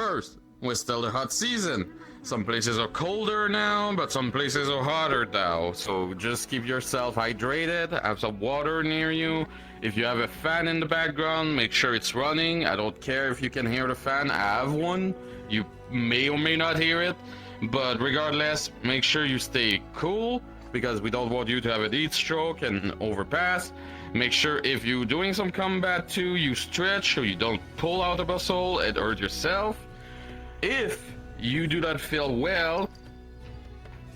First, we're still the hot season. Some places are colder now, but some places are hotter now. So just keep yourself hydrated, have some water near you. If you have a fan in the background, make sure it's running. I don't care if you can hear the fan, I have one. You may or may not hear it, but regardless, make sure you stay cool, because we don't want you to have a heat stroke and overpass. Make sure if you're doing some combat too, you stretch so you don't pull out a muscle and hurt yourself. If you do not feel well,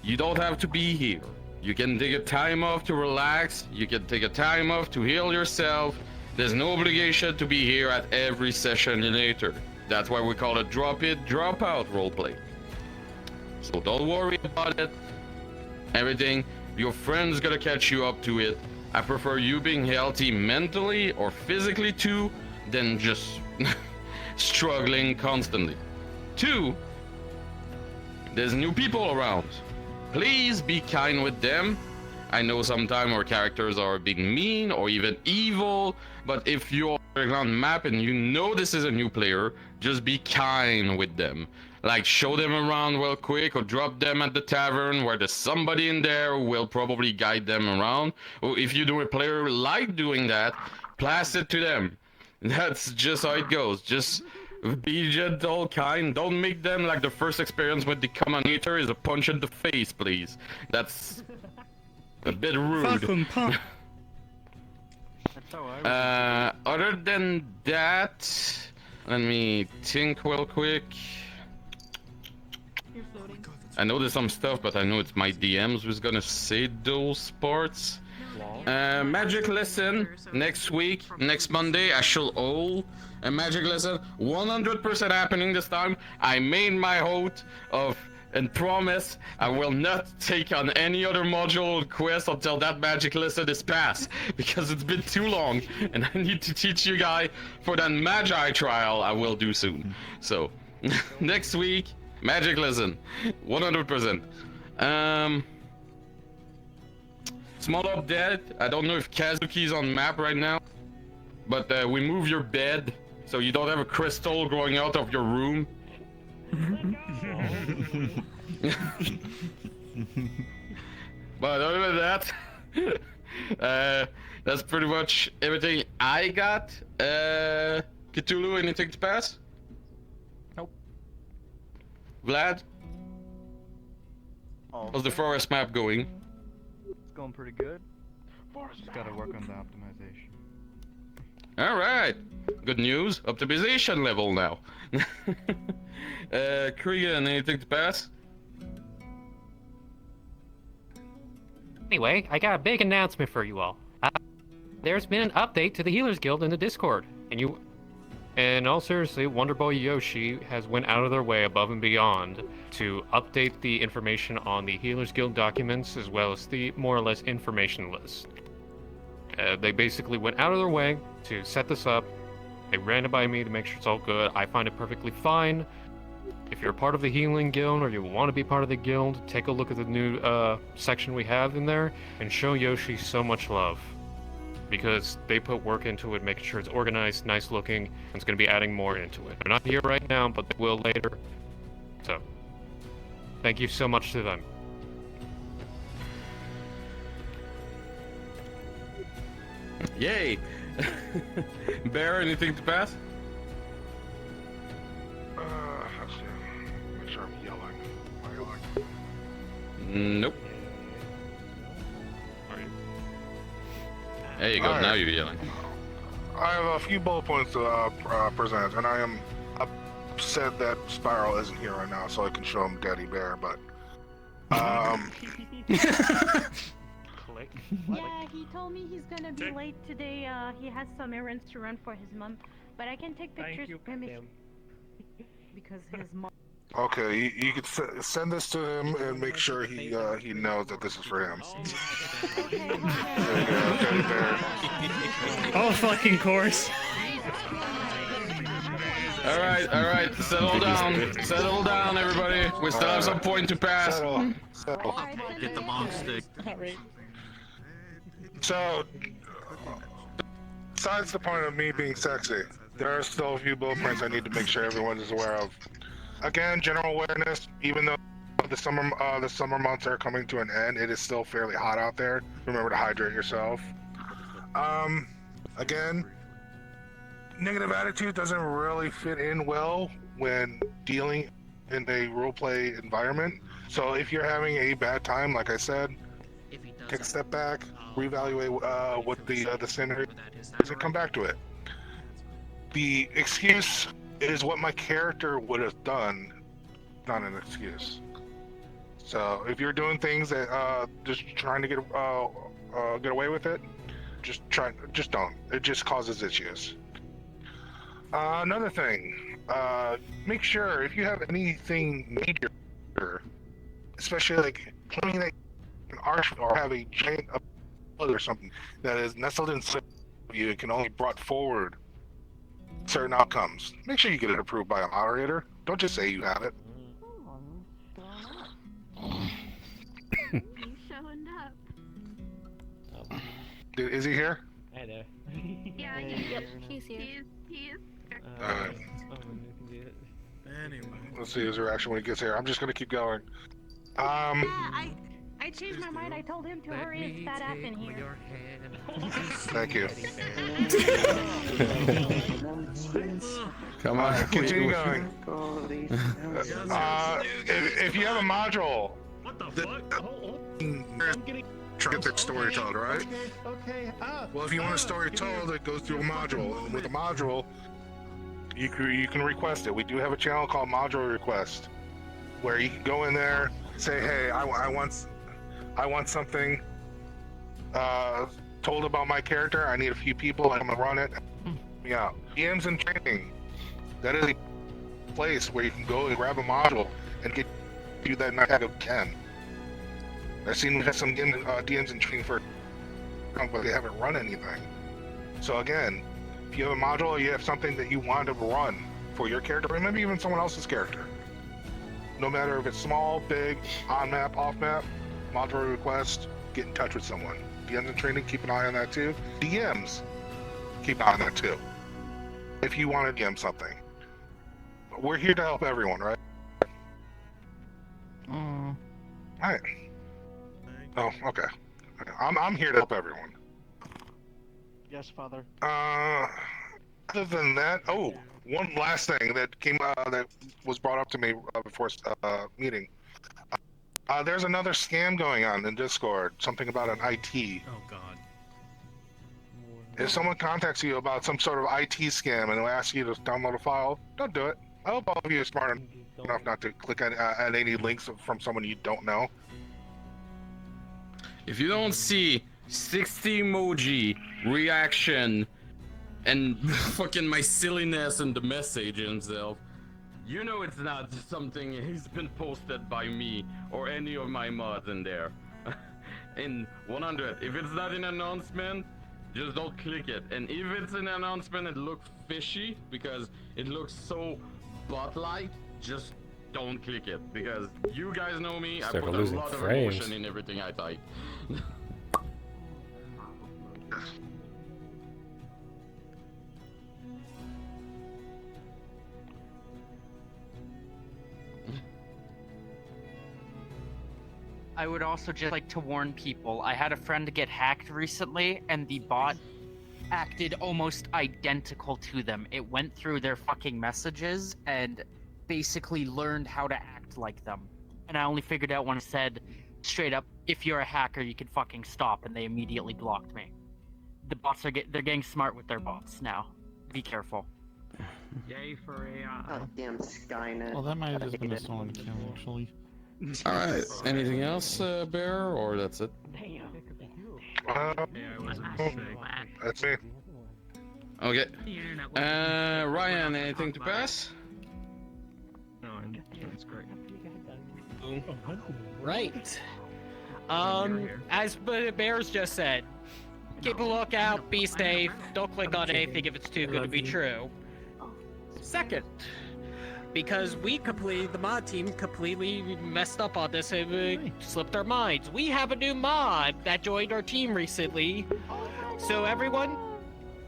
you don't have to be here. You can take a time off to relax. You can take a time off to heal yourself. There's no obligation to be here at every session in Aether. That's why we call it drop it, drop out roleplay. So don't worry about it. Everything, your friend's gonna catch you up to it. I prefer you being healthy mentally or physically too, than just struggling constantly. 2, there's new people around. Please be kind with them. I know sometimes our characters are being mean or even evil, but if you're on the ground map and you know this is a new player, just be kind with them. Like, show them around real quick, or drop them at the tavern where there's somebody in there who will probably guide them around. Or if you do a player like doing that, pass it to them. That's just how it goes. Just be gentle, kind. Don't make them like the first experience with the common Aether is a punch in the face, please. That's a bit rude. Other than that, let me think real quick. I know there's some stuff, but I know it's my DMs who's gonna say those parts. Magic lesson next week, next Monday. I shall hold a magic lesson. 100% happening this time. I made my oath of and promise I will not take on any other module quest until that magic lesson is passed, because it's been too long, and I need to teach you guys for that Magi trial I will do soon. So next week, magic lesson, 100%. Small update. I don't know if Kazuki's on map right now, but we move your bed so you don't have a crystal growing out of your room. But other than that, that's pretty much everything I got. Cthulhu, anything to pass? Nope. Vlad? How's the forest map going? It's going pretty good. Just gotta work on the optimization. Alright, good news. Optimization level now. Krigan, anything to pass? Anyway, I got a big announcement for you all. There's been an update to the Healers Guild in the Discord, and all seriously, Wonderboy Yoshi has went out of their way above and beyond to update the information on the Healers Guild documents, as well as the more or less information list. They basically went out of their way to set this up. They ran it by me to make sure it's all good. I find it perfectly fine. If you're part of the Healing Guild, or you want to be part of the guild, take a look at the new section we have in there, and show Yoshi so much love. Because they put work into it, making sure it's organized, nice looking, and it's going to be adding more into it. They're not here right now, but they will later. So, thank you so much to them. Yay! Bear, anything to pass? Let's see. Make sure I'm yelling. Am I yelling? Nope. There you go, now you're yelling. I have a few bullet points to present, and I am upset that Spiral isn't here right now, so I can show him Daddy Bear, but... Click. Yeah, he told me he's gonna be late today. He has some errands to run for his mom, but I can take pictures of him because his mom. Okay, you could send this to him and make sure he knows that this is for him. Okay, There you go, Daddy Bear. Oh, fucking course. Alright, settle down, everybody. We still have some point to pass. Settle. Get the long stick. So, besides the point of me being sexy, there are still a few bullet points I need to make sure everyone is aware of. Again, general awareness. Even though the summer months are coming to an end, it is still fairly hot out there. Remember to hydrate yourself. Again, negative attitude doesn't really fit in well when dealing in a roleplay environment. So if you're having a bad time, like I said, take a step back, reevaluate what the scenario is, and come back to it. The excuse is what my character would have done, not an excuse. So if you're doing things that just trying to get away with it, just don't. It just causes issues. Another thing, make sure if you have anything major, especially like plumbing that an arch or have a giant plug or something that is nestled inside of you and can only brought forward certain outcomes, make sure you get it approved by a moderator. Don't just say you have it. He's showing up. Is he here? Hi there. Yeah, yep, he's here. He is. Anyway. Let's see his reaction when he gets here. I'm just gonna keep going. I changed my mind. I told him to hurry his fat ass in here. Thank you. Come on, Continue going. If you have a module, What the fuck? get that story told, right? Okay. Well, if you want a story told, it goes through a module. And with a module, you can request it. We do have a channel called Module Request, where you can go in there, say, hey, I want something told about my character. I need a few people. I'm gonna run it. Yeah, DMs and training. That is a place where you can go and grab a module and get you that tag of 10. I've seen we have some DMs and training for, but they haven't run anything. So again, if you have a module or you have something that you want to run for your character, or maybe even someone else's character, no matter if it's small, big, on map, off map, module request, get in touch with someone. DMs and training, keep an eye on that too. DMs, keep an eye on that too. If you want to DM something, we're here to help everyone, right? Right. Oh, okay. I'm here to help everyone. Yes, Father. Other than that, one last thing that came that was brought up to me before meeting. There's another scam going on in Discord. Something about an IT. Oh god. If someone contacts you about some sort of IT scam and they'll ask you to download a file, don't do it. I hope all of you are smart enough not to click on any links from someone you don't know. If you don't see 60 emoji reaction and fucking my silliness in the message himself, you know it's not something he's been posted by me or any of my mods in there. In 100, if it's not an announcement, just don't click it. And if it's an announcement, it looks fishy because it looks so bot-like, just don't click it, because you guys know me. I put a lot of emotion in everything I type. I would also just like to warn people. I had a friend get hacked recently, and the bot acted almost identical to them. It went through their fucking messages and basically learned how to act like them. And I only figured out when I said straight up, if you're a hacker, you can fucking stop, and they immediately blocked me. The bots are they're getting smart with their bots now. Be careful. Yay for AI. Oh, damn Skynet. Well, that might have just been a stolen kill, actually. Alright, anything else, Bear, or that's it? That's me. Okay. Ryan, anything to pass? No, that's great. Right. As Bears just said, keep a lookout, be safe, don't click on anything if it's too good to be true. Second, because the mod team completely messed up on this and slipped our minds. We have a new mod that joined our team recently. So everyone,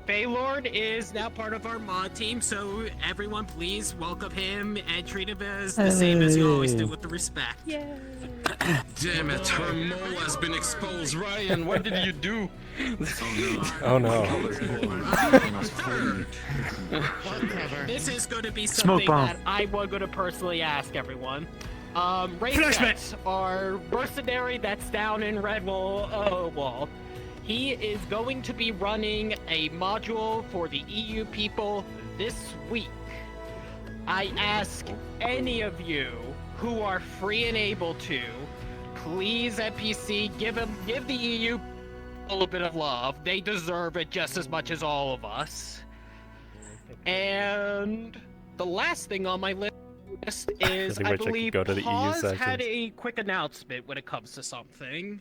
Faylord is now part of our mod team, so everyone please welcome him and treat him as the same as you always do, with the respect. Damn it, her mole has been exposed. Ryan, what did you do? Oh no. This is going to be something that I'm going to personally ask everyone. VrChat, our mercenary that's down in Redwall, he is going to be running a module for the EU people this week. I ask any of you who are free and able to, please NPC, give the EU a little bit of love. They deserve it just as much as all of us. And the last thing on my list is, I believe Pause had a quick announcement when it comes to something.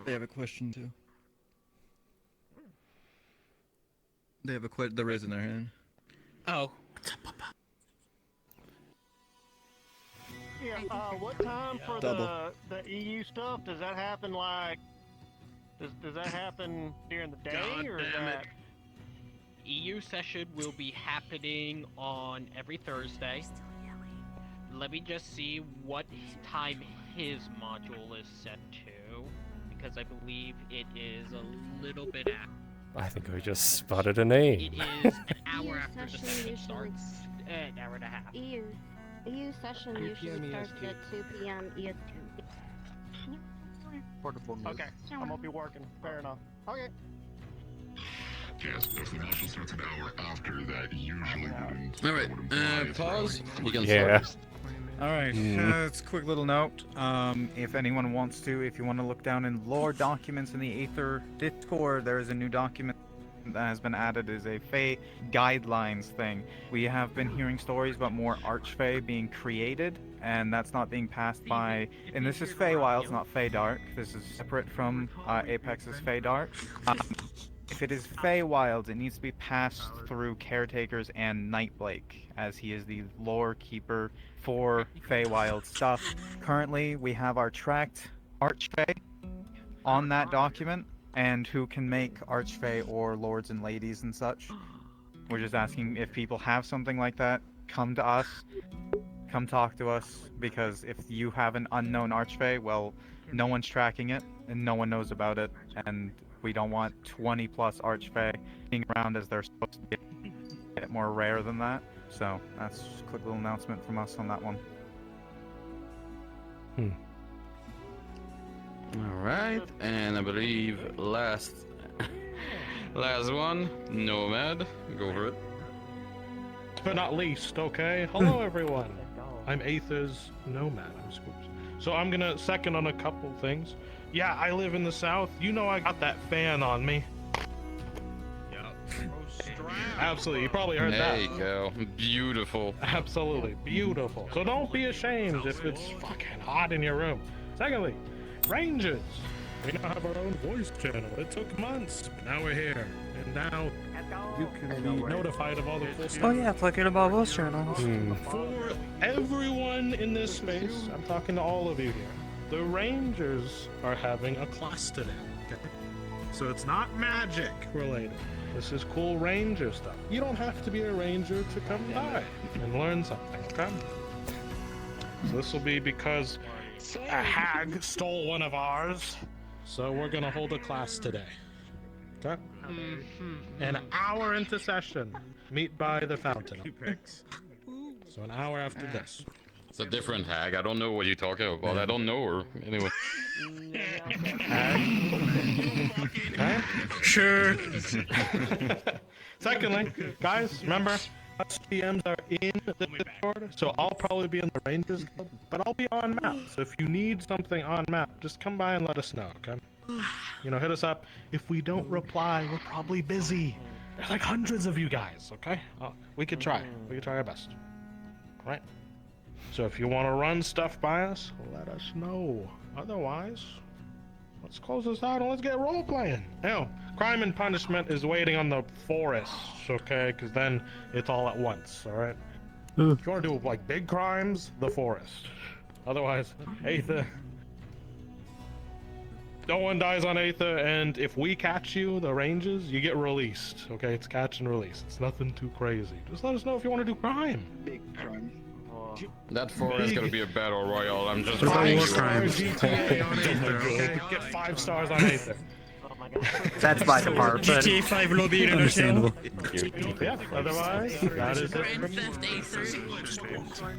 They have a question too. They have the raise in their hand. Oh. Yeah, what time for the EU stuff? Does that happen like... Does that happen during the day, or is that... EU session will be happening on every Thursday. Let me just see what time his module is set to, because I believe it is a little bit after. I think we just spotted a name. It is an hour after the session starts. An hour and a half. EU session usually starts at 2 p.m. EST. Okay, I'm gonna be working. Fair enough. Okay. Yes, if the module starts an hour after that, usually wouldn't. Alright, pause. You can start. Alright, it's a quick little note. If anyone wants to, if you want to look down in lore documents in the Aether Discord, there is a new document that has been added as a Fae guidelines thing. We have been hearing stories about more Archfey being created, and that's not being passed by... And this is Feywilds, not Feydark. This is separate from Apex's Feydark. If it is Feywilds, it needs to be passed through caretakers and Nightblake, as he is the lore keeper for Feywild stuff. Currently, we have our tracked Archfey on that document, and who can make Archfey or lords and ladies and such. We're just asking if people have something like that, come to us, come talk to us, because if you have an unknown Archfey, well, no one's tracking it, and no one knows about it, and we don't want 20 plus Archfey being around, as they're supposed to be a bit more rare than that. So that's just a quick little announcement from us on that one. Alright, and I believe last one, Nomad, go for it. But not least, okay? Hello everyone, I'm Aether's Nomad, I'm Scoops. So I'm gonna second on a couple things. Yeah, I live in the south, you know I got that fan on me. Absolutely, you probably heard that. There you go. Beautiful. Absolutely, beautiful. So don't be ashamed if it's fucking hot in your room. Secondly, Rangers. We now have our own voice channel. It took months, but now we're here. And now you can be notified of all the cool stuff. Oh yeah, talking about voice channels. For everyone in this space, I'm talking to all of you here. The Rangers are having a class today, okay? So it's not magic related. This is cool ranger stuff. You don't have to be a ranger to come by and learn something, okay? So this will be because a hag stole one of ours. So we're gonna hold a class today, okay? An hour into session, meet by the fountain. So an hour after this. It's a different hag. I don't know what you're talking about. I don't know her. Anyway. Okay? Sure. Secondly, guys, remember, us DMs are in the Discord, so I'll probably be in the Rangers Guild, but I'll be on map. So if you need something on map, just come by and let us know, okay? You know, hit us up. If we don't reply, we're probably busy. There's like hundreds of you guys, okay? We could try. We could try our best. All right? So if you want to run stuff by us, let us know. Otherwise, let's close this out and let's get role playing. Now, crime and punishment is waiting on the forest, okay? Because then it's all at once, all right? If you want to do like big crimes, the forest. Otherwise, Aether. no one dies on Aether, and if we catch you, the ranges, you get released. Okay, it's catch and release. It's nothing too crazy. Just let us know if you want to do crime. Big crime. That 4 is gonna be a battle royale. I'm just. What about warning war you. crimes? GTA on Aether, okay? Get 5 stars on Aether. That's my department. GTA 5 lobby in understandable. Yeah, otherwise, that is it.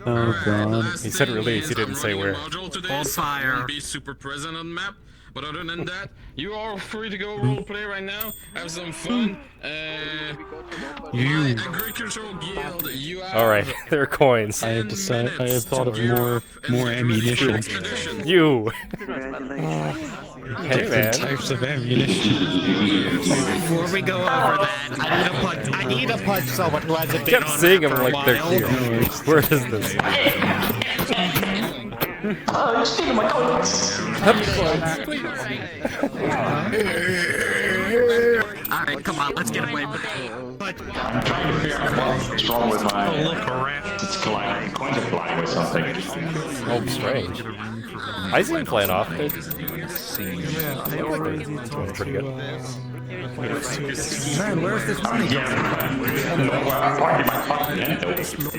Oh god. Last He said thing release, is he didn't I'm say running where. a module today, On so I fire. won't be super present on the map. But other than that, you are free to go roleplay right now. Have some fun. My agricultural guild, you have Alright, there are coins. I have decided. I have thought of more ammunition. You! Different Hey man. types of ammunition. Before we go over that, I need to punch someone who hasn't I been kept on seeing that them for a like they're while. here. Where is this? You're stealing my coins. Alright, come on, let's get away. I'm trying to figure out what's wrong with my... It's colliding. Coins are flying with something. Oh, strange. I see him playing off. They're doing pretty good. Man, where's this money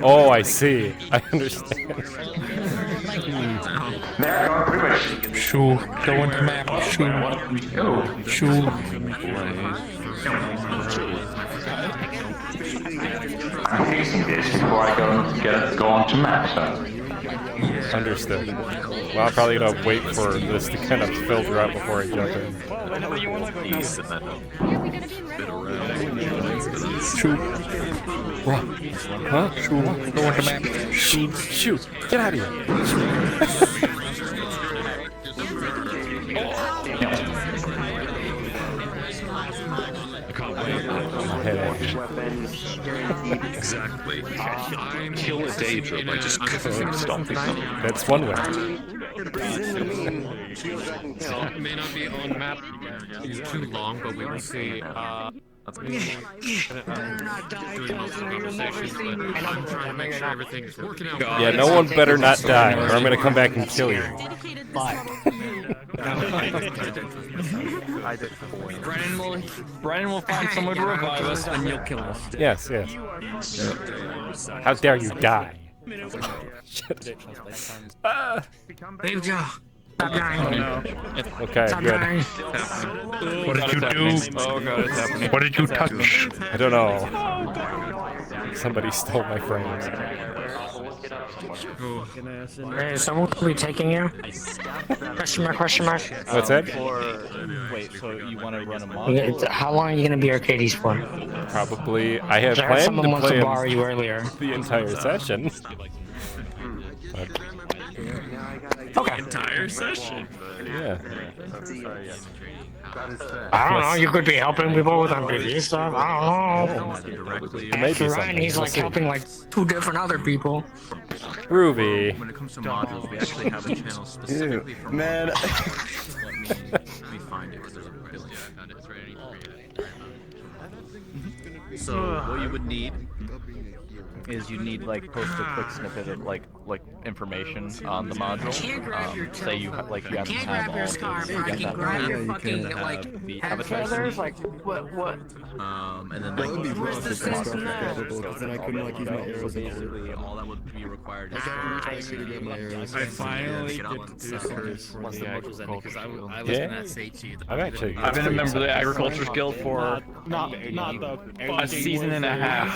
Oh, I see. I understand. They're going pretty much... Sure, go on the map. Sure. I'm fixing this before I go on to map, so... Understood. Well, I'm probably gonna wait for this to kind of filter out before I jump in. Shoot. Huh? Shoot. Go on the map. Shoot! Shoot! Get out of here! Exactly. Kill a Daedra by just stopping them. That's one way. It may not be on map too long, but we will see. Doing most of the conversations, but I'm trying to make sure everything is working out. Yeah, no one better not die, or I'm gonna come back and kill you. Brennan will find someone to revive us, and you'll kill us. Yes, yes. How dare you die? There you go. Stop dying. Okay, good. What did you do? Oh god, it's happening. What did you touch? I don't know. Somebody stole my frames. Hey, is someone will be taking you? Question mark, question mark. What's that? Wait, so you want to run a mod? How long are you going to be Arcadies for? Probably. I had I heard planned someone to wants to play borrow you earlier. the entire session. But, Okay. Entire session. yeah. I don't know, you could be helping people with MPV stuff, I don't know. Maybe Ryan, he's like helping like 2 different other people. Groovy. When it comes to modules, we actually have a channel specifically for man. Let me find it because there's a billion. I found it. It's right underneath the So what you would need is you need like post a quick snippet of like information on the module. Say you like you have to have all this. The avatars. Like what? And then That would be rough if that's then because then I couldn't like use my arrows and basically all that would be required is I finally get to do something for the agriculture guild. I've actually. I've been a member of the Agriculture Guild for not a season and a half.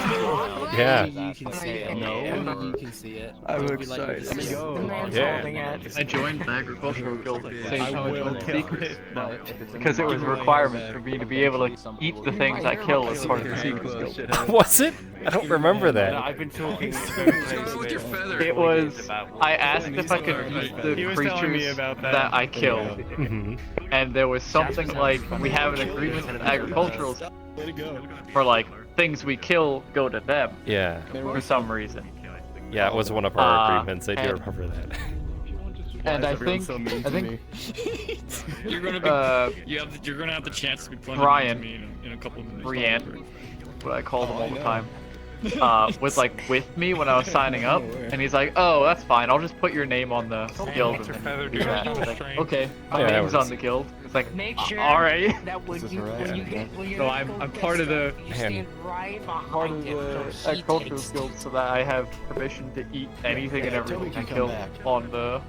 Yeah. can say it. No, you can see it. I'm excited. Yeah. I joined the Agricultural Guild at the same I time will as kill secret because it was a requirement for me to be able to eat the things I kill as part of the Secret Guild. Was it? I don't remember that. I've been talking It was. I asked if I could eat the creatures that I killed, and there was something like we have an agreement with agricultural for like things we kill go to them. Yeah. For some reason. Yeah, it was one of our agreements. I do remember that. And I think you're gonna be you're gonna have the chance to be playing Ryan, me in a couple of minutes. Brienne, what I call them all the time. was like with me when I was signing up, and he's like, "Oh, that's fine. I'll just put your name on the guild." And then do that. I was like, okay, my name's on the guild. It's like, Make sure all right. that when you get So I'm part of the agricultural guild, so that I have permission to eat anything and everything I kill on the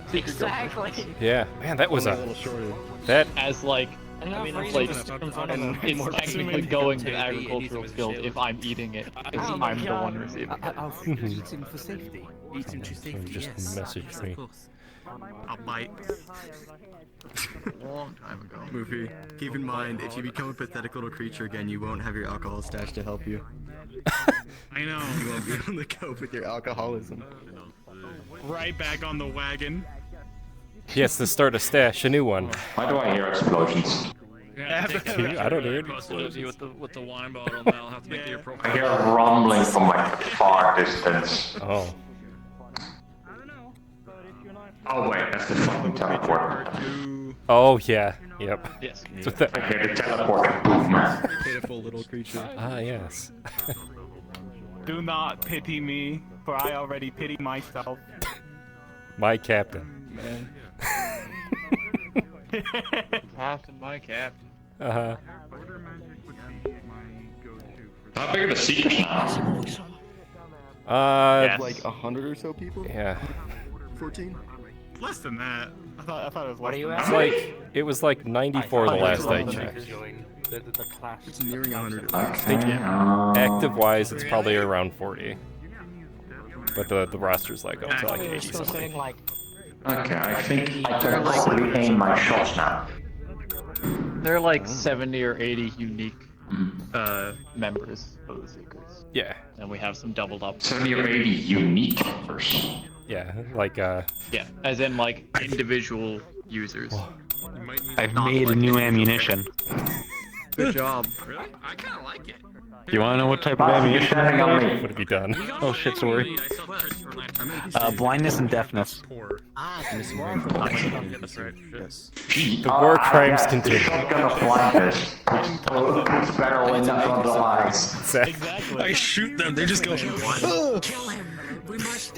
secret Exactly. guild. Yeah, man, that was that. As like. Like, and it's technically going to the agricultural guild if I'm eating it, because I'm the one receiving it. I'll eat him for safety. Eat him to safety, Just yes. message me. I'll bite. Long time ago. Movie. Keep in mind, if you become a pathetic little creature again, you won't have your alcohol stash to help you. I know. You won't be able to cope with your alcoholism. Right back on the wagon. He has to start a stash, a new one. Why do I hear explosions? I don't hear it. With the wine bottle now, I'll have to make the appropriate. I hear a rumbling from like far distance. Oh. Oh wait, that's the fucking teleporter. Oh yeah. Yep. Yes. So that... I hear the teleporter. Boom. Pitiful little creature. Ah yes. Do not pity me, for I already pity myself. My captain. Man. Captain, my captain. Uh-huh. How big are the secrets now? Yes. Like 100 or so people? Yeah. 14? Less than that. I thought it was What are you It's like it was like 94 the last I checked. It's nearing 100. I think active-wise, it's probably around 40. But the roster's like up to like 80 something. Okay, I think I can quickly aim my shots now. There are like 70 or 80 unique members of the Secrets. Yeah. And we have some doubled up. 70 or 80 unique members. Yeah, like Yeah, as in like individual users. I've made a new ammunition. Good job. Really? I kind of like it. You wanna know what type of ammunition I What made? have you done? Oh shit, sorry. Blindness and deafness. The war crimes continue. Shotgun of blindness. Puts barrel in front of the eyes. Exactly. I shoot them, they just go. Kill him! We must.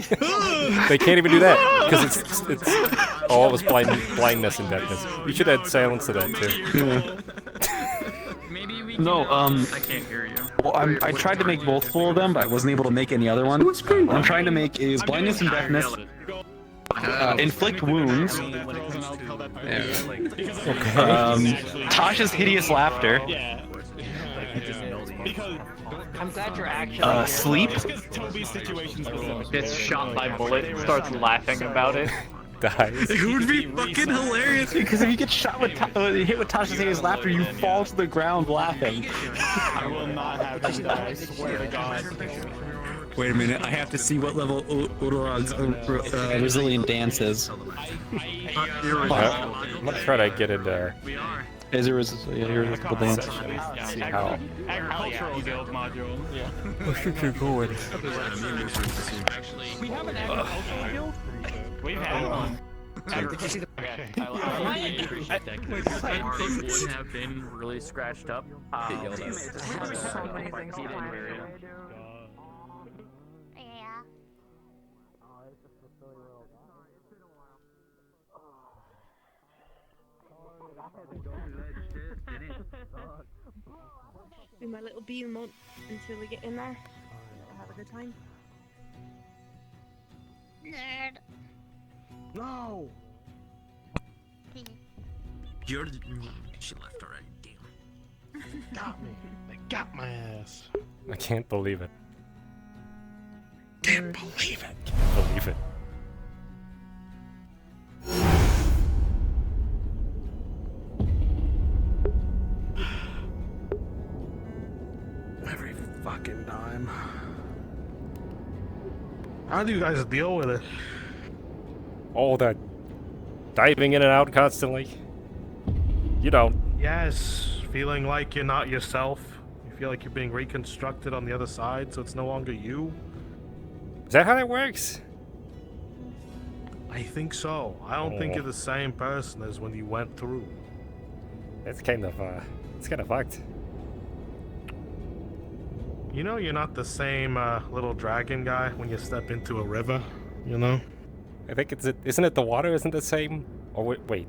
They can't even do that because it's all of us blindness and deafness. You should add silence to that too. No, I can't hear you. well, I tried to make both full of them, but I wasn't able to make any other one. What I'm trying to make is blindness and deafness, inflict wounds, Tasha's hideous laughter, I'm glad you're actually sleep, Gets shot by bullet, starts laughing about it. Dies. It would be fucking hilarious because if you get shot with hit with Tasha's hideous laughter, you fall to the ground laughing. I will not have you die, I swear to God. Wait a minute, I have to see what level Udorog's resilient dance is. I'm gonna try to get it there. Is there irresistible dance? See how. Agricultural guild module. Yeah. What's your going? We have an agricultural guild? We've had one. Did you see the would have been really scratched up. There's so many things to learn. Do my little beam mont until we get in there. I'll have a good time. Nerd. No! You're the... She left already, damn. Got me. They got my ass. I can't believe it. Can't believe it. Can't believe it. Every fucking dime. How do you guys deal with it? All that diving in and out constantly. You don't. Yes, feeling like you're not yourself. You feel like you're being reconstructed on the other side, so it's no longer you. Is that how that works? I think so. I don't think you're the same person as when you went through. It's kind of fucked. You know you're not the same little dragon guy when you step into a river, you know? I think isn't it the water isn't the same? Or wait.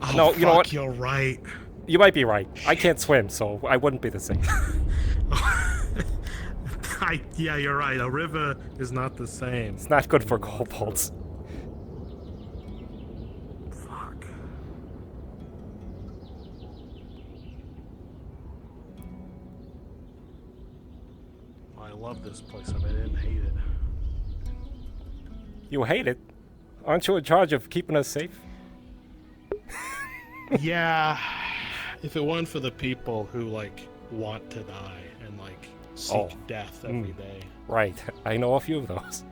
Oh, no, you know what? You're right. You might be right. I can't swim, so I wouldn't be the same. Yeah, you're right. A river is not the same. It's not good for kobolds. Fuck. I love this place and I didn't hate it. You hate it? Aren't you in charge of keeping us safe? Yeah. If it weren't for the people who, like, want to die and, like, seek death every day. Right. I know a few of those.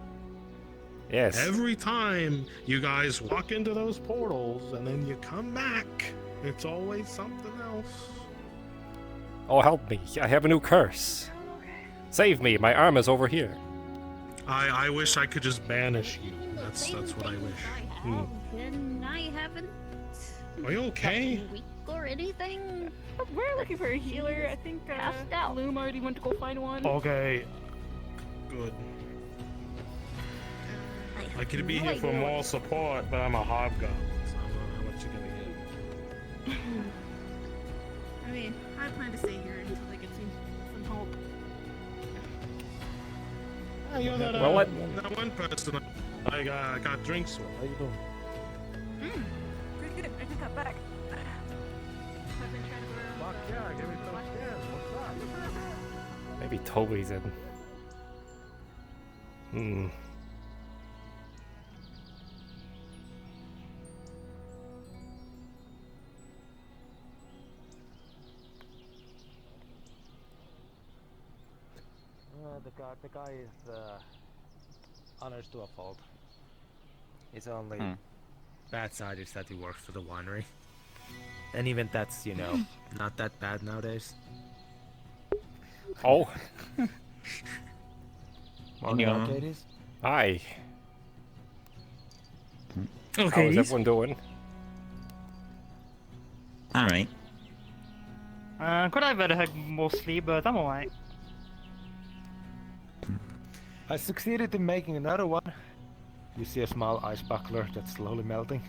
Yes. Every time you guys walk into those portals and then you come back, it's always something else. Oh, help me. I have a new curse. Save me. My arm is over here. I wish I could just banish you. That's what I wish. And I haven't. Are you okay? gotten weak or anything. We're looking for a healer. I think Loom already went to go find one. Okay. Good. I could be here for more support, but I'm a hobgoblin, so I don't know how much you're gonna get. I mean, I plan to stay here until they get some help. Hey, you're that, Well, that one person I got drinks with. How you doing? Pretty good. I just got back. I've been trying to go around. Fuck yeah, give me some scans. What's up? Maybe Toby's in. The guy is honors to a fault. His only bad side is that he works for the winery. And even that's, you know, not that bad nowadays. Oh. Morning, Arcadies. Hi. Okay. How is everyone doing? Alright. Could have had mostly, but I'm alright. I succeeded in making another one. You see a small ice buckler that's slowly melting.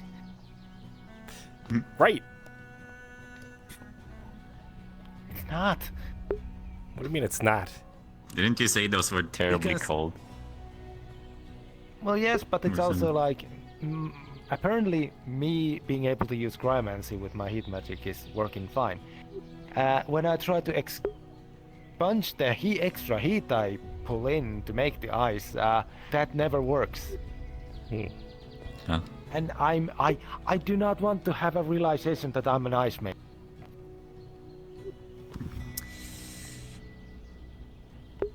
Right. It's not. What do you mean it's not? Didn't you say those were terribly cold? Well, yes, but it's also like... apparently, me being able to use cryomancy with my heat magic is working fine. When I try to expunge the extra heat I pull in to make the ice, that never works. Huh. And I do not want to have a realization that I'm an ice man.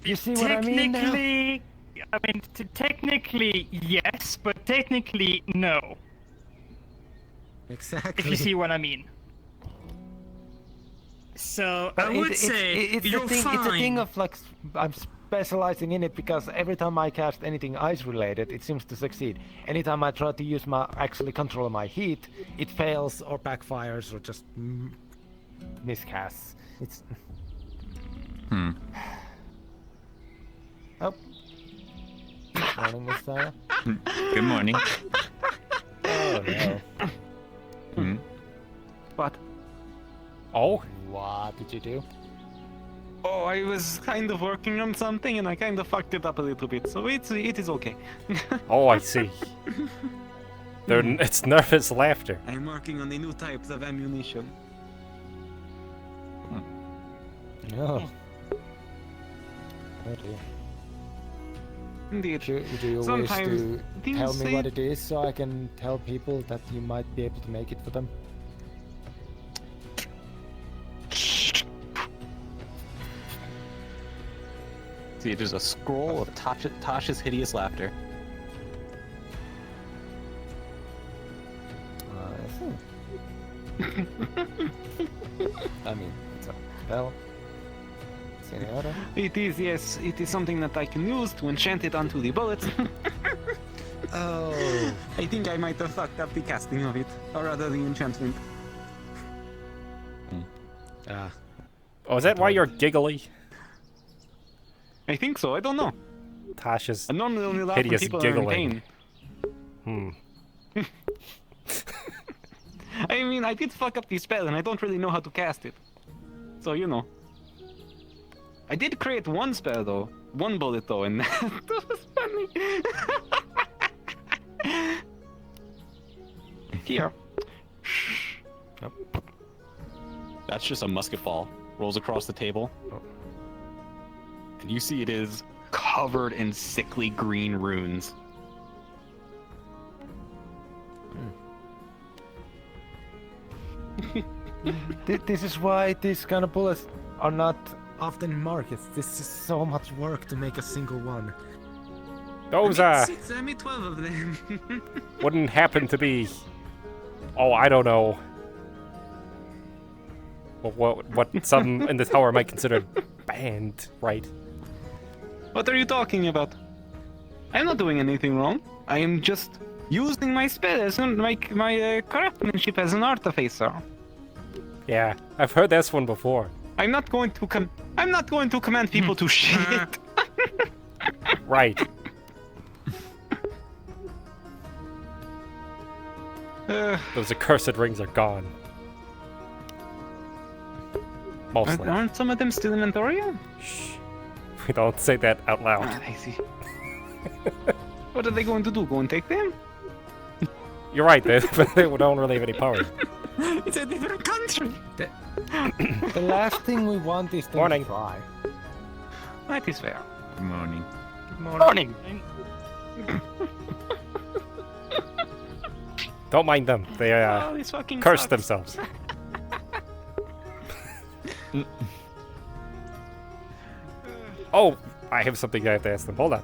You see what I mean now? Technically, yes, but technically, no. Exactly. If you see what I mean. So, But I would say it's you're a thing, fine. It's a thing of like, I'm specializing in it because every time I cast anything ice related, it seems to succeed. Anytime I try to use actually control my heat, it fails or backfires or just miscasts. It's... Oh. Morning, Miss Sarah. Good morning. Oh no. What? Oh? What did you do? Oh, I was kind of working on something and I kind of fucked it up a little bit, so it is okay. Oh, I see. It's nervous laughter. I'm working on the new types of ammunition. Oh. Oh dear. Indeed. Do you Sometimes wish to things tell me say- what it is so I can tell people that you might be able to make it for them? See, it is a scroll of Tasha's hideous laughter. I mean, it's a spell. It's any other? It is, yes, it is something that I can use to enchant it onto the bullets. Oh. I think I might have fucked up the casting of it, or rather the enchantment. Oh, is that why you're giggly? I think so. I don't know. Tasha's I normally only laugh when hideous people are in giggling. pain. I mean, I did fuck up the spell, and I don't really know how to cast it. So, you know. I did create one spell, though. One bullet, though, and that was funny. Here. Yep. That's just a musket ball. Rolls across the table. And you see it is covered in sickly green runes. This is why these kind of bullets are not often in markets. This is so much work to make a single one. Those I made 12 of them. wouldn't happen to be. Oh, I don't know. What some in the tower might consider banned, right? What are you talking about? I'm not doing anything wrong. I am just using my spell as my craftsmanship as an artificer. Yeah, I've heard this one before. I'm not going to command people to shit. Right. Those accursed rings are gone. Mostly. Aren't some of them still in Mentoria? Shh. We don't say that out loud. I see. What are they going to do? Go and take them? You're right, they don't really have any power. It's a different country. The last thing we want is to try. That is fair. Good morning. Good morning. Don't mind them. They this fucking curse sucks. themselves. Oh, I have something I have to ask them. Hold on.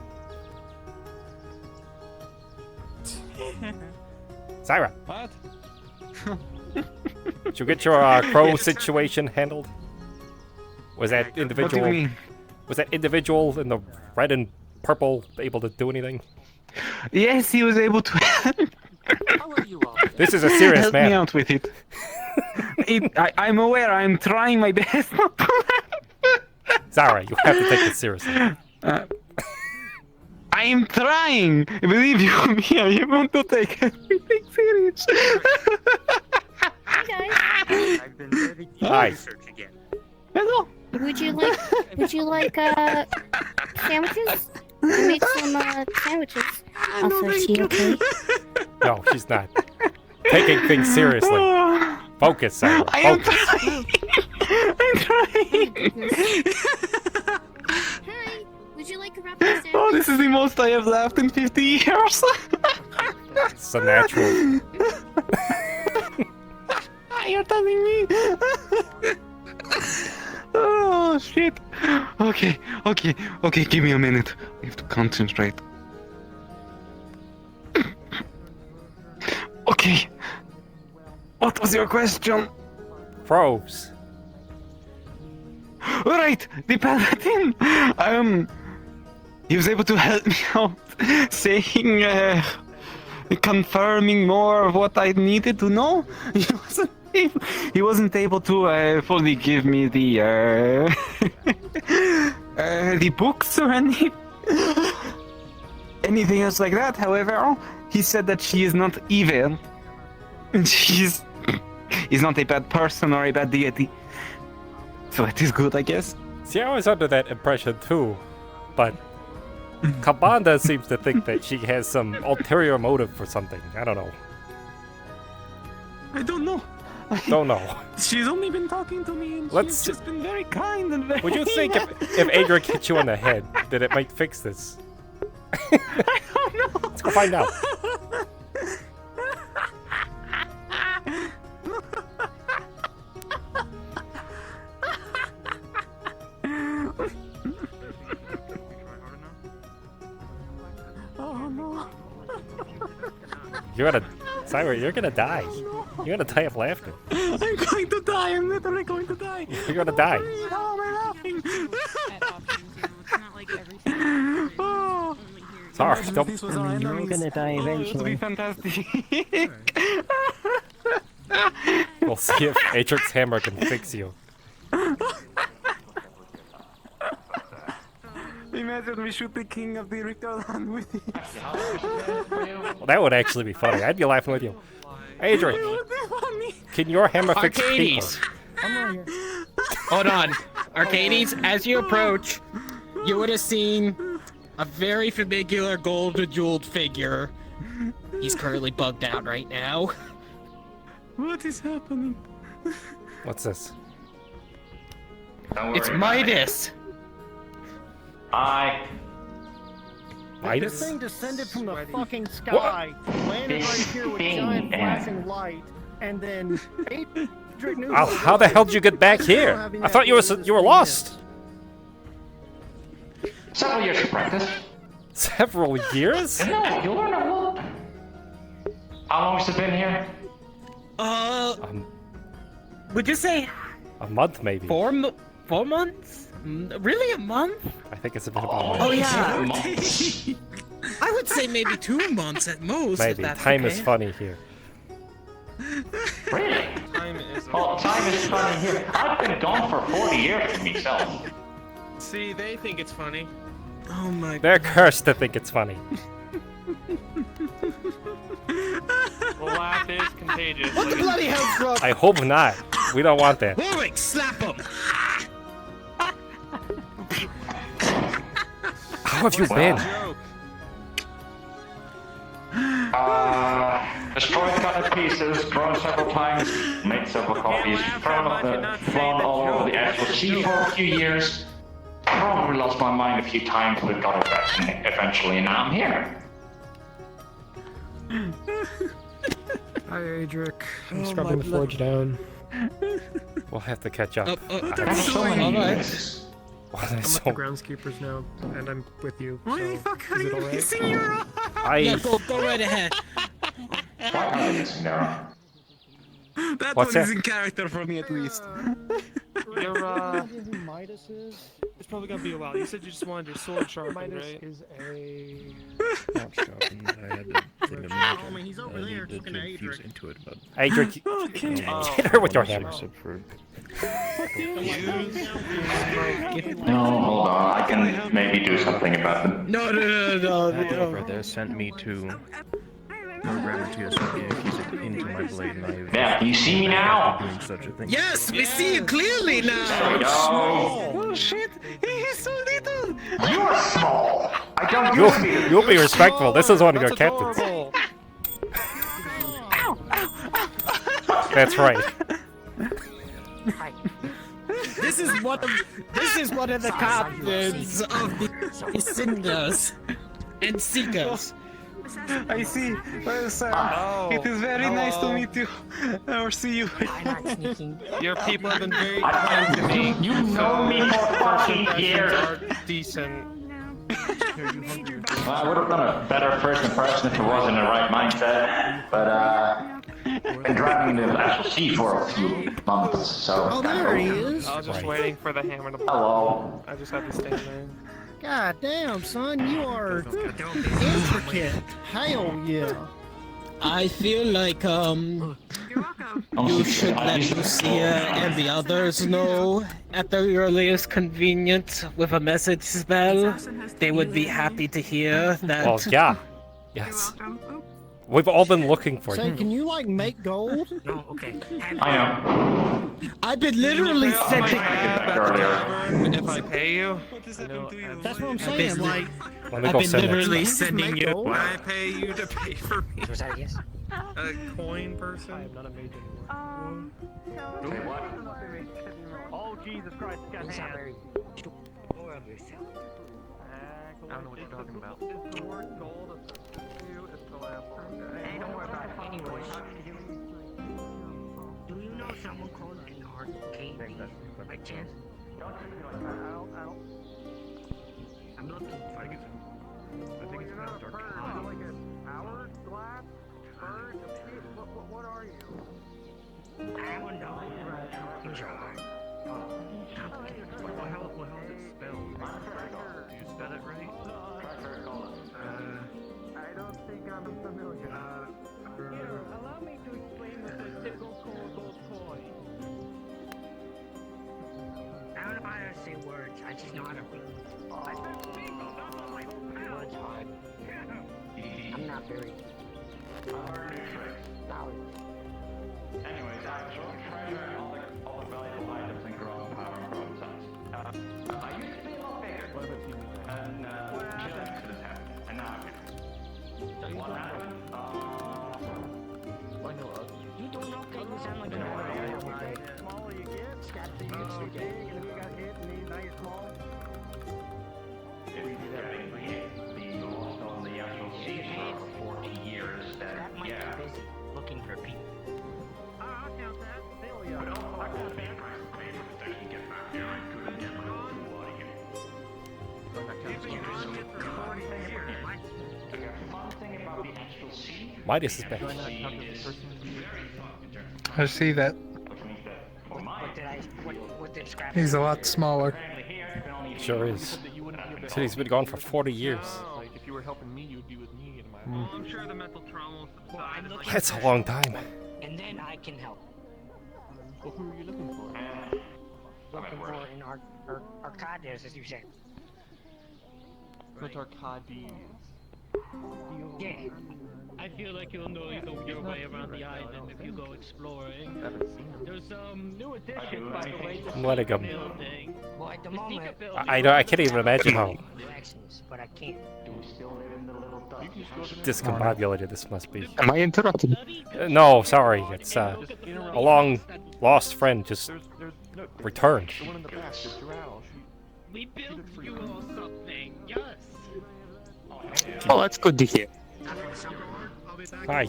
Syra. What? Did you get your crow situation handled? Was that individual? What do you mean? Was that individual in the red and purple able to do anything? Yes, he was able to. This is a serious Help man. me out with it. I'm aware. I'm trying my best. Zara, you have to take this seriously. I am trying. Believe you me, I want to take everything serious. Hi guys. I've been very keen Hi. research again. Hello. Would you like sandwiches? I made some sandwiches. Also, is she okay? No, she's not. Taking things seriously. Focus, Sarah. I am Focus. trying. I'm trying. Hi. Would you like a wrap sandwich? Oh, this is the most I have laughed in 50 years. It's a natural. You're telling me. Oh shit. Okay. Give me a minute. I have to concentrate. Okay. What was your question? Crows. Right, the paladin. He was able to help me out, saying, confirming more of what I needed to know. He wasn't able to fully give me the books or anything else like that. However, he said that she is not evil, and he's not a bad person or a bad deity. So that is good, I guess. See, I was under that impression too, but Kabanda seems to think that she has some ulterior motive for something. I don't know. I don't know. Don't know. She's only been talking to me, and she's just been very kind and very. Would you think if Adric hit you on the head, that it might fix this? I don't know. Let's go find out. Oh no. You're gonna, Syra, you're gonna die. You're gonna die of laughter. I'm going to die. I'm literally going to die. You're gonna die. How am I laughing? Oh. Sorry, don't. You're gonna die eventually. This will be fantastic. We'll see if Atrix Hammer can fix you. Imagine we shoot the king of the Rictoland with you. Well, that would actually be funny. I'd be laughing with you. Adrian, can your hammer fix Arcadies! people? Hold on. Arcadies, as you approach, you would have seen a very familiar gold jeweled figure. He's currently bugged out right now. What is happening? What's this? It's Midas! Hi. The Midas? thing descended from the fucking sky, landed right here with giant flashing light, and then Adric knew Oh, how the hell did you get back here? I thought you were lost. Several years of practice. Several years? No, you learn a lot. How long has it been here? Would you say A month, maybe. 4 months? Really, a month? I think it's a bit about a Oh month. yeah. I would say maybe 2 months at most. Maybe. If that's Time okay. is funny here. Really? Time is. Well, time is funny here. I've been gone for 40 years myself. See, they think it's funny. Oh my. They're cursed to think it's funny. The laugh is contagious. What the bloody hell's wrong? I hope not. We don't want that. Warwick, slap him! How have you been? Destroyed cut to pieces, grown several times, made several copies, flown all over the actual sea for a few years. Probably lost my mind a few times, but got it back eventually, and now I'm here. Hi, Adric. I'm scrubbing the forge down. We'll have to catch up. That's so many years. Well, I'm there's with so- the groundskeepers now, and I'm with you. Why so the fuck is are it you alright? missing your eye? I- Yeah, go right ahead. Why are they missing their eye? That What's one is that? in character for me at least. You're, Midas is? It's probably gonna be a while. You said you just wanted your sword sharpened, Midas right? is a... Not sharpened. I had to think of I mean, he's over there talking to Adric. into it, but... Adric, Okay. hit her with your hammer. No, hold on. I can maybe do something about it. No. That over there sent me to... No Gravity sent me a piece into my blade knife. Yeah, can you see me now? Doing such a thing. Yes, we see you clearly There we now. go. Oh shit, he's so little. You are small. I don't use me. You'll be respectful. This is one of your captains. That's right. This is one of the captains of the Cinders and Seekers. I see. Well, sir, it is very nice to meet you. Or see you. your people have been very kind to me. You know me for fucking years. Are decent. Well, I would have done a better first impression if I was in the right mindset, but been driving the actual sea for a few months, so. Oh, there he is. I was just waiting for the hammer to. Hello. I just had to stand there. God damn, son, you are intricate. Hell yeah. I feel like you should let Lucia and the others know at the earliest convenience with a message spell. They would be happy to hear that. Well, yeah. Yes. We've all been looking for Say, you. can you like make gold? No, okay. I know. I've been literally sending. If I pay you, That's what I'm saying. Like, Let me I've go been send it. literally sending you. When I pay you to pay for me. Was that yes? A coin person? I am not a mage oh Jesus Christ, it's got hands. I don't know what you're talking about. Hey, don't worry about it. Anyways. Do you know someone called an Arcadies by chance? I'm looking for you. I think it's pronounced Arcadies. Like an hourglass? Bird? What are you? I don't know. What the hell is it spelled? Did you spell it right? I don't think I'm familiar. Here, allow me to explain with a single gold coin. I don't know if I to say words. I just know how to read. Words hard. I'm not very knowledge. Anyways, actual treasure and all the valuable items and growing power and growing size. I used to be a lot bigger. And just accidents happened. And now I'm what happened? You don't know that you sound like a The smaller you get, the you get big, and if you got hit, and now you're small. The lost on the actual sea for 40 years. That might be busy looking for people. I'll count that. Hell But yeah. also, I got a big price to pay for protection. Get back here. I couldn't get rid of the water again. The fun thing about the actual sea. Midas is back. I see that. What did Scrap He's a lot smaller. Sure is. So he's been gone for 40 years. If you were helping me, you'd be with me in my. Mm. I'm sure the mental trauma will subside. That's a long time. And then I can help. Well, who are you looking for? Looking for in Arcadies, as you said. What's Arcadies? Yeah. I feel like you'll know your way around the island if you go exploring. There's new addition, by the way. I'm letting him. Well, at the moment, I can't even imagine how but I can't. discombobulated this must be. Am I interrupting? No, sorry. It's a long lost friend just returned. The one in the back, the drow. We built you all something, yes. Oh, that's good to hear. Hi.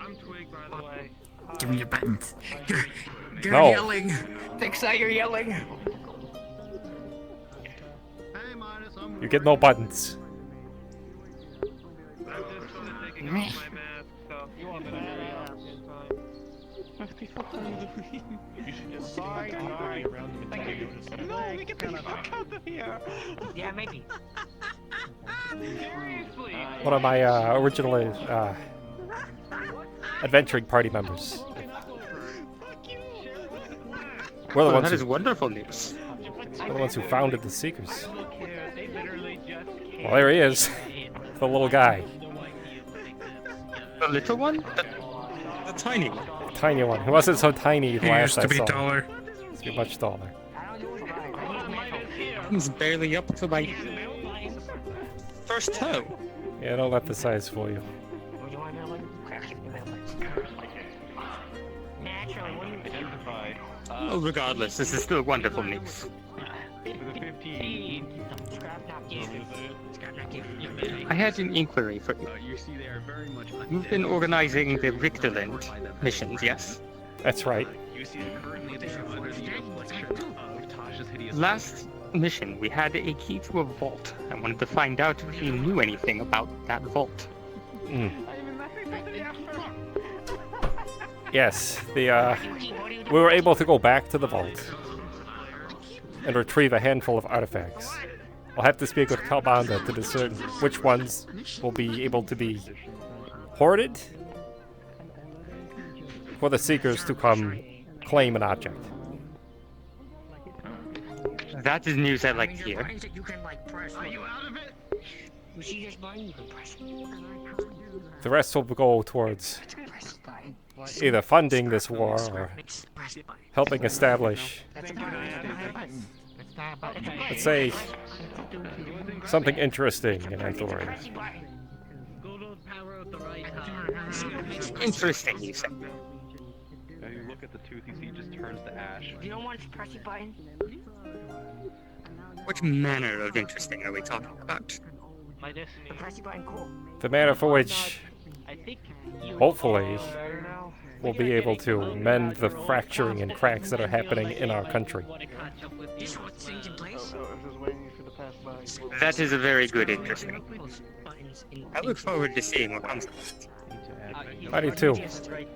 I'm Twig, by the way. Give me your buttons. You're No. yelling. Fix out your yelling. You get no buttons. You should just sit on top of me around him and take it. No, we get the fuck out of here. Yeah, maybe. Seriously. One of my original adventuring party members. We're the Oh, ones that who, is wonderful news. we're the ones who founded the Seekers. Well, there he is. The little guy. The little one? The tiny one. Tiny one. He wasn't so tiny He last used to I be saw him. taller. He's been much taller. He's barely up to my first toe. Yeah, don't let the size fool you. Oh, regardless, this is still wonderful news. With a 15. I had an inquiry for you. You see, they are very much. You've been organizing the Richterland missions, yes? That's right. You see, currently they are under the affliction of Tasha's hideous. Last mission, we had a key to a vault. I wanted to find out if you knew anything about that vault. Mm. Yes, we were able to go back to the vault and retrieve a handful of artifacts. I'll have to speak with Kalbanda to discern which ones will be able to be hoarded for the Seekers to come claim an object. That is news I'd like to hear. You can like press. Are you out of it? You see this button? You can press it. The rest will go towards either funding this war or helping establish, let's say, something interesting in Antholory. Interesting, you said. Now you look at the tooth, you see it just turns to ash. You don't want to press the button? What manner of interesting are we talking about? My destiny. The press the button, cool. The manner for which, hopefully, we'll be able to mend the fracturing and cracks that are happening in our country. This what things in place? That is a very good interesting. I look forward to seeing what comes of it. I do too. Like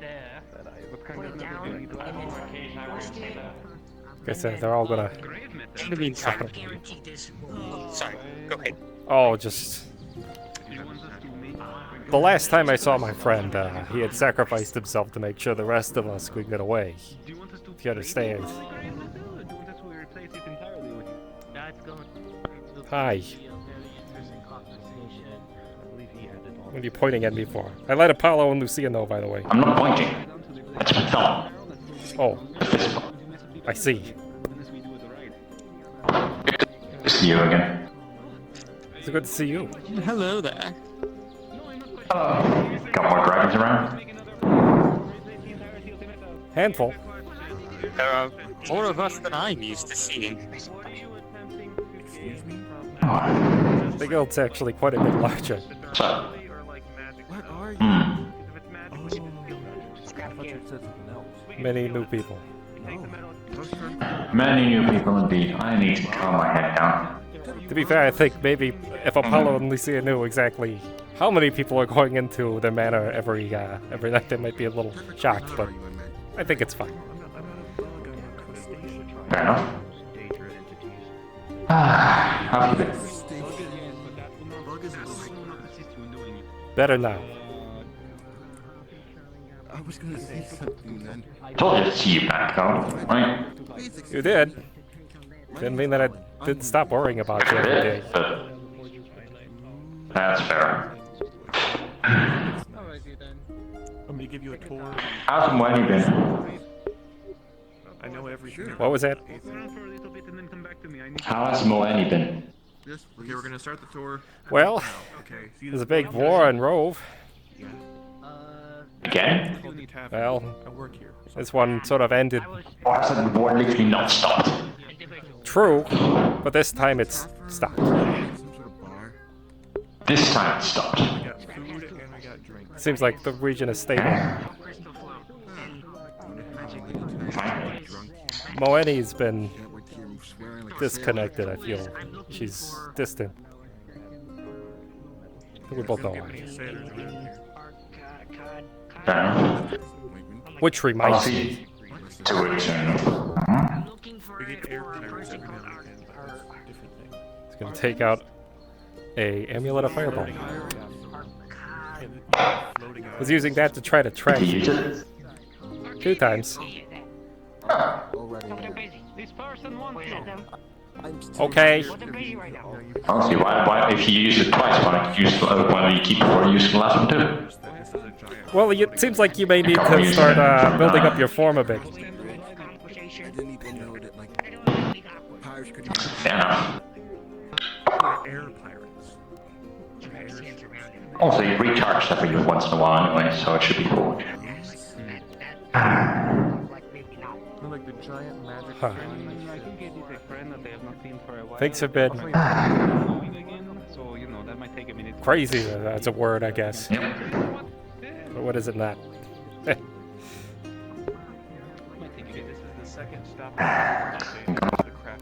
I said, they're all gonna... In the meantime, sorry, go ahead. Oh, just... The last time I saw my friend, he had sacrificed himself to make sure the rest of us could get away. You understand? Hi. What are you pointing at me for? I let Apollo and Lucia know, by the way. I'm not pointing. It's my thumb. Oh. I see. Good to see you again. It's good to see you. Hello there. Got more dragons around? Handful. There are more of us than I'm used to seeing. The guild's actually quite a bit larger. Many new people. Many new people indeed. I need to calm my head down. To be fair, I think maybe if Apollo and Lucia knew exactly how many people are going into the manor every night, they might be a little shocked, but I think it's fine. Fair enough. How have you been? Better now. I was gonna say something then. Told you to see you back though, right? You did. Didn't mean that I didn't stop worrying about you every day. But that's fair. I'm gonna give you a tour. How's Moani been? I know everything. What was that? How has Moani been? Yes, okay, we're gonna start the tour. Well, Okay. there's a big war in Rove. Again? Well, this one sort of ended. Or has the war literally not stopped? True, but this time it's stopped. This time it stopped. Seems like the region is stable. Moani's been disconnected, I feel. She's distant. We both know why. Which reminds me. To it soon. It's gonna take out a amulet of fireball. Was using that to try to track you. 2 times. Okay. I don't see why if you use it twice, why don't you keep it for use the last one too? Well, it seems like you may need to start building up your form a bit. Yeah. Also, you recharge stuff every once in a while anyway, so it should be cool. Huh. Things have been crazy. That's a word, I guess. But what is it not?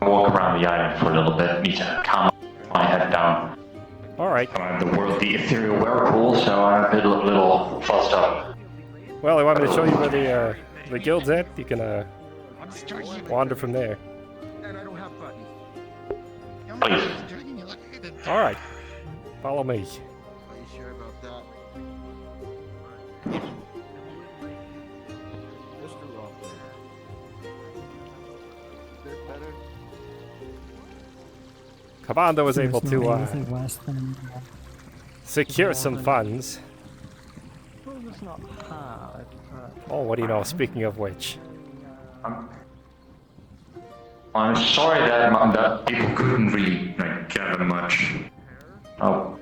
Walk around the island for a little bit. Need to calm my head down. All right. The world, the ethereal whirlpool, so I'm a little fussed up. Well, I want me to show you where the guild's at. You can wander from there. Please. All right. Follow me. Are you sure about that? Kobold was able to secure some funds. Oh, what do you know? Speaking of which, I'm sorry that people couldn't really gather much. Oh.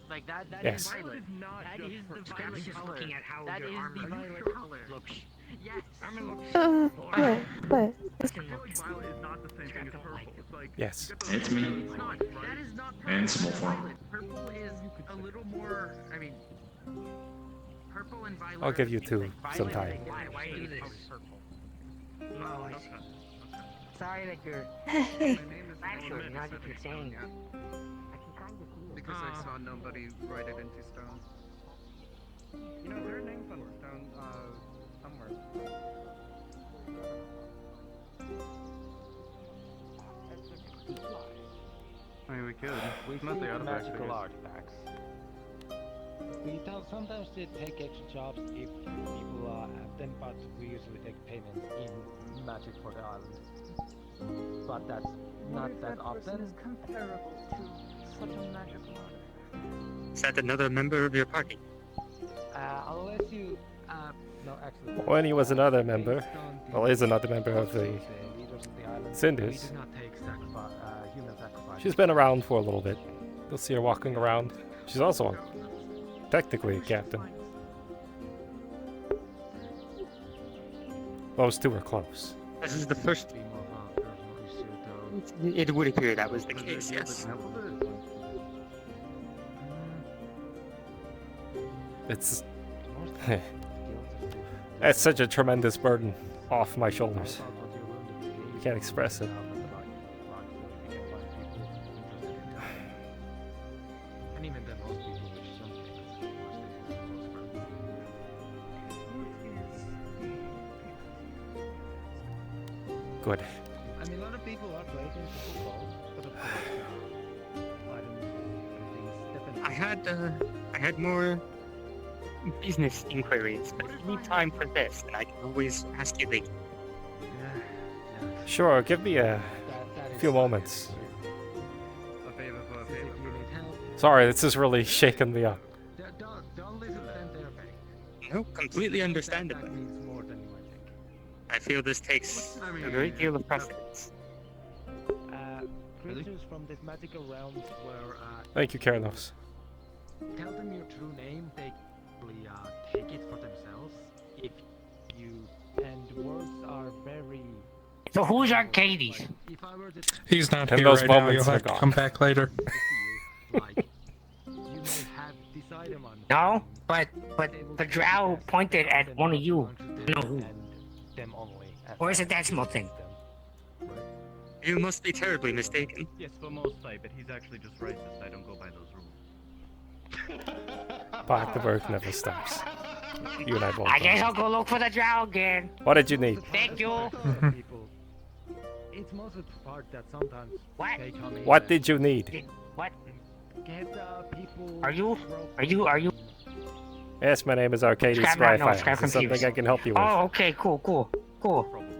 Like that yes. is violet. That is the violet color. That is the violet color. Yes. What? Yes. It's me. And small form. Purple is a little more. I mean, purple and violet. I'll give you 2 sometime. Why do this? Oh, I see. Sorry that you're. Actually, now that you're saying. Because I saw nobody write it into stone. You know, there are names on stone somewhere. I mean, we could. We Not the see artifacts, magical because- artifacts. Sometimes they take extra jobs if people have them, but we usually take payment in magic for the island. But that's not that often. Is comparable to such a magical artifact. Is that another member of your party? Unless you, no, actually. When he was another member, well, is another member of the Cinders. She's been around for a little bit. You'll see her walking around. She's also technically a captain. Those two are close. This is the first. It would appear that was the case, yes. It's... That's such a tremendous burden off my shoulders. I can't express it. Good. I mean, a lot of people are playing football, but of course, I had more business inquiries, but if you need time for this, then I can always ask you later. Sure, give me a few moments. a favor for a favor. Sorry, this is really shaking me up. Don't listen to them, they're No, completely understandable. I feel this takes a great deal of precedence. Creatures from this magical realm were, Thank you, Carlos. tell them your true name, they take it for themselves. If you, and words are very... So who's Arcadies? He's not And here those right now. moments You'll are have to gone. come back later. No, but the drow pointed at one of you. No who? Them only. Or is it that small thing? You must be terribly mistaken. Yes, for most part, but he's actually just racist. I don't go by those rules. But the work never stops. You and I both. I know. guess I'll go look for the drow again. What did you need? Thank you. It's mostly the part that sometimes they come in What and did you need? What? Get people... Are you? Yes, my name is Arcadies Scrap not know, Skryfire. scrap Is there something confused. I can help you with? Oh, okay, cool.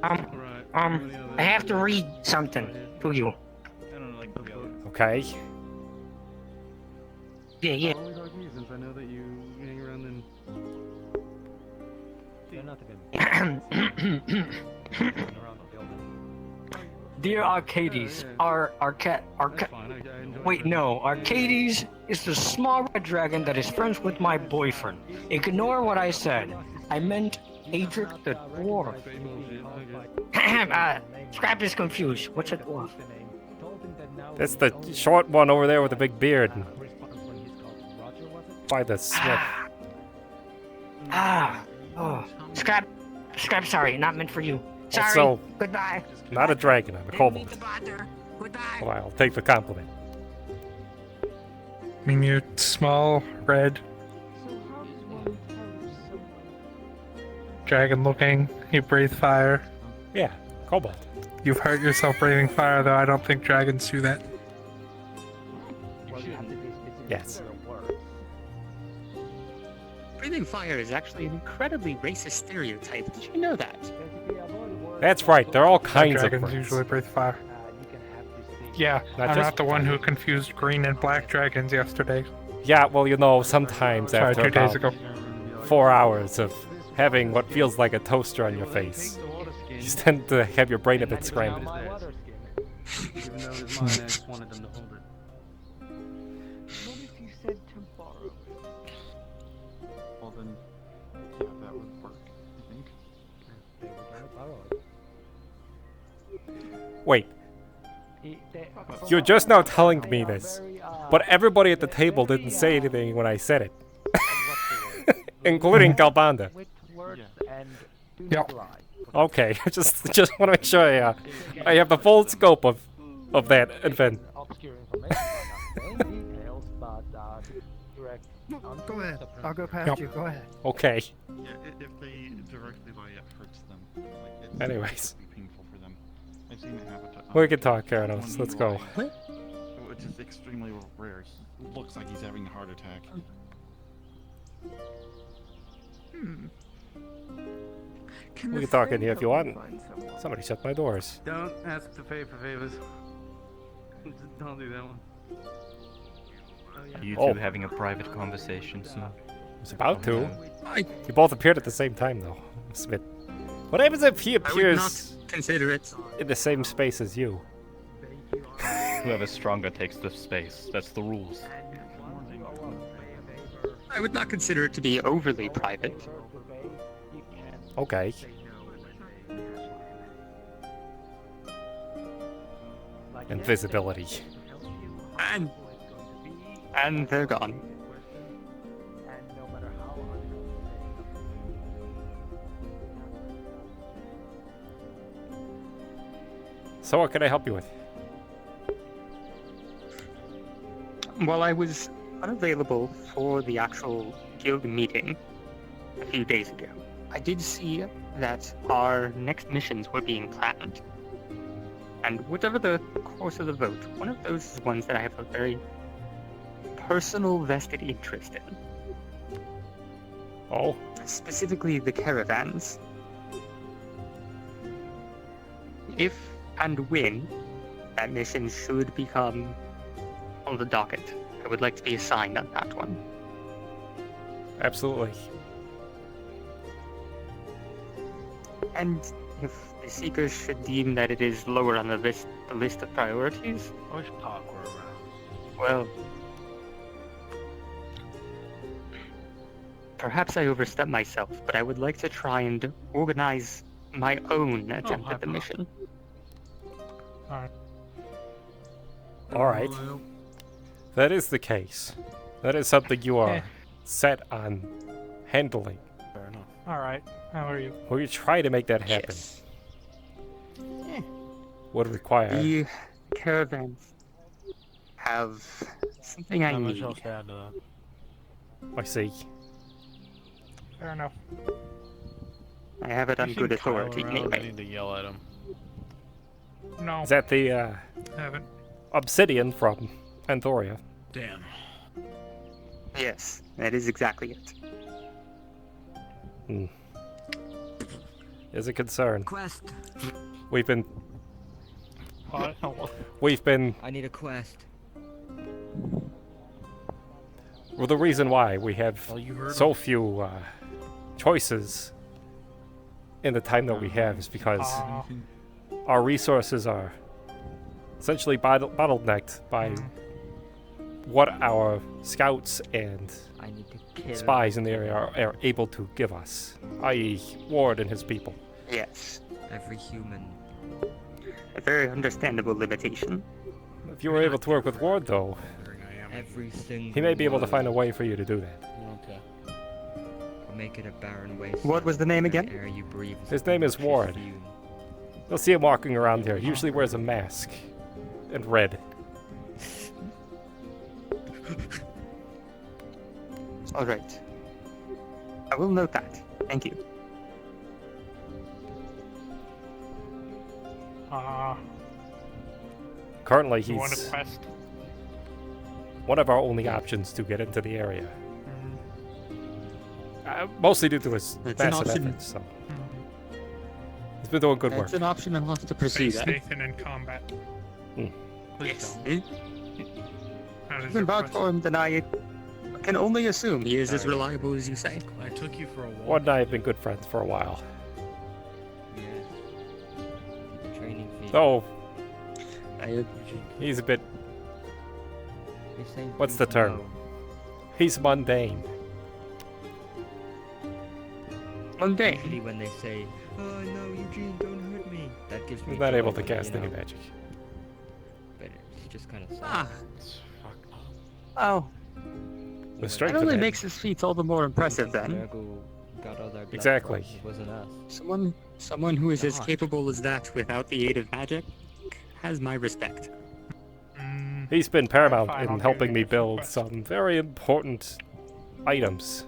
I have to read something to you. Okay. Yeah. Since I know that you hang around in... They're not even... Dear Arcadies, Wait, no. Arcadies is the small red dragon that is friends with my boyfriend. Ignore what I said. I meant Adric the dwarf. Scrap is confused. What's a dwarf? That's the short one over there with the big beard. By the smith. Oh. Scrap, sorry, not meant for you. Sorry, Also, goodbye. Not a dragon, I'm a kobold. Goodbye. Well, I'll take the compliment. I mean, you're small, red, dragon looking, you breathe fire. Yeah, kobold. You've hurt yourself breathing fire, though I don't think dragons do that. Yes. Breathing fire is actually an incredibly racist stereotype. Did you know that? That's right, there are all kinds of dragons words. usually breathe fire. Yeah, Not I'm just- not the one who confused green and black dragons yesterday. Yeah, well, you know, sometimes Sorry, after 2 days about ago. 4 hours of having what feels like a toaster on your face, you tend to have your brain a bit scrambled. Even though it was mine, I just wanted them to hold it. What if you said to borrow it? Well then, yeah, that would work, I think. Wait. You're just now telling me this, but everybody at the table didn't say anything when I said it. Including Galbanda. Yep. Okay, just want to make sure I have the full scope of that event. Go ahead. I'll go past you. Go ahead. Okay. Yeah, if they directly lie, it hurts them. Like, it's Anyways. painful for them. I've seen it happen to We can talk, Karanos. Let's go. Which is extremely rare. He looks like he's having a heart attack. We can talk in here if you want. Somebody shut my doors. Don't ask to pay for favors. Just don't do that one. You Oh. two having a private conversation, so. I was about to. You both appeared at the same time, though. Smith. What happens if he appears Consider it. in the same space as you? Whoever's stronger takes the space. That's the rules. I would not consider it to be overly private. Okay. Invisibility. And they're gone. So what can I help you with? While I was unavailable for the actual guild meeting a few days ago, I did see that our next missions were being planned. And whatever the course of the vote, one of those is ones that I have a very personal vested interest in. Oh? Specifically the caravans. If and when that mission should become on the docket, I would like to be assigned on that one. Absolutely. And if the Seekers should deem that it is lower on the list of priorities, well, perhaps I overstep myself, but I would like to try and organize my own attempt at the mission. Alright. That is the case. That is something you are set on handling. Fair enough. Alright, how are you? Will you try to make that happen? Would require... The caravans have something I Not much need. else to add to that. I see. Fair enough. I have it on good authority I anyway. need to yell at him. No. Is that the, Haven't. obsidian from Anthoria? Damn. Yes, that is exactly it. Hmm. Is a concern. Quest. We've been... What? We've been... I need a quest. Well, the reason why we have so few choices in the time that we have is because our resources are essentially bottlenecked by what our scouts and spies in the area are able to give us, i.e. Ward and his people. Yes. Every human. A very understandable limitation. If you were able to work with Ward, though, Every single he may be able to find a way for you to do that. Okay. Or make it a barren waste. What was the name again? Air you breathe His name is Ward. You'll see him walking around here. He usually wears a mask. And red. Alright. I will note that. Thank you. Currently, You want a he's quest? one of our only options to get into the area. Mostly due to his It's an massive option. efforts, so. He's been doing good work. It's an option I'll have to pursue. Face Then. Nathan in combat. Yes. How does Even your about quest- for him, then I can only assume he is as reliable as you say. I took you for a walk. Ward and I have been good friends for a while. Training fee. Though, he's a bit... What's the term? He's mundane. Mundane? Usually when they say, "Oh no, Eugene, don't hurt me," that gives me He's not joy, able to but, cast you any know, magic. But it's just kind of sad. Ah. Oh. The That strength of only it. makes his feats all the more impressive then. Got all their blood Exactly. from, it wasn't us. Someone who is as God. capable as that without the aid of magic has my respect. He's been paramount Fine, I'll in give helping you me some build quests. some very important items.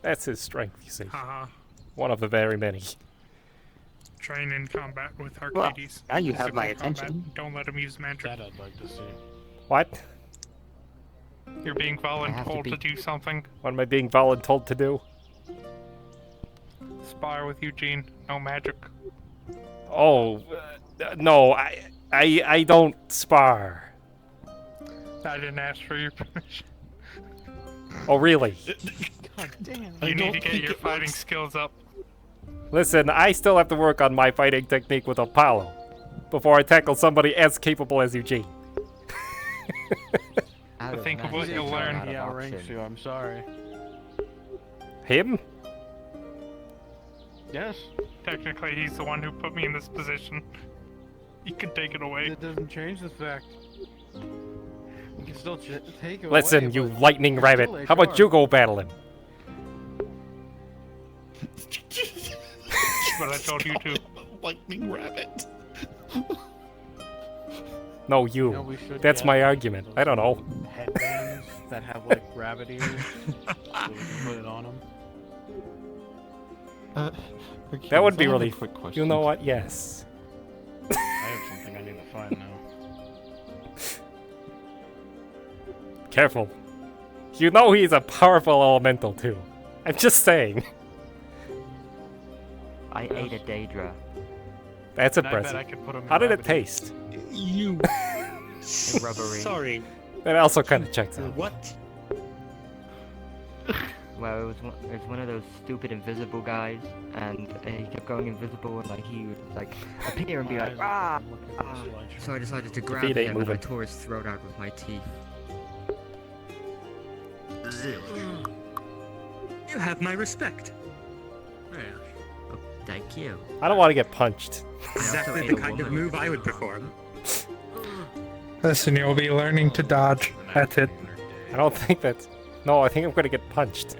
That's his strength, you see. Haha. One of the very many. Train in combat with Well, Arcadies. now you have my Physical combat. attention. Don't let him use mantra. That I'd like to see. What? You're being have to voluntold be- to do something. What am I being voluntold to do? spar with Eugene. No magic. Oh, no, I don't spar. I didn't ask for your permission. Oh, really? God damn. You need to get your fighting skills up. Listen, I still have to work on my fighting technique with Apollo before I tackle somebody as capable as Eugene. Think of what you'll learn. He outranks you, I'm sorry. Him? Yes. Technically, he's the one who put me in this position. You can take it away. That doesn't change the fact. You can still take it Listen, away, you but lightning you're rabbit. still How about HR. you go battle him? But I told you to. Lightning rabbit. No, you. You know, we should That's get my argument. I don't know. Headbands that have like rabbit ears, so we can put it on them. That would be I have a really. quick question. You know what? Yes. I have something I need to find now. Careful. You know he's a powerful elemental too. I'm just saying. I ate a Daedra. That's And I bet impressive. I could put 'em in How did it rabbit taste? You. Rubbery. Sorry. That also kind of checks out. What? Well, it was one of those stupid invisible guys, and he kept going invisible, and like he would like appear and be like, ah, ah. So I decided to grab feet ain't him and I moving. tore his throat out with my teeth. You have my respect. Oh, thank you. I don't want to get punched. Exactly the kind of move I would perform. Listen, you'll be learning to dodge. That's it. I don't think that's. No, I think I'm gonna get punched.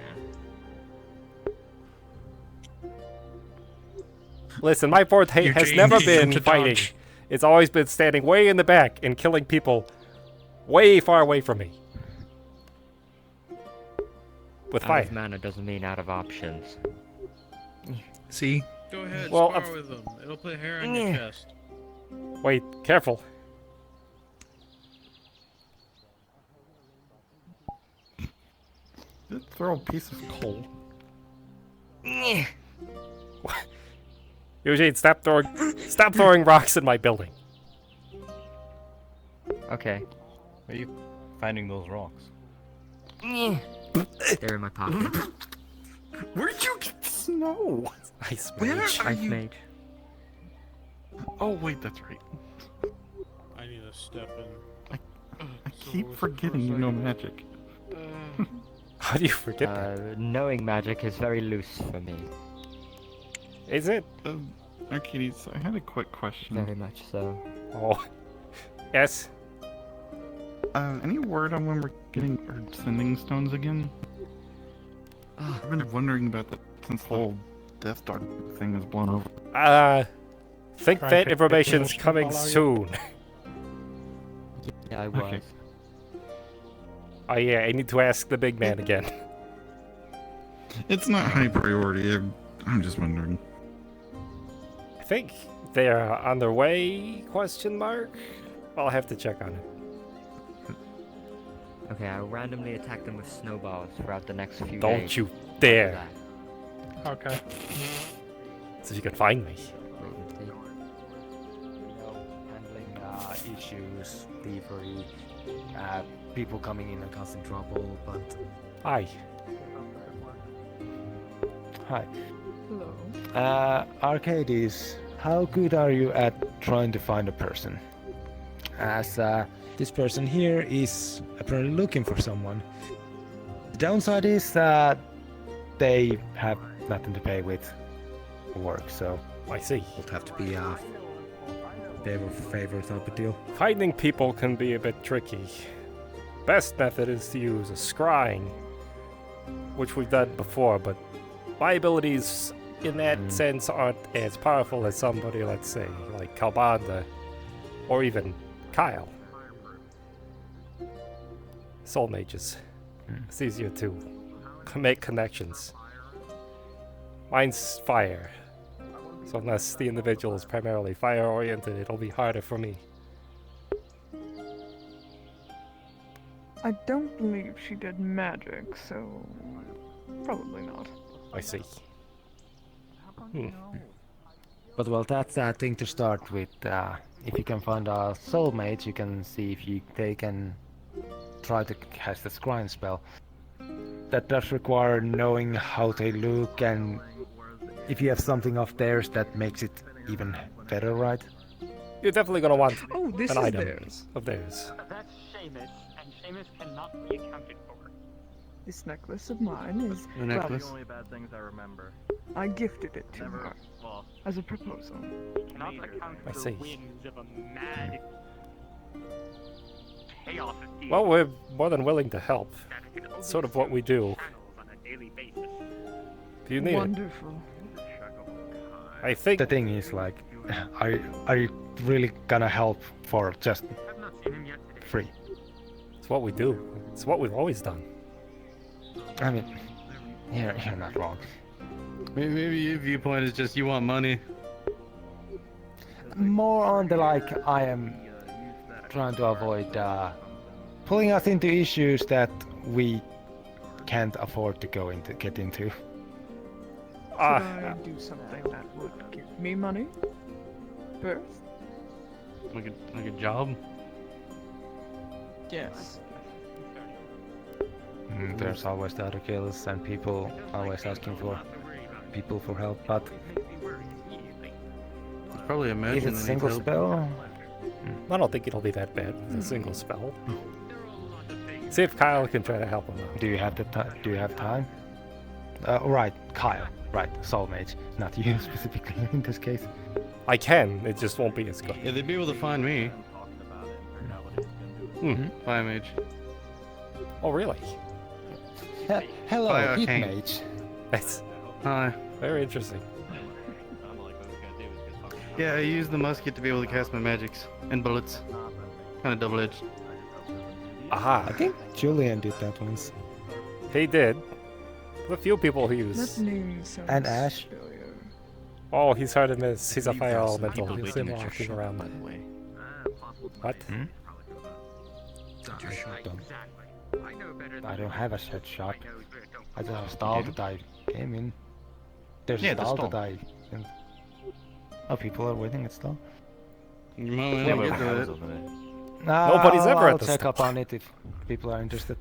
Listen, my forte has Eugene, never teach him been to fighting. dodge. It's always been standing way in the back and killing people way far away from me. With Out fire. of mana doesn't mean out of options. See? Go ahead, Well, spar with them. It'll put hair on your chest. Wait, careful. Just throw a piece of coal. Eugene, stop throwing rocks in my building. Okay. Where are you finding those rocks? They're in my pocket. Where did you get snow? Ice Where mage. are Ice you? mage. Oh wait, that's right. I need to step in. I keep forgetting you know magic. How do you forget that? Knowing magic is very loose for me. Is it? Arcadies, I had a quick question. Very much so. Oh. Yes? Any word on when we're getting our sending stones again? I've been wondering about that since the whole Death Star thing is blown over. Think Try that to information's finish coming follow you. soon. Yeah, I was. Okay. Oh yeah, I need to ask the big man again. It's not high priority. I'm just wondering. I think they're on their way, question mark? I'll have to check on it. Okay, I'll randomly attack them with snowballs throughout the next few days. Don't you dare. Okay. So you can find me. Handling issues, thievery, people coming in and causing trouble, but... Hi. Hi. Hello. Arcadies, how good are you at trying to find a person? As this person here is apparently looking for someone. The downside is that they have nothing to pay with work, so... I see. It'll have to be favor for favor type of deal. Finding people can be a bit tricky. Best method is to use a scrying, which we've done before, but my abilities in that sense aren't as powerful as somebody, let's say, like Kalbanda, or even Kyle. Soul mages. It's easier to make connections. Mine's fire. So unless the individual is primarily fire-oriented, it'll be harder for me. I don't believe she did magic, so probably not. I see. But well, that's a thing to start with. If you can find a soulmate, you can see if they can try to cast the scrying spell. That does require knowing how they look, and if you have something of theirs, that makes it even better, right? You're definitely gonna want this an is item theirs. of theirs. That's Seamus, and Seamus cannot be accounted for. This necklace of mine is The necklace? well, Only bad things I remember. I gifted it to her Well, as a proposal. Cannot account I for see. whims of a mad chaos of deeds Well, we're more than willing to help. that can only Sort of what we do. channels on a daily basis. Do you need it? Wonderful. I think The thing is, like, are you really gonna help for just I've not seen him yet today. free? it's what we do. It's what we've always done. I mean, you're not wrong. Maybe your viewpoint is just you want money. More on the like, I am trying to avoid pulling us into issues that we can't afford to get into. Should I do something that would give me money first? Like a job. Yes. There's always the other kills and people always asking for people for help, but It's probably a if magic. it's single spell, I don't think it'll be that bad with a single spell. See if Kyle can try to help him out. do you have the do you have time? Right, Kyle. Right, soulmate, not you specifically in this case. I can, it just won't be as good. Yeah, they'd be able to find me. Fire mage. Oh, really? Hello, Fire heat king. mage. That's Hi. very interesting. Yeah, I use the musket to be able to cast my magics and bullets. Kind of double-edged. Aha, I think Julian did that once. he did. A few people who That use. name sounds And Ash. familiar. Oh, he's hard to miss. He's a Leave fire those elemental. people You'll see him waiting at your walking shop, around. by the way. What? It's at your shop. I don't have a set shop. I just have a stall that I came in. There's Yeah, a the stall stall. that I. Oh, people are waiting at stall. You might Yeah, want but to get to houses it. over there. Nobody's ever I'll at the check stall. up on it if people are interested.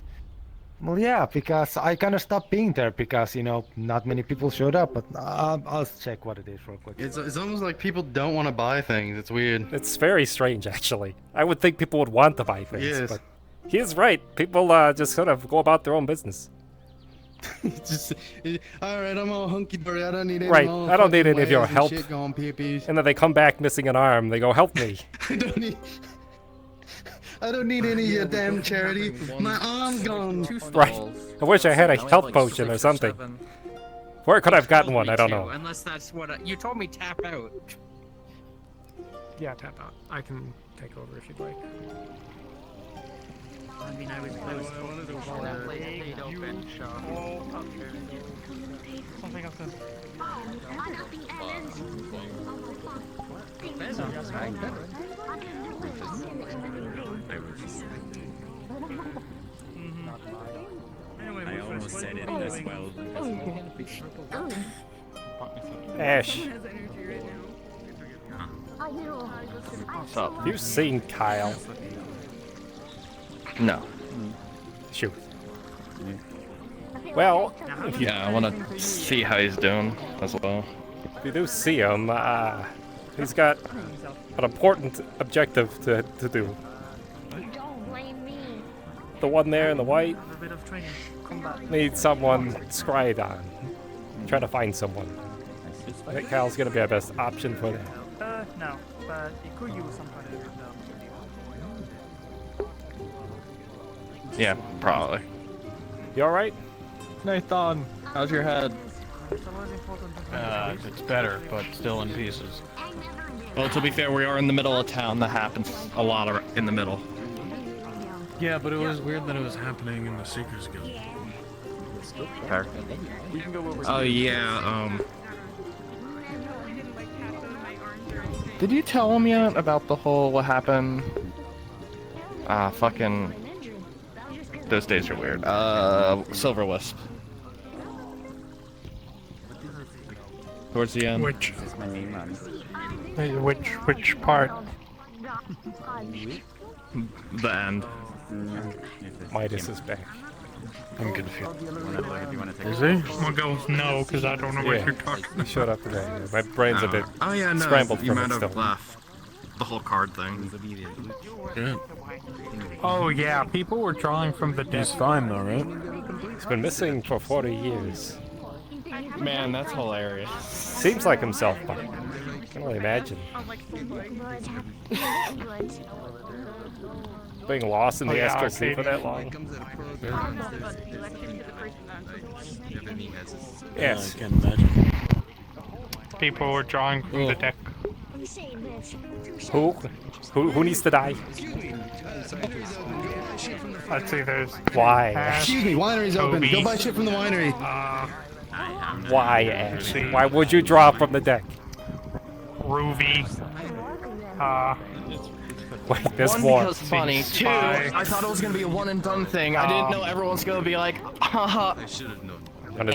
Well, yeah, because I kind of stopped being there because, you know, not many people showed up, but I'll check what it is real quick. It's almost like people don't want to buy things. It's weird. It's very strange, actually. I would think people would want to buy things, Yes. but he is right. People just sort of go about their own business. Just, all right, I'm all hunky dory. I don't need any Right, more I don't need fucking any of your wires and help. shit going pee-pees. And then they come back missing an arm. They go, help me. I don't need any of your damn charity. My arm's gone. Right. I wish I had a health potion or something. Where could I have gotten one? I don't know. Unless that's what you told me. Tap out. Yeah, tap out. I can take over if you'd like. I mean, I was hoping for that place stayed open. Something else. I almost said it as well. Ash, What's up? you've seen Kyle. No. Shoot. Well, if you, Yeah, I want to see how he's doing as well. if you do see him, he's got an important objective to do. Don't blame me. The one there in the white A bit of training. needs someone scried on. Try to find someone. I think Kyle's gonna be our best option for that. No, but it could use some kind of. Yeah, probably. You alright? Nathan, how's your head? It's better, but still in pieces. Well, to be fair, we are in the middle of town. That happens a lot in the middle. Yeah, but it was weird that it was happening in the Seekers Guild. Oh yeah. Did you tell him yet about the whole what happened? Fucking. Those days are weird. Silver Wisp. towards the end. Which part? The end. Midas is back. I'm confused. Is he? We'll go with no, because I don't know what you're talking He about. showed up today. My brain's a bit Oh yeah, no, scrambled you from might it have still. left. The whole card thing. Oh yeah, people were drawing from the deck. He's fine though, right? He's been missing for 40 years. Man, that's hilarious. Seems like himself, but I can only imagine. Being lost in the astral sea for that long. Yes. I can imagine. People were drawing from the deck. Who needs to die? Let's see, there's... Why? Excuse me, winery's open. Go buy shit from the winery. Why, Ash? Why would you draw from the deck? Ruby. Wait, there's One, more. because funny. Two, I thought it was gonna be a one and done thing. I didn't know everyone's gonna be like, haha. I'm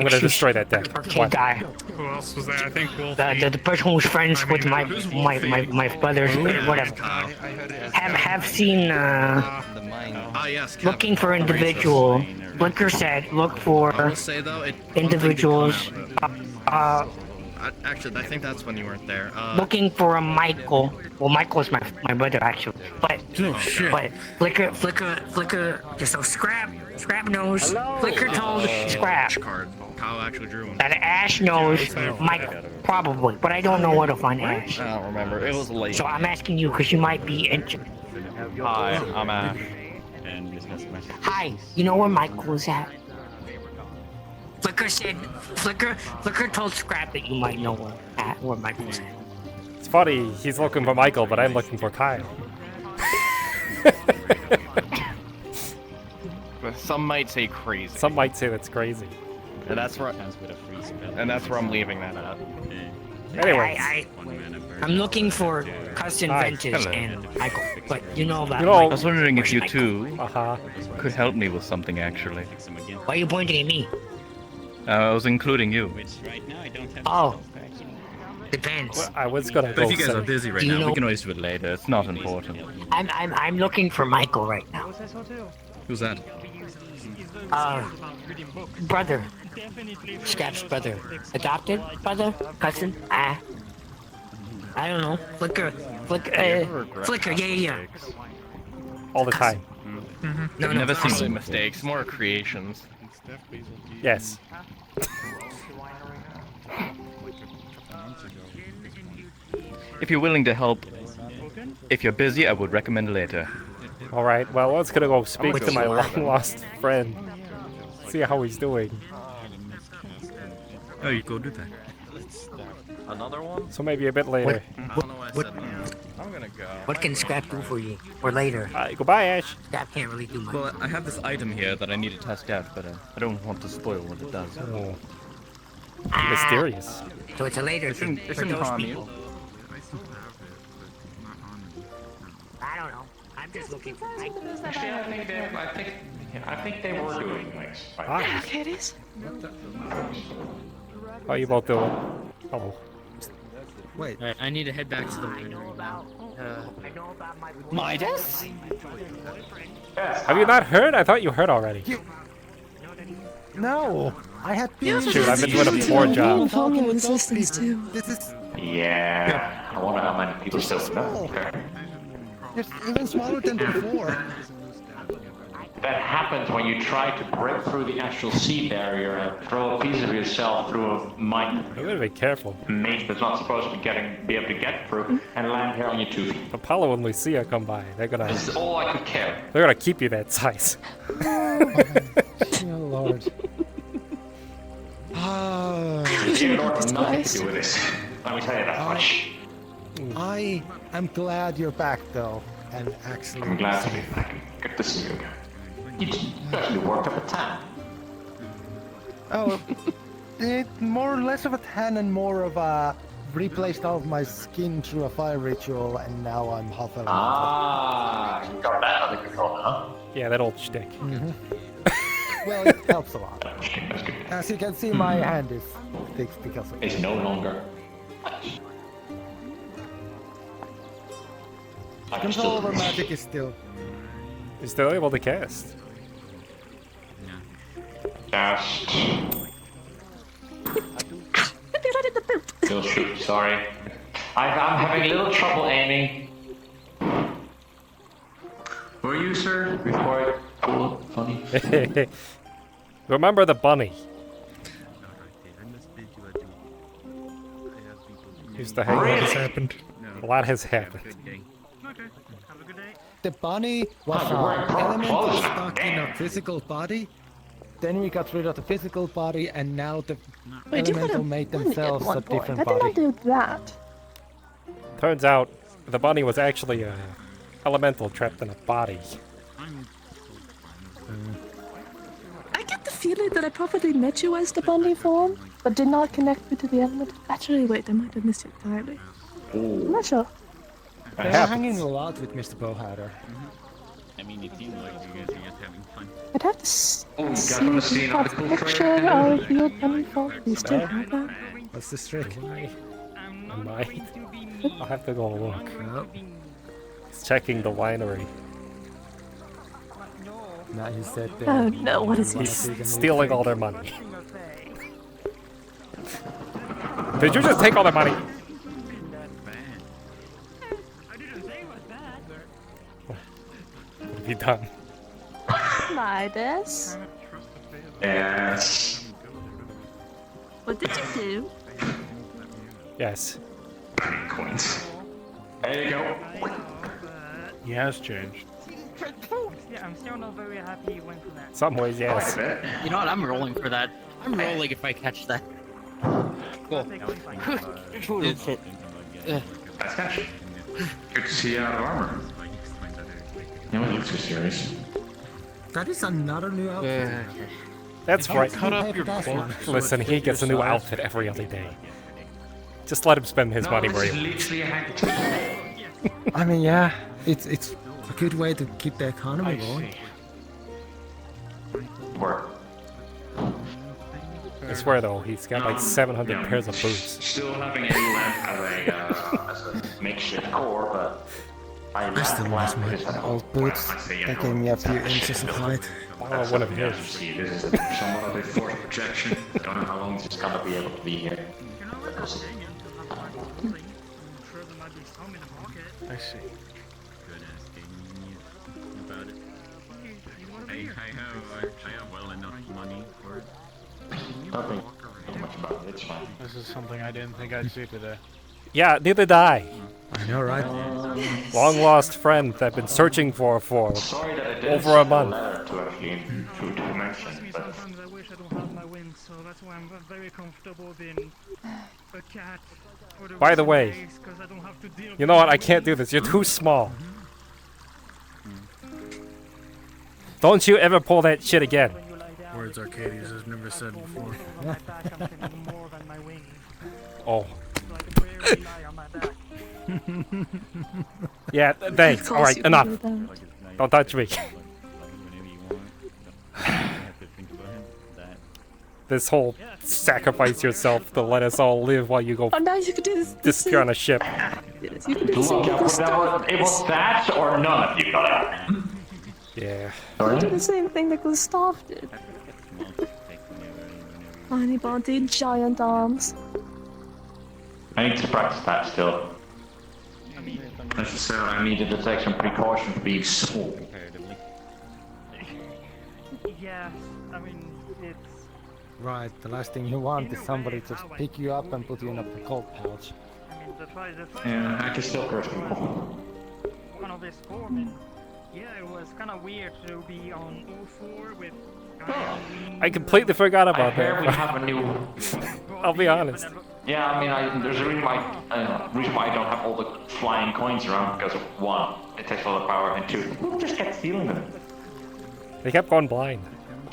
gonna destroy that deck. Okay, guy. Who else was there? I think Wolf. The person who's friends with my brothers, whatever. Have seen Yes, looking for individual. Blicker said look for I will say though, individuals. Actually, I think that's when you weren't there. Looking for a Michael. Well, Michael's my brother actually. But but Flicker. So Scrap knows. Flicker told Scrap Card. Kyle actually drew one. that Ash knows Michael probably, but I don't know where to find Ash. I don't remember. It was late. So I'm asking you because you might be interested. Hi, I'm Ash. Hi, you know where Michael is at? Flicker told Scrap that you might know where Michael's at. It's funny, he's looking for Michael, but I'm looking for Kyle. Some might say crazy. Some might say that's crazy. And that's where I'm leaving that at. Anyways. I'm looking for Cousin Ventus and Michael, but you know about I Michael. was wondering if you two Uh-huh. could help me with something, actually. Why are you pointing at me? I was including you. Oh. Depends. Well, I was gonna But go if you guys say- are busy right Do you now, know- we can always do it later. It's not important. I'm looking for Michael right now. Who's that? Brother. Scrap's brother. Adopted brother? Cousin? I don't know. Flicker, yeah. All the time. No, I've never seen cousin. mistakes, more creations. Yes. If you're willing to help, if you're busy, I would recommend later. Alright, well, let's gonna go speak to my long-lost friend. See how he's doing. Oh, you go do that. Another one? So maybe a bit later. I'm gonna go. What can Scrap do for you? Or later? Goodbye, Ash. Scrap can't really do much. Well, I have this item here that I need to test out, but I don't want to spoil what it does. Oh. Mysterious. So it's a later thing It for shouldn't those harm people. I don't know. I'm just looking for Michael. Actually, I think they were doing things. Hi. Arcadies? How you both doing? Oh. Wait. Alright, I need to head back to the winery now. Midas? Have you not heard? I thought you heard already. No, I had Shoot, I've been doing a poor job. Yeah. I wonder how many people still know. It's even smaller than before. That happens when you try to break through the astral sea barrier and throw a piece of yourself through a mine. You gotta be careful. Mate that's not supposed to be able to get through and land here on your 2 feet. Apollo and Lucia come by. They're gonna. This is all I could care. They're gonna keep you that size. Oh Lord. Theodore, nothing to do with this. Let me tell you that much. I am glad you're back though, and actually. I'm glad to be back. Good to see you again. You actually worked up a tan. Oh, it more or less of a tan and more of a replaced all of my skin through a fire ritual, and now I'm half elemental. Ah, you got that under control, huh? Yeah, that old shtick. Well, it helps a lot. As you can see, my hand is fixed because of It's no longer. Control over magic is still. You're still able to cast. Cast. Oh shoot, sorry. I'm having a little trouble aiming. Who are you, sir? Before I cool, funny. Remember the bunny. Used to hang What out. has happened? A lot has happened. The bunny was an elemental stuck in a physical body. Then we got rid of the physical body, and now the Wait, you elemental had made bunny at themselves one a point. different I did body. not do that. Turns out the bunny was actually a elemental trapped in a body. I get the feeling that I probably met you as the bunny form, but did not connect me to the element. Actually, wait, I might have missed it entirely. I'm not sure. They're hanging a lot with Mr. Bowhatter. I mean, it seems like you guys are just having fun. I'd have to see the picture of your bunny form. Do you still have that? What's this trick? I might. I'll have to go look. He's checking the winery. Now he said Oh no, what is He's this? stealing all their money. Did you just take all their money? What have you done? Midas? Yes. What did you do? Yes. Coins. There you go. He has changed. Yeah, I'm still not very happy you went for that. Some ways, yes. You know what? I'm rolling for that. I'm rolling if I catch that. Cool. Holy shit. That's catch. Good to see you out of armor. You don't look too serious. That is another new outfit. That's right. Cut up your phone. Listen, he gets a new outfit every other day. Just let him spend his money where he wants. I mean, yeah, it's a good way to keep the economy going. Work. I swear though, he's got like 700 pairs of boots. Still having a lamp as a makeshift core, but I still miss my old boots. That gave me a few inches of height. Oh, one of his. See, this is somewhat of a force projection. I don't know how long this is gonna be able to be here. I see. About it. I have well enough money for it. Don't think too much about it, it's fine. This is something I didn't think I'd see today. Yeah, neither did I. I know, right? Long lost friend that I've been searching for Sorry that I didn't over a send month. letter to actually to mention, but Sometimes I wish I don't have my wings, so that's why I'm very comfortable being a cat. Or the By the wizard way, race, 'cause I don't have to deal you know what? I with can't do this. You're too small. Don't you ever pull that shit again. Words Arcadies has never said before. Oh. Yeah, thanks. Alright, enough. Don't touch me. This whole sacrifice yourself to let us all live while you go Oh, now you can do this. disappear on a ship. Yes, you can do the same thing with Gustav. it was that or none of you got out. Yeah. You do the same thing that Gustav did. Tiny body, giant arms. I need to practice that still. Necessarily, I need to take some precaution to be small. Yeah, I mean, it's... Right, the last thing you want is somebody to just pick you up and put you in a cold pouch. I mean, the first Yeah, I can still curse people. one of this form, and yeah, it was kind of weird to be on O4 with... I completely forgot about I hear we that. have a new. I'll be honest. Yeah, I mean, there's a reason why I don't have all the flying coins around because of one, it takes a lot of power, and two, people just kept stealing them. They kept going blind.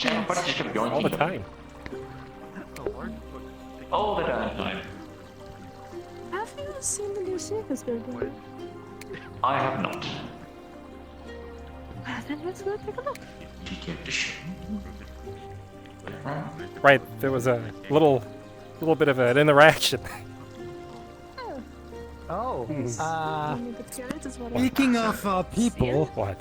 Everybody just kept going All the time. All the time. Have you seen the new circus building? I have not. Then let's go take a look. Right, there was a little bit of an interaction. Oh, Speaking speaking of people, what?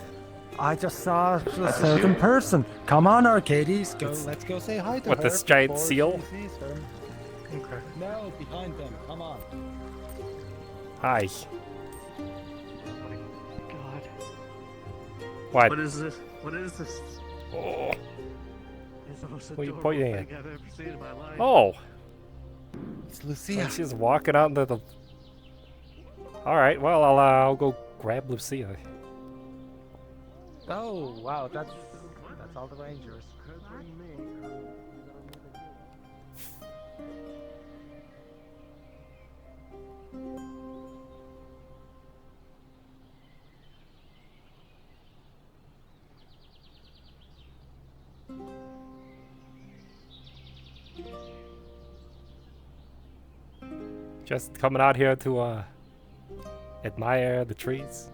I just saw a certain person. Come on, Arcadies, let's go say hi to What, her. this giant before seal? she sees her. Okay. No, behind them. Come on. Hi. God. What? What is this? What is this? Oh. It's the most What are you adorable pointing thing at? I've ever seen in my life. Oh. It's Lucia. She's walking out into the... Alright, well, I'll go grab Lucia. Oh, wow, that's all the rangers. Just coming out here to, admire the trees.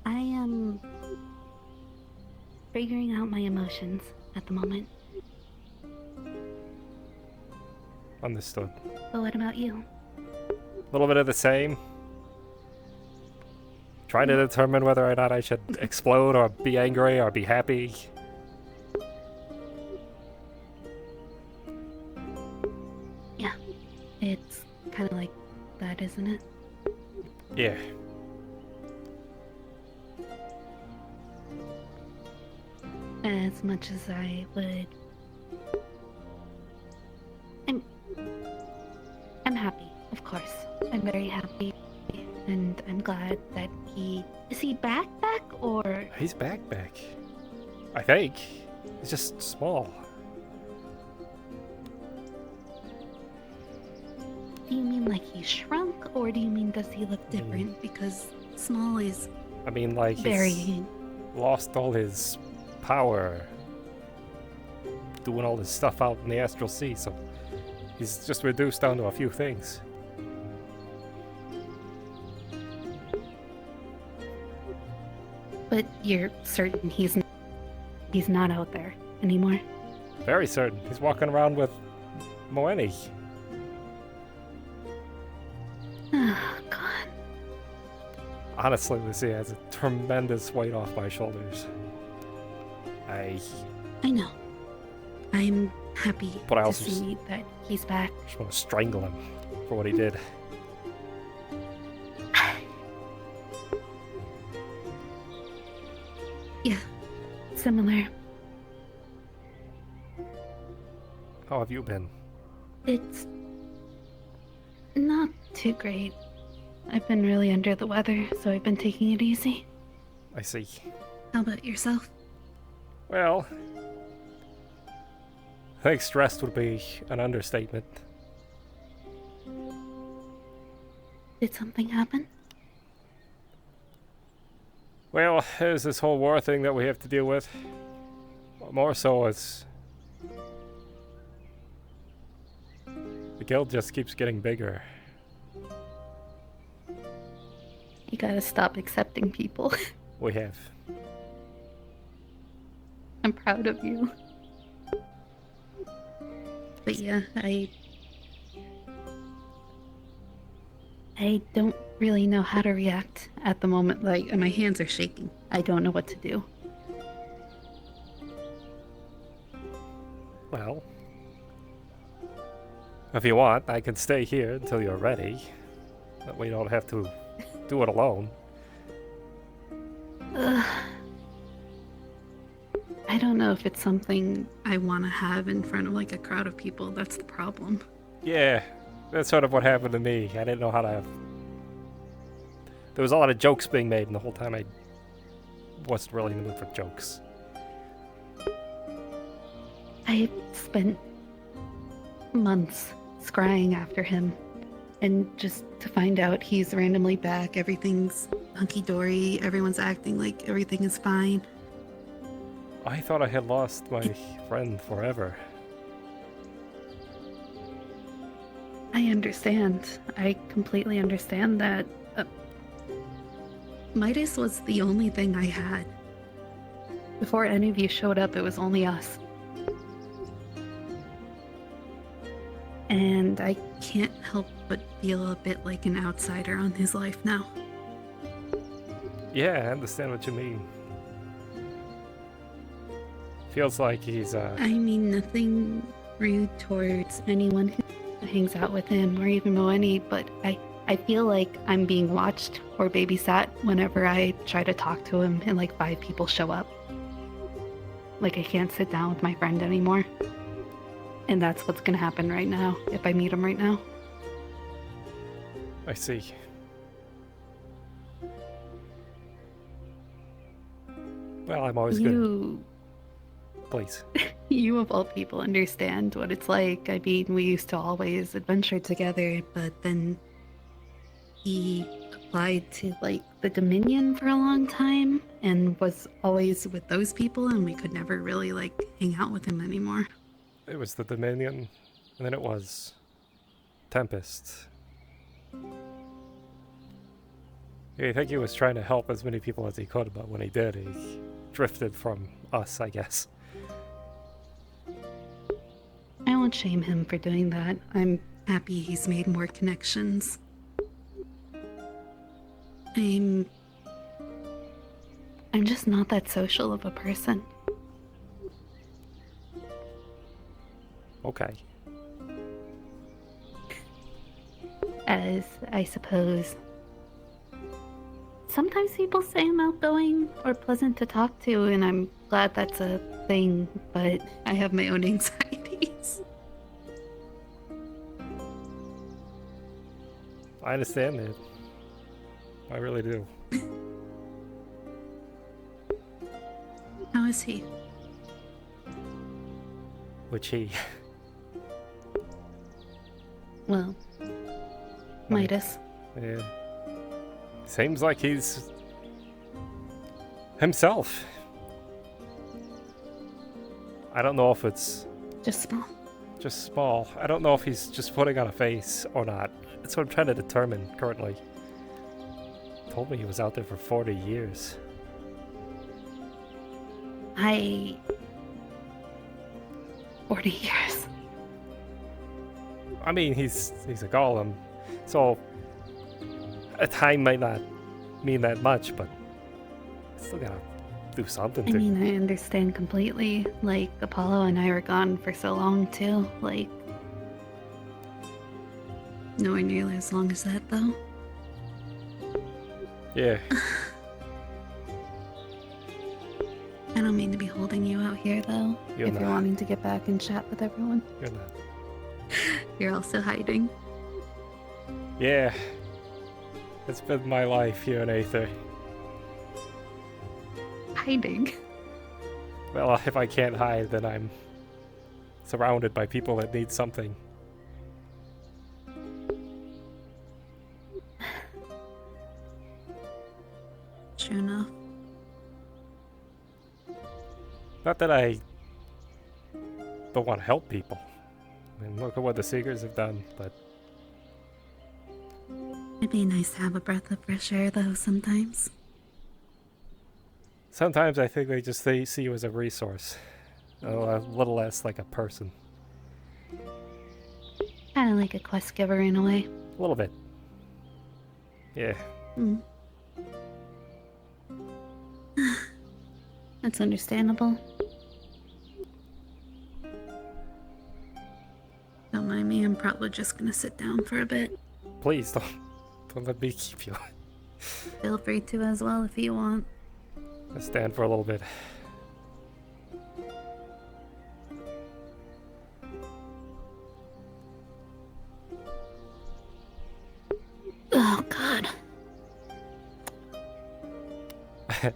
I am figuring out my emotions at the moment. Understood. But what about you? A little bit of the same. Trying to determine whether or not I should explode or be angry or be happy. Yeah, it's kind of like that, isn't it? Yeah. As much as I would... I'm happy, of course. I'm very happy. And I'm glad that he... Is he back or... He's back. I think. He's just small. Do you mean like he shrunk, or do you mean does he look different? Because small is... I mean, like, very... he's lost all his power doing all this stuff out in the astral sea, so he's just reduced down to a few things. But you're certain he's not out there anymore? Very certain. He's walking around with Moeni. Oh, God. Honestly, Lucy has a tremendous weight off my shoulders. I know. I'm happy But I to also see that he's back. just want to strangle him for what he did. Yeah, similar. How have you been? It's not too great. I've been really under the weather, so I've been taking it easy. I see. How about yourself? Well, I think stressed would be an understatement. Did something happen? Well, there's this whole war thing that we have to deal with. More so, it's... the guild just keeps getting bigger. You gotta stop accepting people. We have. I'm proud of you. But yeah, I don't really know how to react at the moment. Like, my hands are shaking. I don't know what to do. Well, if you want, I can stay here until you're ready. That way you don't have to do it alone. I don't know if it's something I want to have in front of like a crowd of people. That's the problem. Yeah, that's sort of what happened to me. I didn't know how to... There was a lot of jokes being made, and the whole time I wasn't really in the mood for jokes. I spent months scrying after him, and just to find out he's randomly back, everything's hunky-dory, everyone's acting like everything is fine. I thought I had lost my friend forever. I understand. I completely understand that. Midas was the only thing I had. Before any of you showed up, it was only us. And I can't help but feel a bit like an outsider on his life now. Yeah, I understand what you mean. Feels like he's, I mean nothing rude towards anyone who hangs out with him or even Moeni, but I feel like I'm being watched or babysat whenever I try to talk to him and like 5 people show up. Like I can't sit down with my friend anymore. And that's what's gonna happen right now, if I meet him right now. I see. Well, I'm always good. Please. You of all people understand what it's like. I mean, we used to always adventure together, but then he applied to like the Dominion for a long time and was always with those people, and we could never really like hang out with him anymore. It was the Dominion, and then it was Tempest. Yeah, I think he was trying to help as many people as he could, but when he did, he drifted from us, I guess. I won't shame him for doing that. I'm happy he's made more connections. I'm just not that social of a person. Okay. As I suppose sometimes people say I'm outgoing or pleasant to talk to, and I'm glad that's a thing, but I have my own anxieties. I understand it. I really do. How is he? Which he? Well, Midas. Yeah. Seems like he's himself. I don't know if it's just small. Just small. I don't know if he's just putting on a face or not. That's what I'm trying to determine currently. Told me he was out there for 40 years. 40 years. I mean, he's a golem, so a time might not mean that much, but still gotta do something I to. mean, I understand completely. Like, Apollo and I were gone for so long, too. Like, nowhere nearly as long as that, though. Yeah. I don't mean to be holding you out here, though. You're if not. you're wanting to get back and chat with everyone. You're not. You're also hiding. Yeah. It's been my life here in Aether. Hiding? Well, if I can't hide, then I'm surrounded by people that need something. True enough. Not that I don't want to help people. I mean, look at what the Seekers have done, but It'd be nice to have a breath of fresh air, though, sometimes. sometimes I think they see you as a resource. A little less like a person. Kind of like a quest giver in a way. A little bit. Yeah. Mm. That's understandable. Don't mind me, I'm probably just gonna sit down for a bit. Please don't let me keep you. Feel free to as well if you want. I'll stand for a little bit. Oh, God.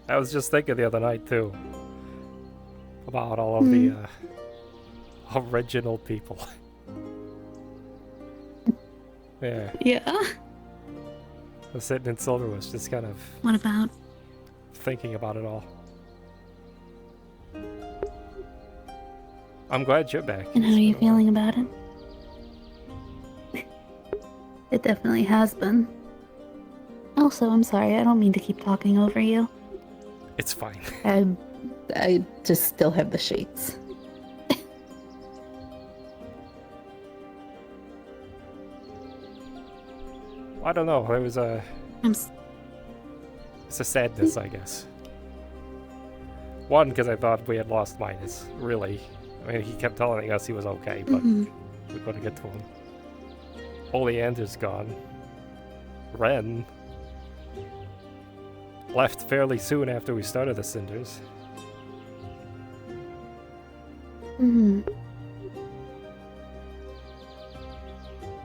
I was just thinking the other night too about all of the original people. Yeah. Yeah? I was sitting in Silverwoods just kind of What about? thinking about it all. I'm glad you're back. And how are you feeling about it? It definitely has been. Also, I'm sorry, I don't mean to keep talking over you. It's fine. I just still have the shakes. I don't know. It was a. It's a sadness, I guess. One, because I thought we had lost Minus. Really, I mean, he kept telling us he was okay, but we couldn't get to him. Oleander's gone. Ren left fairly soon after we started the Cinders.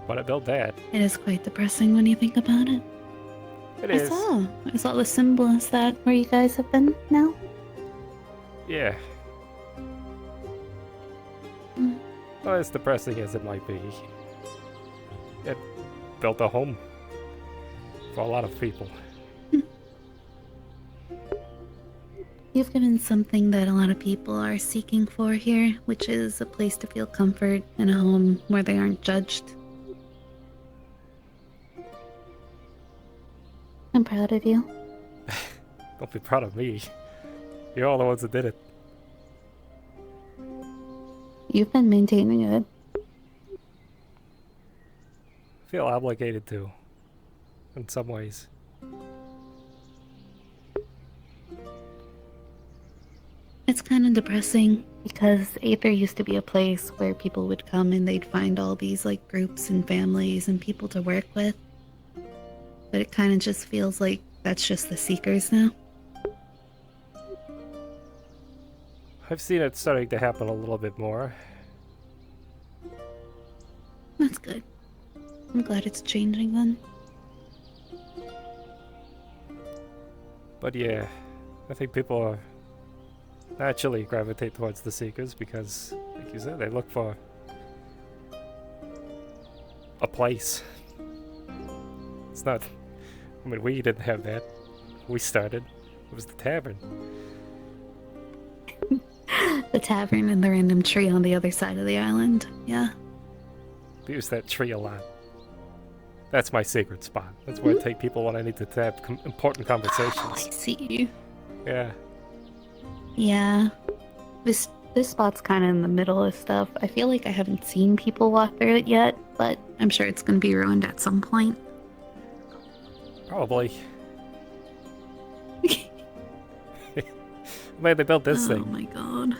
But I built that. It is quite depressing when you think about it. It is. I saw the symbol. Is that where you guys have been now? Yeah. Not as depressing as it might be. It built a home for a lot of people. You've given something that a lot of people are seeking for here, which is a place to feel comfort and a home where they aren't judged. I'm proud of you. Don't be proud of me. You're all the ones that did it. You've been maintaining it. I feel obligated to, in some ways. It's kind of depressing because Aether used to be a place where people would come and they'd find all these like groups and families and people to work with. But it kind of just feels like that's just the Seekers now. I've seen it starting to happen a little bit more. That's good. I'm glad it's changing then. But yeah, I think people are naturally gravitate towards the Seekers because, like you said, they look for a place. It's not... I mean, we didn't have that. We started. It was the tavern. The tavern and the random tree on the other side of the island. Yeah. We use that tree a lot. That's my secret spot. That's where I take people when I need to have important conversations. Oh, I see. Yeah. Yeah. This spot's kind of in the middle of stuff. I feel like I haven't seen people walk through it yet, but I'm sure it's going to be ruined at some point. Probably. Man, they built this thing. Oh my god.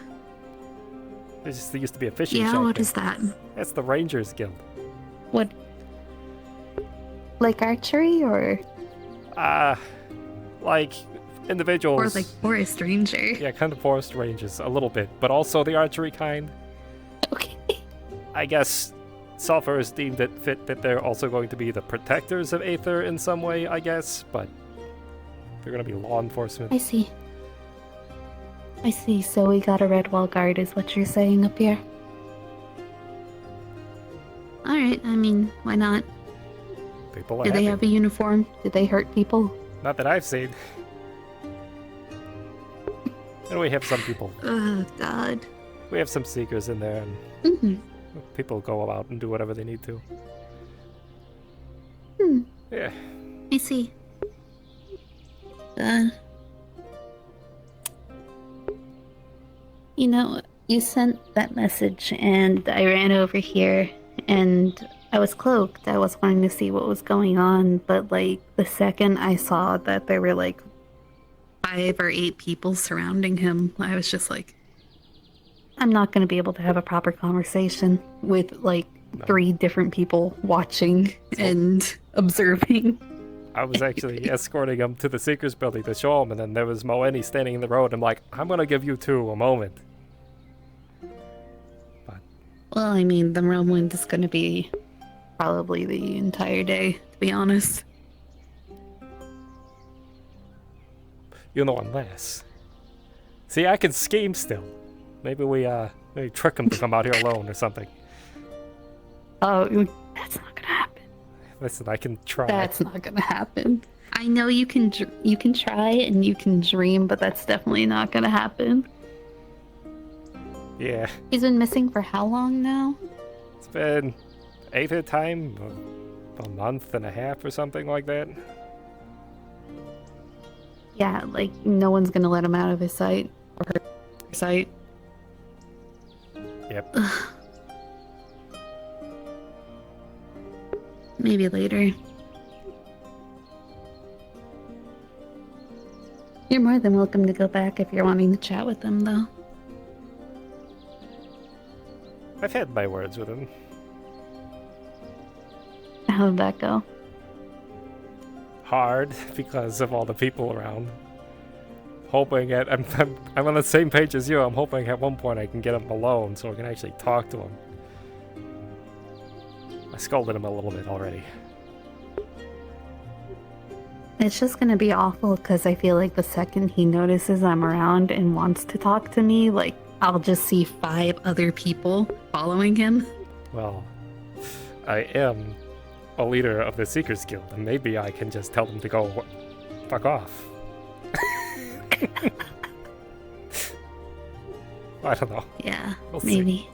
There used to be a fishing shack. Yeah, what there. is that? That's the Rangers Guild. What? Like archery or? Like individuals. Or like forest ranger. Yeah, kind of forest rangers, a little bit, but also the archery kind. Okay. I guess Sulfur's deemed it fit that they're also going to be the protectors of Aether in some way, I guess, but they're going to be law enforcement. I see. I see, so we got a red wall guard is what you're saying up here. Alright, I mean, why not? People are Do they have a uniform? Did they hurt people? Not that I've seen. And we have some people. Oh, God. We have some Seekers in there, and people go out and do whatever they need to. Yeah. I see. You know, you sent that message, and I ran over here, and I was cloaked. I was wanting to see what was going on, but, like, the second I saw that there were, like, 5 or 8 people surrounding him, I was just like, I'm not going to be able to have a proper conversation with, like, 3 different people watching and observing. I was actually escorting him to the Seekers building to show him, and then there was Moeni standing in the road. I'm like, I'm gonna give you 2 a moment. Well, I mean, the whirlwind is going to be probably the entire day, to be honest. You know, unless. See, I can scheme still. Maybe we maybe trick him to come out here alone or something. Oh, that's not gonna happen. Listen, I can try. That's not gonna happen. I know you can try and you can dream, but that's definitely not gonna happen. Yeah. He's been missing for how long now? It's been Aether time, a month and a half or something like that. Yeah, like no one's gonna let him out of his sight or her sight. Yep. Maybe later. You're more than welcome to go back if you're wanting to chat with them, though. I've had my words with him. How did that go? Hard because of all the people around. Hoping I'm on the same page as you. I'm hoping at one point I can get him alone so I can actually talk to him. I scolded him a little bit already. It's just gonna be awful because I feel like the second he notices I'm around and wants to talk to me, like, I'll just see 5 other people following him. Well, I am a leader of the Seekers Guild, and maybe I can just tell them to go fuck off. I don't know. Yeah, We'll maybe.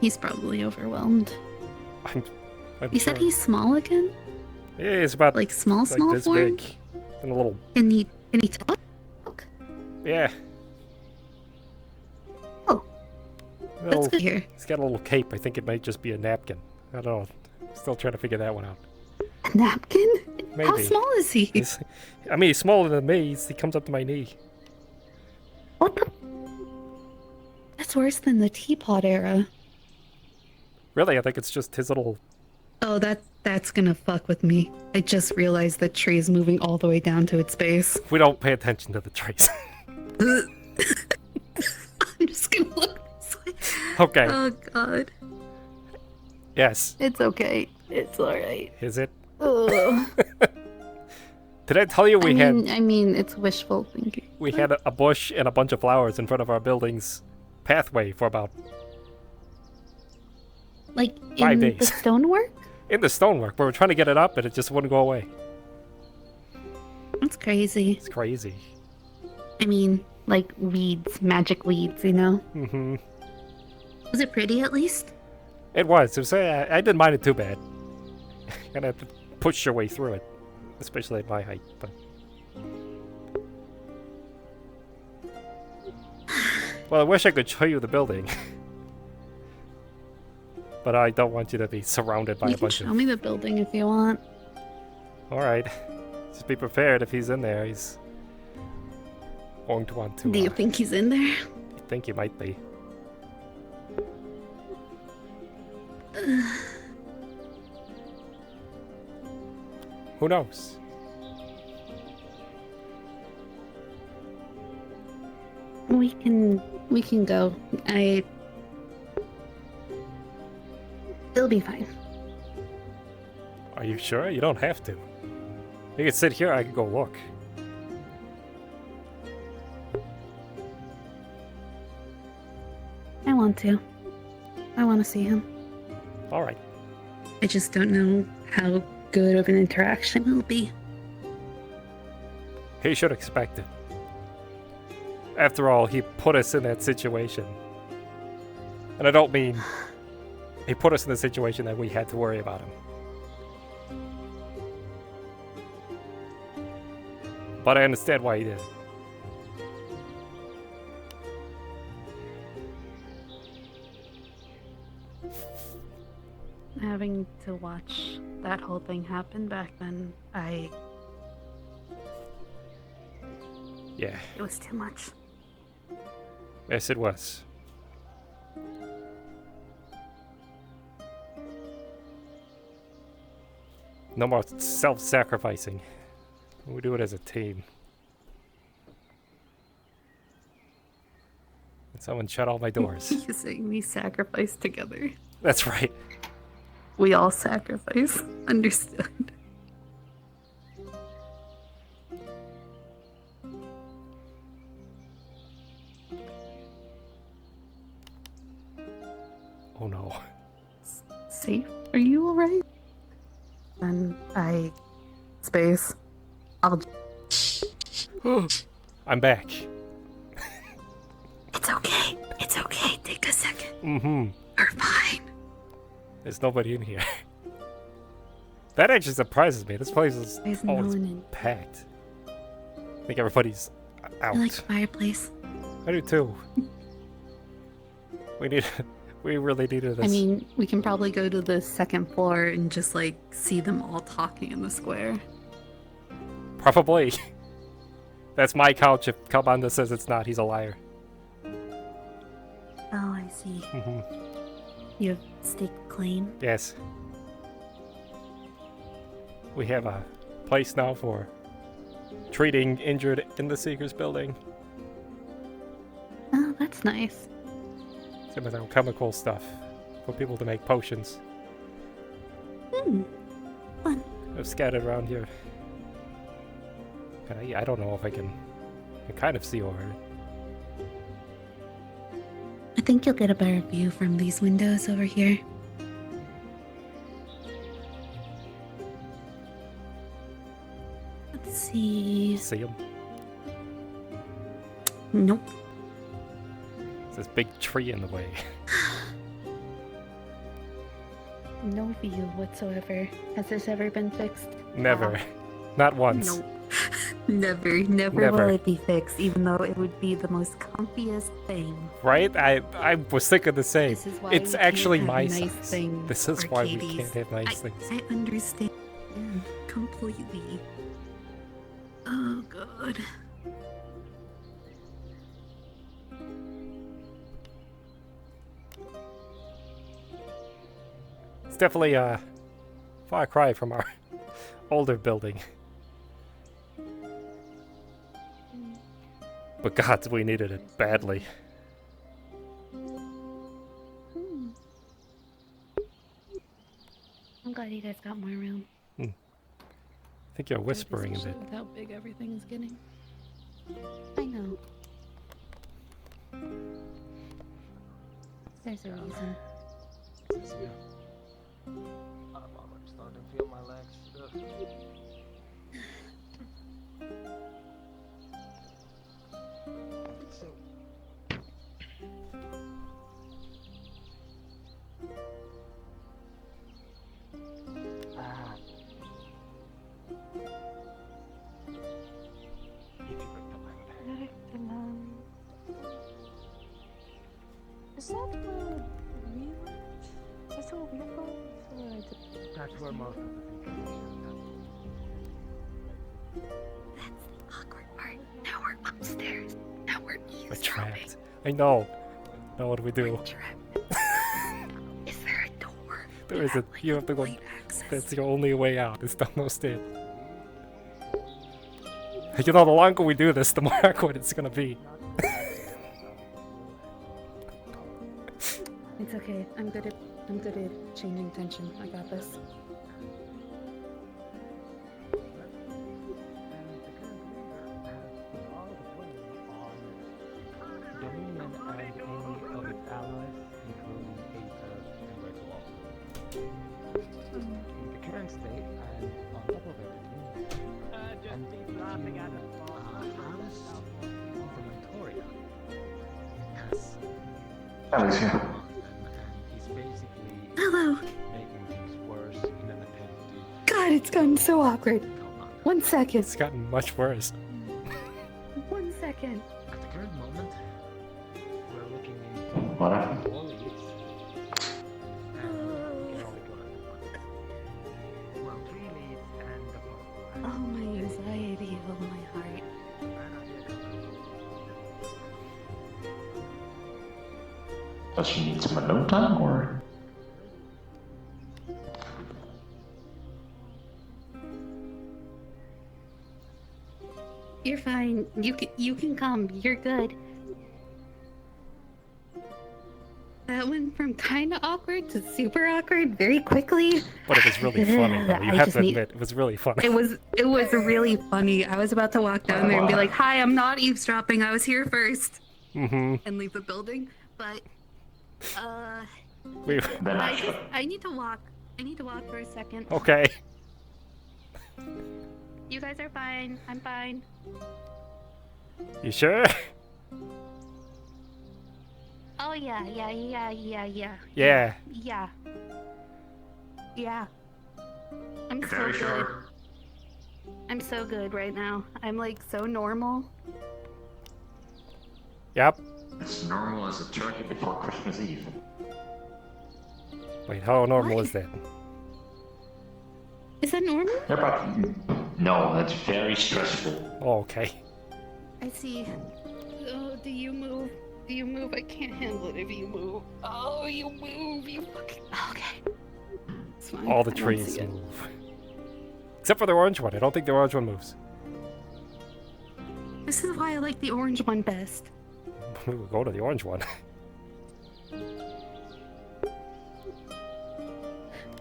He's probably overwhelmed. I'm You said he's small again? Yeah, he's about like small this form? big. And a little. Can he talk? Yeah. Oh. That's good here. He's got a little cape. I think it might just be a napkin. I don't know. Still trying to figure that one out. A napkin? Maybe. How small is he? I mean, he's smaller than me. He comes up to my knee. What the? That's worse than the teapot era. Really, I think it's just his little. Oh, that's gonna fuck with me. I just realized that tree is moving all the way down to its base. We don't pay attention to the trees. I'm just gonna look this way. Okay. Oh god. Yes. It's okay. It's alright. Is it? Ugh. Did I tell you we had? I mean, it's wishful thinking. We had a bush and a bunch of flowers in front of our building's pathway for about like 5 in days. the stonework? In the stonework, we were trying to get it up, and it just wouldn't go away. That's crazy. It's crazy. I mean, like weeds, magic weeds, you know? Mm-hmm. Was it pretty at least? It was. I didn't mind it too bad. Gonna have to push your way through it, especially at my height. But well, I wish I could show you the building, but I don't want you to be surrounded by You a can bunch show of. me the building if you want. All right, just be prepared if he's in there. He's going to want to. Do you think he's in there? I think he might be. Who knows? We can go. It'll be fine. Are you sure? You don't have to. You can sit here, I can go look. I want to. I want to see him. Alright. I just don't know how good of an interaction it will be. He should expect it. After all, he put us in that situation. And I don't mean he put us in the situation that we had to worry about him. But I understand why he did. Having to watch that whole thing happen back then, Yeah. it was too much. Yes, it was. No more self-sacrificing. We do it as a team. Someone shut all my doors. You're saying we sacrifice together. That's right. We all sacrifice. Understood. Oh no. Safe? Are you alright? And space. I'll. I'm back. It's okay. It's okay. Take a second. Mm-hmm. We're fine. There's nobody in here. That actually surprises me. This place is There's no always one in. packed. I think everybody's out. I like the fireplace. I do too. We really needed this. I mean, we can probably go to the second floor and just like see them all talking in the square. Probably. That's my couch. If Kalbanda says it's not, he's a liar. Oh, I see. Mm-hmm. You have stake claim? Yes. We have a place now for treating injured in the Seeker's building. Oh, that's nice. Some of our chemical stuff for people to make potions. Fun. They're scattered around here. I don't know if I can kind of see over it. I think you'll get a better view from these windows over here. Let's see. See him? Nope. There's this big tree in the way. No view whatsoever. Has this ever been fixed? Never. Not once. Nope. Never will it be fixed, even though it would be the most comfiest thing. Right? I was thinking the same. This is why It's we actually can't have my nice size. things, This is why we Arcadies. can't have nice things. I understand completely. Oh god. It's definitely a far cry from our older building. But God, we needed it badly. I'm glad you guys got more room. I think you're whispering a bit. With how big everything is getting. I know. There's a reason. I'm starting to feel my legs. Is that where we went? Is that where we from? That's where most of the things That's the awkward part. Now we're upstairs. Now we're We're trapped. I know. Now what do we do? Is there a door? There isn't. You have to go. That's your only way out. It's almost it. You know, the longer we do this, the more awkward it's gonna be. It's okay. I'm good at changing tension. I got this. Dominion and any of its allies, including Aether and Red. In the current state, and on top of everything, Just be laughing at us. Victoria. Yes. Alicia. He's basically Hello. making things worse in an attempt to. God, it's gotten so awkward. 1 second. It's gotten much worse. 1 second. At the current moment, we're looking into What happened? all leads, and we can only go at one. Well, 3 leads and the phone. Oh, my anxiety. Oh, my heart. Does she need some alone time or? You're fine. You can come. You're good. That went from kind of awkward to super awkward very quickly. But it was really funny, though. You I have just to need- admit, it was really funny. It was really funny. I was about to walk down there and be like, "Hi, I'm not eavesdropping. I was here first," Mm-hmm. and leave the building. But We... I need to walk. I need to walk for a second. Okay. You guys are fine. I'm You sure? I'll Oh yeah. Yeah. Yeah. I'm so Very good. sure. I'm so good right now. I'm like so normal. Yep. It's normal as a turkey before Christmas Eve. Wait, how normal is that? Is that normal? Yeah, but no, that's very stressful. Oh, okay. I see. Oh, do you move? Do you move? I can't handle it if you move. Oh, you move. You fucking. Okay. It's fine. All the I don't trees see it. move. Except for the orange one. I don't think the orange one moves. This is why I like the orange one best. We will go to the orange one.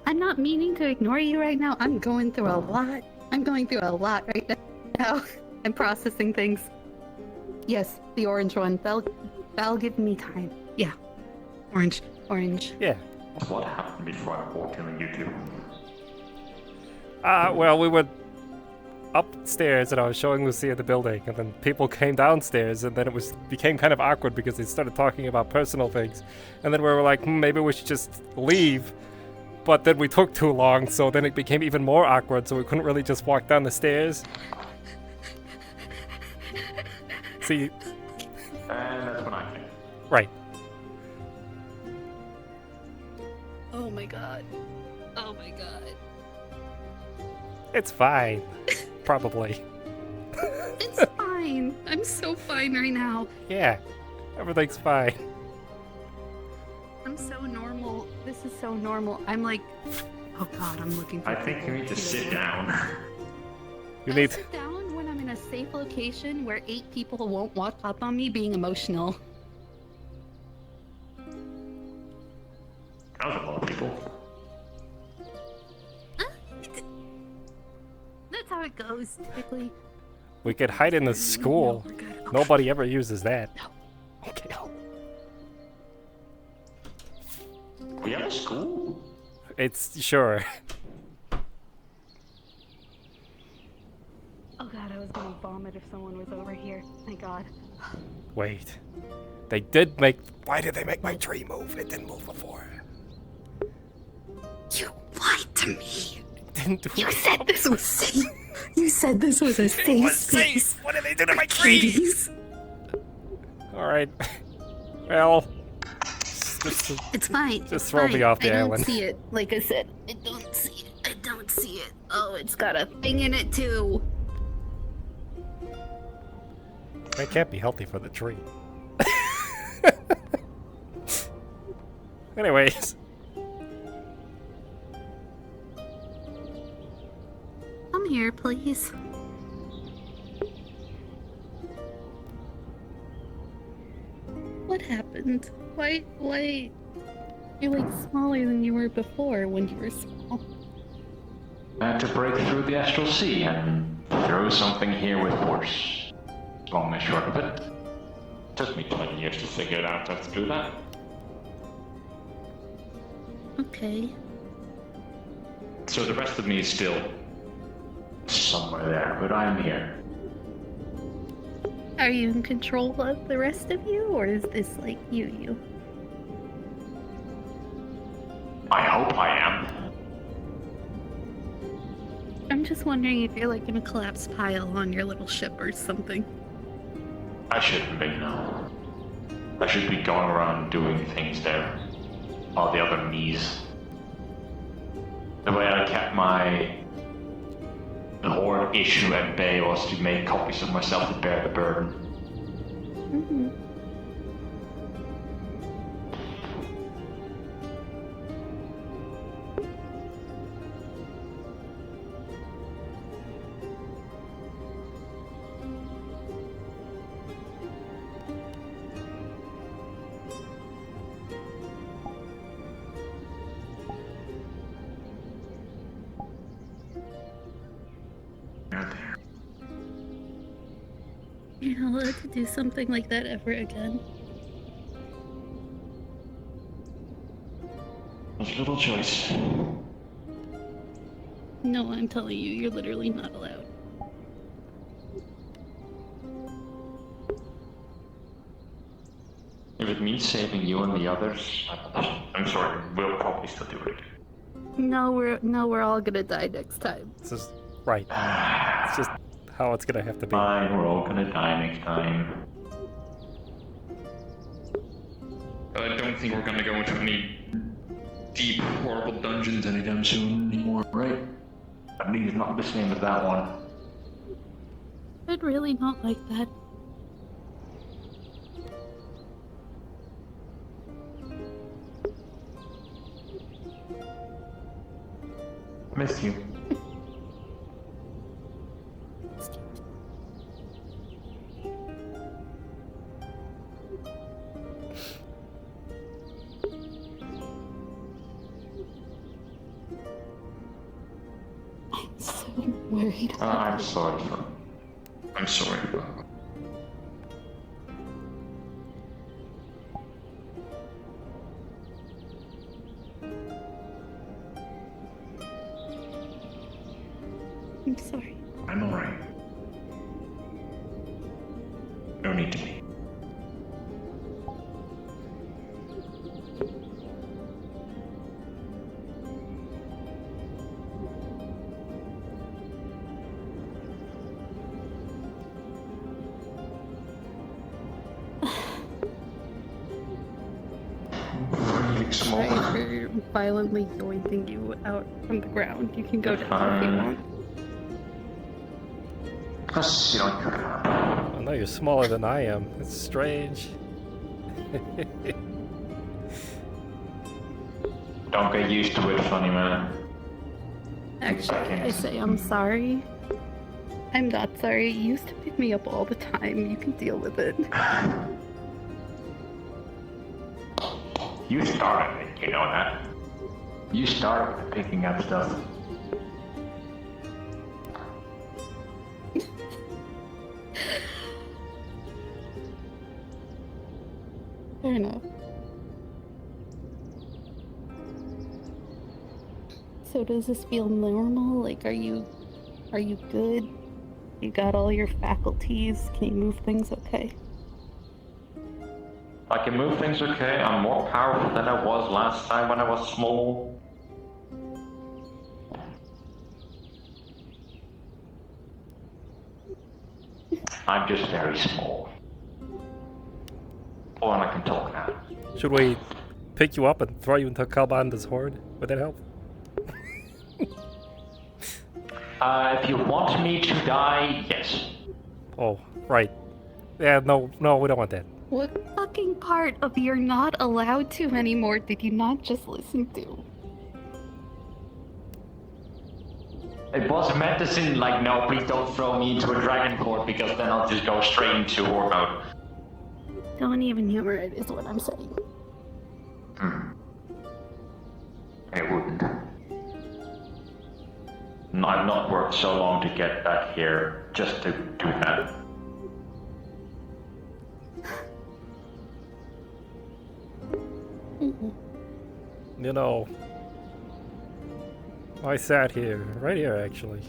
I'm not meaning to ignore you right now. I'm going through a lot. I'm going through a lot right now. I'm processing things. Yes, the orange one. That'll give me time. Yeah. Orange. Yeah. What happened before I walked in on YouTube? Well, we went upstairs and I was showing Lucia the building, and then people came downstairs, and then it became kind of awkward because they started talking about personal things, and then we were like, maybe we should just leave. But then we took too long, so then it became even more awkward, so we couldn't really just walk down the stairs. See? And that's when I came. Right. Oh my god. Oh my god. It's fine. Probably. It's fine. I'm so fine right now. Yeah. Everything's fine. I'm so normal. This is so normal. I'm like, oh god, I'm looking for I think you need to sit down. You need. Sit down when I'm in a safe location where 8 people won't walk up on me being emotional. That was a lot of people. That's how it goes, typically. We could hide in the school. No, we're good. Okay. Nobody ever uses that. No. Okay. We have a school? It's sure. Oh god, I was gonna vomit if someone was over here. Thank god. Wait. They did make. Why did they make my tree move? It didn't move before. You lied to me. Didn't do You said this was safe. You said this was a safe space. What did they do to my tree? Kitties. Alright. Well. It's fine. Just it's throw fine. me off the I island. don't see it. Like I said, I don't see it. I don't see it. Oh, it's got a thing in it too. That can't be healthy for the tree. Anyways. Come here, please. What happened? Why? You're like smaller than you were before when you were small. I had to break through the astral sea and throw something here with force. Long and short of it. Took me 20 years to figure out how to do that. Okay. So the rest of me is still somewhere there, but I'm here. Are you in control of the rest of you, or is this like you? I hope I am. I'm just wondering if you're like in a collapsed pile on your little ship or something. I shouldn't be, no. I should be going around doing things there. All the other me's. The way I kept my horde issue at bay was to make copies of myself to bear the burden. Mm-hmm. You're not allowed to do something like that ever again. It's a little choice. No, I'm telling you, you're literally not allowed. If with me saving you and the others, I'm sorry, we'll probably still do it. No, we're all gonna die next time. This is right. It's just how it's gonna have to be. Fine, we're all gonna die next time. I don't think we're gonna go into any deep, horrible dungeons anytime soon anymore, right? At least not the same as that one. I'd really not like that. Miss you. I'm so worried. I'm sorry. I'm sorry. I'm sorry. I'm alright. No need to be. Sorry for violently yoinking you out from the ground. You can go down if you want. I know you're smaller than I am. It's strange. Don't get used to it, funny man. Actually, I say I'm sorry. I'm not sorry. You used to pick me up all the time. You can deal with it. You started it, you know that. You started with picking up stuff. Fair enough. So does this feel normal? Like, are you good? You got all your faculties? Can you move things okay? I can move things okay. I'm more powerful than I was last time when I was small. I'm just very small. Oh, and I can talk now. Should we pick you up and throw you into Kalbanda's horde? Would that help? If you want me to die, yes. Oh, right. Yeah, no, we don't want that. What fucking part of you're not allowed to anymore did you not just listen to? It was meant to seem like, no, please don't throw me into a dragon court because then I'll just go straight into horde mode. Don't even humor it, is what I'm saying. It wouldn't. I've not worked so long to get back here just to do that. You know, I sat here, right here actually,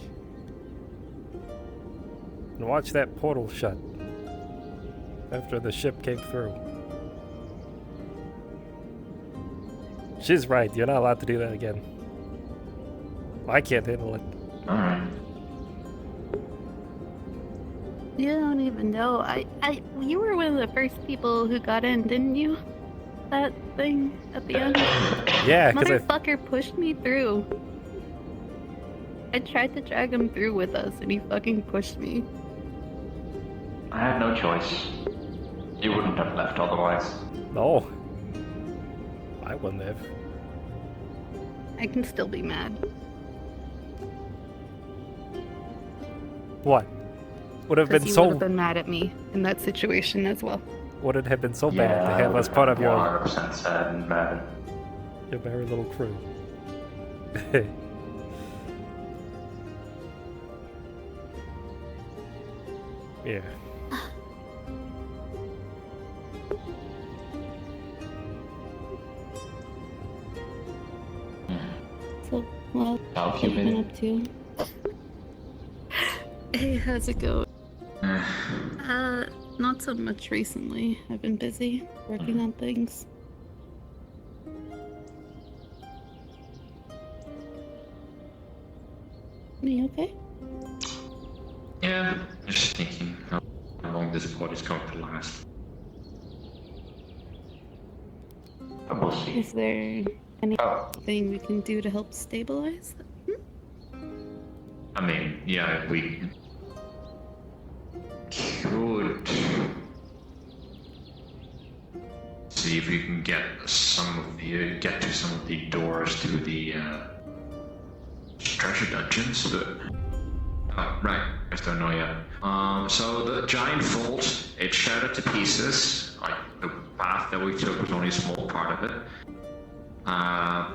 and watched that portal shut after the ship came through. She's right, you're not allowed to do that again. I can't handle it. Alright. You don't even know. You were one of the first people who got in, didn't you? That thing at the end? Yeah, because motherfucker pushed me through. I tried to drag him through with us and he fucking pushed me. I had no choice. You wouldn't have left otherwise. No. I wouldn't have. I can still be mad. What? Would have been You so. would have been mad at me in that situation as well. Would it have been so bad to have us part of your 100% sad and mad. Your merry little crew? Yeah. So, what have you been up to? Hey, how's it going? Not so much recently. I've been busy working on things. Are you okay? Yeah, just thinking how long this pod is going to last. We'll see. Is there anything we can do to help stabilize them? I mean, yeah, we could see if we can get to some of the doors to the treasure dungeons, but right, I just don't know yet. So the giant vault, it's shattered to pieces. Like the path that we took was only a small part of it.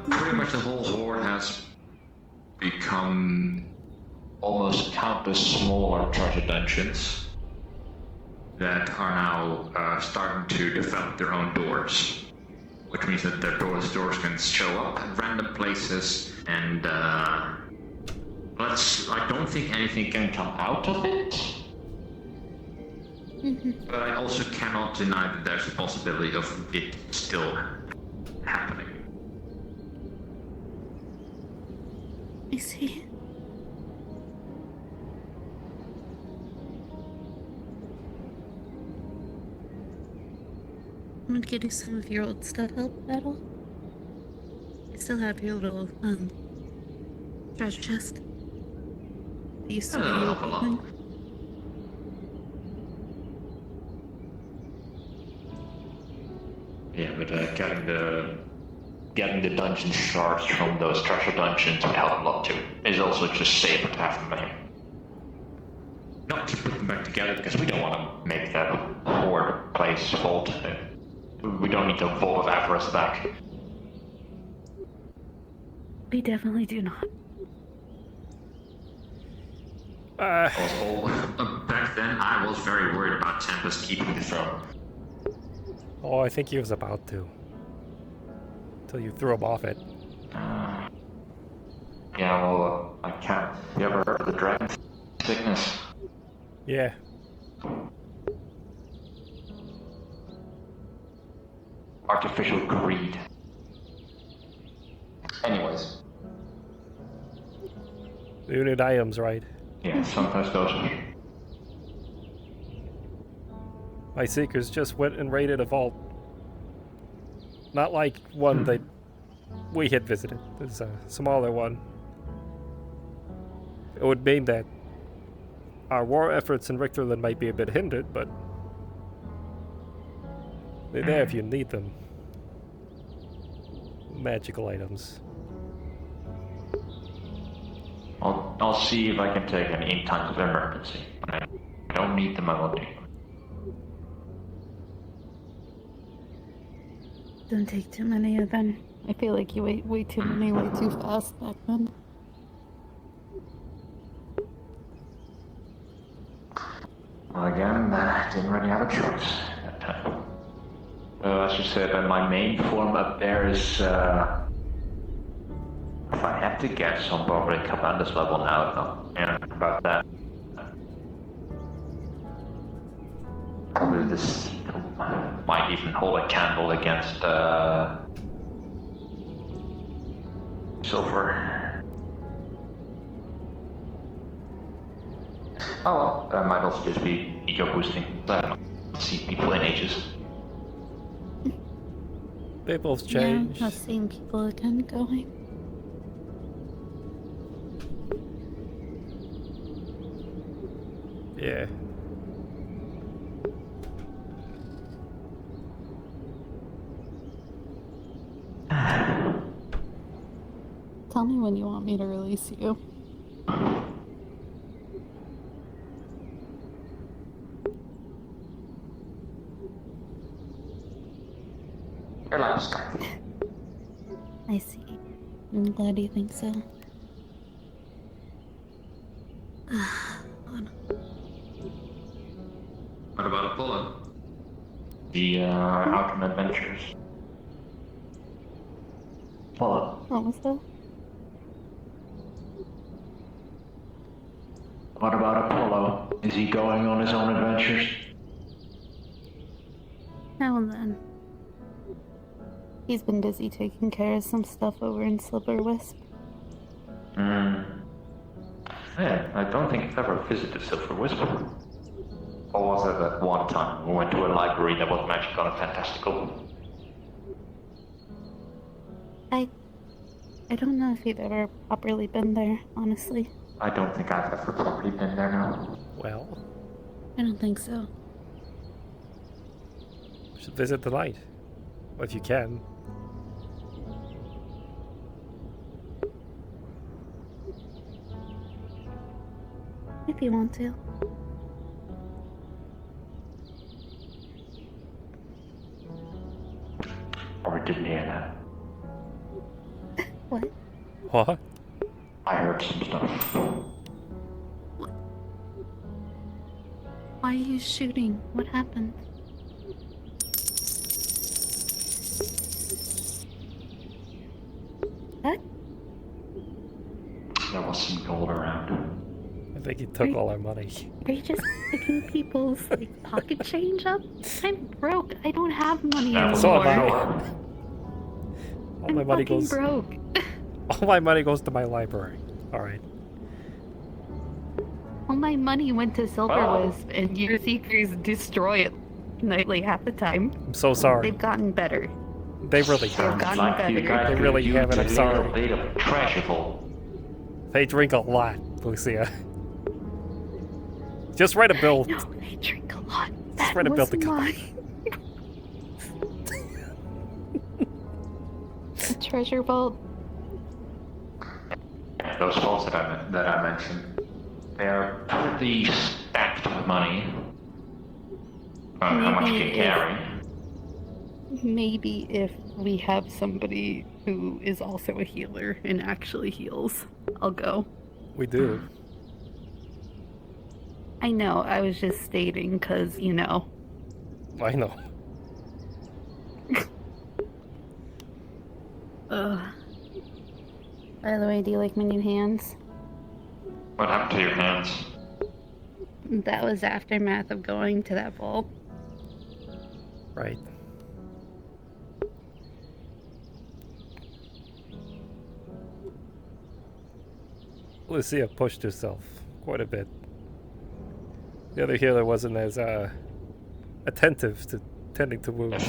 Pretty much the whole horde has become almost countless smaller treasure dungeons that are now starting to develop their own doors, which means that their doors can show up at random places, and I don't think anything can come out of it. But I also cannot deny that there's a possibility of it still happening. I see. I'm gonna get you some of your old stuff help battle. I still have your little treasure chest. I used to be a little thing. Yeah, but getting the dungeon shards from those treasure dungeons would help a lot too. It's also just safer to have them here. Not to put them back together because we don't want to make that horde place vault. We don't need the vault of avarice back. We definitely do not. Back then, I was very worried about Tempest keeping the throne. Oh, I think he was about to. Until you threw him off it. Yeah, well, I can't. You ever heard of the dragon sickness? Yeah. Artificial greed. Anyways. You need items, right? Yeah, sometimes those are. My seekers just went and raided a vault. Not like one that we had visited. There's a smaller one. It would mean that our war efforts in Richterland might be a bit hindered, but they're there if you need them. Magical items. I'll see if I can take any in times of emergency. When I don't need them, I won't take them. Don't take too many of them. I feel like you ate way too many way too fast back then. Well, again, I didn't really have a choice at that time. I should say that my main form up there is, if I had to guess, I'm probably Commander's level now, though. Yeah, about that. Probably this might even hold a candle against, silver. Oh well, that might also just be ego boosting. I haven't seen people in ages. They both changed. Yeah, I've seen people again going. Yeah. Tell me when you want me to release you. Relax. I see. I'm glad you think so. What about Apollo? The Outer Adventures. Apollo. What was that? What about Apollo? Is he going on his own adventures? Now and then. He's been busy taking care of some stuff over in Slipperwisp. Yeah, I don't think I've ever visited Silverwisp. Or was it that one time we went to a library that was magical and fantastical? I don't know if you've ever properly been there, honestly. I don't think I've ever properly been there now. Well, I don't think so. we should visit tonight. Well, if you can. If you want to. Or didn't hear that. What? What? I heard some stuff. Why are you shooting? What happened? What? There was some gold around. I think he took all our money. Are you just picking people's like pocket change up? I'm broke. I don't have money anymore. So am I. All my money fucking goes. broke. All my money goes to my library. All right. All my money went to Silverwisp, and your seekers destroy it nightly half the time. I'm so sorry. They've gotten better. They really They've haven't. gotten better. They really haven't. I'm sorry. Trashful. They drink a lot, Lucia. Just write a bill. No, they drink a lot. Just write a bill to come. The treasure vault. Those vaults that I mentioned, they are pretty stacked with money. How much you can carry. Maybe if we have somebody who is also a healer and actually heals, I'll go. We do. I know, I was just stating because, you know. I know. By the way, do you like my new hands? What happened to your hands? That was aftermath of going to that vault. Right. Lucia pushed herself quite a bit. The other healer wasn't as attentive to tending to wounds.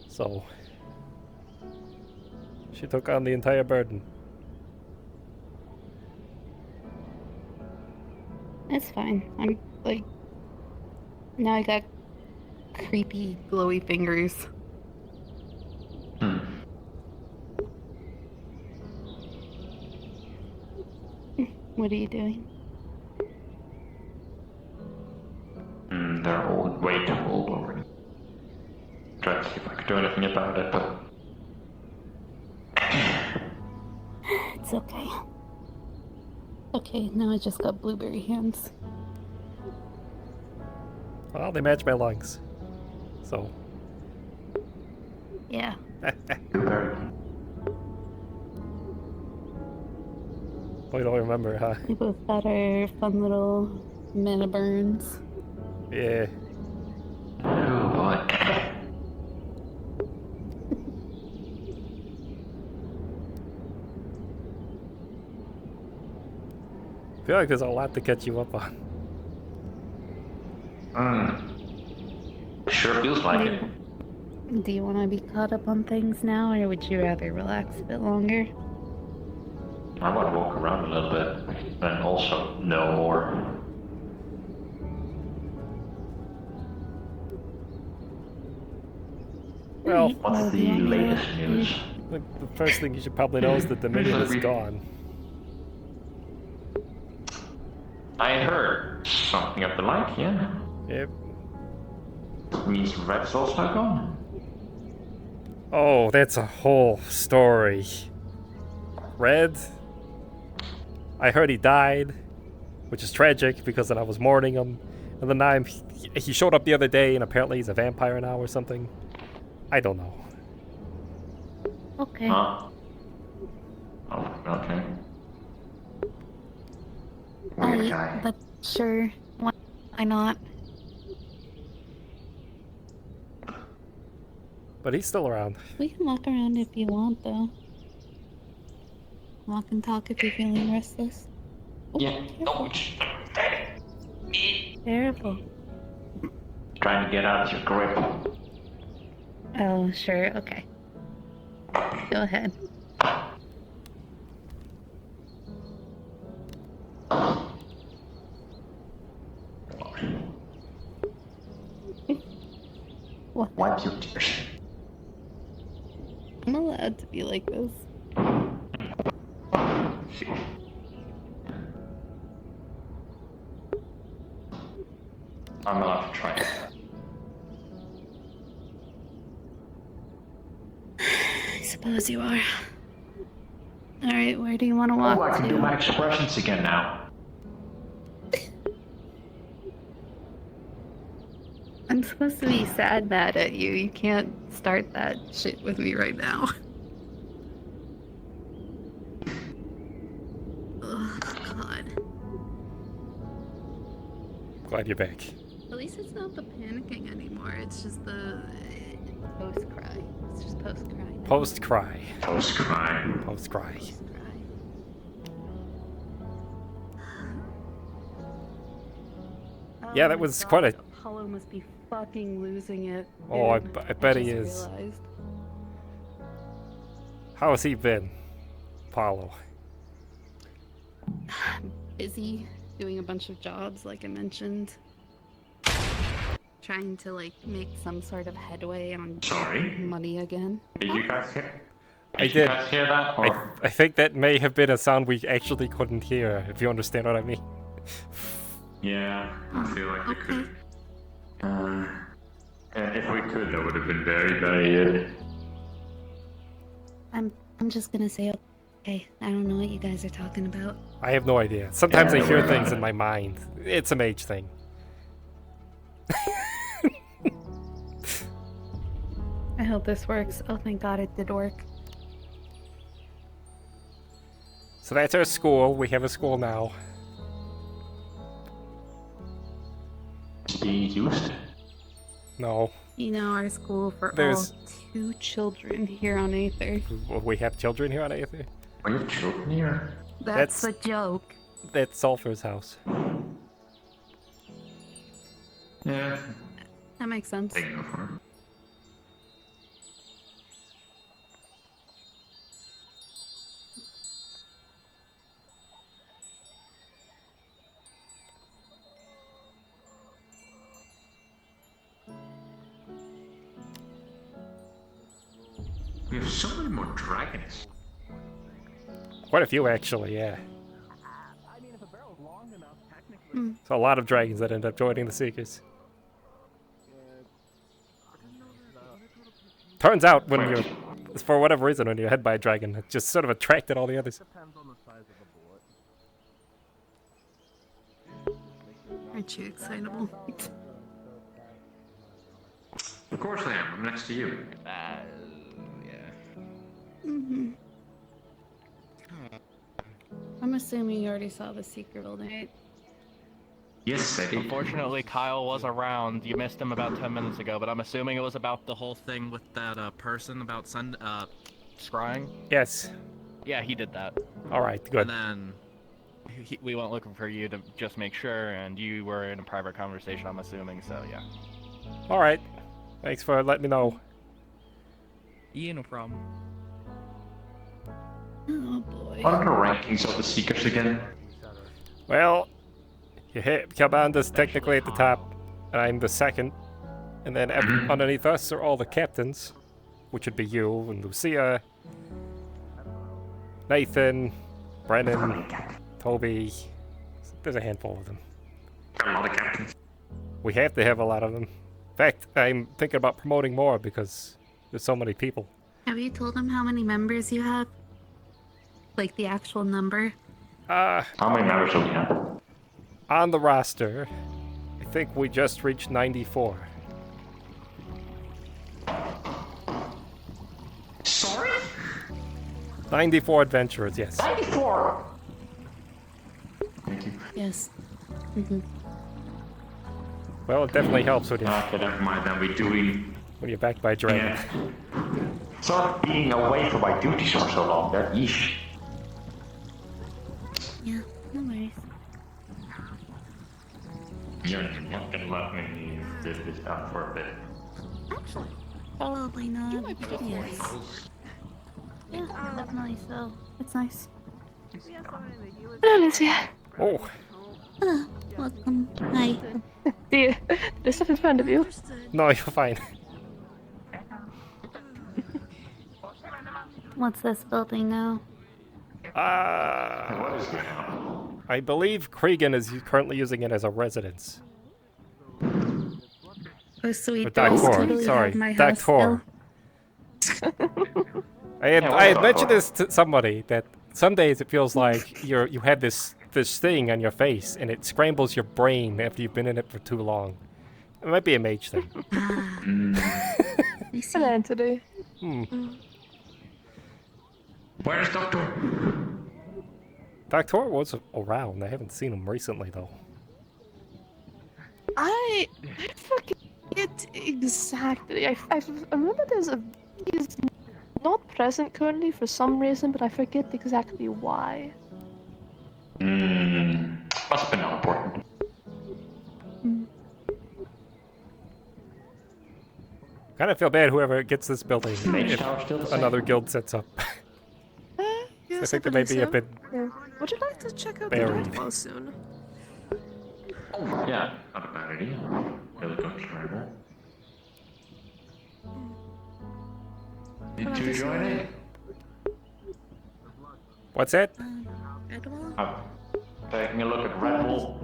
So she took on the entire burden. It's fine. I'm like, now I got creepy glowy fingers. What are you doing? They're old, way too old already. Tried to see if I could do anything about it, but It's okay. Okay, now I just got blueberry hands. Well, they match my lungs. So. Yeah. We don't remember, huh? We both got our fun little mana burns. Yeah. Oh boy. I feel like there's a lot to catch you up on. Sure feels like it. Do you want to be caught up on things now, or would you rather relax a bit longer? I want to walk around a little bit and also know more. Well, what's the latest news? The first thing you should probably know is that the Dominion is gone. I heard something of the like, yeah. Yep. Means Red's also gone. Oh, that's a whole story. Red? I heard he died, which is tragic because then I was mourning him. And then he showed up the other day and apparently he's a vampire now or something. I don't know. Okay. Huh? Oh, okay. Weird guy. But sure, why not? But he's still around. We can walk around if you want, though. Walk and talk if you're feeling restless. Oh, Yeah, no, careful. trying to get out of your grip. Oh, sure, okay. Go ahead. What? Wipe your tears. I'm allowed to be like this. I'm allowed to try it. I suppose you are. Alright, where do you want to walk Oh, I can to? do my expressions again now. I'm supposed to be sad mad at you. You can't start that shit with me right now. Oh, God. Glad you're back. At least it's not the panicking anymore. It's just the post-cry. It's just post-cry. Post-cry. Post-cry. Post-cry. Yeah, that was quite a... Apollo must be fucking losing it. Oh, I dude. bet he just is. realized. How has he been, Paulo? Busy doing a bunch of jobs, like I mentioned. Trying to, like, make some sort of headway on money again. Did you guys hear? I Did did. you guys hear that? Or... I think that may have been a sound we actually couldn't hear, if you understand what I mean. Yeah, I feel like we could. And if we could, that would have been very, very good. I'm just gonna say, okay, I don't know what you guys are talking about. I have no idea. Sometimes I hear things in my mind. It's a mage thing. I hope this works. Oh, thank God it did work. So that's our school. We have a school now. Being used? No. You know, our school for There's- all 2 children here on Aether. We have children here on Aether. We have children here? That's a joke. That's Sulphur's house. Yeah. That makes sense. We have so many more dragons. Quite a few, actually, yeah. So a lot of dragons that end up joining the Seekers. Turns out, when you're, for whatever reason, when you're head by a dragon, it just sort of attracted all the others. Aren't you excitable? Of course I am. I'm next to you. Mm-hmm. I'm assuming you already saw the secret building, right? Yes, I did. Unfortunately, Kyle was around. You missed him about 10 minutes ago, but I'm assuming it was about the whole thing with that person about scrying? Yes. Yeah, he did that. Alright, good. And then we went looking for you to just make sure, and you were in a private conversation, I'm assuming, so yeah. Alright. Thanks for letting me know. Yeah, no problem. Oh boy. What are the rankings of the Seekers again? Well, you hit Calbanda's technically at the top, and I'm the second. And then underneath us are all the captains, which would be you and Lucia, Nathan, Brennan, Toby. There's a handful of them. A lot of captains. We have to have a lot of them. In fact, I'm thinking about promoting more because there's so many people. Have you told them how many members you have? Like the actual number? How many members do we have? On the roster, I think we just reached 94. Sorry? 94 adventurers, yes. 94! Thank you. Yes. Mm-hmm. Well, it definitely helps with you. Okay, never mind. Then we do When you're backed by a dragon. Yeah. Sorry being away from my duties for so long there. Yeesh. Yeah, no worries. You're not gonna let me live this down for a bit. Actually, probably not. Yes. Yeah, definitely so. It's nice. Hello, Lucia. Oh. Welcome. Hi. Do you, there's stuff in front of you. No, you're fine. What's this building now? I believe Cregan is currently using it as a residence. Oh, sweet. Or Doctor, sorry. Doctor. I had mentioned this to somebody, that some days it feels like you have this thing on your face and it scrambles your brain after you've been in it for too long. It might be a mage thing. It's an entity. Where's Doctor? Doctor was around. I haven't seen him recently though. I forget exactly. I remember he's not present currently for some reason, but I forget exactly why. Must have been important. Kind of feel bad whoever gets this building if another guild sets up. Yes, I think they may be a bit Yeah. Would you like to check out buried. the wall soon? Oh, yeah, not a bad idea. Really comfortable. Did you join it? What's that? Taking a look at Red Bull.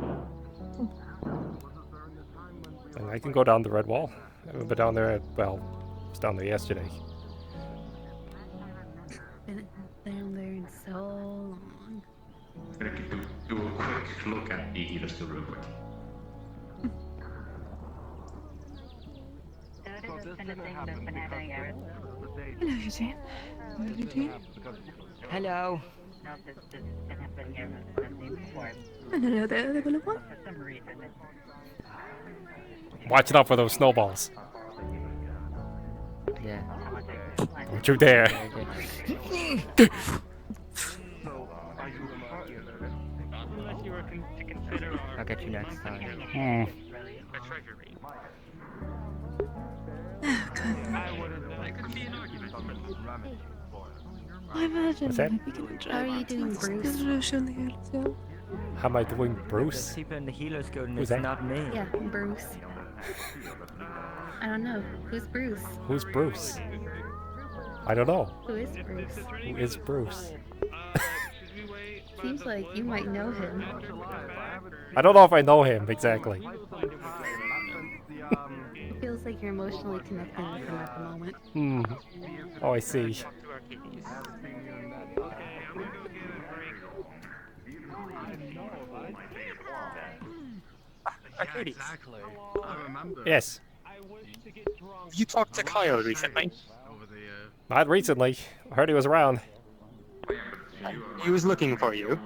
And I can go down the red wall. I haven't been down there, well, I was down there yesterday. Been down there in so long. I'm gonna do a quick look at the healer still real quick. Hello, Eugene. Hello, Eugene. Hello. Hello there, level 1. Watch out for those snowballs. Yeah. Don't you dare. I'll get you next time. I imagine What's that? maybe we can try. How are you doing, Bruce? How am I doing, Bruce? People in the healers guild, and Who's it's that? not me. Yeah, Bruce. I don't know. Who's Bruce? Who's Bruce? I don't know. Who is Bruce? Who is Bruce? Seems like you might know him. I don't know if I know him exactly. It feels like you're emotionally connected with him at the moment. Oh, I see. Arcadies. Yes. You talked to Kyle recently. Not recently. I heard he was around. He was looking for you.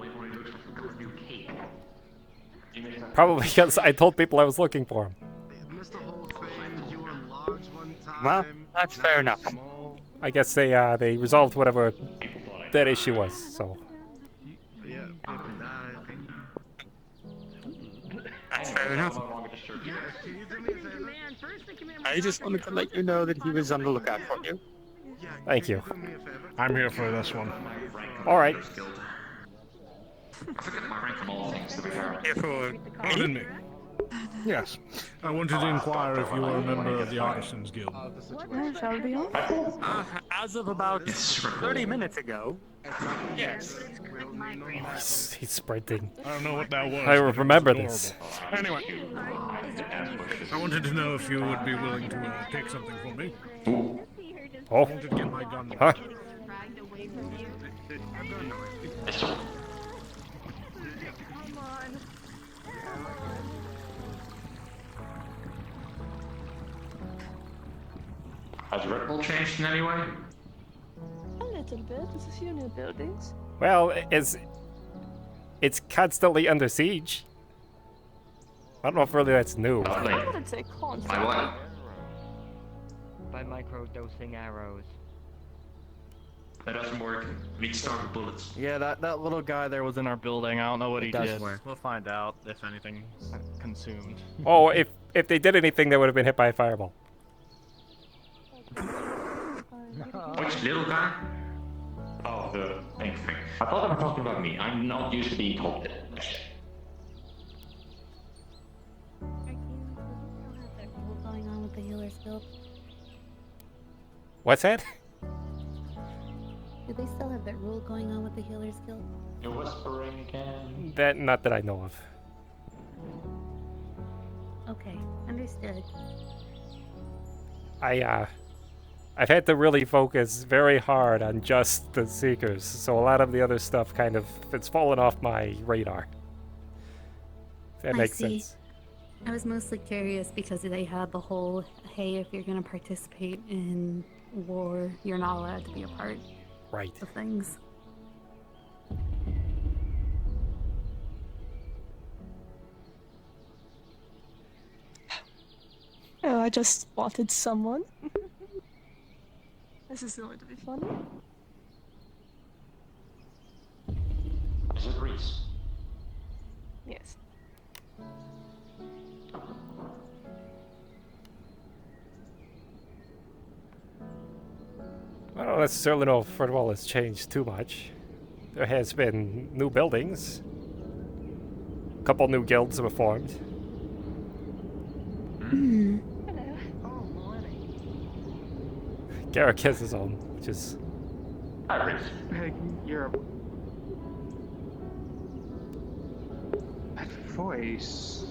Probably because I told people I was looking for him. Well, that's fair enough. I guess they resolved whatever that issue was, so. That's fair enough. I just wanted to let you know that he was on the lookout for you. Thank you. I'm here for this one. Alright. I forget my rank from all things, to be fair. Here for Pardon me. Yes. I wanted to inquire if you were a member of the Artisans Guild. Shall we be on? As of about 30 minutes ago, yes. He's sprinting. I don't know what that was. I but it was remember adorable. this. Anyway, I wanted to know if you would be willing to take something for me. Oh. I wanted to get my gun. Huh? Has Red Bull changed in any way? A little bit. There's a few new buildings. Well, it's constantly under siege. I don't know if really that's new. I wouldn't say constant. by micro-dosing arrows. That doesn't work. We need to start with bullets. Yeah, that little guy there was in our building. I don't know what he does did. work. We'll find out if anything consumed. Oh, if they did anything, they would have been hit by a fireball. Which little guy? Oh, the pink thing. I thought they were talking about me. I'm not used to being told it. Going on with the Healer's Guild. What's that? Do they still have that rule going on with the Healer's Guild? You're whispering again. Not that I know of. Okay, understood. I've had to really focus very hard on just the Seekers, so a lot of the other stuff it's fallen off my radar. If that makes sense. I was mostly curious because they had the whole, hey, if you're going to participate in war, you're not allowed to be a part of things. Oh, I just spotted someone. This is going to be funny. Is it Reese? Yes. I don't necessarily know if Fredwall has changed too much. There has been new buildings. A couple new guilds were formed. Garrick has his own, which is... Hey, you're... That voice...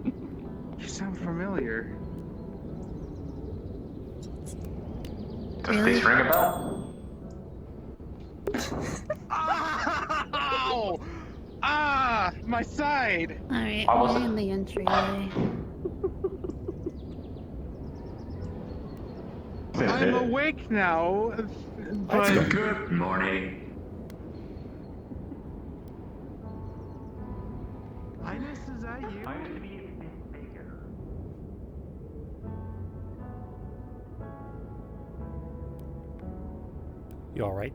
You sound familiar. Does this ring a bell? Ow! Ah! My side! Alright, we're in the entryway. I'm awake now, but... Good morning. Highness, is that you? You alright?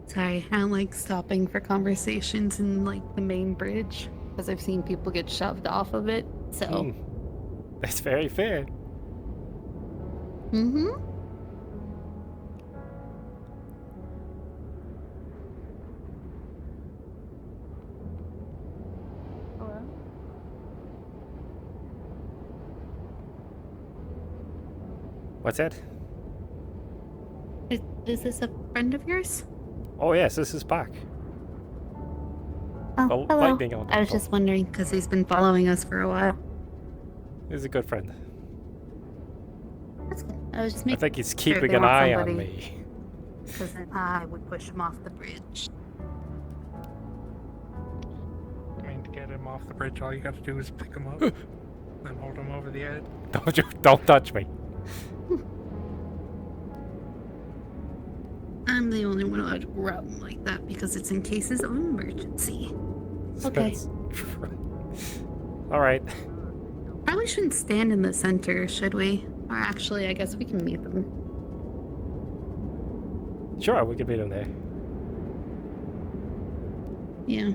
Sorry, I don't like stopping for conversations in like the main bridge because I've seen people get shoved off of it. So that's very fair. Mm-hmm. What's that? Is this a friend of yours? Oh yes, this is Pac. Oh, The hello. lightning elemental. I was just wondering because he's been following us for a while. He's a good friend. That's good. I was just I making think he's sure keeping they an want eye on somebody, me. because then I would push him off the bridge. I mean, to get him off the bridge, all you gotta do is pick him up, then hold him over the edge. Don't touch me. I'm the only one allowed to grab him like that because it's in cases of emergency. Okay. Alright. Probably shouldn't stand in the center, should we? Or actually, I guess we can meet them. Sure, we could meet him there. Yeah.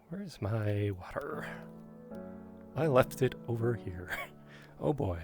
Where's my water? I left it over here. Oh boy.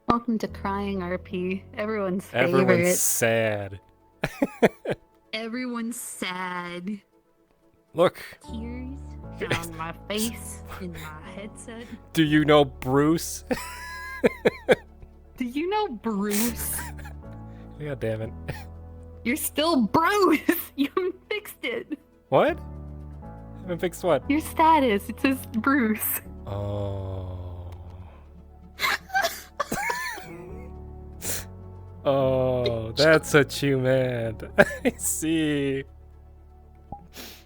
Welcome to Crying RP. Everyone's favorite. Everyone's sad. Everyone's sad. Look. Tears down my face in my headset. Do you know Bruce? Do you know Bruce? God damn it. You're still Bruce! You haven't fixed it! What? Haven't fixed what? Your status, it says Bruce. Oh. Oh, that's what you meant. I see.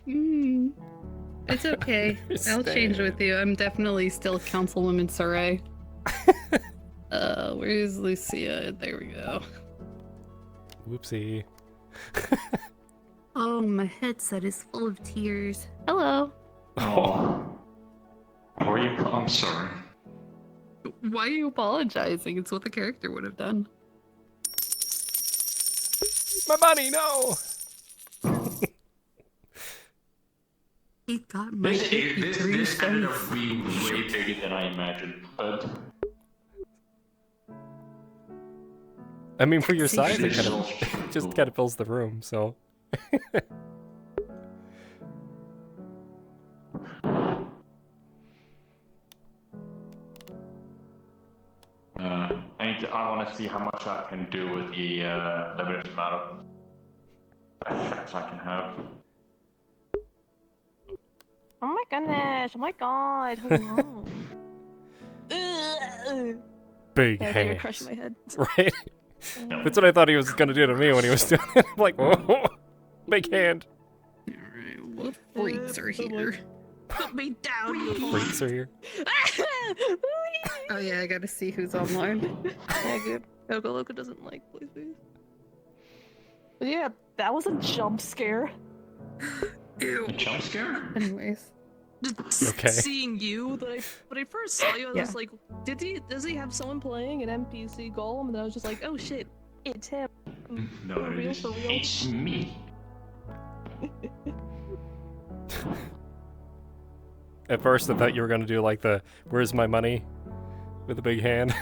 It's okay. I'll change with you. I'm definitely still Councilwoman Sarai. Where's Lucia? There we go. Whoopsie. Oh, my headset is full of tears. Hello. Oh. Were you? I'm sorry. Why are you apologizing? It's what the character would have done. My money, no! He got my This ended up being way bigger than I imagined, but... I mean, for your size, it kind of just kind of fills the room, so... I want to see how much I can do with the limited amount of effects I can have. Oh my goodness! Oh my god! Big yeah, hands. crushing my head. Right? That's what I thought he was gonna do to me when he was doing it. I'm like, whoa, big hand. Alright, what freaks are here? Put me down, you Freaks are here. Oh yeah, I gotta see who's online. Yeah, good. Loco doesn't like PlayStation. But yeah, that was a jump scare. Ew. A jump scare? Anyways. Okay. Seeing you, when I first saw you, I was like, does he have someone playing an NPC Golem? And I was just like, oh shit, it's him. No, For real, for real. it's me. At first, I thought you were gonna do like the "Where's my money?" with a big hand.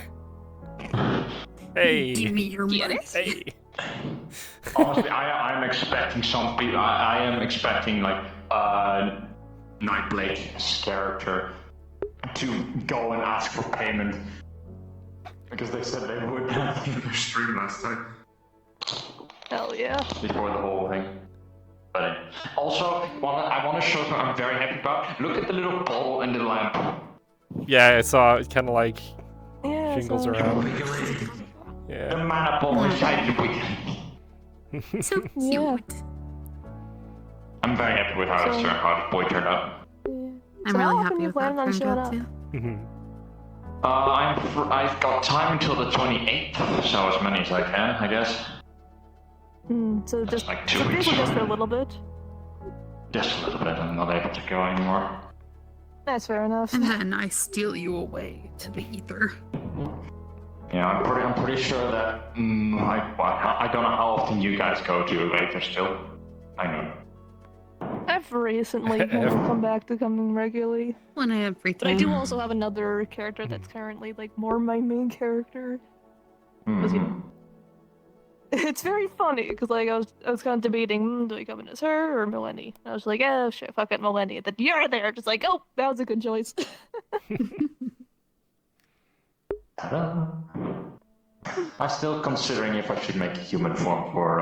Hey. Give me your money. Hey. Honestly, I'm expecting some people. I am expecting like Nightblade's character to go and ask for payment because they said they would in their stream last time. Hell yeah. Before the whole thing. But also, I want to show something I'm very happy about. Look at the little ball in the lamp. Yeah, I saw it kind of like shingles so- around. The Yeah. mana ball inside the wheel. So cute. Yeah. I'm very happy with how the boy turned out. I'm So really how happy often you with that planning on turned showing out up? too. I've got time until the 28th, so as many as I can, I guess. So just like 2 so weeks. basically just for a little bit. Just a little bit. I'm not able to go anymore. That's fair enough. And then I steal you away to the ether. Yeah, I'm pretty sure that I don't know how often you guys go to Aether still. I know. I've recently come back to coming regularly. When I have free But I time. do also have another character that's currently like more my main character. 'Cause, you know, it's very funny because like I was kind of debating, do I come in as her or Millennie? And I was like, oh shit, fuck it, Millennie. And then you're there, just like, oh, that was a good choice. I'm still considering if I should make a human form for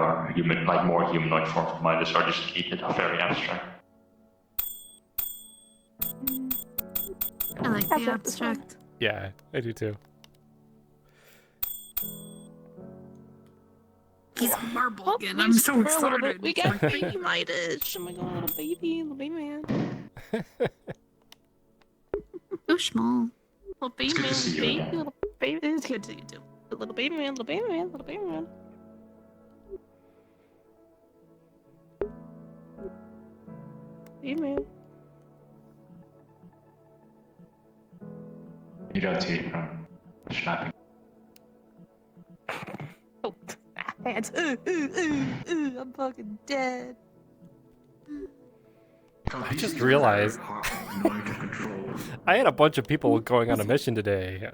more humanoid forms of mine, or just keep it very abstract. I like the abstract. Yeah, I do too. He's a marble Oh, again. I'm please, so for a little excited. bit. We got baby Midas. Oh my god, little baby man. So small. Little baby good man, to see you baby, again. little baby. It's good to see you too. Little baby man, little baby man, little baby man. Baby man. You don't see it from snapping. Oh, hands. I'm fucking dead. I just realized Annoying to control. I had a bunch of people going on a mission today.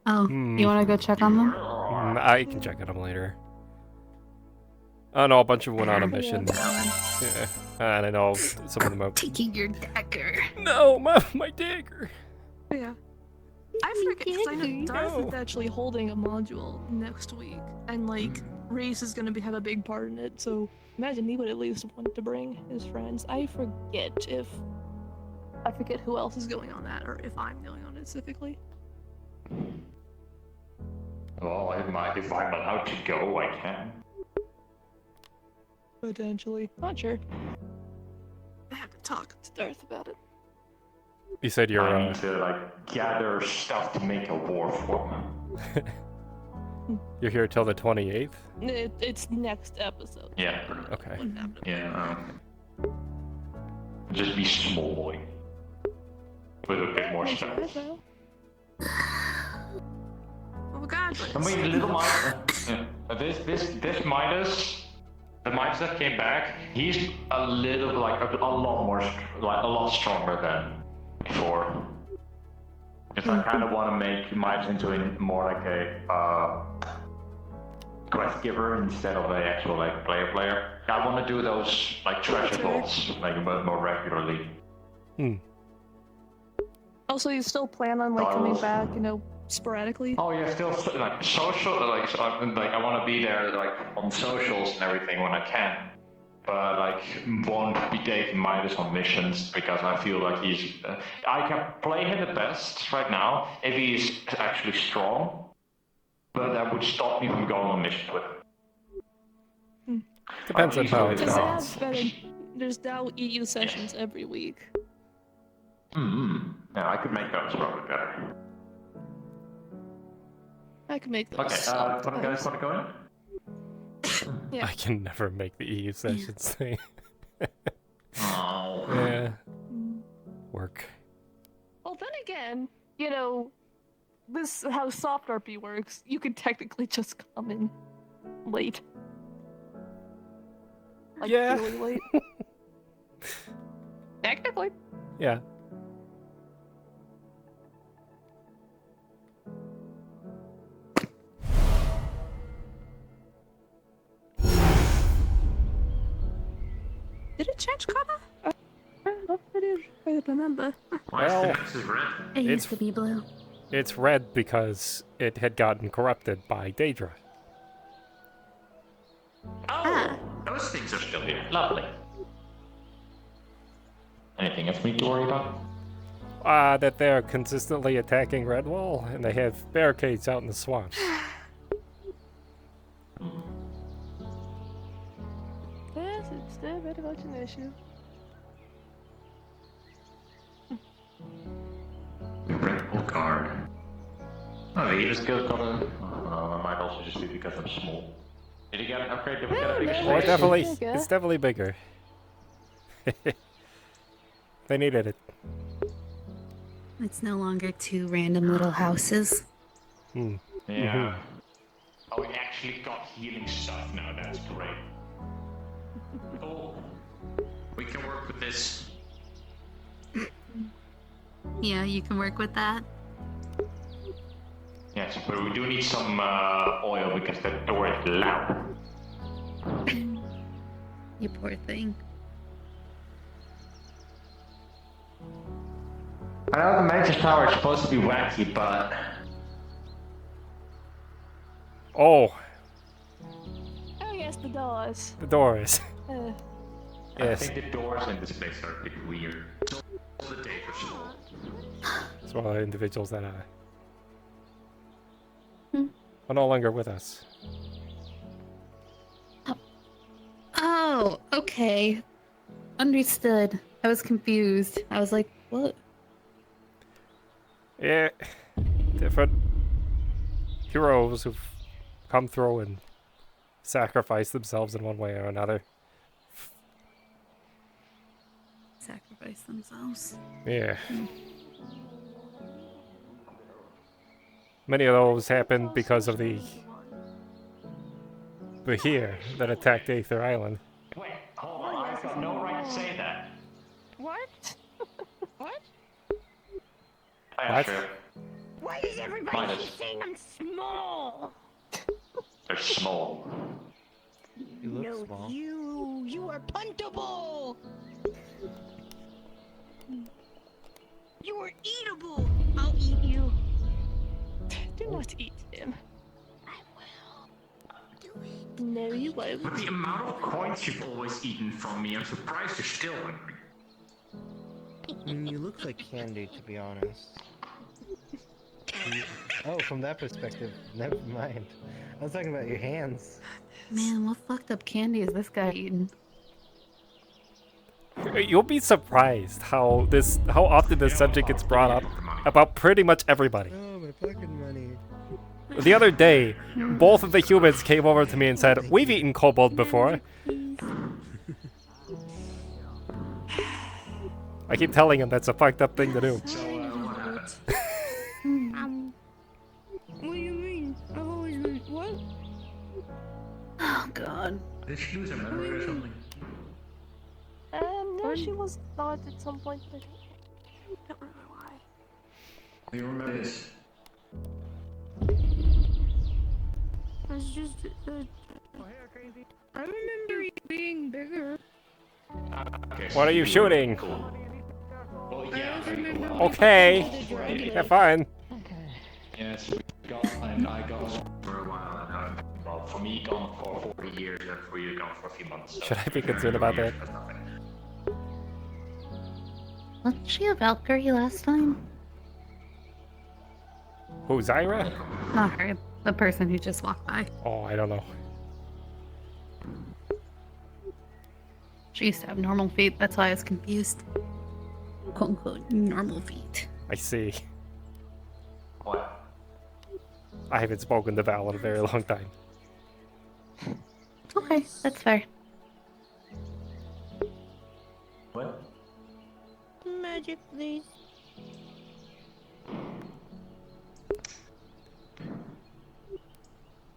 Oh, you want to go check on them? I can check on them later. Oh no, a bunch of them went on a mission. Yeah, and I know some of them are taking your dagger. No, my dagger. Yeah. I forget because I know Darth is actually holding a module next week, and like Reese is gonna have a big part in it. So imagine he would at least want to bring his friends. I forget who else is going on that, or if I'm going on it specifically. Well, if I'm allowed to go, I can. Potentially, not sure. I have to talk to Darth about it. You said you're. I need to like gather stuff to make a war form. You're here till the 28th? It's next episode. Yeah. Okay. Yeah. Just be small boy with a bit more stuff. Oh God! I mean, little Midas. This Midas, the Midas that came back, he's a little like a lot more, like a lot stronger than before. Because I kind of want to make Midas into more like a quest giver instead of an actual like player. I want to do those like treasure vaults like a bit more regularly. Also, you still plan on like coming back, sporadically? Oh yeah, still like social, like I want to be there like on socials and everything when I can, but like won't be taking Midas on missions because I feel like he's. I can play him the best right now if he's actually strong, but that would stop me from going on missions with him. Depends on how it Because there's now EU sessions every week. Yeah, I could make those probably better. I can make those. Okay, what do you guys want to go in? Yeah. I can never make the EU sessions thing. Oh. Yeah. Work. Well, then again, this how soft RP works. You could technically just come in late. Like, Yeah. really late. Technically. Yeah. Did it change color? I don't know if it is. I remember. Well, It used to be blue. It's red because it had gotten corrupted by Daedra. Oh, those things are still here. Lovely. Anything else we need to worry about? That they're consistently attacking Redwall, and they have barricades out in the swamps. Yes, it's still very much an issue. Red Bull guard. Oh, he just got a. I might also just be because I'm small. Did you get an upgrade? Did we get a bigger Oh, space? it's definitely bigger. They needed it. It's no longer two random little houses. Yeah. Oh, we actually got healing stuff now. That's great. Oh, we can work with this. Yeah, you can work with that. Yes, but we do need some oil because the door is loud. You poor thing. I know the Mage's Tower is supposed to be wacky, but... Oh, Oh yes, the doors. the doors. Yes. I think the doors in this place are a bit weird. The day for school. It's one of the individuals that are no longer with us. Oh, okay. Understood. I was confused. I was like, what? Yeah, different heroes who've come through and sacrificed themselves in one way or another. Sacrifice themselves. Yeah. Many of those happened because of the Bahir that attacked Aether Island. Wait, hold on, I've got no right to say that. What? What? Yeah, sure. Why is everybody keep saying I'm small? They're small. You look No, small. you are puntable. You are eatable. I'll eat you. Do not eat him. No, you won't. With the amount of coins you've always eaten from me, I'm surprised you're still hungry. You look like candy, to be honest. Oh, from that perspective, never mind. I was talking about your hands. Man, what fucked up candy is this guy eating? You'll be surprised how often this subject gets brought up about pretty much everybody. Oh, my pocket money. The other day, both of the humans came over to me and said, "We've eaten kobold before." I keep telling him that's a fucked up thing to do. What do you mean? I've always been what? Oh god. Did she lose her memory or something? No, she was not at some point, but I don't remember why. Do you remember this? It's just I remember you being bigger. What are you shooting? Well, yeah, very cool. Okay. Have fun. Yes, we got, and I got for a while, and well, for me, gone for 40 years, and for you, gone for a few months. So. Should I be concerned about that? Wasn't she a Valkyrie last time? Who, Zyra? Not her. The person who just walked by. Oh, I don't know. She used to have normal feet, that's why I was confused. Quote unquote, normal feet. I see. What? I haven't spoken to Val in a very long time. Okay, that's fair. What? Magic, please.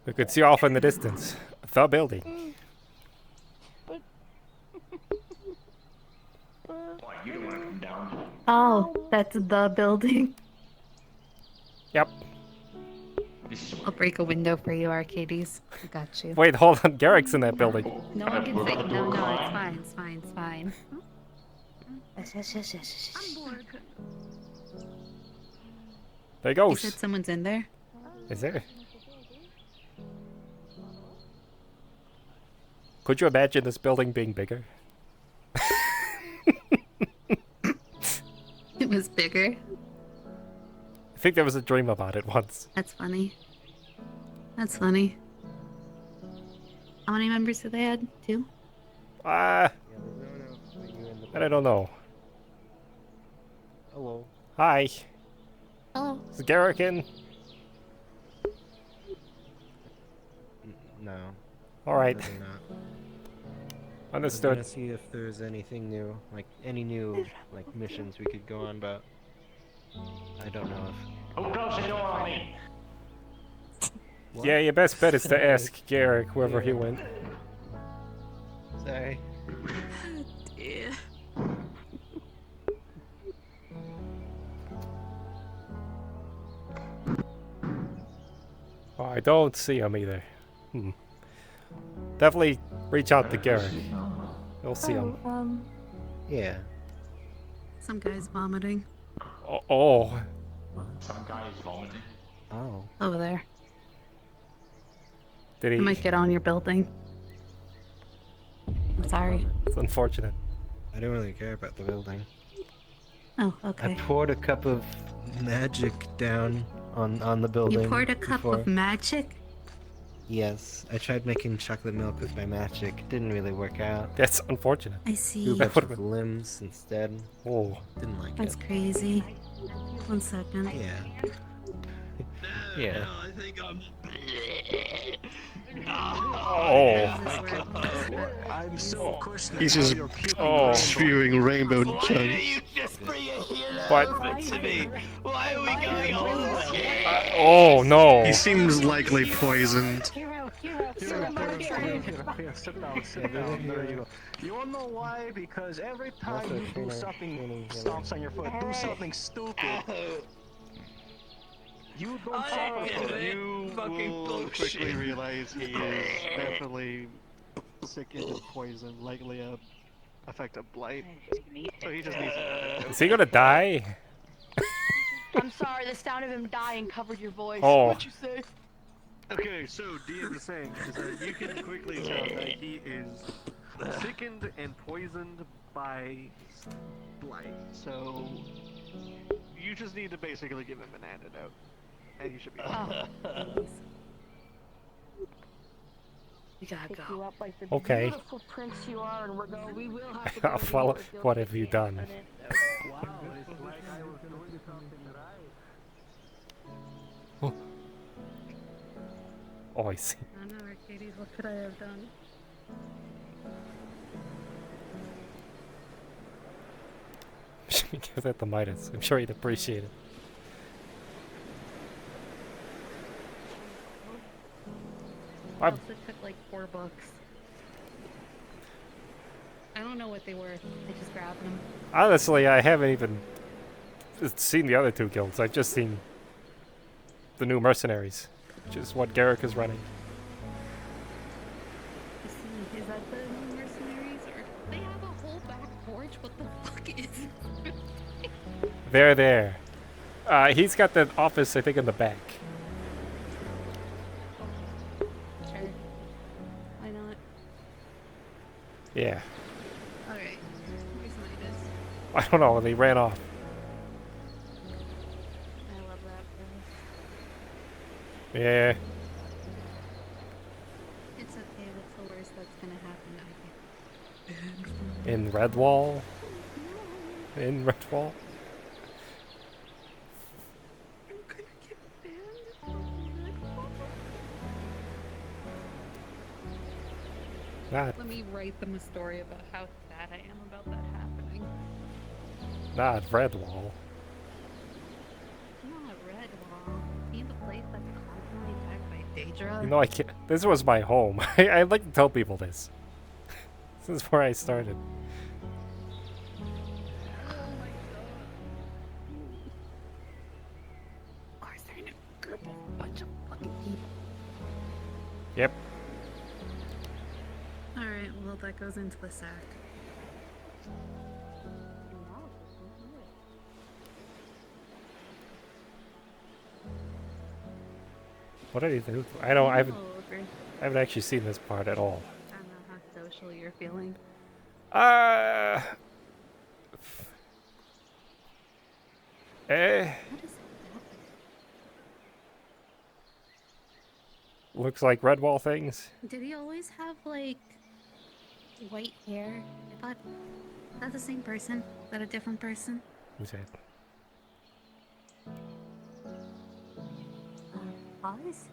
We could see off in the distance. The building. Why, you don't want to come down. Oh, that's the building. Yep. I'll break a window for you, Arcadies. I got you. Wait, hold on. Garrick's in that building. No one can say no, it's fine, it's fine, it's fine. I'm bored. There he You goes. said someone's in there? Is there? Could you imagine this building being bigger? It was bigger. I think there was a dream about it once. That's funny. That's funny. How many members do they had? 2? I don't know. Hello. Hi. Hello. Is Garrick in? No. Alright. Probably not. I was Understood. gonna see if there's anything new, like any new missions we could go on, but I don't know if. Who closed the door on me? Yeah, your best bet is to ask Garrick wherever he went. Sorry. Yeah. Oh, I don't see him either. Definitely reach out to Garrick. You'll see him. Yeah. Some guy's vomiting. Oh. Some guy is vomiting. Oh. Over there. Did I he? might get on your building. I'm sorry. It's unfortunate. I don't really care about the building. Oh, I okay. poured a cup of magic down on the building. You poured a cup before. of magic? Yes, I tried making chocolate milk with my magic. Didn't really work out. That's unfortunate. I see. Grew a bunch of limbs instead. Oh. Didn't like That's it. crazy. 1 second. Yeah. Yeah. I think I'm. I'm so questioning. He's just spewing rainbow chunks. But Why are we going on this? oh no. He seems likely poisoned. Sit down, sit down. There you go. You wanna know why? Because every time you do something, stomps on your foot, do something stupid. You don't suffer for it. You will quickly realize he is definitely sickened and poisoned, likely a effect of blight. So he just needs to... Is he gonna die? I'm sorry, the sound of him dying covered your voice. Oh. What'd you say? Okay, so DM is saying is that you can quickly tell that he is sickened and poisoned by blight. So you just need to basically give him an antidote, and he should be fine. We gotta Pick go. you up like the Okay. beautiful prince you are, and we're going. We will have to go. Well, what have you done? Wow, it's like I was doing something right. Oh, I see. I know, Arcadies. What could I have done? Give that to Midas. I'm sure he'd appreciate it. I also took like 4 books. I don't know what they were. I just grabbed them. Honestly, I haven't even seen the other 2 guilds. I've just seen the new mercenaries, which is what Garrick is running. Is that the new mercenaries? Or they have a whole back porch? What the fuck is it? They're there. He's got the office, I think, in the back. Sure. Why not? Yeah. Alright. Where's Midas? I don't know. They ran off. I love that. Yeah. It's okay. That's the worst that's gonna happen. In Redwall. In Redwall. Not, Let me write them a story about how sad I am about that happening. not Redwall. Not Redwall. Being the place that's constantly attacked by Daedra. You know, I can't. This was my home. I like to tell people this. This is where I started. Of course, they're in a group of a bunch of fucking people. Yep. Alright, well, that goes into the sack. What did he do? I don't. I haven't. Over. I haven't actually seen this part at all. I don't know how social you're feeling. Looks like Redwall things. Did he always have, like, white hair? I thought, is that the same person? Is that a different person? Who's that? Oz?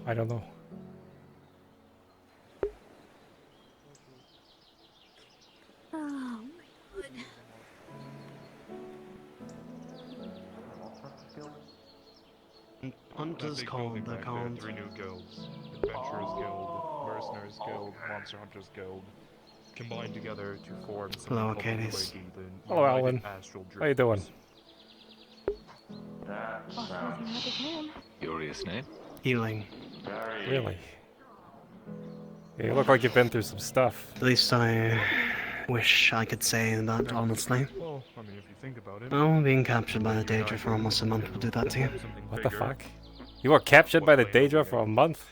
I don't know. Oh my god. Hunters Call, they're called. 3 new guilds. Adventurers Guild, Mercenaries Guild, Monster Hunters Guild. Combined together to form something Hello, called Arcadies. the Hello, United Alan. Astral How you doing? That sounds Curious name. Healing. Really? Yeah, you look like you've been through some stuff. At least I wish I could say that, honestly. Well, I mean, if you think about it. Oh, being captured by the Daedra for almost a month will do that to you. What the fuck? You were captured by the Daedra for a month?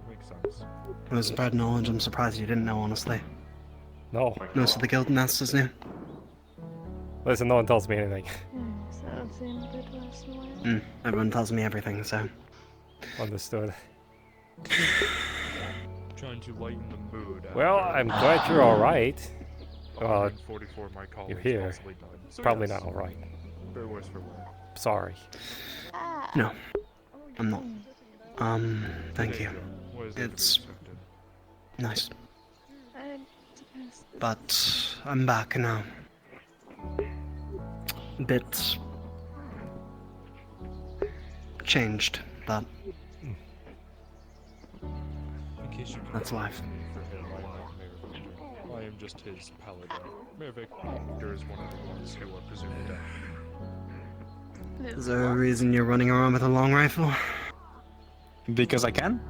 Makes sense. It was bad knowledge, I'm surprised you didn't know, honestly. No. Most of the guild masters knew. Listen, no one tells me anything. Everyone tells me everything, so... Understood. Trying to lighten the mood. Well, I'm glad you're alright. Well, 44 of my colleagues you're here. possibly died. So Probably yes, not alright. For worse for wear. Sorry. No. I'm not. Thank you. It's... nice. But I'm back now. bit changed, but that's life. I am just his paladin. Mervik is one of the ones who are presumed dead. Is there a reason you're running around with a long rifle? Because I can.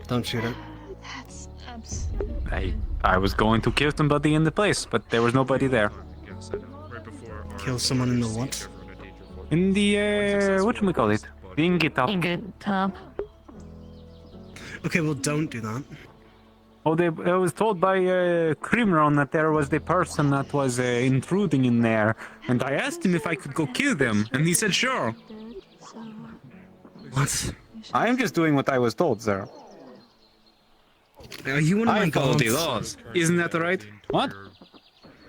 Don't shoot it. That's absolutely. I was going to kill somebody in the place, but there was nobody there. Kill someone in the what? In the whatchamacallit? The ingot top. Ingot top. Okay, well, don't do that. Oh, I was told by Krimron that there was the person that was intruding in there, and I asked him if I could go kill them, and he said sure. What? I am just doing what I was told, sir. Are you one of my I follow gods? the laws. Isn't that right? What?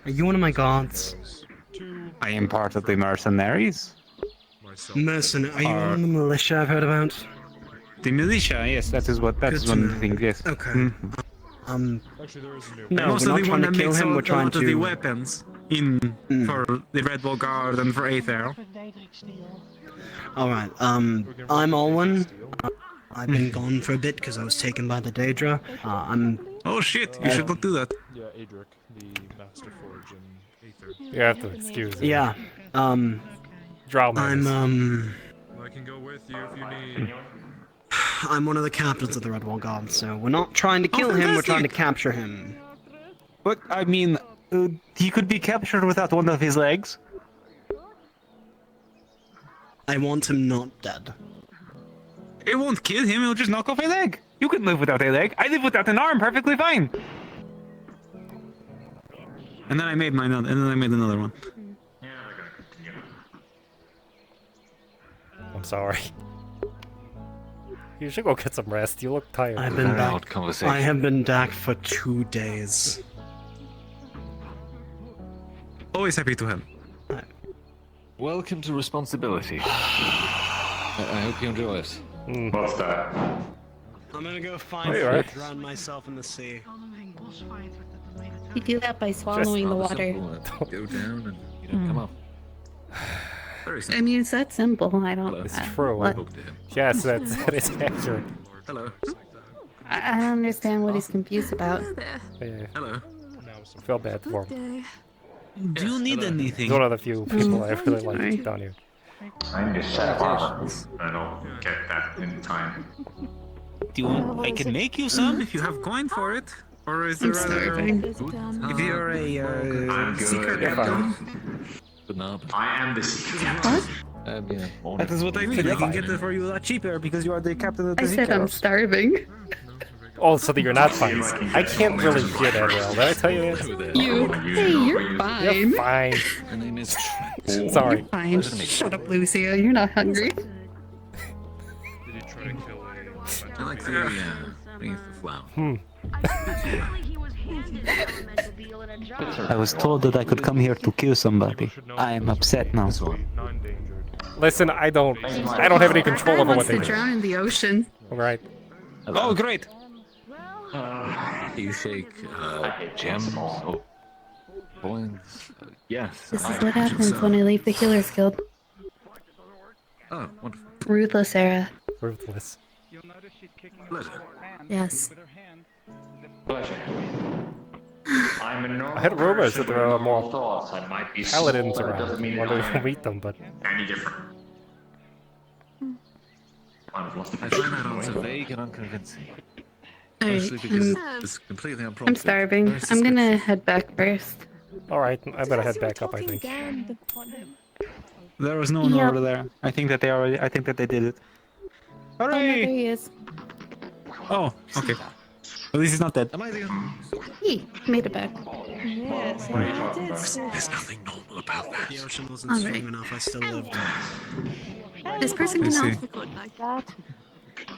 Are you one of my gods? I am part of the mercenaries. Mercenary? Are you one of the militia I've heard about? The militia, yes, that is one of the things, yes. Okay. Mm. No, also we're not the trying one to that kill makes him, we're a trying lot of to... the weapons for the Red Bull Guard and for Aether. Alright, I'm Alwyn. I've been gone for a bit because I was taken by the Daedra. Oh shit, you should not do that. Yeah, Adric, the Master Forge and Aether. You have to excuse me. Yeah, Drow I'm, I can go with you if you need. I'm one of the captains of the Red Wall Guard, so we're not trying to kill him, we're trying to capture him. But, I mean, he could be captured without one of his legs. I want him not dead. It won't kill him, it'll just knock off a leg. You can live without a leg. I live without an arm perfectly fine. And then I made another one. I'm sorry. You should go get some rest. You look tired. I've been back. I have been back for 2 days. Always happy to help. Welcome to responsibility. I hope you enjoy it. What's that? I'm gonna go find Hey, food, right. drown myself in the sea. You do that by swallowing the water. Go down and come up. I mean, it's that simple. I don't. It's true. What? Yes, that is accurate. Hello. I don't understand what he's confused about. Yeah. Hello. I feel bad for him. Do you need anything? He's one of the few people I really like down here. I'm the sapphire. I don't get that in time. Do you want? I can make you some if you have coin for it. Or is there if you're a secret captain? I am the secret captain. What? That is what I mean. I can get it for you a lot cheaper because you are the captain of the I said I'm Seacaros. starving. Oh, so that you're not fine. I can't really hear that well. Did I tell you that? You. Hey, you're fine. You're fine. Her name is. Sorry. You're fine. Shut up, Lucia. You're not hungry. Did he try to kill a... I like the bring it for flower. I was told that I could come here to kill somebody. I am upset now. Listen, I don't have any control over what wants they to do. drown in the ocean. Right. Oh, great. You shake gems or coins. Yes. This is what happens when I leave the Healers Guild. Oh, wonderful. Ruthless era. Ruthless. Pleasure. Yes. Pleasure. I had rumors that there are more paladins small, but it around. doesn't mean I wonder if I you'll meet them, but Any different. I find that answer vague and unconvincing. Alright, Mostly because it's completely unprompted. I'm starving. Nice I'm gonna head back first. alright, I better head back up, I think. There was no one Yep. over there. I think that they did it. Oh, no, there Hooray! he is. Oh, okay. At least he's not dead. He made it back. Yes, There's nothing normal about that. The ocean wasn't All strong right. enough, I still lived. This person I can see. help. Good like that.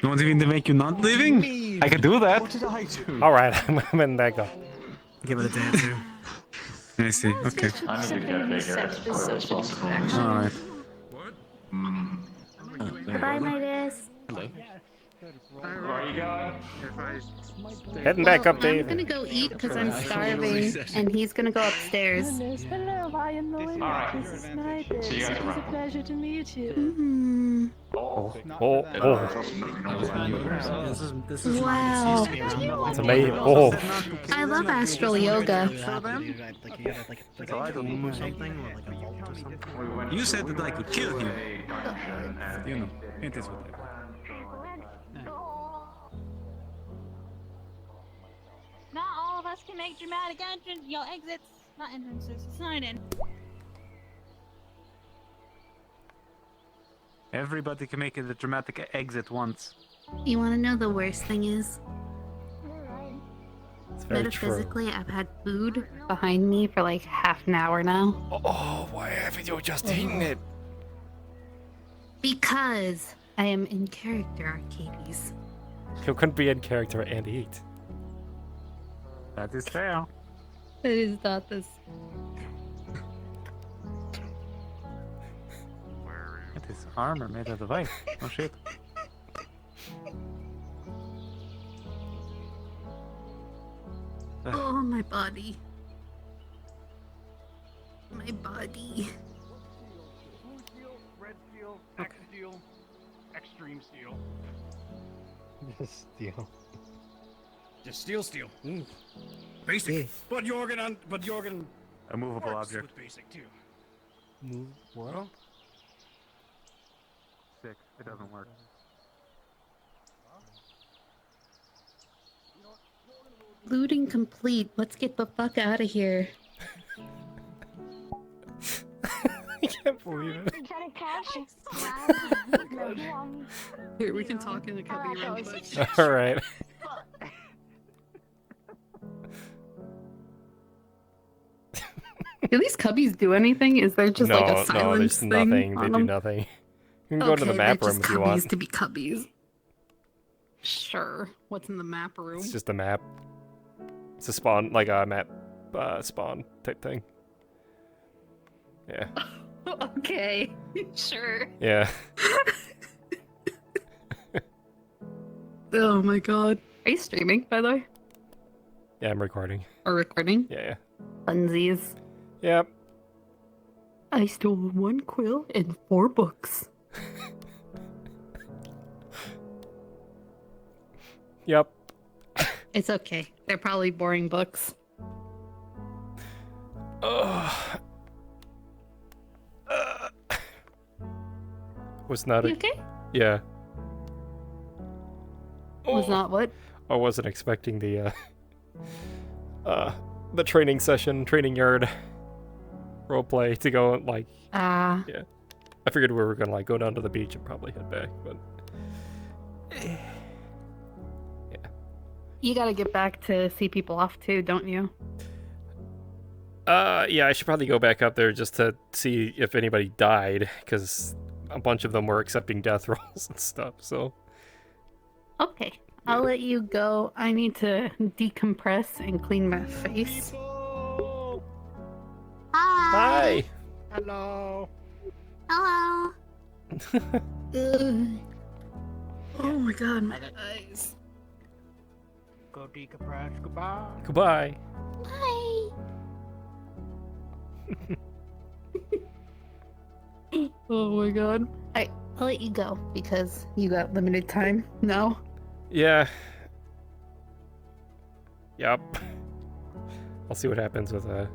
You want me to make you not living? I can do that. What did I do? Alright, I'm in back up. Give it a day or two. I see, okay. I need to get bigger as quick as possible. Alright. Goodbye, Midas. Hello. Where are you going? Heading back up, I'm Dave. gonna go eat because I'm starving, and he's gonna go upstairs. Hello, I am Melinda. Alright. This is Snyder. See you guys It is a around. pleasure to meet you. This is Wow. It's amazing. Oh. I love astral yoga. You said that I could kill him. You know, it is what Not all of us can make dramatic entrance, exits, not entrances. It's not in. Everybody can make it a dramatic exit once. You want to know the worst thing is? It's very true. Metaphysically, I've had food behind me for like half an hour now. Oh, why haven't you just eaten it? Because I am in character, Arcadies. You couldn't be in character and eat. That is fair. It is not this. It is armor made out of ice. Oh shit. Oh, my body. My body. Red steel, X steel, extreme steel. Just steel. Just steel. Basic. But Jorgen A movable works object. with basic too. Move what? Sick. It doesn't work. Looting complete. Let's get the fuck out of here. I can't believe it. Here, we can talk in the cubby real quick. Alright. Do these cubbies do anything? Is there just like a silence no, there's thing nothing. on They do them? nothing. You can go to the map they're room just if you want. cubbies to be cubbies. Sure. What's in the map room? It's just a map. It's a spawn, like a map spawn type thing. Yeah. Okay. Sure. Yeah. Oh my god. Are you streaming, by the way? Yeah, I'm recording. Or recording? Yeah. Funsies. Yep. I stole 1 quill and 4 books. Yep. It's okay. They're probably boring books. Was not You okay? Yeah. Was not what? I wasn't expecting the training session, training yard roleplay to go like. Ah. Yeah. I figured we were gonna like go down to the beach and probably head back, but. You gotta get back to see people off too, don't you? Yeah, I should probably go back up there just to see if anybody died, because a bunch of them were accepting death rolls and stuff, so. Okay. I'll let you go. I need to decompress and clean my face. Hi! Hello! Hello! Ugh. Oh my god, my eyes. Go decompress. Goodbye. Goodbye. Bye! Oh my god. Alright, I'll let you go because you got limited time now. Yeah. Yup. I'll see what happens with I'm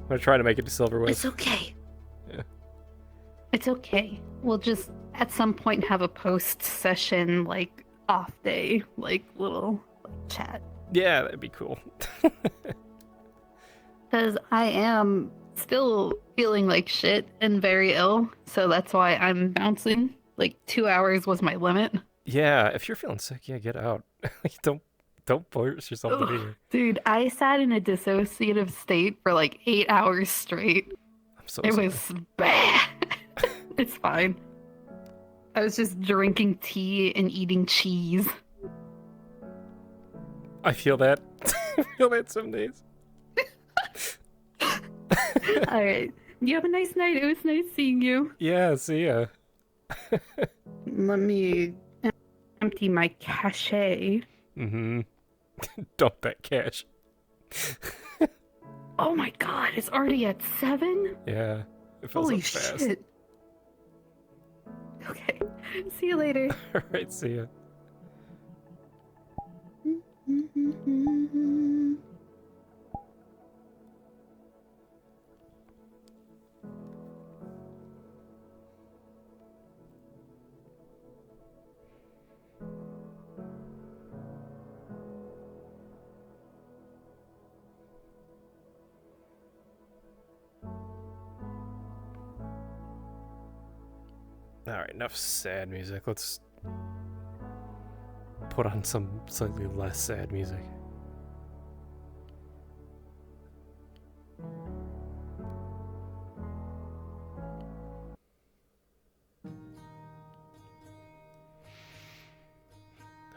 gonna try to make it to Silverwood. It's okay. Yeah. It's okay. We'll just at some point have a post session like off day, like little chat. Yeah, that'd be cool. Because I am still feeling like shit and very ill, so that's why I'm bouncing. Like 2 hours was my limit. Yeah, if you're feeling sick, yeah, get out. Don't force yourself to be here. Dude, I sat in a dissociative state for like 8 hours straight. I'm so It sorry. was bad. It's fine. I was just drinking tea and eating cheese. I feel that. I feel that some days. Alright. You have a nice night. It was nice seeing you. Yeah, see ya. Let me empty my cache. Mm-hmm. Dump that cash. Oh my god, it's already at 7? Yeah. It feels Holy up fast. shit. Okay. See you later. Alright, see ya. Alright, enough sad music. Let's put on some slightly less sad music.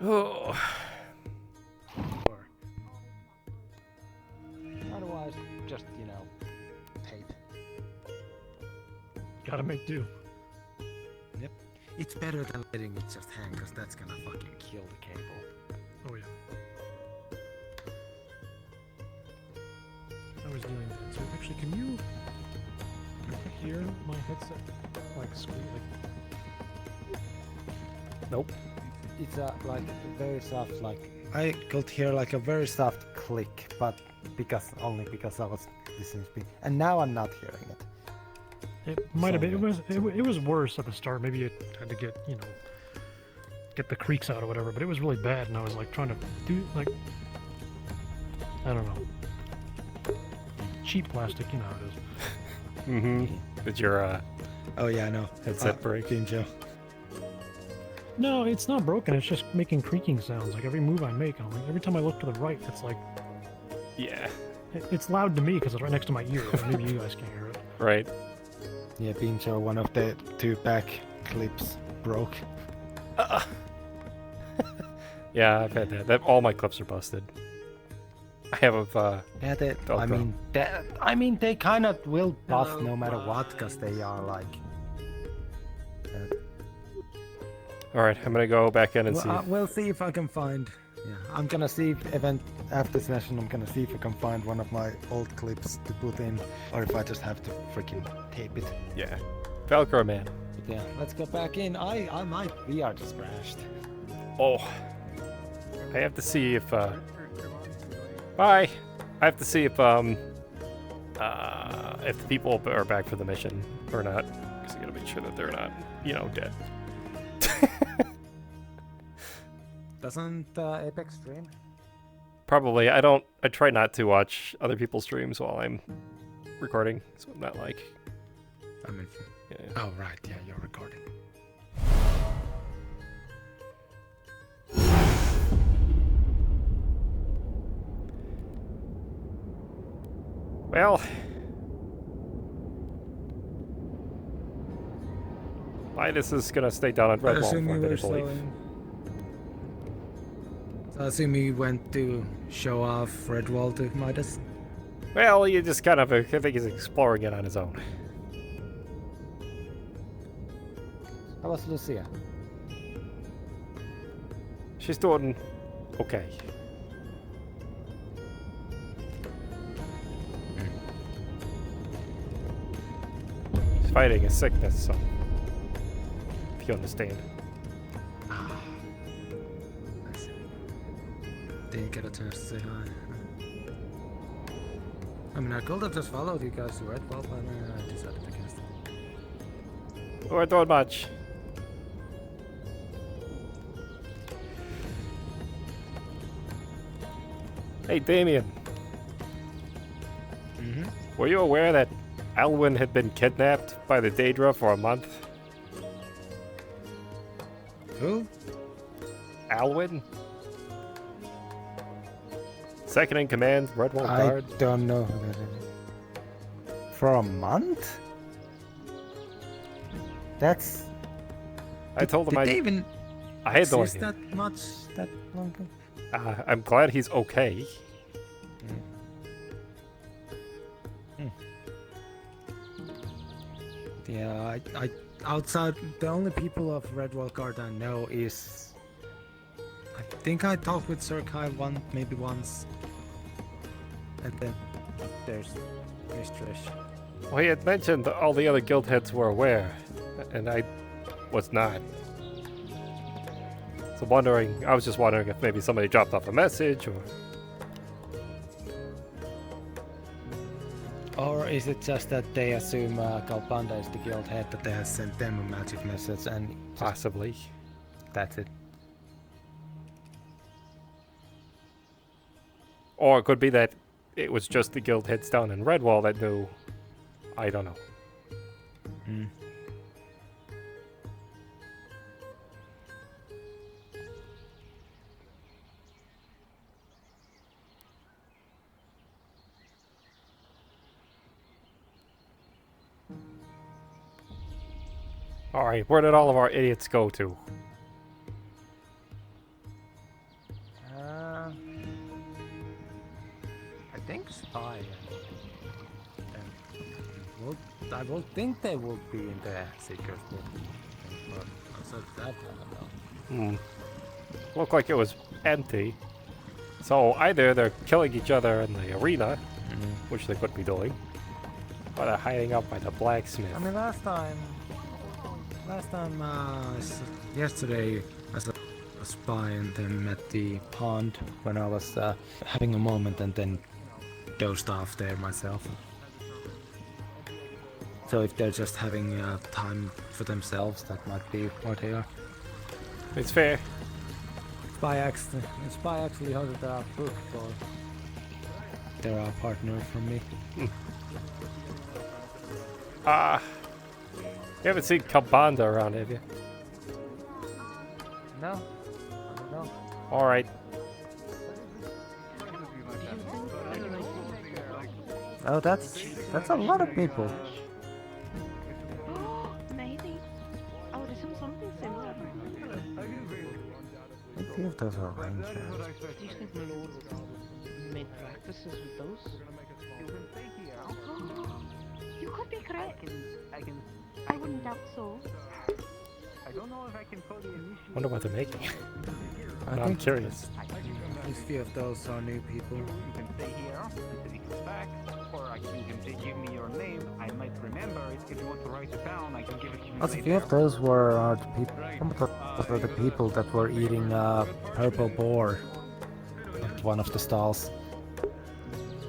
Oh. Otherwise, just, you know, tape. Gotta make do. Yep. It's better than letting it just hang, because that's gonna fucking kill the cable. Oh yeah. I was doing that. So actually, can you hear my headset like squeak? Like... Nope. It's like very soft, like I could hear like a very soft click, but only because I was listening to it, and now I'm not hearing it. It might have been. It was worse at the start. Maybe it had to get get the creaks out or whatever. But it was really bad, and I was like trying to do like I don't know, cheap plastic. You know how it is. Mm-hmm. Did your oh yeah, I know. Headset break? Joe. No, it's not broken. It's just making creaking sounds. Like every move I make, every time I look to the right, it's like yeah. It's loud to me because it's right next to my ear. Maybe you guys can't hear it. Right. Yeah, Pincho, one of the 2 back clips broke. Yeah, I've had that. All my clips are busted. I have a yeah, they kind of will bust no matter what, because they are like. All right, I'm gonna go back in and see. We'll see if I can find. Yeah, I'm gonna see if after session I'm gonna see if I can find one of my old clips to put in, or if I just have to freaking tape it. Yeah, Velcro man. But yeah, let's go back in. My VR just crashed. Oh, I have to see if bye. I have to see if the people are back for the mission or not, because I gotta make sure that they're not, dead. Doesn't Apex stream? Probably. I try not to watch other people's streams while I'm recording, so I'm not like. I mean, yeah. Oh right, yeah, you're recording. Well, Midas is gonna stay down at Redwall for a bit, I believe. So I assume you went to show off Redwall to Midas? Well, you just kind of, I think he's exploring it on his own. How was Lucia? She's doing okay. She's fighting a sickness, so if you understand. Didn't get a chance to say hi. I mean, I could have just followed you guys to Redwall, but I decided to cast it. We're doing much. Hey, Damien. Mm-hmm. Were you aware that Alwyn had been kidnapped by the Daedra for a month? Who? Alwyn? Second in command, Redwall Guard. I don't know who that is. For a month? That's. I told him did they even I had no idea. that much that long ago? I'm glad he's okay. Yeah, I outside the only people of Redwall Guard I know is I think I talked with Zerkai maybe once. And then there's Mistress. Well, he had mentioned that all the other guild heads were aware, and I was not. So I was just wondering if maybe somebody dropped off a message, or... Or is it just that they assume Kalpanda is the guild head, that they have sent them a magic message and... Possibly. That's it. Or it could be that it was just the guild heads down in Redwall that knew. I don't know. Hmm. Alright, where did all of our idiots go to? I think Spy. I will think they will be in the Seeker's Book. But aside that, I don't know. Looked like it was empty. So either they're killing each other in the arena, which they could be doing, or they're hiding out by the blacksmith. I mean, yesterday, as a spy, and then met the pond when I was having a moment, and then dozed off there myself. So if they're just having time for themselves, that might be what they are. It's fair. Spy actually hosted a book for they're our partner from me. You haven't seen Kabanda around, have you? No, I don't know. Alright. Oh, that's a lot of people. Maybe. I would assume something similar. I think those are rangers. Do you think Lord made practices with those? You could be correct. I wouldn't doubt so. I don't know if I can fully initiate. Wonder what they're making. I'm curious. At least few of those are new people. You can stay here until he comes back, or you can give me your name. I might remember it. If you want to write it down, I can give it to you Also, later. few of those were the people that were eating purple boar at one of the stalls.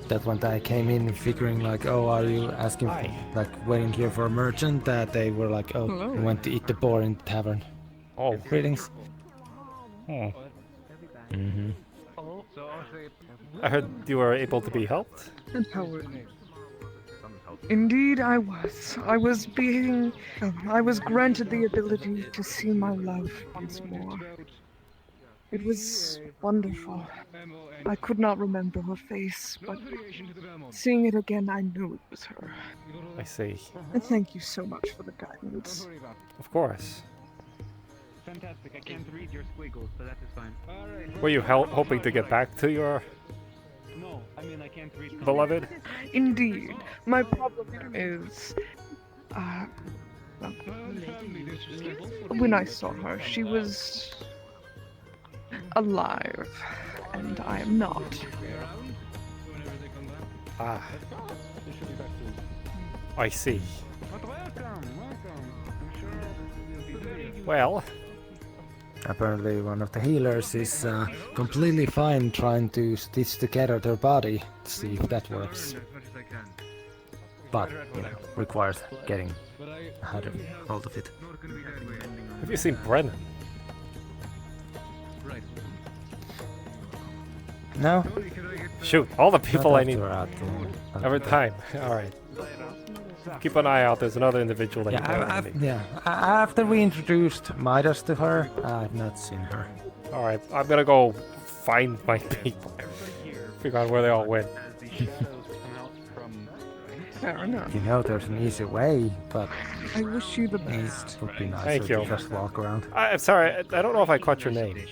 That one day I came in figuring like, oh, are you asking, like waiting here for a merchant? That they were like, oh, Hello. we went to eat the boar in the tavern. Oh, greetings. Oh. Oh, so I heard you were able to be helped. Empowered. Indeed, I was. I was granted the ability to see my love once more. It was wonderful. I could not remember her face, but seeing it again, I knew it was her. I see. And thank you so much for the guidance. Of course. fantastic. I can't read your squiggles, so that is fine. Alright. Were you hoping to get back to your No, I mean I can't read. Beloved? Indeed. My problem is, when I saw her, she was alive, and I am not. Ah. I see. Well, apparently one of the healers is completely fine trying to stitch together their body to see if that works. But, you know, requires getting hold of it. Have you seen Brennan? No. Shoot, all the people I need. Every Every time. Alright. Keep an eye out, there's another individual that you don't need. After we introduced Midas to her, I've not seen her. Alright, I'm gonna go find my people. Figure out where they all went. Fair enough. You know there's an easy way, but I wish you the best. it would be nicer Thank you. to just walk around. I'm sorry, I don't know if I caught your name.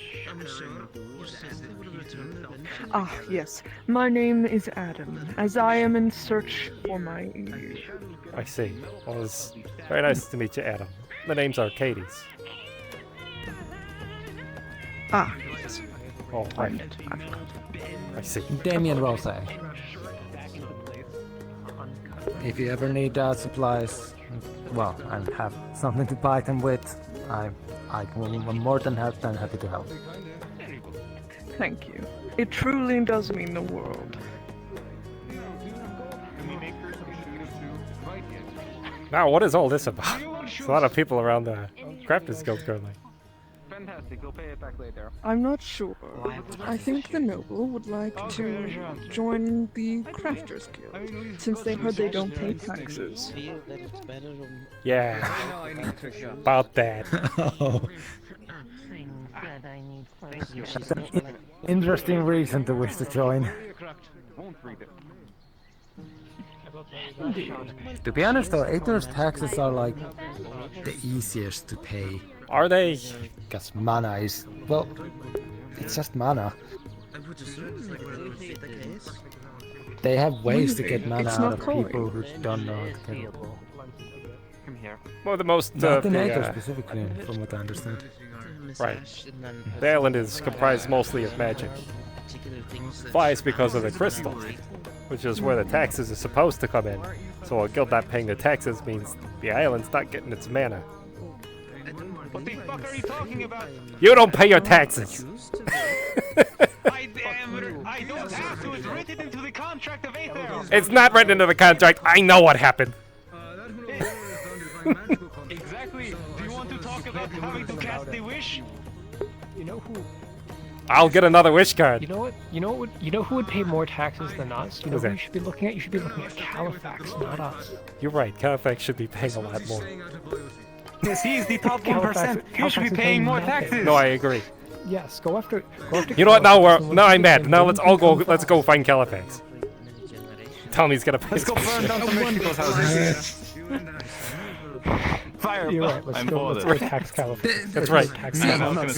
Ah, yes. My name is Adam, as I am in search for my Eve. I see. Well, it's very nice to meet you, Adam. The name's Arcadies. Ah, yes. Oh, right. I see. Damien Rose. If you ever need supplies, well, and have something to buy them with, I'm more than happy to help. Thank you. It truly does mean the world. Now, what is all this about? There's a lot of people around the Crafters Guild currently. Fantastic, we'll pay it back later. I'm not sure. I think the noble would like to join the Crafters Guild, since they heard they don't pay taxes. Yeah. About that. Oh. That's an interesting reason to wish to join. To be honest though, Aether's taxes are like the easiest to pay. Are they? Because mana is, well, it's just mana. They have ways to get mana out of people who don't know how to get it. Come here. Well, the most Not in the, Aether specifically, from what I understand. Right. The island is comprised mostly of magic. Why? It's because of the crystal, which is where the taxes are supposed to come in. So a guild not paying the taxes means the island's not getting its mana. What the fuck are you talking about? You don't pay your taxes! I don't have to, it's written into the contract of Aether! It's not written into the contract, I know what happened! Exactly! Do you want to talk about having to cast the wish? You know who? I'll get another wish card! You know what? You know who would pay more taxes than us? You know Who's who that? you should be looking at? You should be looking at Califax, not us. You're right, Califax should be paying a lot more. Yes, he's the top 1%. You should be paying more taxes. No, I agree. Yes, go after. You know what? Now I'm mad. Now let's go find Califax. Tell me he's gonna pay. Let's go burn down some rich people's houses. Fire! You're right. Let's go tax Califax. That's right. See,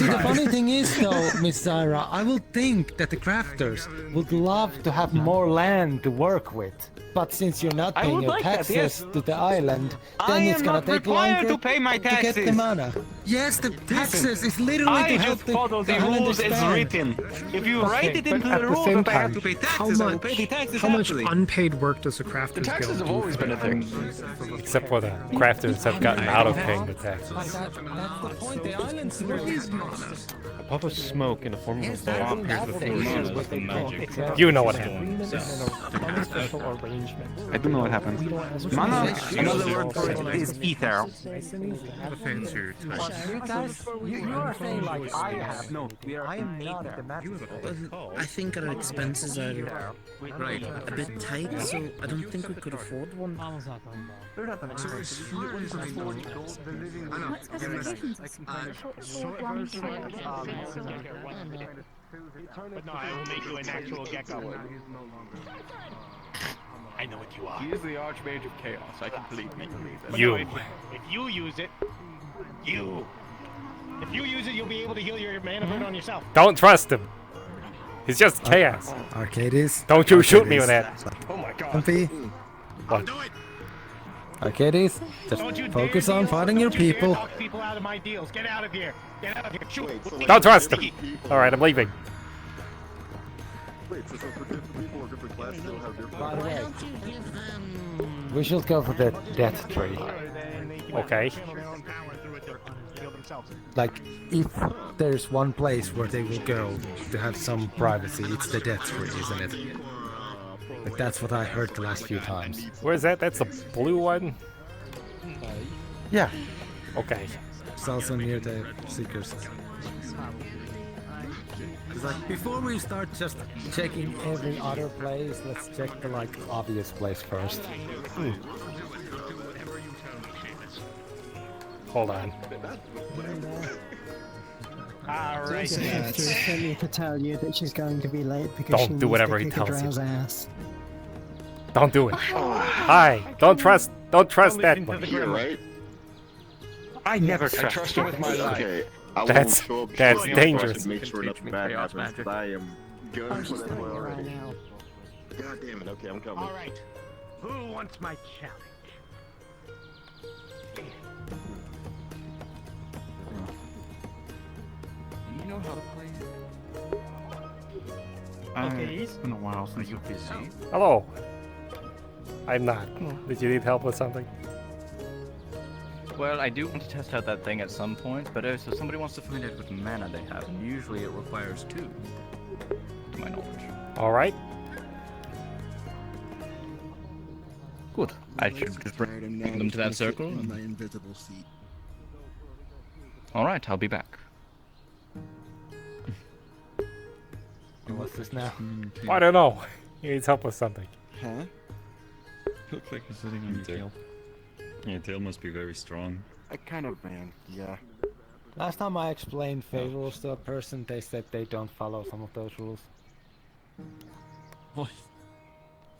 the funny thing is though, Miss Zyra, I would think that the crafters would love to have more land to work with. But since you're not paying your taxes to the island, then it's gonna take longer to pay my to get the taxes. mana. Yes, the taxes is literally to I help just follow the island rules as expand. written. If you Okay, write it but into at the the rules, same if I have time, to pay how taxes, I will much- pay the taxes How much happily. unpaid work does the Crafters The taxes Guild have do always for been a their thing. Except for the crafters have gotten out of paying the taxes. That's the point. The island's A puff of smoke in the form of a ball appears before you with the magic. You know what happened. unofficial arrangement. I do know what happened. Mana, another word for it is ether. The fancier type. You guys, you are saying like I have. No, I am not the magic. I think our expenses are a bit tight, so I don't think we could afford one. But no, I will make you an actual gecko. I know what you are. He is the Archmage of Chaos. I completely believe that. You. If you use it, if you use it, you'll be able to heal your mana burn on yourself. Don't trust him. He's just chaos. Arcadies. Don't you shoot me with that. Oh my god. Comfy. What? Arcadies, just focus on fighting your people. Talk people out of my deals. Get out of here. Get out of here. Shoot. Don't trust him. Alright, I'm leaving. Wait, so for different people or different classes, they'll have different. By the way, we should go for the death tree. Okay. Like, if there's one place where they will go to have some privacy, it's the death tree, isn't it? Like, that's what I heard the last few times. Where's that? That's the blue one? Yeah. Okay. It's also near the Seekers. It's like, before we start just checking every other place, let's check the, like, obvious place first. Hold on. Alright. Celia to tell you that she's going to be late because Don't she do needs whatever to he kick a tells you. drow's ass. Don't do it. Hi. Don't trust that one. You're right. I never I trust him with my life. Okay. I That's- won't show up that's short dangerous. to make sure Teach me nothing bad chaos happens, magic. but I am gunning I'm for just that boy telling you right already. now. God damn it, okay, I'm coming. Alright. Who wants my challenge? You know how to play Okay. It's been a while since you've been busy. Hello. I'm not. Did you need help with something? Well, I do want to test out that thing at some point, but if somebody wants to find out what mana they have, and usually it requires 2, to my knowledge. All right. Good. I should just bring them to that circle. On my invisible seat. All right, I'll be back. What's this now? I don't know. He needs help with something. Huh? Looks like you're sitting on your tail. Your tail must be very strong. I kind of am, yeah. Last time I explained favor rules to a person, they said they don't follow some of those rules. What?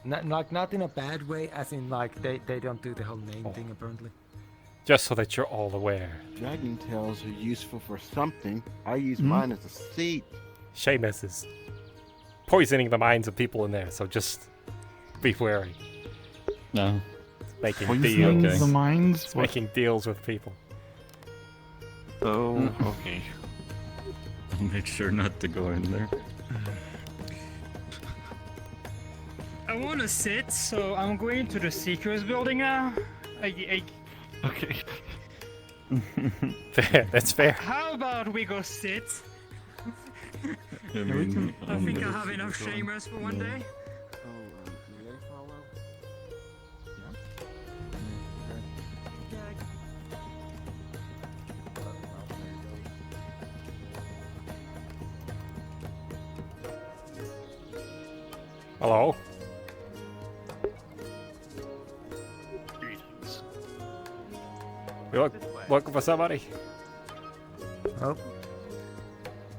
Not in a bad way, as in like they don't do the whole name thing apparently. Just so that you're all aware. Dragon tails are useful for something. I use mine as a seat. Seamus is poisoning the minds of people in there, so just be wary. No. Making Poisoning deals. the minds? It's making deals with people. Oh, okay. I'll make sure not to go in there. I want to sit, so I'm going to the Seekers building now. Okay. Fair, that's fair. How about we go sit? I mean, I think I have enough shamers for one day. Hello? Greetings. You looking for somebody? Oh.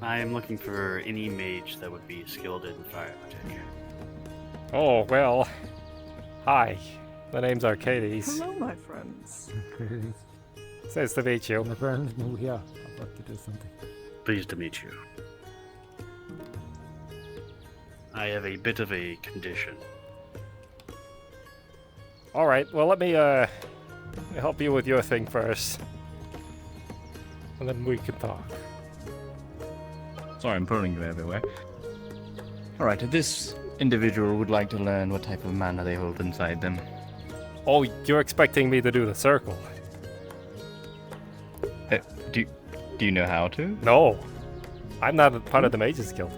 I am looking for any mage that would be skilled in fire protection. Oh, well. Hi. The name's Arcadies. Hello, my friends. Nice to meet you. My friend, yeah, I'd like to do something. Pleased to meet you. I have a bit of a condition. Alright, well let me help you with your thing first. And then we can talk. Sorry, I'm pulling you everywhere. Alright, this individual would like to learn what type of mana they hold inside them. Oh, you're expecting me to do the circle? Do you know how to? No. I'm not a part of the Mages Guild.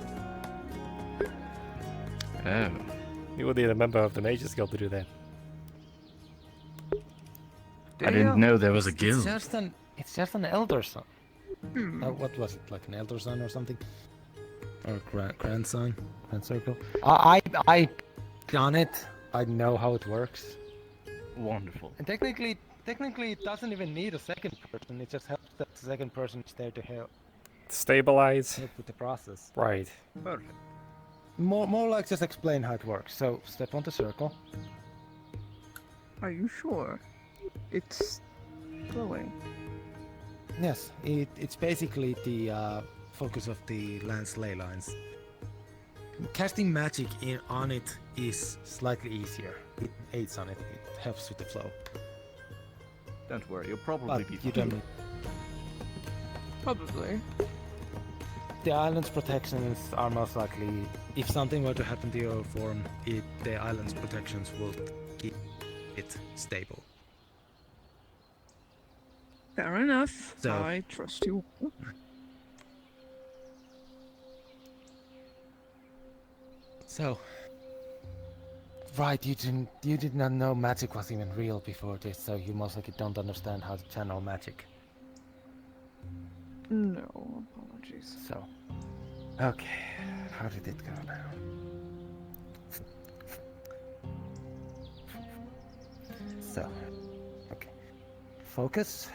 Oh. You would need a member of the Mages Guild to do that. I didn't know there was a guild. It's just an elder son. What was it, like an elder son or something? Or grandson? Grand circle? I done it. I know how it works. Wonderful. And technically it doesn't even need a second person. It just helps that the second person is there to help. Stabilize? Help with the process. Right. Perfect. More like just explain how it works. So, step on the circle. Are you sure? It's glowing. Yes, it's basically the focus of the lance ley lines. Casting magic on it is slightly easier. It aids on it. It helps with the flow. Don't worry, you'll probably But be you don't need. Probably. The island's protections are most likely, if something were to happen to your form, the island's protections will keep it stable. Fair enough. So- I trust you. So, right, you did not know magic was even real before this, so you most likely don't understand how to channel magic. No, apologies. So, okay, how did it go now? So, okay, focus,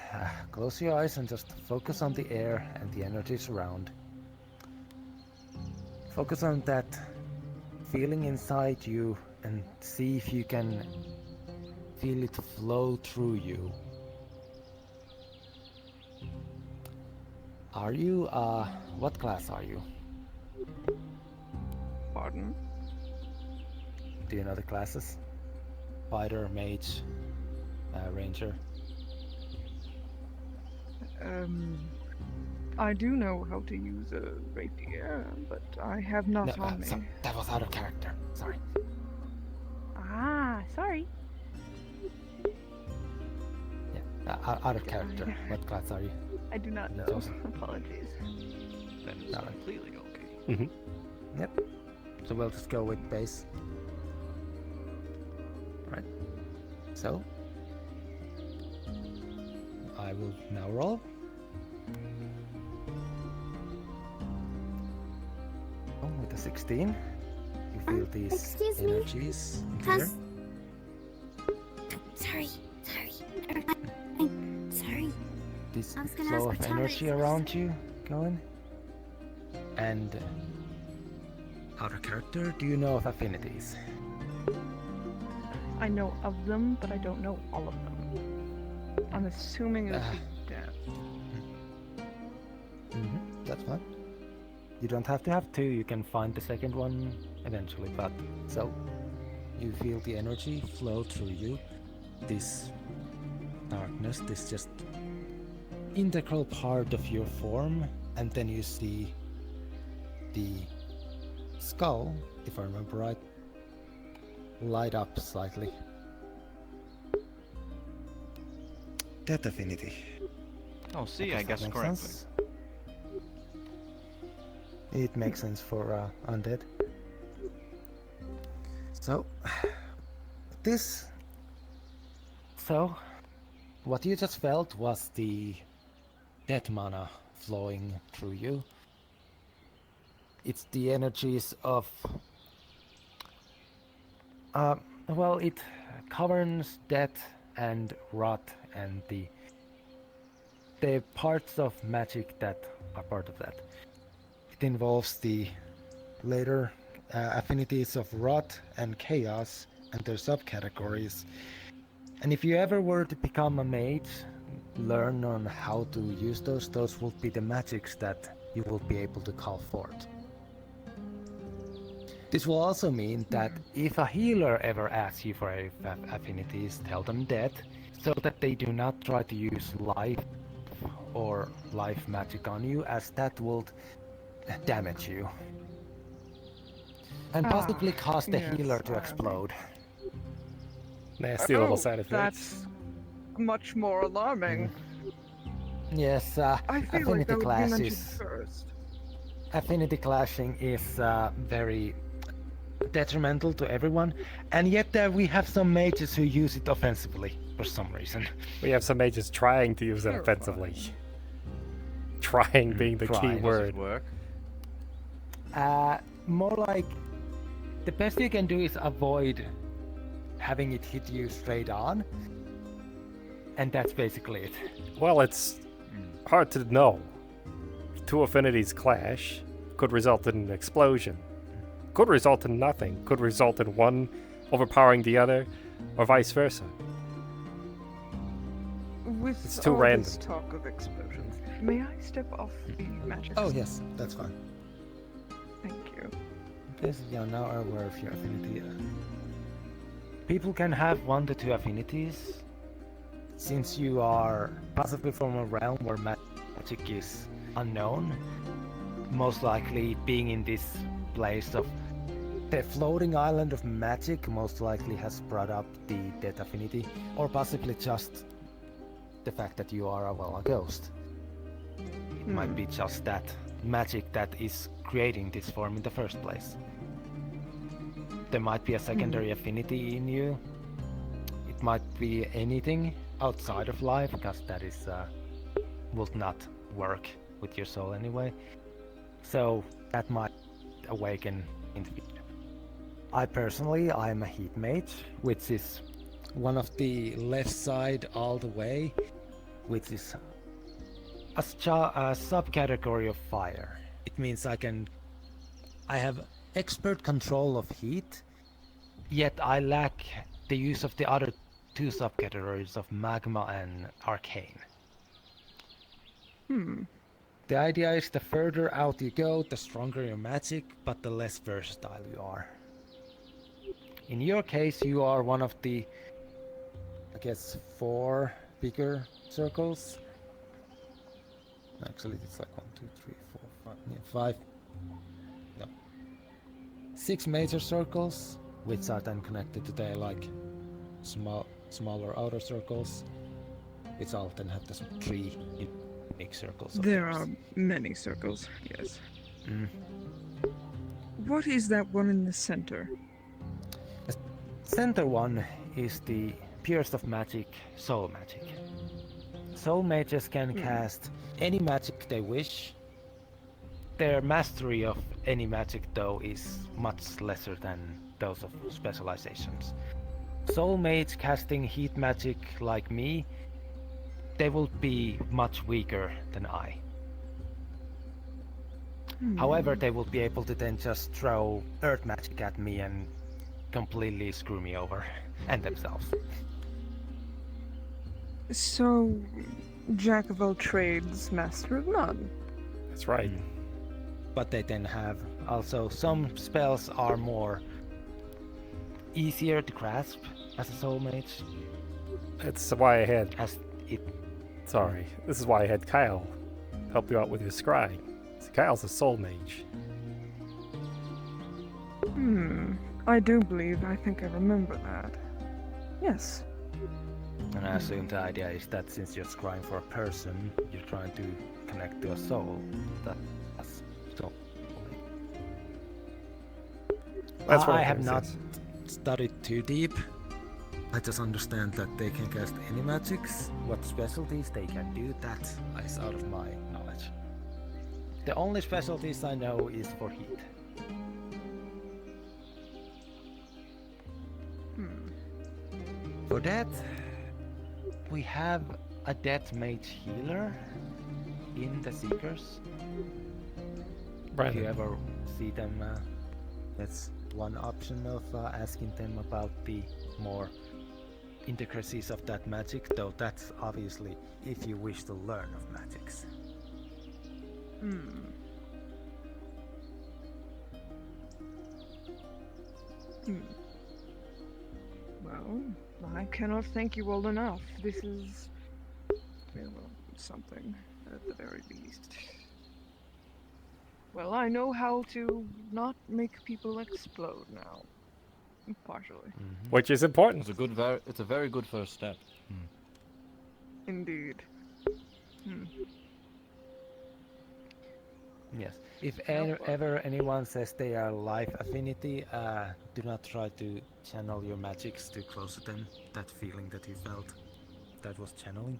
close your eyes and just focus on the air and the energies around. Focus on that feeling inside you and see if you can feel it flow through you. Are you, what class are you? Pardon? Do you know the classes? Fighter, mage, ranger? I do know how to use a rapier, but I have not No, on me. that was out of character. Sorry. Ah, sorry. Yeah, out of character. What class are you? I do not know. Joseph? Apologies. That is Alright. completely okay. Mm-hmm. Yep. So we'll just go with base. Right. So I will now roll. Oh, with a 16. You feel these excuse me? energies in here. Sorry. I'm sorry. This I was gonna flow ask of what time energy it is. around you going. And out of character, do you know of affinities? I know of them, but I don't know all of them. I'm assuming it would be death. That's fine. You don't have to have two, you can find the second one eventually, but so you feel the energy flow through you. This darkness, this just integral part of your form, and then you see the skull, if I remember right, light up slightly. Death affinity. Oh, see, I guess guessed that makes correctly. sense. It makes sense for undead. So, this. So, what you just felt was the death mana flowing through you. It's the energies of. Well, it governs death and rot and the parts of magic that are part of that. It involves the later affinities of rot and chaos and their subcategories. And if you ever were to become a mage, learn on how to use those will be the magics that you will be able to call forth. This will also mean that if a healer ever asks you for affinities, tell them that, so that they do not try to use life or life magic on you, as that will damage you. And possibly cause the healer to explode. Nasty little side effects. That's much more alarming. Yes, I feel like that affinity would be clash mentioned is first. affinity clashing is very detrimental to everyone, and yet we have some mages who use it offensively for some reason. We have some mages trying to use it offensively. Trying being the key word. Work. More like the best you can do is avoid having it hit you straight on, and that's basically it. Well, it's hard to know. Two affinities clash, could result in an explosion, could result in nothing, could result in one overpowering the other, or vice versa. With It's too all random. this talk of explosions, may I step off the magic? Oh yes, that's fine. Thank you. Yes, you're now aware of your affinity. People can have 1 to 2 affinities. Since you are possibly from a realm where magic is unknown, most likely being in this place of the floating island of magic most likely has brought up the death affinity, or possibly just the fact that you are a ghost. It might be just that magic that is creating this form in the first place. There might be a secondary affinity in you. It might be anything outside of life, because that is will not work with your soul anyway. So that might awaken in the future. I personally, I'm a heat mage, which is one of the left side all the way, which is a subcategory of fire. It means I have expert control of heat, yet I lack the use of the other 2 subcategories of magma and arcane. The idea is the further out you go, the stronger your magic, but the less versatile you are. In your case, you are one of the, I guess, 4 bigger circles. Actually, it's like 1, 2, 3, 4, 5. Yeah, 5. No. 6 major circles, which are then connected to their like smaller outer circles, which all then have the 3 big circles. There are many circles, yes. Mm. What is that one in the center? The center one is the purest of magic, soul magic. Soul mages can cast any magic they wish. Their mastery of any magic, though, is much lesser than those of specializations. Soul mage casting heat magic like me, they will be much weaker than I. However, they will be able to then just throw earth magic at me and completely screw me over, and themselves. So, jack of all trades, master of none. That's right. But they then have also some spells are more easier to grasp as a soul mage. That's why I had. It. Sorry, this is why I had Kyle help you out with your scry. So Kyle's a soul mage. I do believe, I think I remember that. Yes. And I assume the idea is that since you're scrying for a person, you're trying to connect to a soul. That's soul. That's what I have not says. studied too deep. I just understand that they can cast any magics. What specialties they can do, that is out of my knowledge. The only specialties I know is for heat. For that, we have a death mage healer in the Seekers. Right. If you ever see them, that's one option of asking them about the more intricacies of that magic, though that's obviously if you wish to learn of magics. Well, I cannot thank you all enough. This is, well, something, at the very least. Well, I know how to not make people explode now. Partially. Which is important. It's a very good first step. Indeed. Yes. If ever anyone says they are life affinity, do not try to channel your magics too close to them. That feeling that you felt, that was channeling.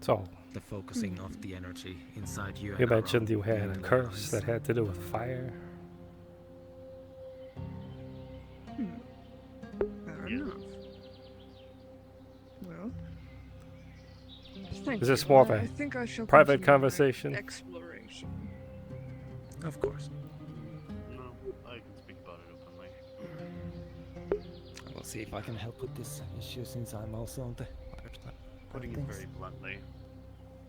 So, the focusing of the energy inside you. You mentioned you had a curse that had to do with fire. Fair enough. Well, thank Is this you. more of I a think I shall private continue my conversation? Exploration. Of course. No, I can speak about it openly. We'll see if I can help with this issue since I'm also on the Putting it very bluntly,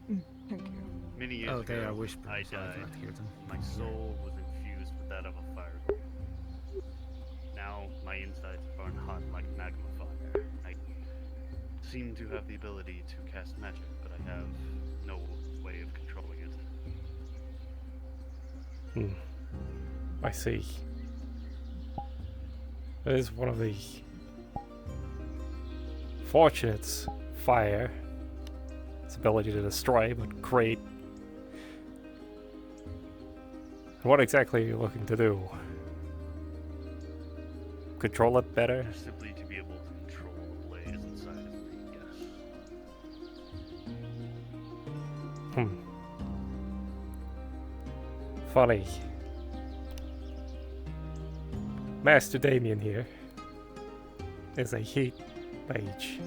Thank you. many years they ago, are whispering, I so I died. cannot hear them. My soul was infused with that of a fire golem. Now my insides burn hot like magma fire. I seem to have the ability to cast magic, but I have no way of controlling it. I see. It is one of the fortunates, fire. Its ability to destroy, but create. What exactly are you looking to do? Control it better? Simply to be able to control the blaze inside of me, yes. Funny. Master Damien here is a heat mage.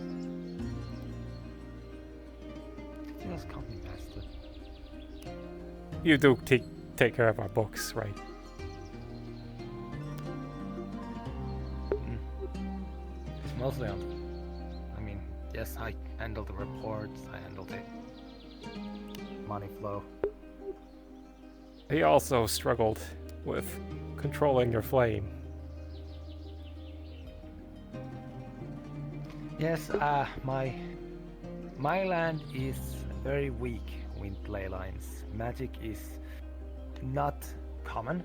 Yes, call me master. You do take care of our books, right? It's mostly on. I mean, yes, I handle the reports, I handle the money flow. He also struggled with controlling your flame. Yes, my land is very weak wind ley lines. Magic is not common.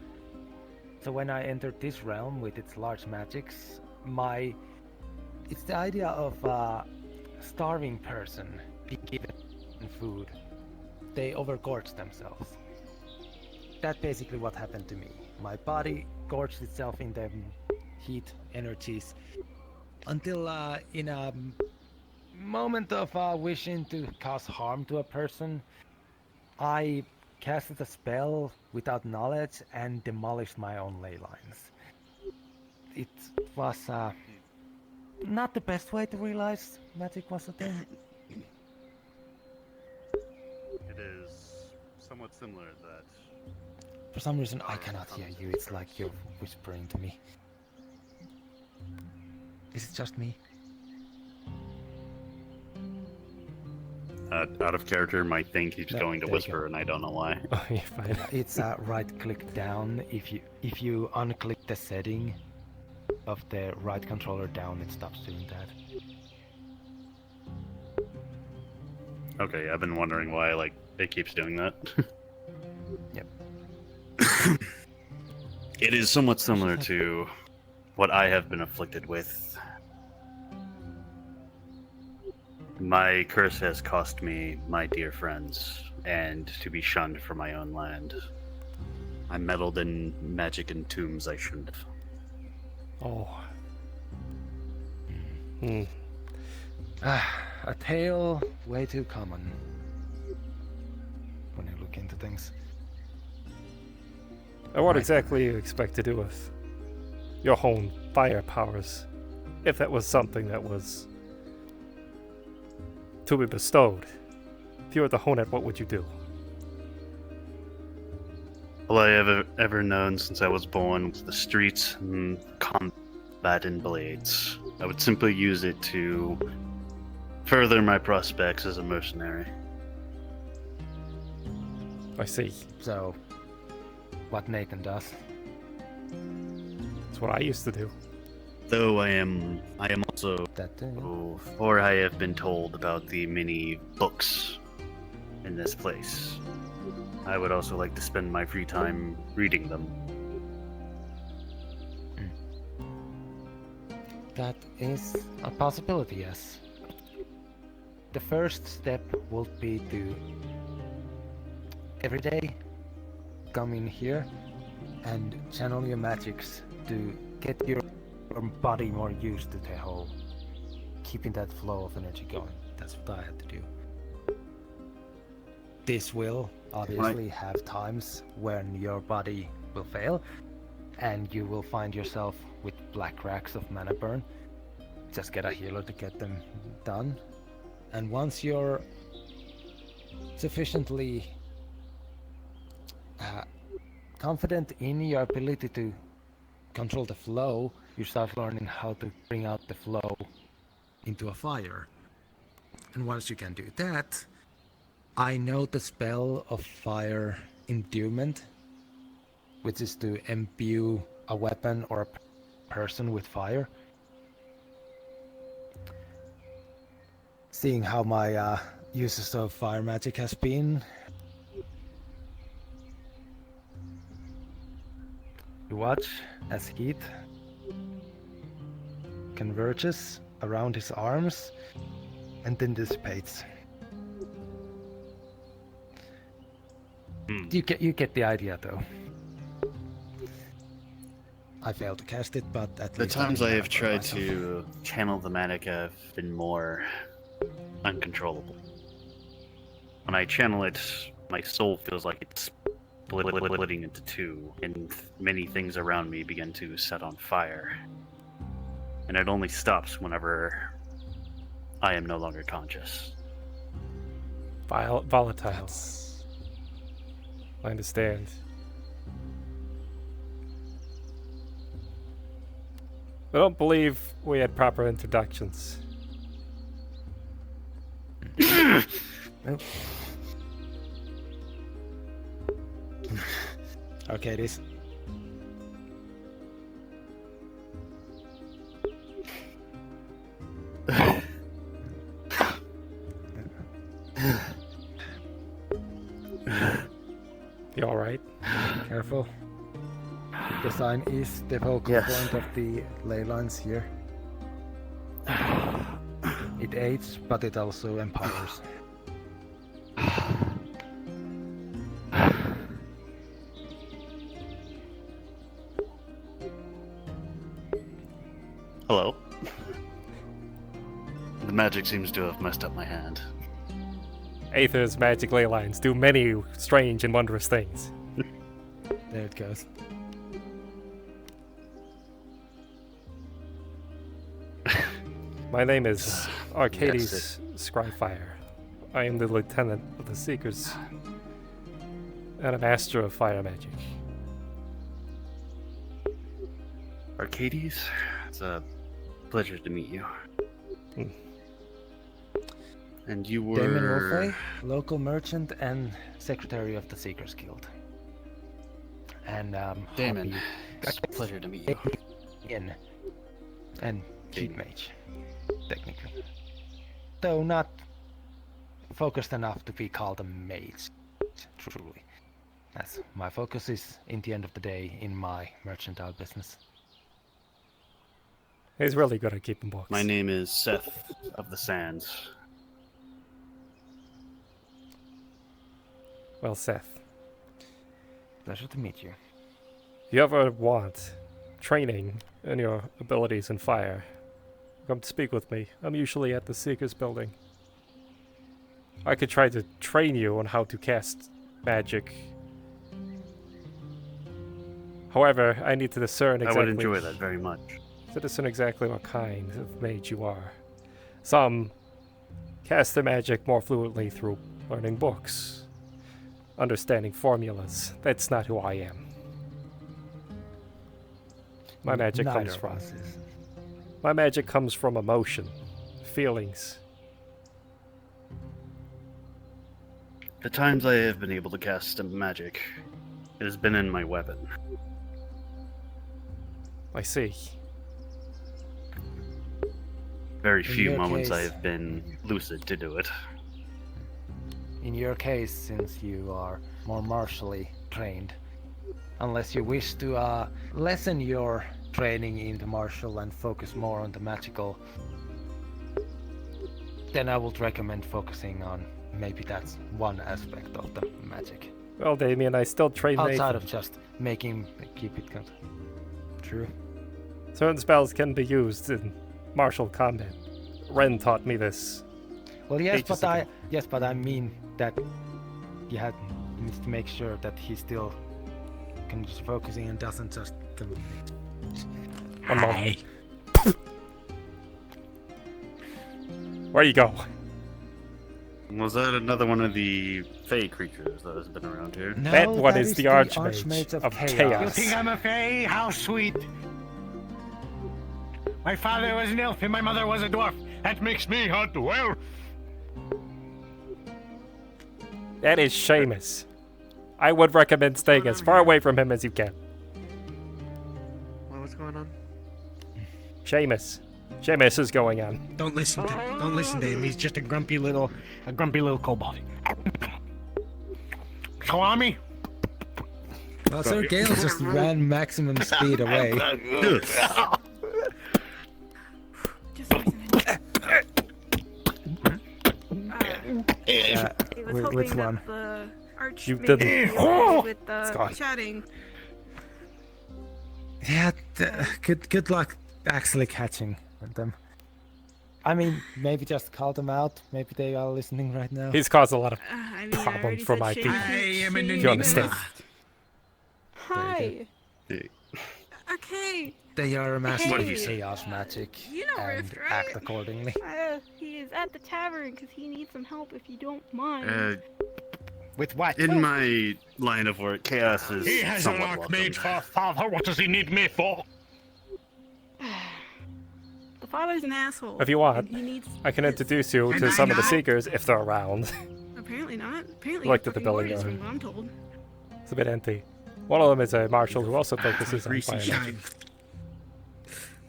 So when I entered this realm with its large magics, it's the idea of a starving person being given food. They overgorge themselves. That's basically what happened to me. My body gorged itself in the heat energies until in a moment of wishing to cause harm to a person, I casted a spell without knowledge and demolished my own ley lines. It was not the best way to realize magic was a thing. It is somewhat similar that. For some reason I cannot hear you, it's like you're whispering to me. Is it just me? Out of character, my thing keeps No, going to there you whisper, go. and I don't know why. Oh, you're fine. It's right click down. If you unclick the setting of the right controller down, it stops doing that. Okay, I've been wondering why it keeps doing that. Yep. It is somewhat similar to what I have been afflicted with. My curse has cost me my dear friends, and to be shunned from my own land. I meddled in magic and tombs I shouldn't have. Oh. A tale way too common when you look into things. And what exactly you expect to do with your own fire powers, if that was something that was to be bestowed? If you were to hone it, what would you do? All I have ever known since I was born was the streets and combat and blades. I would simply use it to further my prospects as a mercenary. I see. So, what Nathan does. That's what I used to do. Though I am also, or I have been told about the many books in this place. I would also like to spend my free time reading them. That is a possibility, yes. The first step will be to every day come in here and channel your magics to get your body more used to the whole keeping that flow of energy going. That's what I had to do. This will obviously have times when your body will fail and you will find yourself with black racks of mana burn. Just get a healer to get them done. And once you're sufficiently confident in your ability to control the flow, you start learning how to bring out the flow into a fire. And once you can do that, I know the spell of fire endowment, which is to imbue a weapon or a person with fire. Seeing how my uses of fire magic has been, you watch as heat converges around his arms and then dissipates. You get the idea, though. I failed to cast it, but at The least times I have tried myself. to channel the magic have been more uncontrollable. When I channel it, my soul feels like it's splitting into two, and many things around me begin to set on fire. And it only stops whenever I am no longer conscious. Volatile. I understand. I don't believe we had proper introductions. Arcadies. You alright? Careful. The sign is the focal point of the ley lines here. It aids, but it also empowers. Hello. The magic seems to have messed up my hand. Aether's magic ley lines do many strange and wondrous things. There it goes. My name is Arcadies Skryfire. I am the lieutenant of the Seekers and a master of fire magic. Arcadies, it's a pleasure to meet you. And you were... Damon Wolfe, local merchant and secretary of the Seekers Guild. And Damon, it's a pleasure to meet you. And cheat mage, technically. Though not focused enough to be called a mage, truly. As my focus is, in the end of the day, in my mercantile business. He's really good at keeping books. My name is Seth of the Sands. Well, Seth. Pleasure to meet you. If you ever want training in your abilities in fire, come to speak with me. I'm usually at the Seekers building. I could try to train you on how to cast magic. However, I need to discern exactly... I would enjoy that very much. To discern exactly what kind of mage you are. Some cast their magic more fluently through learning books, understanding formulas. That's not who I am. My magic comes from... My magic comes from emotion, feelings. The times I have been able to cast magic, it has been in my weapon. I see. Very few moments I have been lucid to do it. In your case, since you are more martially trained, unless you wish to lessen your training in the martial and focus more on the magical, then I would recommend focusing on maybe that's one aspect of the magic. Well, Damien, I still train outside Nathan. of just keep it true. Certain spells can be used in martial combat. Ren taught me this. Well, yes, but I mean that he needs to make sure that he still can just focusing and doesn't just. Hi. Where you go? Was that another one of the Fey creatures that has been around here? No, that one is the Archmage of Chaos. You think I'm a Fey? How sweet! My father was an elf and my mother was a dwarf. That makes me a dwarf. That is Seamus. I would recommend staying as far away from him as you can. What's going on? Seamus. Seamus is going on. Don't listen to him. He's just a grumpy little kobold. Salami. Well, Sir Gale just ran maximum speed away. Which one? You didn't. With chatting. Yeah, good luck actually catching them. I mean, maybe just call them out. Maybe they are listening right now. He's caused a lot of problems for my people. You understand? Hi. Hey. Okay. They are a master of Hey. chaos magic You know and Rift, right? act accordingly. He is at the tavern because he needs some help if you don't mind. With what? In my line of work, chaos is He has an somewhat archmage welcome. for a father. What does he need me for? The father's an asshole. If you want, and he needs I can introduce you to some of the Seekers if they're around. Apparently not. Apparently Looked at the fucking building warriors, there. from what I'm told. It's a bit empty. One of them is a marshal who also focuses on Greasy fire shine. magic.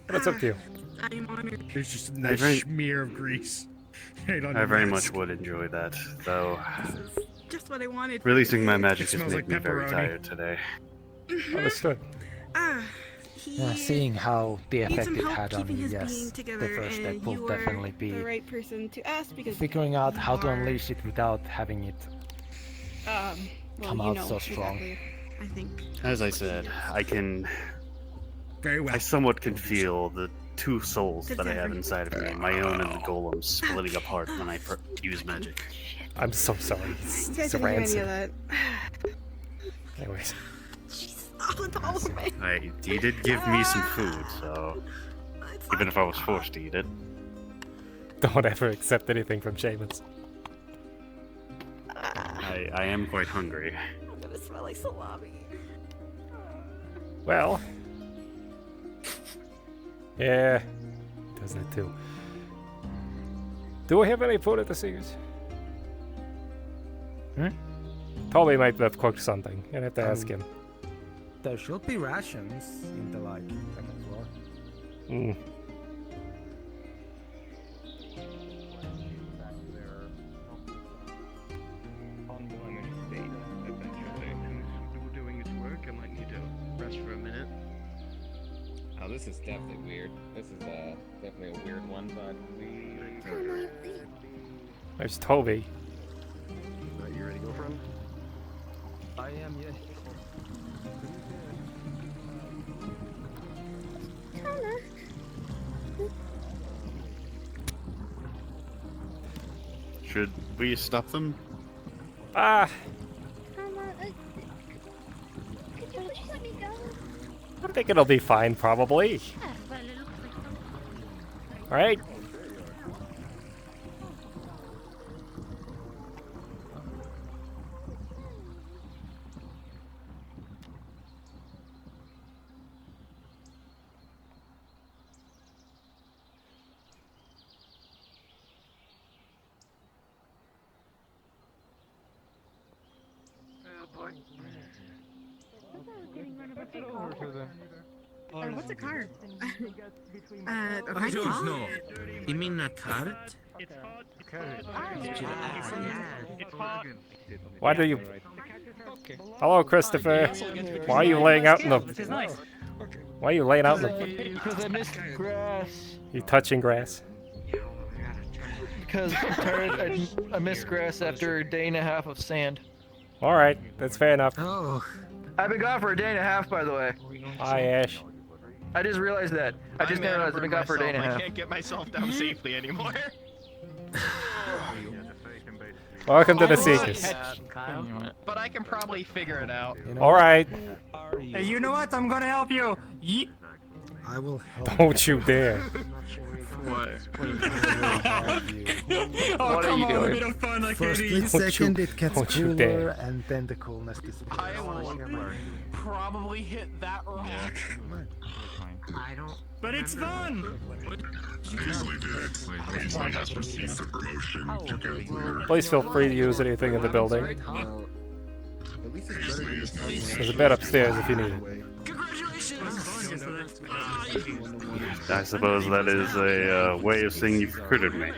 But it's up to you. I'm honored. There's just a I nice very- smear of grease. Right on I your very mask. much would enjoy that, though. just what I wanted. Releasing my magic has smells made like me very pepperoni. tired today. Understood. Seeing how the needs effect some it help had on keeping you, his yes, being the together, first step and will you definitely are be the right person to ask because figuring out you how to are, unleash it without having it well, come you out know so strong. exactly, I think. As I said, I can. Very well. I somewhat can feel the two souls that I have inside of me, my own and the golem, splitting apart when I use magic. I'm so sorry. You It's guys didn't hear any of rancid. that. Anyways. He did give me some food, so even if I was forced to eat it. Don't ever accept anything from shamans. I am quite hungry. I'm gonna smell like salami. Well. Yeah. Does that too. Do we have any food at the Seekers? Toby might have cooked something. I'd have to ask him. There should be rations in the like second floor. Mm. Doing its work, I might need to rest for a minute. Oh, this is definitely weird. This is definitely a weird one, but we. There's Toby. You ready to go, friend? I am, yes. Should we stop them? Ah! I think it'll be fine, probably. Alright. What's a card? I don't know. You mean a card? Why do you... Hello, Christopher. Why are you laying out in the... Why are you laying out in the... Because I missed grass. You touching grass? Because I missed grass after a day and a half of sand. Alright, that's fair enough. Oh. I've been gone for a day and a half, by the way. Hi, Ash. I just realized that. I just now realized I've been gone for a day and a half. I can't get myself down safely anymore. Welcome to the Seekers. But I can probably figure it out. Alright. Hey, you know what? I'm gonna help you. I will help. Don't you dare. What? Oh, What are you come on, a doing? bit of fun, For a Arcadies. split second it gets don't you cooler dare. and then the coolness disappears. I will probably hit that rock. I don't. But it's fun. Please feel free to use anything in the building. There's a bed upstairs if you need it. I suppose that is a way of saying you've recruited me.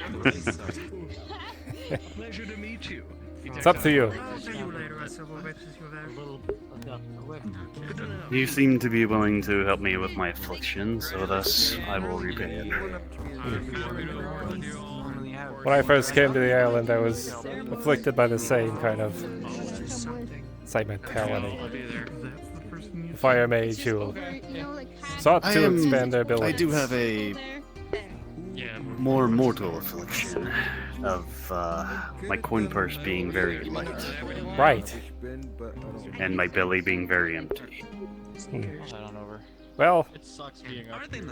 Pleasure to meet you. It's up to you. You seem to be willing to help me with my affliction, so thus I will repay it. When I first came to the island, I was afflicted by the same kind of mentality. The fire mage who sought to expand their abilities. I do have a more mortal affliction of my coin purse being very light. Right. And my belly being very empty. Well, It sucks being up here.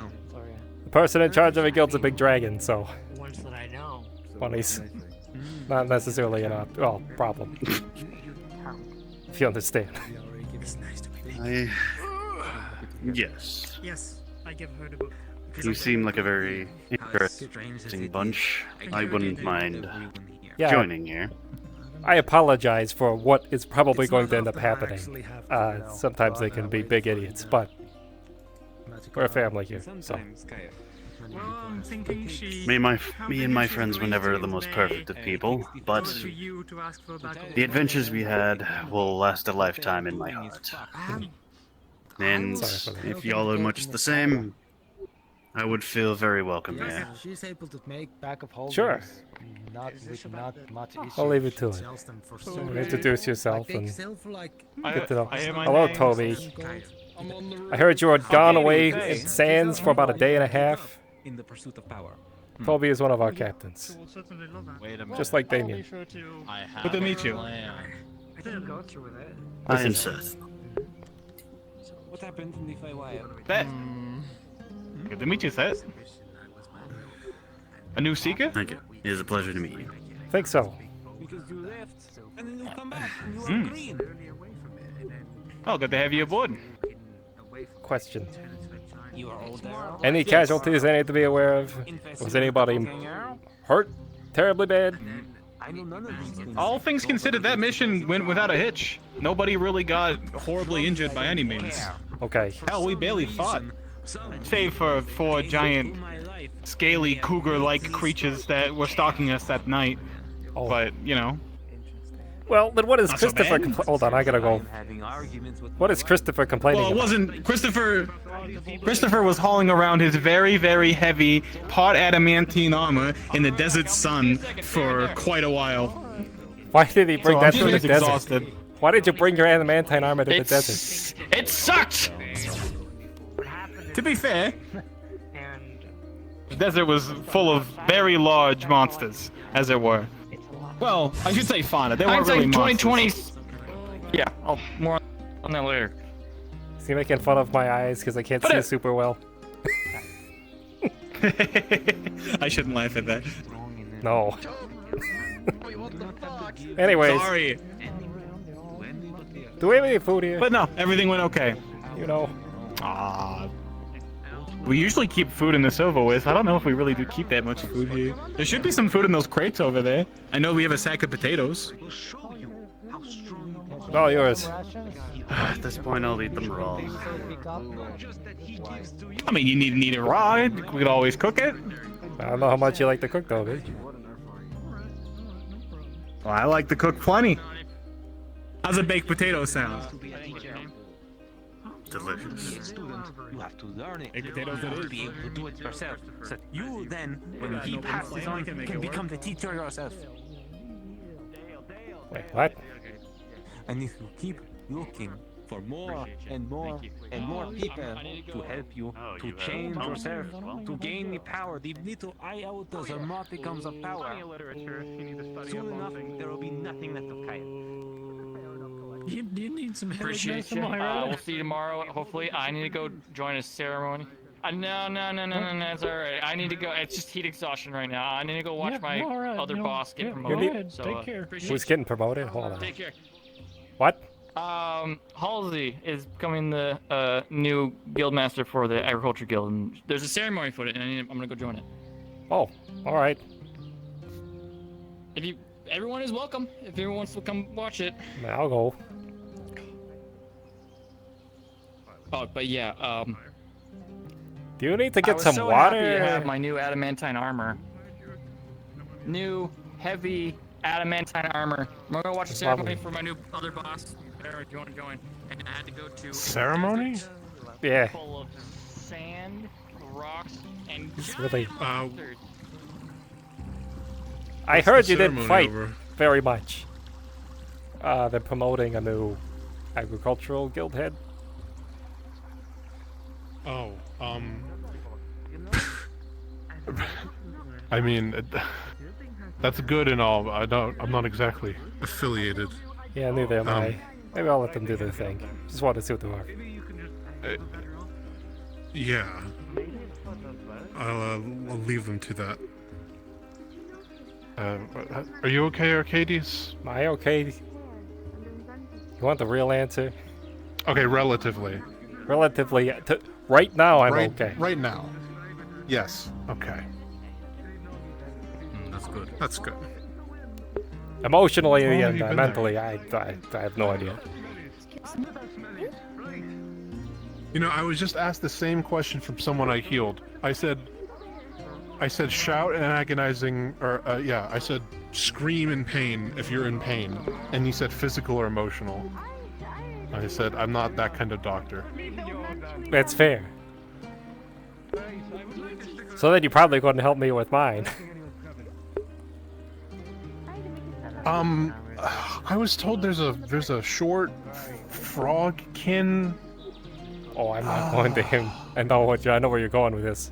the person in charge of a guild's a big dragon, so Ones that I know. money's not necessarily a problem. If you understand. Yes. Yes, I give her the book. You seem like a very interesting bunch. I wouldn't mind Yeah. joining here. I apologize for what is probably going to end up happening. Sometimes they can be big idiots, but we're a family here, so. Well, I'm thinking she... Me and my friends were never the most perfect of people, but the adventures we had will last a lifetime in my heart. And if y'all are much the same, I would feel very welcome here. She's able to make backup holders. Sure. Not much issue. I'll leave it to it. Sells them for so Introduce yourself Like, they and sell for like get to know. I hear my Hello, name. Toby. I heard you had gone away in Sands for about a day and a half. In the pursuit of power. Toby is one of our captains. Wait a minute. Just like Damien. I have Good to meet you. I didn't go through with it. I am Listen. Seth. What happened in the Feywild? Seth. Good to meet you, Seth. A new seeker? Thank you. It is a pleasure to meet you. Think so. Because you left, and then you come back, and you are green. Oh, good to have you aboard. Question. You are older. Any casualties I need to be aware of? Was anybody hurt terribly bad? I know none of these things. All things considered, that mission went without a hitch. Nobody really got horribly injured by any means. Okay. Hell, we barely fought. Save for 4 giant, scaly, cougar-like creatures that were stalking us that night. Oh. But, you know. Well, then what is Not so Christopher... bad. Hold on, I gotta go. What is Christopher complaining Well, it about? wasn't Christopher. Christopher was hauling around his very, very heavy pot adamantine armor in the desert sun for quite a while. Why did he bring So that I'm to the just desert? exhausted. Why did you bring your adamantine armor to the desert? It sucked! To be fair, the desert was full of very large monsters, as it were. Well, I should say fauna. They weren't really monsters. 2020. Yeah, I'll more on that later. Is he making fun of my eyes because I can't see super well? I shouldn't laugh at that. No. Anyways. Sorry. Do we have any food here? But no, everything went okay. You know. Ah. We usually keep food in the silverwares. I don't know if we really do keep that much food here. There should be some food in those crates over there. I know we have a sack of potatoes. All yours. At this point, I'll eat them raw. I mean, you need it raw. We could always cook it. I don't know how much you like to cook, though, bitch. Well, I like to cook plenty. How's a baked potato sound? Delicious. You have to learn it. You have to be able to do it yourself. So you then, when he passes on, can become the teacher yourself. Wait, what? And if you keep looking for more and more and more people to help you to change yourself, to gain the power, the little iota of not becomes a power. Soon enough, there will be nothing left of Kyle. You need some help. Appreciate you. We'll see you tomorrow. Hopefully, I need to go join a ceremony. No, it's alright. I need to go. It's just heat exhaustion right now. I need to go watch my other boss get promoted. So, take care. Who's getting promoted? Hold on. Take care. What? Halsey is becoming the new guildmaster for the agriculture guild, and there's a ceremony for it, and I'm gonna go join it. Oh, all right. Everyone is welcome. If everyone wants to come watch it. I'll go. Oh, but yeah. Do you need to get I was some so water? happy to have my new adamantine armor. New heavy adamantine armor. I'm gonna watch a ceremony for my new other boss. If you want to join, and I had to go to ceremony. Yeah. Full of sand, rocks, and It's really. monsters. I heard you didn't ceremony fight over? very much. They're promoting a new agricultural guild head. Oh, I mean, that's good and all, but I'm not exactly affiliated. Yeah, neither am I. Maybe I'll let them do their thing. Just want to see what they are. Yeah. I'll leave them to that. Are you okay, Arcadies? Am I okay? You want the real answer? Okay, relatively. Relatively. Right now, I'm okay. Right now. Yes. Okay. That's good. That's good. Emotionally How long have and you been mentally, I have no idea. You know, I was just asked the same question from someone I healed. I said, I said shout and agonizing, or yeah, I said scream in pain if you're in pain, and he said physical or emotional. I said I'm not that kind of doctor. That's fair. So then you probably couldn't help me with mine. I was told there's a short frogkin. Oh, I'm not going to him. I know where you're going with this.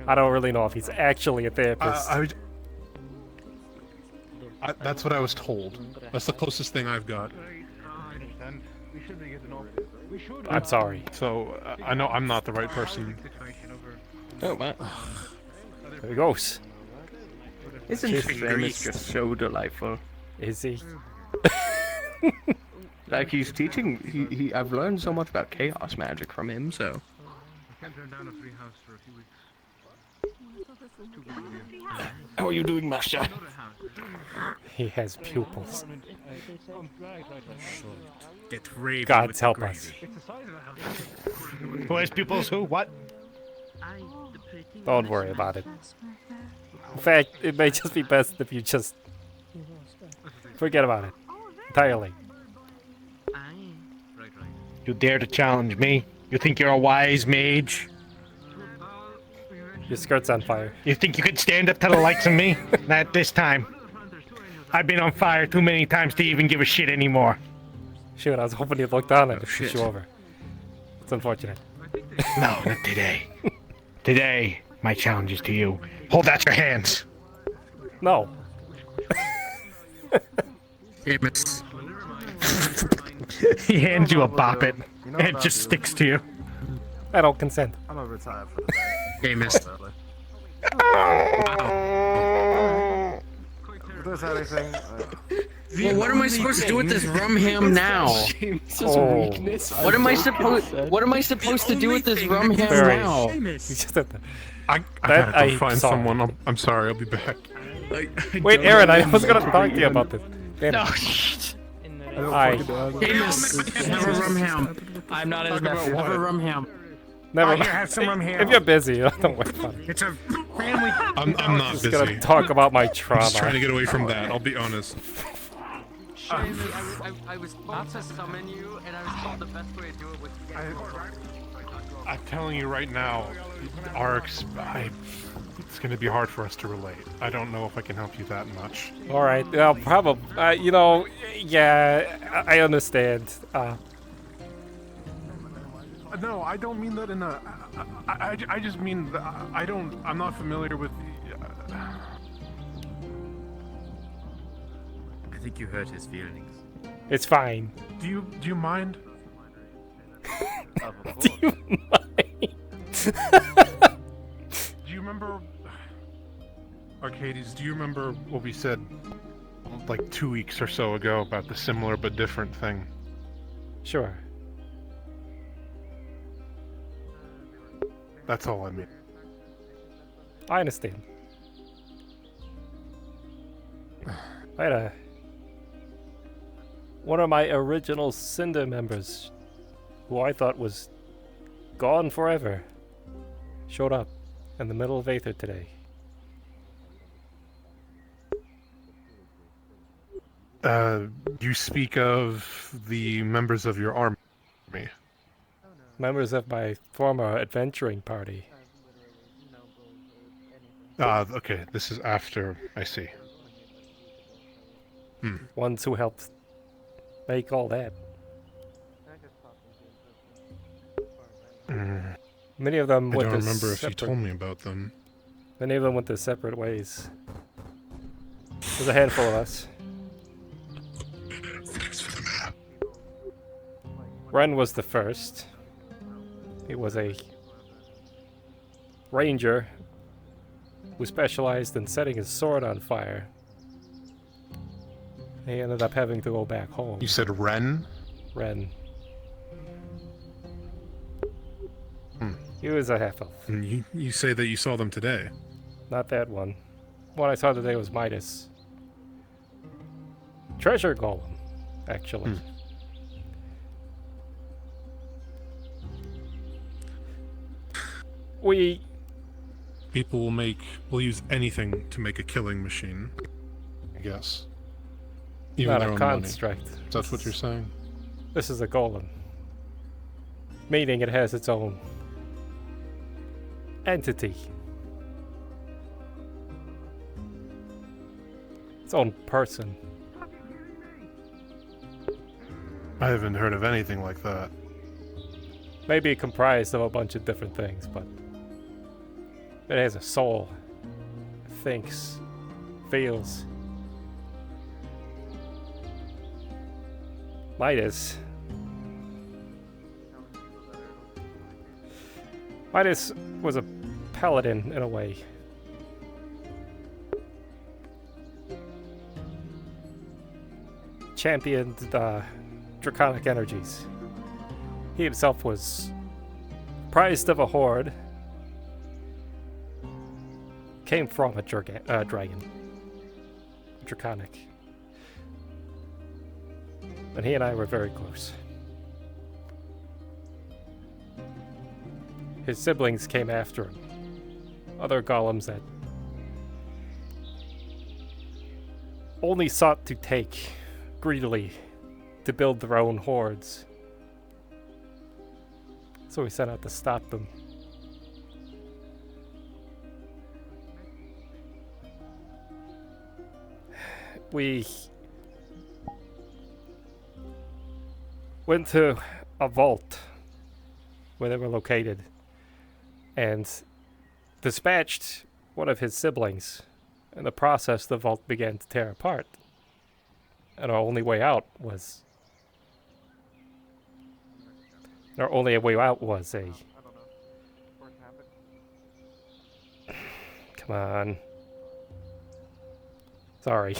I don't really know if he's actually a therapist. That's what I was told. That's the closest thing I've got. I'm sorry. So I know I'm not the right person. Oh, man. There he goes. Isn't his premise just so delightful? Is he? Like he's teaching. I've learned so much about chaos magic from him. So. How are you doing, Master? He has pupils. Get raving. God's help us. Who has pupils? Who? What? Don't worry about it. In fact, it may just be best if you just forget about it entirely. You dare to challenge me? You think you're a wise mage? Your skirt's on fire. You think you could stand up to the likes of me? Not this time. I've been on fire too many times to even give a shit anymore. Shoot, I was hoping you'd look down and push you over. It's unfortunate. No, not today. Today, my challenge is to you. Hold out your hands. No. Amos. He hands you a bop it, and it just sticks to you. I don't consent. I'm gonna retire for the day. Amos. If there's anything, Well, what am I supposed to do with this rum ham now? What am I supposed to do with this rum ham now? I gotta go find someone. I'm sorry. I'll be back. Wait, Aaron, I was gonna talk to you about this. No. Hi. Amos, have a rum ham. I'm not his Have a rum ham. Never Oh, mind. here, have some rum ham. If you're busy, don't worry about it. It's a family. I'm not Just busy. gonna talk about my I'm trauma. just trying to get away from that. I'll be honest. I was about to summon you, and I was told the best way to do it was to get I'm telling you right now, it's going to be hard for us to relate. I don't know if I can help you that much. All right, well, probably. You know, yeah, I understand. No, I don't mean that in a. I just mean that I'm not familiar with. I think you hurt his feelings. It's fine. Do you mind? Do you mind? Do you remember, Arcadies? Do you remember what we said like 2 weeks or so ago about the similar but different thing? Sure. That's all I mean. I understand. I had one of my original Cinder members, who I thought was gone forever, showed up in the middle of Aether today. You speak of the members of your army. Members of my former adventuring party. Okay, this is after, I see. Ones who helped make all that. Many of them I went don't their remember if you separate- told me about them. Many of them went their separate ways. There's a handful of us. Ren was the first. He was a ranger who specialized in setting his sword on fire. He ended up having to go back home. You said Ren? Ren. He was a half-elf. And you say that you saw them today. Not that one. What I saw today was Midas. Treasure Golem, actually. people will use anything to make a killing machine. I guess. Even Not their a own construct. money. That's what you're saying? This is a golem. Meaning it has its own entity. Its own person. I haven't heard of anything like that. Maybe comprised of a bunch of different things, but it has a soul. It thinks, feels. Midas was a paladin in a way. Championed the draconic energies. He himself was prized of a horde. Came from a dragon. Draconic. And he and I were very close. His siblings came after him. Other golems that only sought to take greedily to build their own hordes. So we set out to stop them. We went to a vault where they were located and dispatched one of his siblings. In the process, the vault began to tear apart. And our only way out was... a... Come on. Sorry.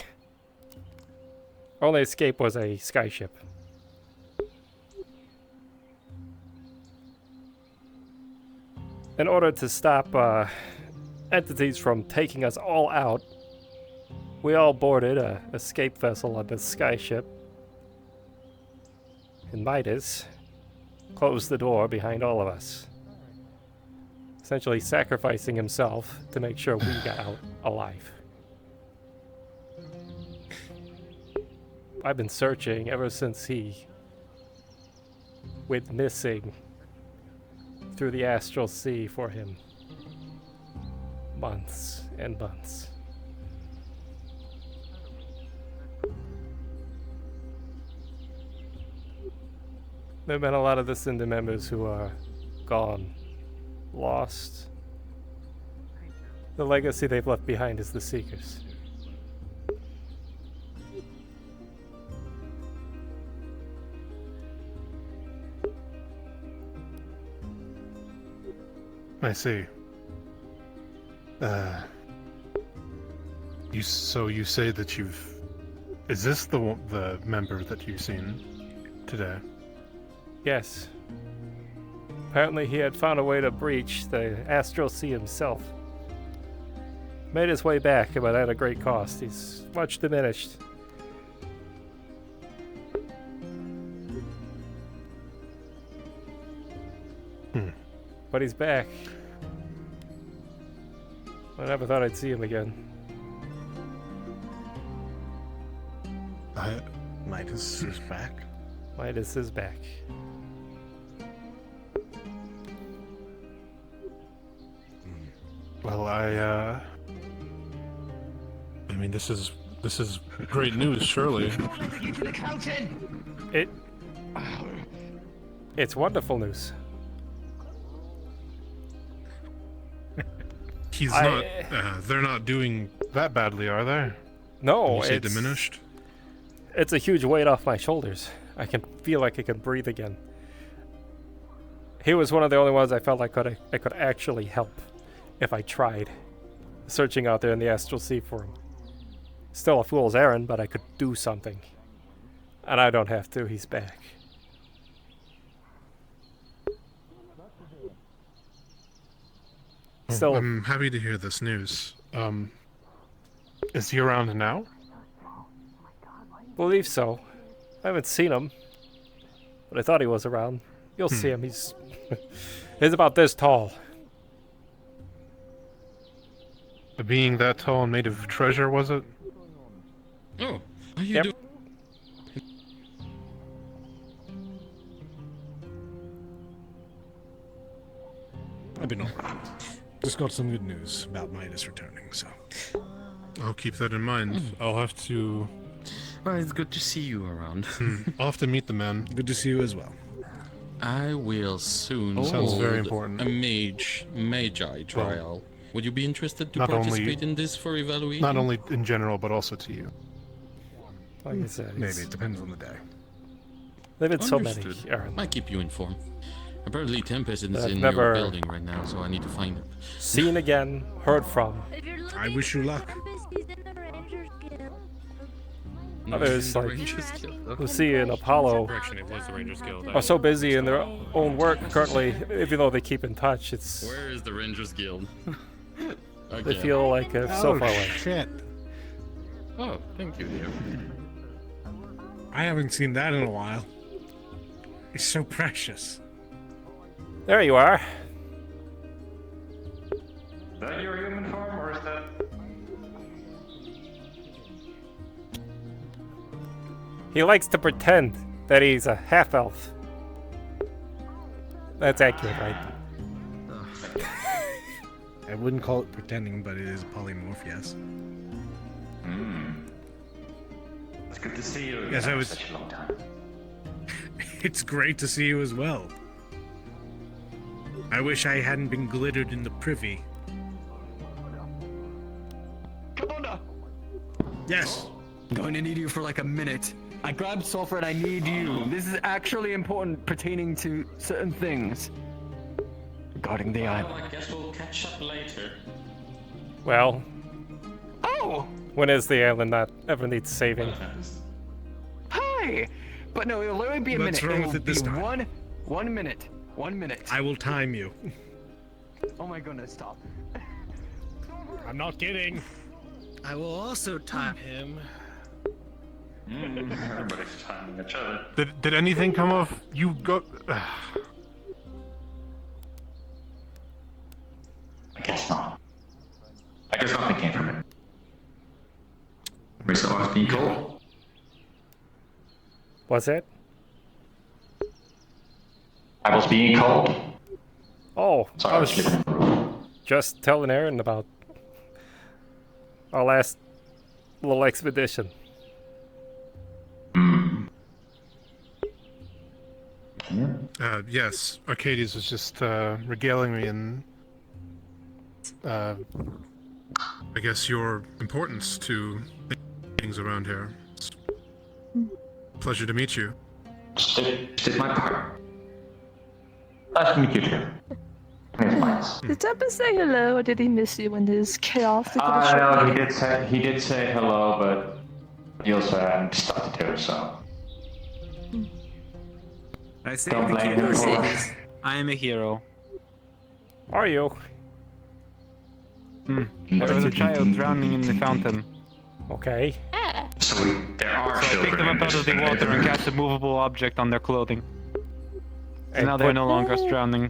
Our only escape was a skyship. In order to stop entities from taking us all out, we all boarded a escape vessel on this skyship. And Midas closed the door behind all of us, essentially sacrificing himself to make sure we got out alive. I've been searching ever since he went missing through the astral sea for him. Months and months. There have been a lot of the Cinder members who are gone, lost. The legacy they've left behind is the Seekers. I see. You say that you've... Is this the member that you've seen today? Yes. Apparently he had found a way to breach the astral sea himself. Made his way back, but at a great cost. He's much diminished. But he's back. I never thought I'd see him again. Midas is back? Midas is back. Well, I mean, this is great news, surely. It's wonderful news. He's not. They're not doing that badly, are they? No, you say it's diminished. It's a huge weight off my shoulders. I can feel like I can breathe again. He was one of the only ones I felt like I could actually help if I tried, searching out there in the astral sea for him. Still a fool's errand, but I could do something. And I don't have to. He's back. Well, I'm happy to hear this news. Is he around now? Believe so. I haven't seen him, but I thought he was around. You'll see him. He's about this tall. A being that tall and made of treasure, was it? Oh, how you doing? I've been alright. Just got some good news about Midas returning, so. I'll keep that in mind. I'll have to... Well, it's good to see you around. I'll have to meet the man. Good to see you as well. I will soon Sounds very hold important. a magi trial. Would you be interested to not participate only- in this for evaluation? Not only in general, but also to you. Like I said, Maybe, it depends on the day. There have been so many. Understood. Aaron. I keep you informed. Apparently Tempest is I've in never your building right now, so I need to find it. Seen again, heard from. I wish you luck. Others, The like Rangers Guild. Lucy and Apollo, Correction, it was the Rangers Guild. are so busy in their own work currently, even though they keep in touch, it's Where is the Rangers Guild? they Again. feel like so far away. Shit. Oh, thank you, dear. I haven't seen that in a while. It's so precious. There you are. Is that your human form, or is that... He likes to pretend that he's a half-elf. That's accurate, right? I wouldn't call it pretending, but it is polymorph, yes. It's good to see you. Yes, I was- Such a long time. It's great to see you as well. I wish I hadn't been glittered in the privy. Commander! Yes. I'm going to need you for like a minute. I grabbed sulfur and I need you. This is actually important pertaining to certain things. Regarding the island. Well, I guess we'll catch up later. Well, Oh! when is the island not ever needs saving? Hi! But no, it'll only be a What's minute. wrong It'll with it this be time? one minute. 1 minute. I will time you. Oh my goodness, stop. I'm not kidding. I will also time him. Everybody's timing each other. Did anything come of you go? I guess not. I guess nothing came from it. Reason I was being cold. Was it? I was being cold. Oh, Sorry, I was sleeping in the room. just telling Aaron about our last little expedition. Yes, Arcadies was just regaling me in, I guess, your importance to things around here. It's a pleasure to meet you. Did my part. Nice to meet you too. Did Tempest say hello, or did he miss you in his chaos? No, he did say hello, but he also hadn't started to, so. I say Don't the blame hero him for says, I am a hero. Are you? There was a child drowning in the fountain. Okay. So there are So I picked them up out of the water and cast a movable object on their clothing. And now they're no longer drowning.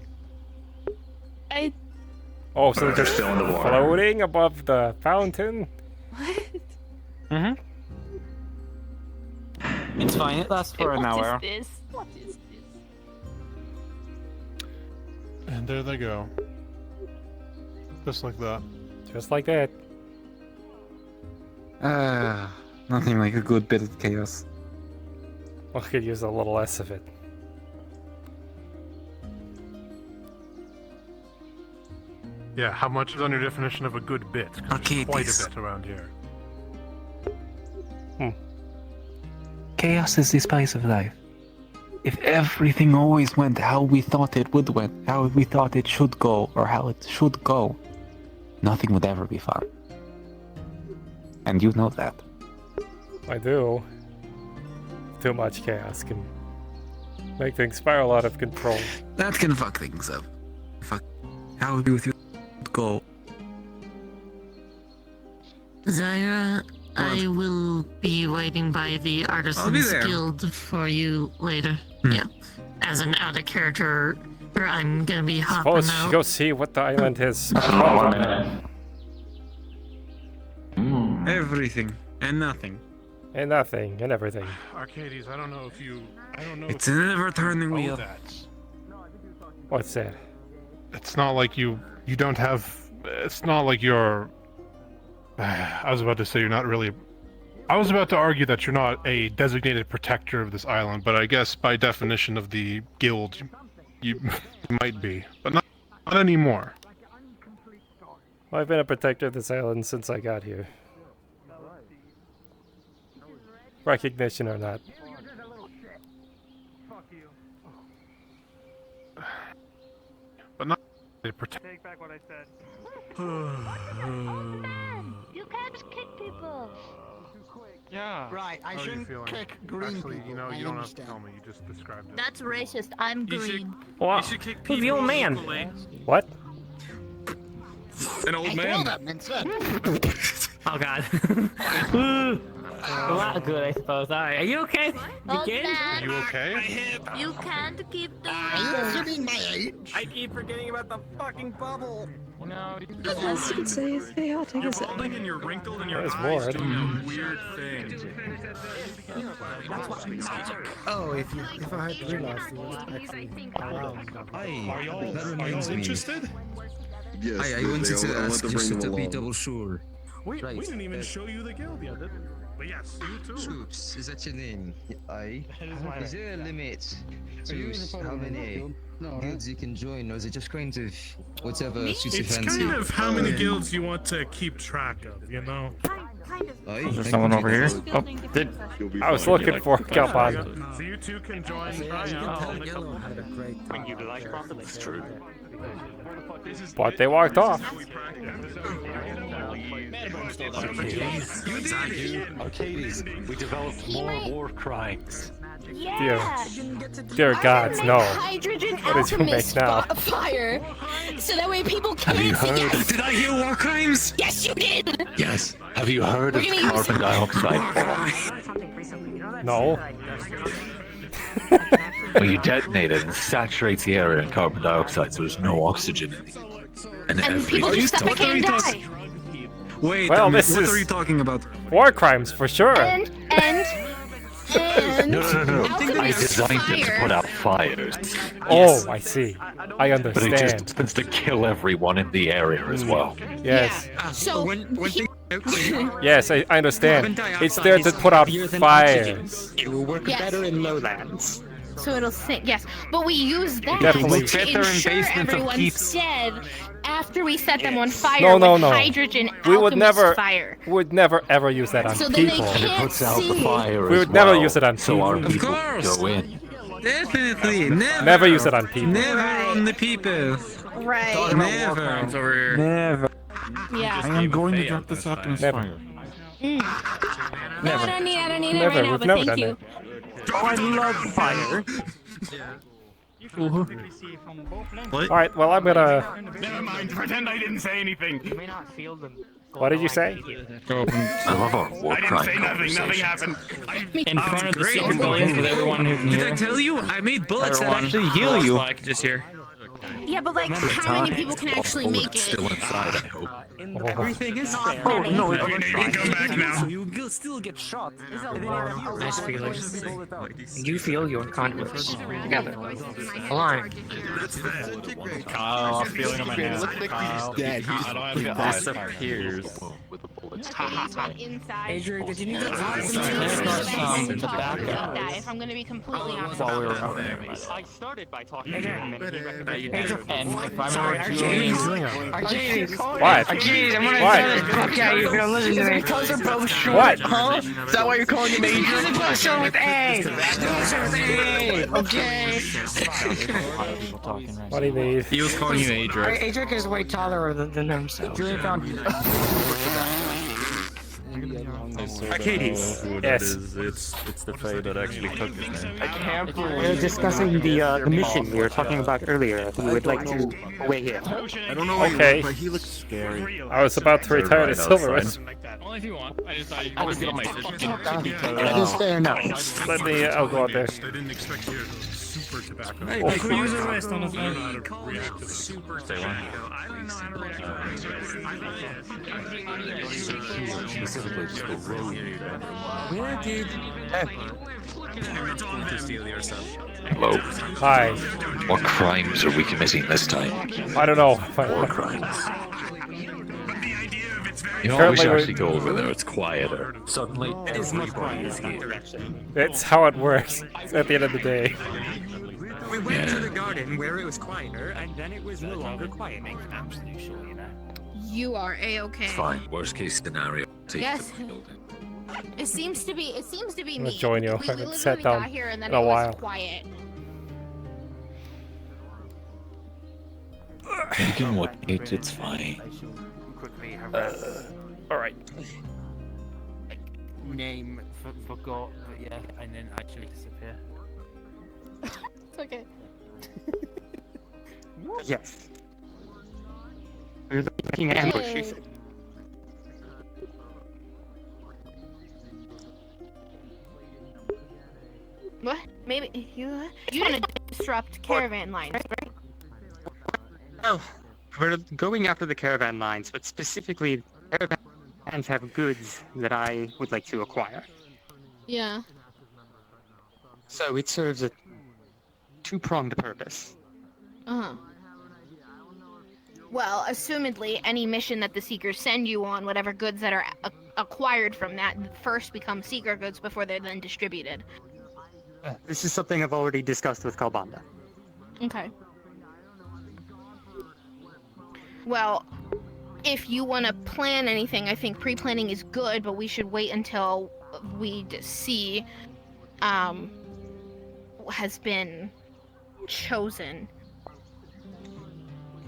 Oh, so They're they're still in the water. floating above the fountain? Mm-hmm. It's fine, it lasts for an hour. What is this? What is this? And there they go. Just like that. Just like that. Nothing like a good bit of chaos. I could use a little less of it. Yeah, how much is on your definition of a good bit? 'Cause there's Arcadies. quite a bit around here. Chaos is the spice of life. If everything always went how we thought it would went, how we thought it should go, or how it should go, nothing would ever be fun. And you know that. I do. Too much chaos can make things spiral out of control. That can fuck things up. Fuck. How would you go? Zyra, I will be waiting by the I'll be Artisans there. Guild for you later. Yeah. As an out of character, I'm gonna be hopping Suppose you out. go see what the island is. everything and nothing. And nothing and everything. Arcadies, I don't know if you. I don't know. It's if a never-turning wheel. That. What's that? It's not like you don't have. It's not like you're. I was about to say you're not really. I was about to argue that you're not a designated protector of this island, but I guess by definition of the guild, you might be, but not anymore. Well, I've been a protector of this island since I got here. Recognition or not. But not a protector. Take back what I said. You can't kick people. Yeah. Right, I How are you shouldn't feeling? kick green Actually, people. you know, I you don't have to understand. tell me. You just described it. That's racist. I'm green. What? Who's the old man? What? An old man. Oh god. A lot good, I suppose. Alright, are you okay? You good? Are you okay? You can't keep doing Are you assuming my age? I keep forgetting about the fucking bubble. No, Yes, it's safe. Hey, I'll take a You're sec. balding and you're wrinkled and your That's eyes bored. doing a weird thing. Oh, if I had realized it was actually around. Are y'all interested? Yes, I wanted to ask bring just them to be along. double sure. We didn't even show you the guild yet, did we? But yes, you too. Troops, is that your name? Aye. That is my Is name. there a limit to how many guilds you can join, or is it just kind of whatever suits your It's fancy? kind of how many guilds you want to keep track of, you know? Aye, Is there I someone can over do here? that. Oh, did I was looking for Galban. So you two can join. When you like profit, it's true. But they walked off. Arcadies, we developed more war crimes. Dear gods, no. Hydrogen What did you make alchemist now? fire, so that way people Have you can't see heard? us. Did I hear war crimes? Yes, you did. Yes. Have you heard We're of gonna use- carbon dioxide bombs? No. When you detonate it, it saturates the area in carbon dioxide, so there's no oxygen in it. And people everything. just suffocate and die. Wait, Well, what this is are you talking about? war crimes for sure. And No. I alchemist designed it to fire. put out fires. Oh, I see. I But it just understand. happens to kill everyone in the area as well. Yes. So Yes, I understand. Carbon It's there to dioxide put out is heavier than oxygen. fires. It will work Yes. better in lowlands. So it'll sink, yes. But we use that Definitely. to Better in ensure basements of everyone's keeps. dead after we set them on fire No, no, with no. hydrogen We would alchemist never, fire. would never ever use that on So then they people. And it can't puts out the see. fire We as would never well, use it on so our people. people course. go in. Definitely, never. Never use it on people. Never on the people. Right. Never. over here. Never. Yeah. I am going to drop this alchemist Never. fire. No, I don't need it Never. right now, We've but never thank done you. that. Oh, I love fire. All right. Well, I'm gonna. Never mind, pretend I didn't say anything. You may not feel them. What did you say? I love our war I didn't crime say nothing, nothing conversation. happened. In front of the secret buildings with everyone who can Did I hear. tell you I made bullets that Everyone. actually heal you? I can just hear. Yeah, but like, how many people can actually make it? Still inside, I hope. Everything is fair. Oh, no, Okay, you can come back now. So you will still get shot. Nice feelings. You feel your conduits together. Aligned. Kyle, I'm feeling on my hands. Kyle, dead. He's I don't have Disappears. With the bullets. Inside. Adrian, did you need to If I'm gonna be completely honest. While we were out there. I started by talking And if I'm Arcadies, What? Arcadies, I'm gonna What? tell the fuck out of you if you don't listen to me. Because they're both short, What? huh? Is that why you're calling him Adrian? Let's start with A. Okay. What do you need? He was calling you Adrian. Adrian is way taller than himself. Julian found Arcadies. Yes. It's the Fae that actually took it, man. We're discussing the mission we were talking about earlier. We would like to wait here. I don't know why Okay. but he looks scary. I was about to retire to Silverus. Only if you want. I just thought you would get my It is fair now. Let me. I'll go out there. I didn't expect you to go super tobacco. Hey, I could use a rest on the phone. Super Say what? I don't know how to react. Specifically, just the road. Where did... To steal your stuff. Hello. Hi. What crimes are we committing this time? I don't know. War crimes. You know, we should actually go over there. It's quieter. Suddenly, everybody is here. It's how it works at the end of the day. We went to the garden where it was quieter, and then it was no longer quiet. Absolutely sure, you know. You are a-okay. It's fine. Worst case scenario. Take Yes. the building. It seems to be I'm me. gonna join you. I We haven't literally sat down got here and then in a it while. was quiet. You can wait. It's fine. All right. Name forgot, but yeah, and then actually disappear. It's okay. Yes. We're looking at ambushes. What? Maybe you want to disrupt caravan lines, right? Well, we're going after the caravan lines, but specifically, caravans have goods that I would like to acquire. Yeah. So it serves a two-pronged purpose. Uh-huh. Well, assumedly, any mission that the Seekers send you on, whatever goods that are acquired from that, first become Seeker goods before they're then distributed. This is something I've already discussed with Kalbanda. Okay. Well, if you want to plan anything, I think pre-planning is good, but we should wait until we see has been chosen.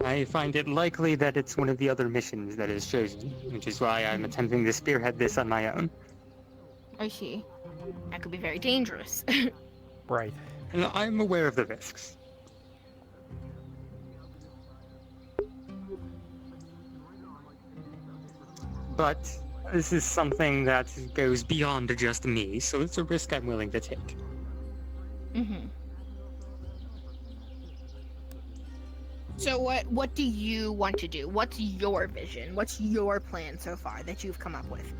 I find it likely that it's one of the other missions that is chosen, which is why I'm attempting to spearhead this on my own. I see. That could be very dangerous. Right. And I'm aware of the risks. But this is something that goes beyond just me, so it's a risk I'm willing to take. Mm-hmm. So what do you want to do? What's your vision? What's your plan so far that you've come up with?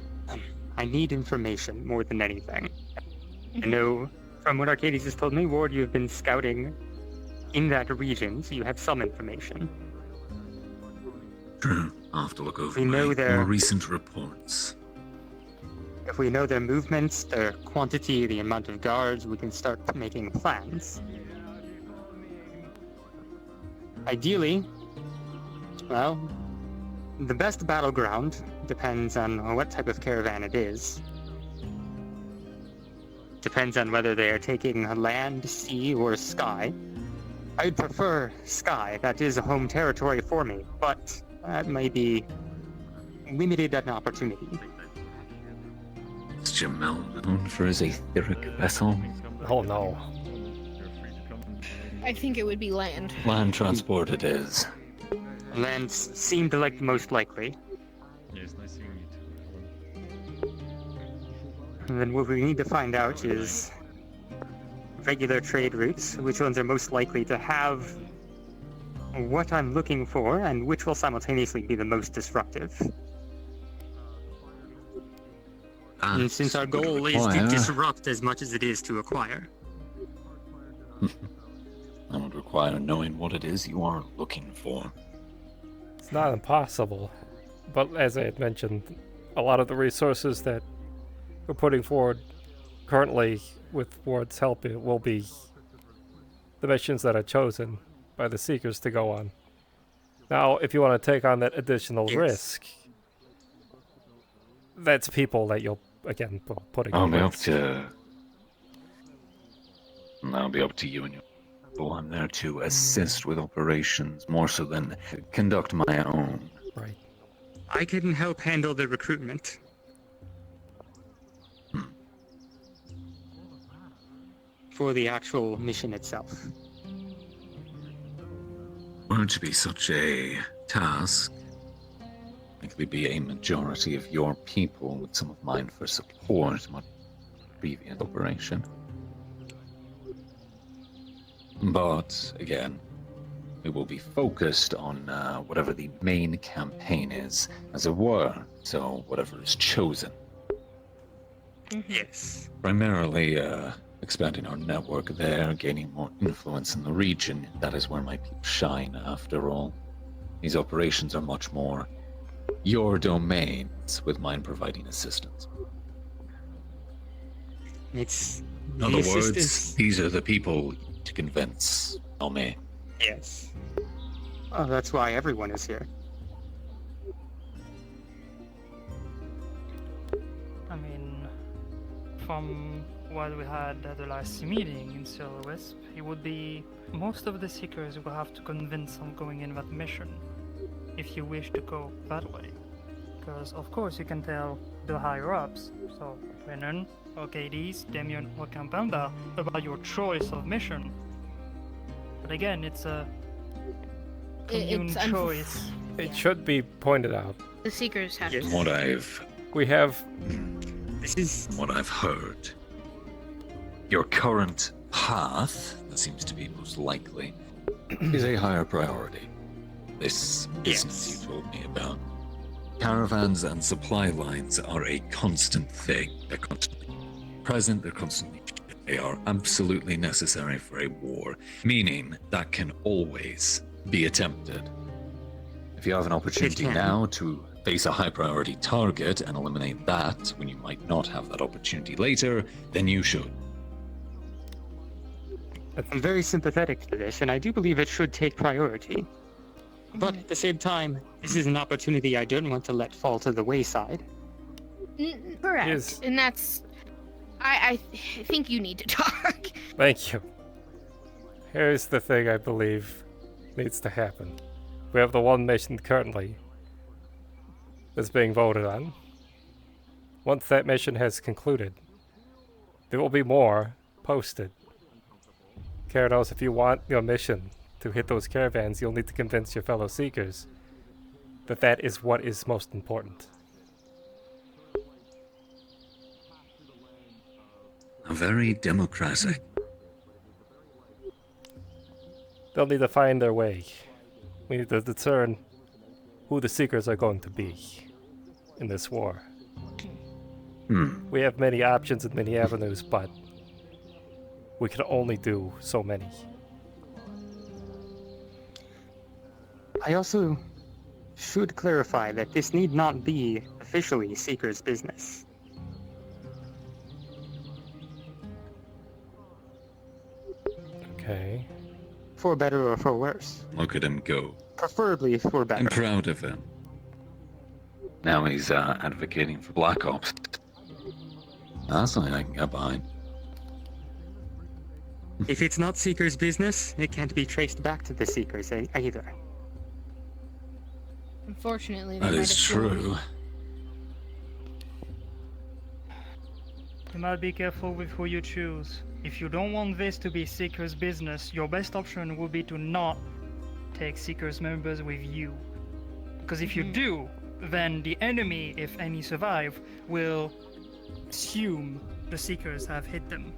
I need information more than anything. I know from what Arcadies has told me, Ward, you've been scouting in that region, so you have some information. True. I'll have to look over We know my their- more recent reports. If we know their movements, their quantity, the amount of guards, we can start making plans. Ideally, well, the best battleground depends on what type of caravan it is. Depends on whether they are taking land, sea, or sky. I'd prefer sky. That is a home territory for me, but that may be limited an opportunity. Is Jamel known for his etheric vessel? Oh no. I think it would be land. Land transport it is. Land seemed like the most likely. Yes, nice seeing you too. And then what we need to find out is regular trade routes, which ones are most likely to have what I'm looking for, and which will simultaneously be the most disruptive. And since our goal is to disrupt as much as it is to acquire. That would require knowing what it is you are looking for. It's not impossible, but as I had mentioned, a lot of the resources that we're putting forward currently with Ward's help, it will be the missions that are chosen by the Seekers to go on. Now, if you want to take on that additional risk, that's people that you'll, again, putting I'll on be up risk. to... I'll be up to you and your people. I'm there to assist with operations more so than conduct my own. Right. I can help handle the recruitment. For the actual mission itself. Were it to be such a task, likely be a majority of your people with some of mine for support in my previous operation. But, again, we will be focused on whatever the main campaign is, as it were, so whatever is chosen. Yes. Primarily, expanding our network there, gaining more influence in the region. That is where my people shine, after all. These operations are much more your domains, with mine providing assistance. It's... In other words, these are the people to convince, not me. Yes. Oh, that's why everyone is here. I mean, from what we had at the last meeting in Silver Wisp, it would be most of the Seekers will have to convince on going in that mission, if you wish to go that way. Because, of course, you can tell the higher-ups, so Brennan, Arcadies, Damien, or Campanda, about your choice of mission. But again, it's a commune choice. It should be pointed out. The Seekers have to. We have. What I've heard. Your current path, that seems to be most likely, is a higher priority. This business you told me about. Caravans and supply lines are a constant thing. They're constantly present, they're constantly changing. They are absolutely necessary for a war, meaning that can always be attempted. If you have an opportunity now to face a high priority target and eliminate that when you might not have that opportunity later, then you should. I'm very sympathetic to this, and I do believe it should take priority. But at the same time, this is an opportunity I don't want to let fall to the wayside. Correct. And that's... I think you need to talk. Thank you. Here's the thing I believe needs to happen. We have the one mission currently that's being voted on. Once that mission has concluded, there will be more posted. Karados, if you want your mission to hit those caravans, you'll need to convince your fellow Seekers that that is what is most important. Very democratic. They'll need to find their way. We need to discern who the Seekers are going to be in this war. We have many options and many avenues, but we can only do so many. I also should clarify that this need not be officially Seeker's business. Okay. For better or for worse. Look at him go. Preferably for better. I'm proud of him. Now he's advocating for Black Ops. That's something I can get behind. If it's not Seeker's business, it can't be traced back to the Seekers either. Unfortunately, That is true. You might be careful with who you choose. If you don't want this to be Seeker's business, your best option would be to not take Seeker's members with you. Because if you do, then the enemy, if any survive, will assume the Seekers have hit them.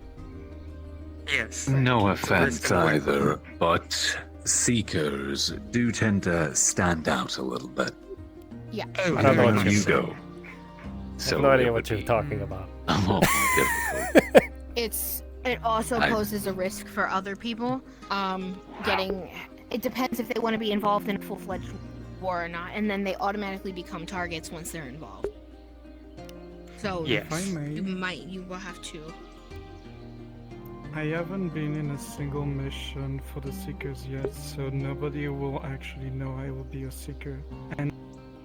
Yes. No offense either, but Seekers do tend to stand out a little bit. Yeah. I don't know what you you're go. saying. So I have no idea it what would you're be talking about. a lot more difficult. It also poses a risk for other people. It depends if they want to be involved in a full-fledged war or not, and then they automatically become targets once they're involved. So yes. you will have to. I haven't been in a single mission for the Seekers yet, so nobody will actually know I will be a Seeker. And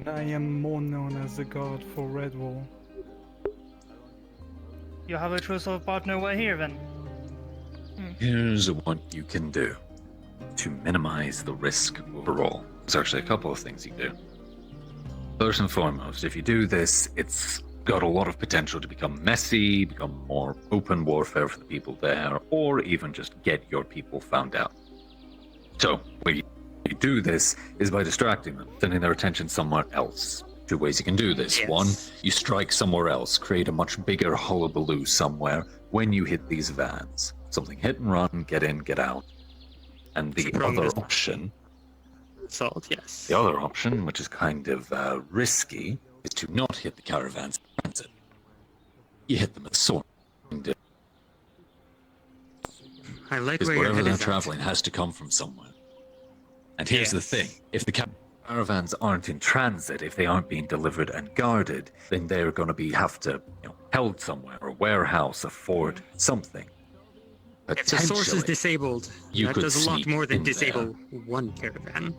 I am more known as the god for Red Wall. You have a choice of partner way here then. Here's what you can do to minimize the risk overall. There's actually a couple of things you can do. First and foremost, if you do this, it's got a lot of potential to become messy, become more open warfare for the people there, or even just get your people found out. So, way you do this is by distracting them, sending their attention somewhere else. Two ways you can do this. Yes. One, you strike somewhere else, create a much bigger hullabaloo somewhere when you hit these vans. Something hit and run, get in, get out. And the Strong other as- option, Salt, yes. the other option, which is kind of risky, is to not hit the caravans in transit. You hit them with a sword. I like Because where your wherever head they're is at. traveling has to come from somewhere. And here's the Yes. thing. If the caravans aren't in transit, if they aren't being delivered and guarded, then they're going to have to, held somewhere, a warehouse, a fort, something. If the source is Potentially, disabled, you that could does a lot sneak more than in there. disable one caravan.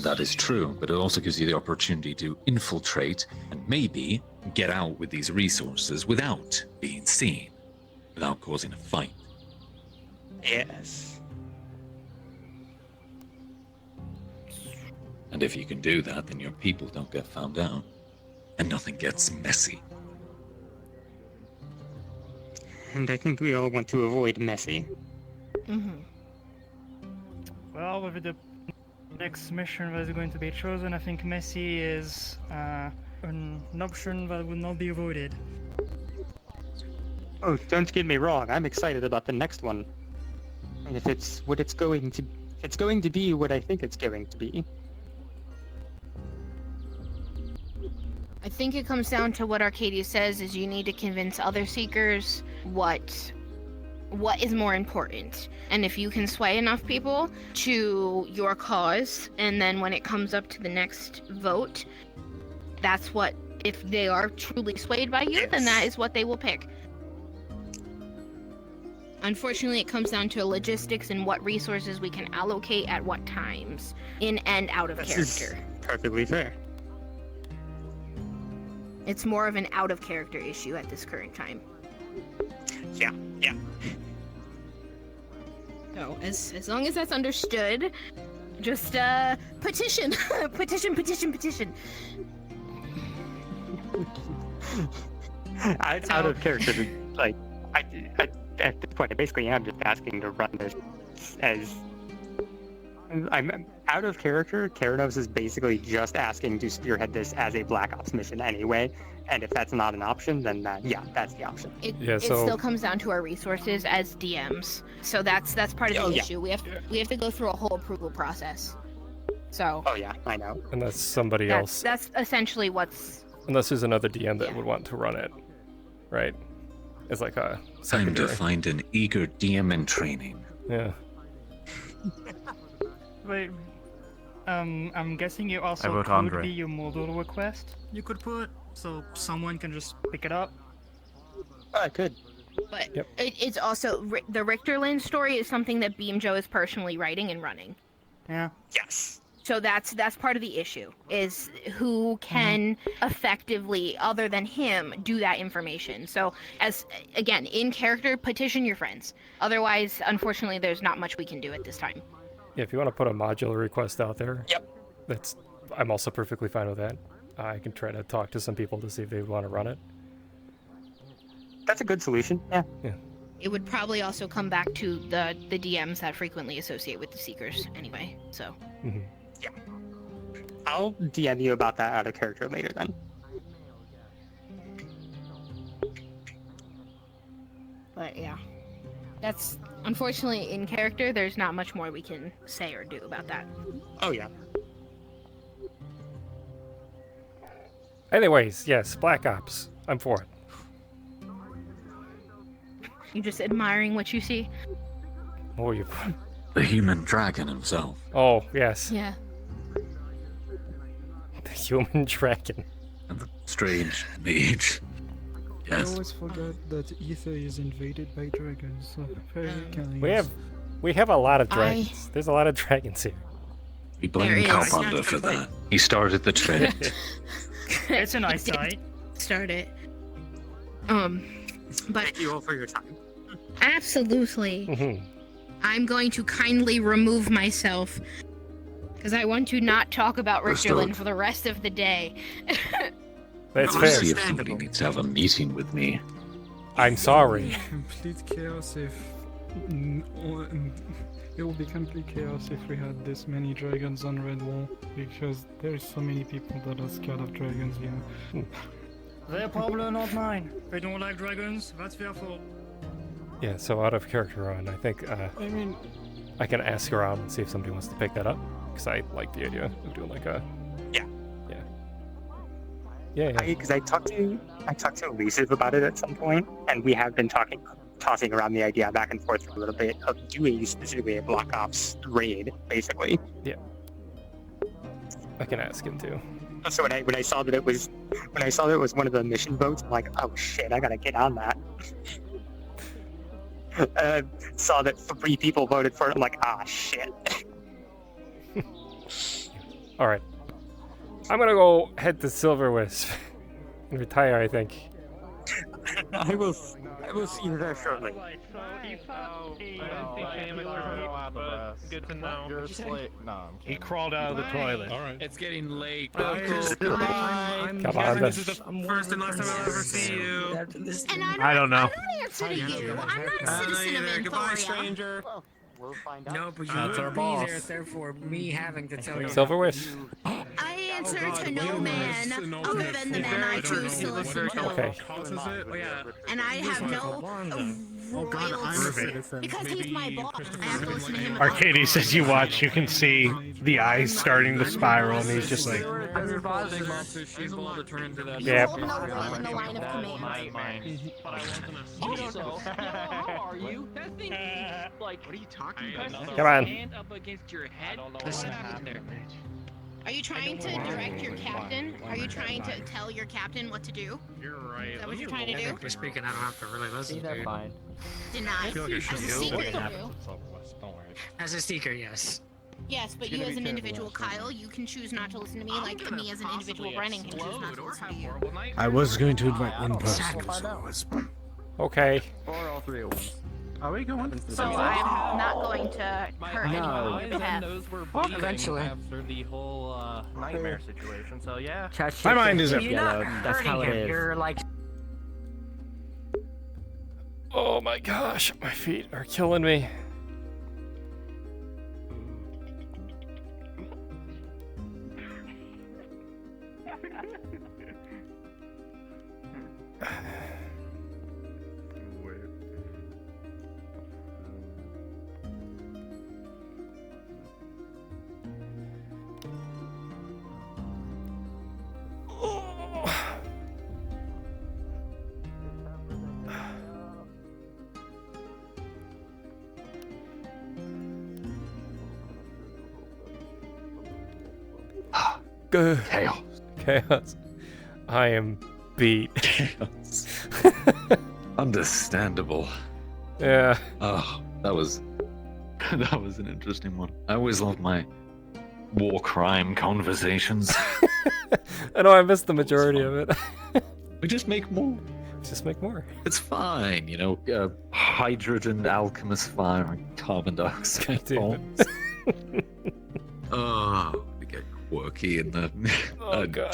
That is true, but it also gives you the opportunity to infiltrate and maybe get out with these resources without being seen, without causing a fight. Yes. And if you can do that, then your people don't get found out, and nothing gets messy. And I think we all want to avoid messy. Mm-hmm. Well, with the next mission that is going to be chosen, I think messy is an option that would not be avoided. Oh, don't get me wrong. I'm excited about the next one. And if it's what it's going to, it's going to be what I think it's going to be. I think it comes down to what Arcadies says is you need to convince other seekers what is more important. And if you can sway enough people to your cause, and then when it comes up to the next vote, that's what, if they are truly swayed by you, then that is what they will pick. Unfortunately, it comes down to logistics and what resources we can allocate at what times, in and out of This is character. perfectly fair. It's more of an out of character issue at this current time. Yeah. So, as long as that's understood, just petition, petition. Out of character, like I at this point, I basically am just asking to run this as. I'm out of character. Keranos is basically just asking to spearhead this as a Black Ops mission anyway. And if that's not an option, then that's the option. It still comes down to our resources as DMs. So that's part of the issue. We have to go through a whole approval process. So. Oh yeah, I know. Unless somebody else. That's essentially what's. Unless there's another DM that would want to run it, right? It's like a Time secondary. to find an eager DM in training. Yeah. Wait, I'm guessing you also vote could Andre. be your model request. You could put so someone can just pick it up. Oh, I could. But it's also the Richterland story is something that Beam Joe is personally writing and running. Yeah. Yes. So that's part of the issue is who can effectively, other than him, do that information. So as again in character, petition your friends. Otherwise, unfortunately, there's not much we can do at this time. Yeah, if you want to put a modular request out there, I'm also perfectly fine with that. I can try to talk to some people to see if they want to run it. That's a good solution. Yeah. It would probably also come back to the DMs that frequently associate with the Seekers anyway. So. Mm-hmm. Yeah. I'll DM you about that out of character later then. But yeah, that's unfortunately in character. There's not much more we can say or do about that. Oh yeah. Anyways, yes, Black Ops. I'm for it. You just admiring what you see. Oh, you. The human dragon himself. Oh, yes. Yeah. The human dragon. And the strange mage. I Yes. always forget that Aether is invaded by dragons. So very We have a lot of dragons. There's a lot of dragons here. We blame Kalbanda for that. He started the trend. It's a nice sight. Start it. But thank you all for your time. Absolutely. Mm-hmm. I'm going to kindly remove myself because I want to not talk about Richterland for the rest of the day. That's I'll fair. see if somebody needs to have a meeting with me. I'm sorry. Complete chaos if it will be complete chaos if we had this many dragons on Red Wall because there's so many people that are scared of dragons here. Their problem, not mine. They don't like dragons. That's their fault. Yeah, so out of character on, I think. I mean, I can ask around and see if somebody wants to pick that up, because I like the idea of doing like a... Yeah, Because I talked to Elusive about it at some point, and we have been tossing around the idea back and forth for a little bit of doing specifically a Black Ops raid, basically. Yeah. I can ask him too. So when I saw that it was one of the mission votes, I'm like, oh shit, I gotta get on that. Saw that 3 people voted for it. I'm like, ah shit. All right. I'm gonna go head to Silver Wisp and retire, I think. I will see you there shortly. Good to know. You're asleep. No, he crawled out of the toilet. All right. It's getting late. Come on, This is the first and last time I'll ever see you. I don't know. answer to you. I'm not a citizen of Emphoria. stranger. No, but you That's our wouldn't boss. be there, therefore me having to tell you. Silver Wisp. I answer to no man other than the man I choose to listen to. Okay. And I have no royals because he's my boss. I have to listen to him. Arcadies, as you watch, you can see the eyes starting to spiral, and he's just like. Yeah. Hold no role in the line of command. Also, how are you? That thing is like, what are you talking about? Come on. Hand up against your head. Listen, What happened there? Are you trying to direct your captain? Are you trying to tell your captain what to do? You're right. Is that what you're trying to do? Technically speaking, I don't have to really listen to you. Fine. Deny. As a seeker, you do. As a seeker, yes. Yes, but you as an individual, Kyle, you can choose not to listen to me, like me as an individual, Brennan can choose not to listen to you. I was going to invite one person to Silver Wisp. Okay. Or all 3 at once. Are we going? So I'm not going to hurt anyone on your behalf. Eventually. After the whole nightmare situation, so yeah. My mind is You're not That's how hurting it him. is. You're like. Oh my gosh, my feet are killing me. Good. Chaos. I am beat. Understandable. Yeah. Oh, that was an interesting one. I always love my war crime conversations. I know I missed the majority of it. We just make more. Just make more. It's fine, you know. Hydrogen alchemist fire and carbon dioxide bombs. Oh, we get quirky in the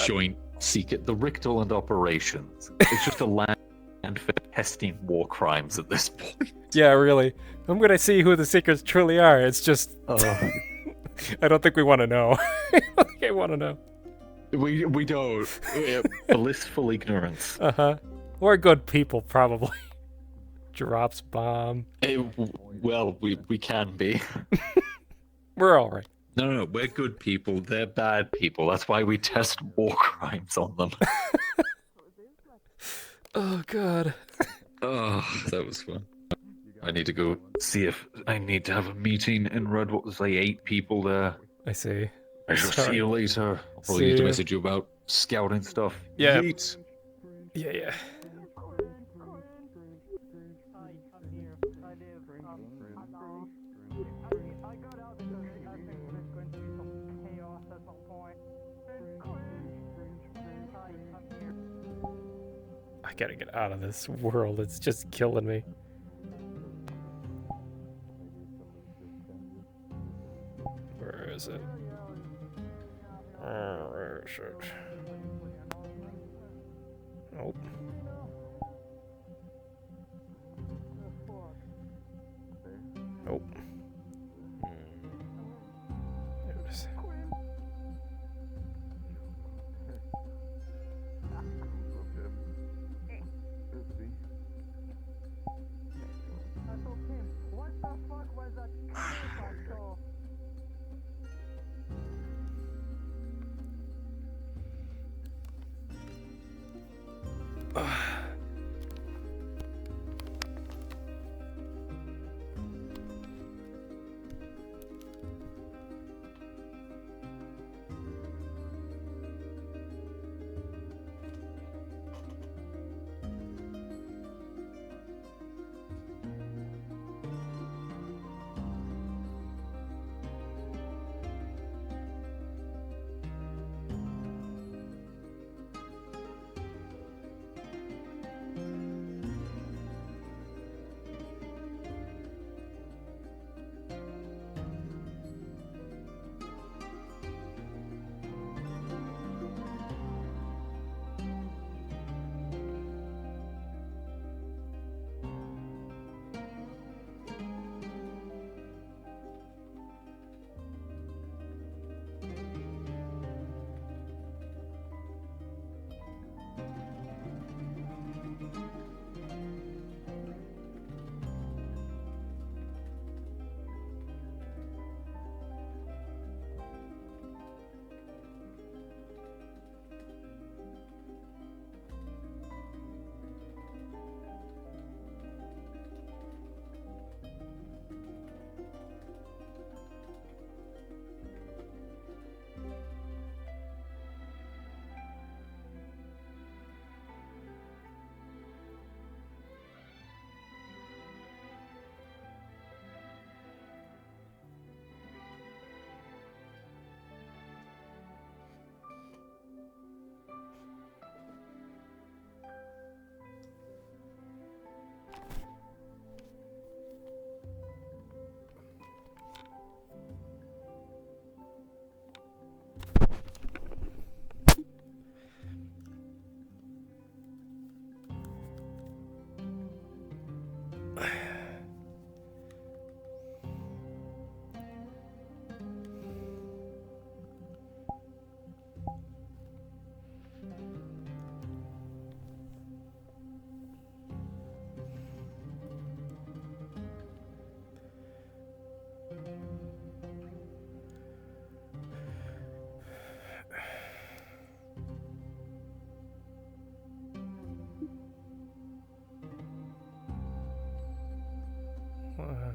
joint secret, the Richtoland operations. It's just a land for testing war crimes at this point. Yeah, really. I'm gonna see who the Seekers truly are. It's just... I don't think we want to know. I don't think I want to know. We don't. Blissful ignorance. Uh-huh. We're good people, probably. Drops bomb. Well, we can be. We're alright. No, we're good people. They're bad people. That's why we test war crimes on them. Oh, God. Oh, that was fun. I need to go see if I need to have a meeting in Red. What was like 8 people there? I see. I shall see you later. I'll probably need to message you about scouting stuff. Yeah. Yeet. Yeah. I gotta get out of this world. It's just killing me. Where is it? Where is it? Nope. Nope. There it is.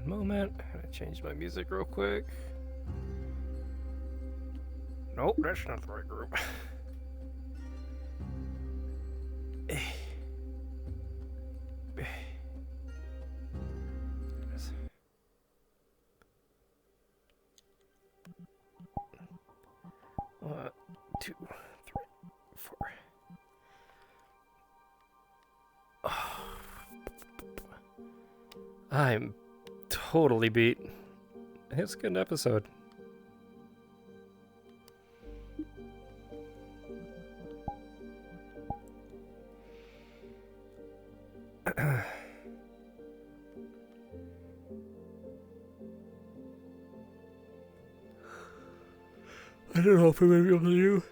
moment. I'm gonna change my music real quick. Nope, that's not the right group. One, two, three, four. Oh. I'm totally beat. It's a good episode. I don't know if I'm going to be able to do...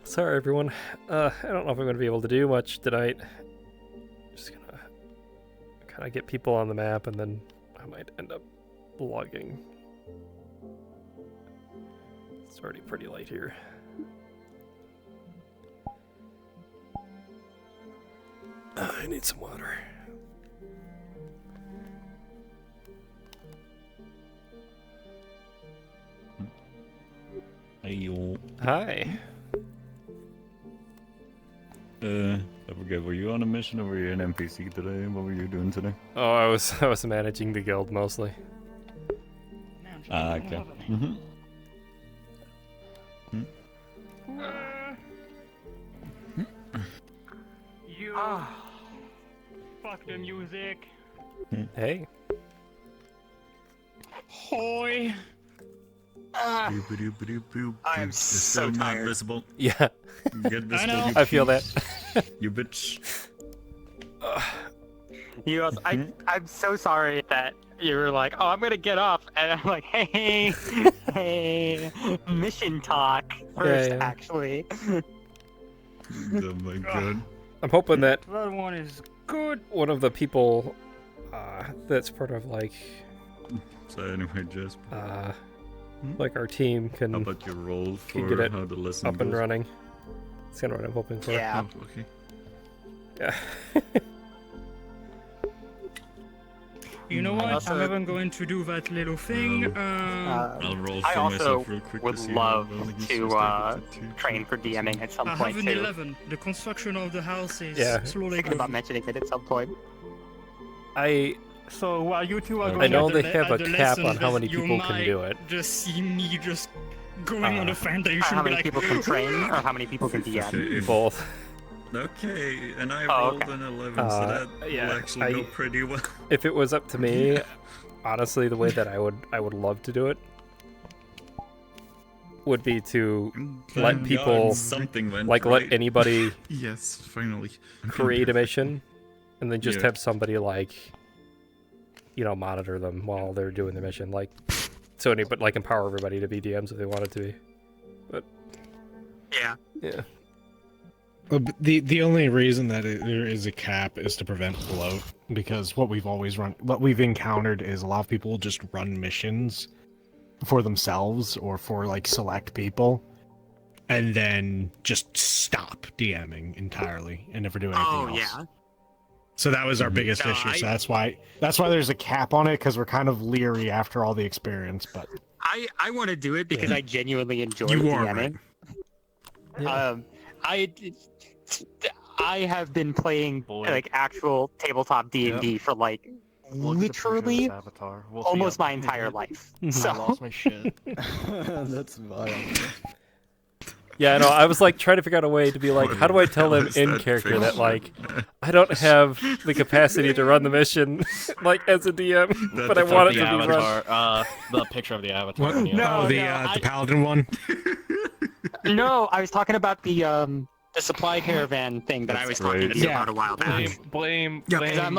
Sorry, everyone. I don't know if I'm going to be able to do much tonight. Just going to kind of get people on the map, and then I might end up logging. It's already pretty late here. I need some water. Hey, Hi. I forget, were you on a mission or were you an NPC today? What were you doing today? Oh, I was managing the guild mostly. Ah, okay. Mm-hmm. You. Fuck the music. Hey. Hoy. I'm It's so still not tired. visible. Yeah. Get visible. I know. you I feel that. You bitch. You guys, I'm so sorry that you were like, oh, I'm gonna get up, and I'm like, hey, hey, mission talk first, yeah. actually. Oh my god. I'm hoping that That one is good. one of the people that's part of like So anyway, Jasper. like our team can How about your role can for get it how the lesson up and goes? running. That's kind of what I'm hoping for. Yeah. Oh, okay. Yeah. You know what? I'm even going to do that little thing. I'll roll I for also myself real quick would to see love how well I can to sustain train for DMing at some I point have an too. 11. The construction of the house is Yeah. slowly Thinking about going. mentioning it at some point. So while you two are I going know at they the, have at a the cap lessons, on how many you people can might do it. Just see me just going on the foundation. How be many like, people can train, or how many people can DM? Okay, if- Both. Okay, and I Oh, rolled okay. an 11, so that yeah, will actually go pretty well. If it was up to me, honestly, the way that I would love to do it would be to let Thank people God something went like right. let anybody Yes, finally. create a mission, and then just Yeah. have somebody like monitor them while they're doing the mission, like but like empower everybody to be DMs if they wanted to be. But yeah. Well, the only reason that there is a cap is to prevent bloat, because what we've encountered is a lot of people just run missions for themselves or for like select people, and then just stop DMing entirely and never do anything else. Yeah. So that was our biggest No, issue. So that's why there's a cap on it, because we're kind of leery after all the experience. But I want to do it because I genuinely enjoy You are DMing. right. I have been playing like actual tabletop D&D for like literally almost my entire life. So I lost my shit. That's vile. Yeah, I know. I was like trying to figure out a way to be like, how do I tell them in character that like I don't have the capacity to run the mission like as a DM, but I want it to be run. The picture of the avatar. What? No, the paladin one. No, I was talking about the supply caravan thing that I was talking to you about a while back. Blame.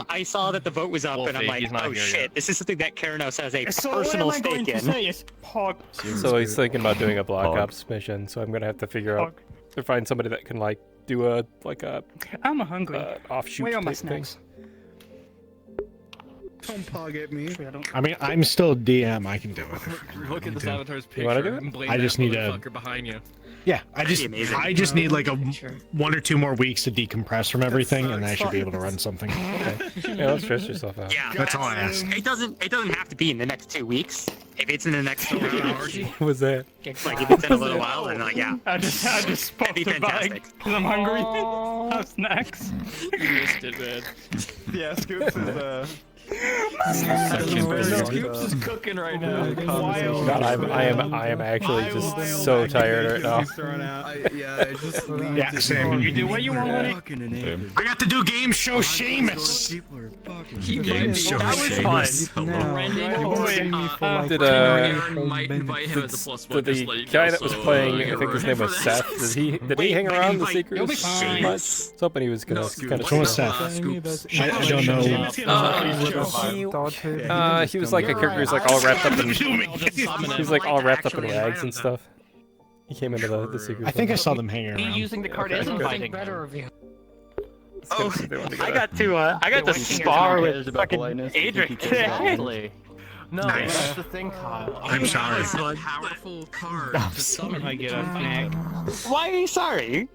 I saw that the vote was up, and I'm Wolfie, like, he's not oh here shit, yet. this is something that Keranos has a So personal what am I going stake to in. say is pog. So he's thinking about doing a Black Ops mission, so I'm gonna have to figure out to find somebody that can like do a I'm hungry. offshoot Where are my type thing. snacks? Don't pog at me. I mean, I'm still DM. I can do it. Look at this avatar's picture. You wanna do it? and blame I that just need to. motherfucker behind you. Yeah, I That'd be just amazing. need like 1 or 2 more weeks to decompress from everything, and I should be able to run something. Okay. Yeah, don't stress yourself out. Yeah, That's all I ask. It doesn't have to be in the next 2 weeks. If it's in the next 2 weeks, What was that? like if it's in a little while, then like yeah, I just spoke that'd be the bag fantastic. because I'm hungry. Have snacks. You missed it, man. Yeah, Scoops is Scoops is cooking right now. God, I am actually just so tired right now. Yeah, same. You do what you want with it. I got to do game show Seamus. Game show That was Seamus. fun. Hello. Did might invite him as a plus one. the guy that was playing, I think his name was Seth, did he hang around the Secrets much? I was hoping he was gonna kind of. Which one was Seth? I don't know. He was like a character who's like all wrapped up in he's like all wrapped up in rags and stuff. He came into the Secrets. I think I saw them hanging Me around. using the card is inviting. Better of you. Oh, I got to spar with fucking Adrian today. Exactly. No, Nice. that's the thing, Kyle. I'm sorry. It's a powerful card to summon. I get a snack. Why are you sorry?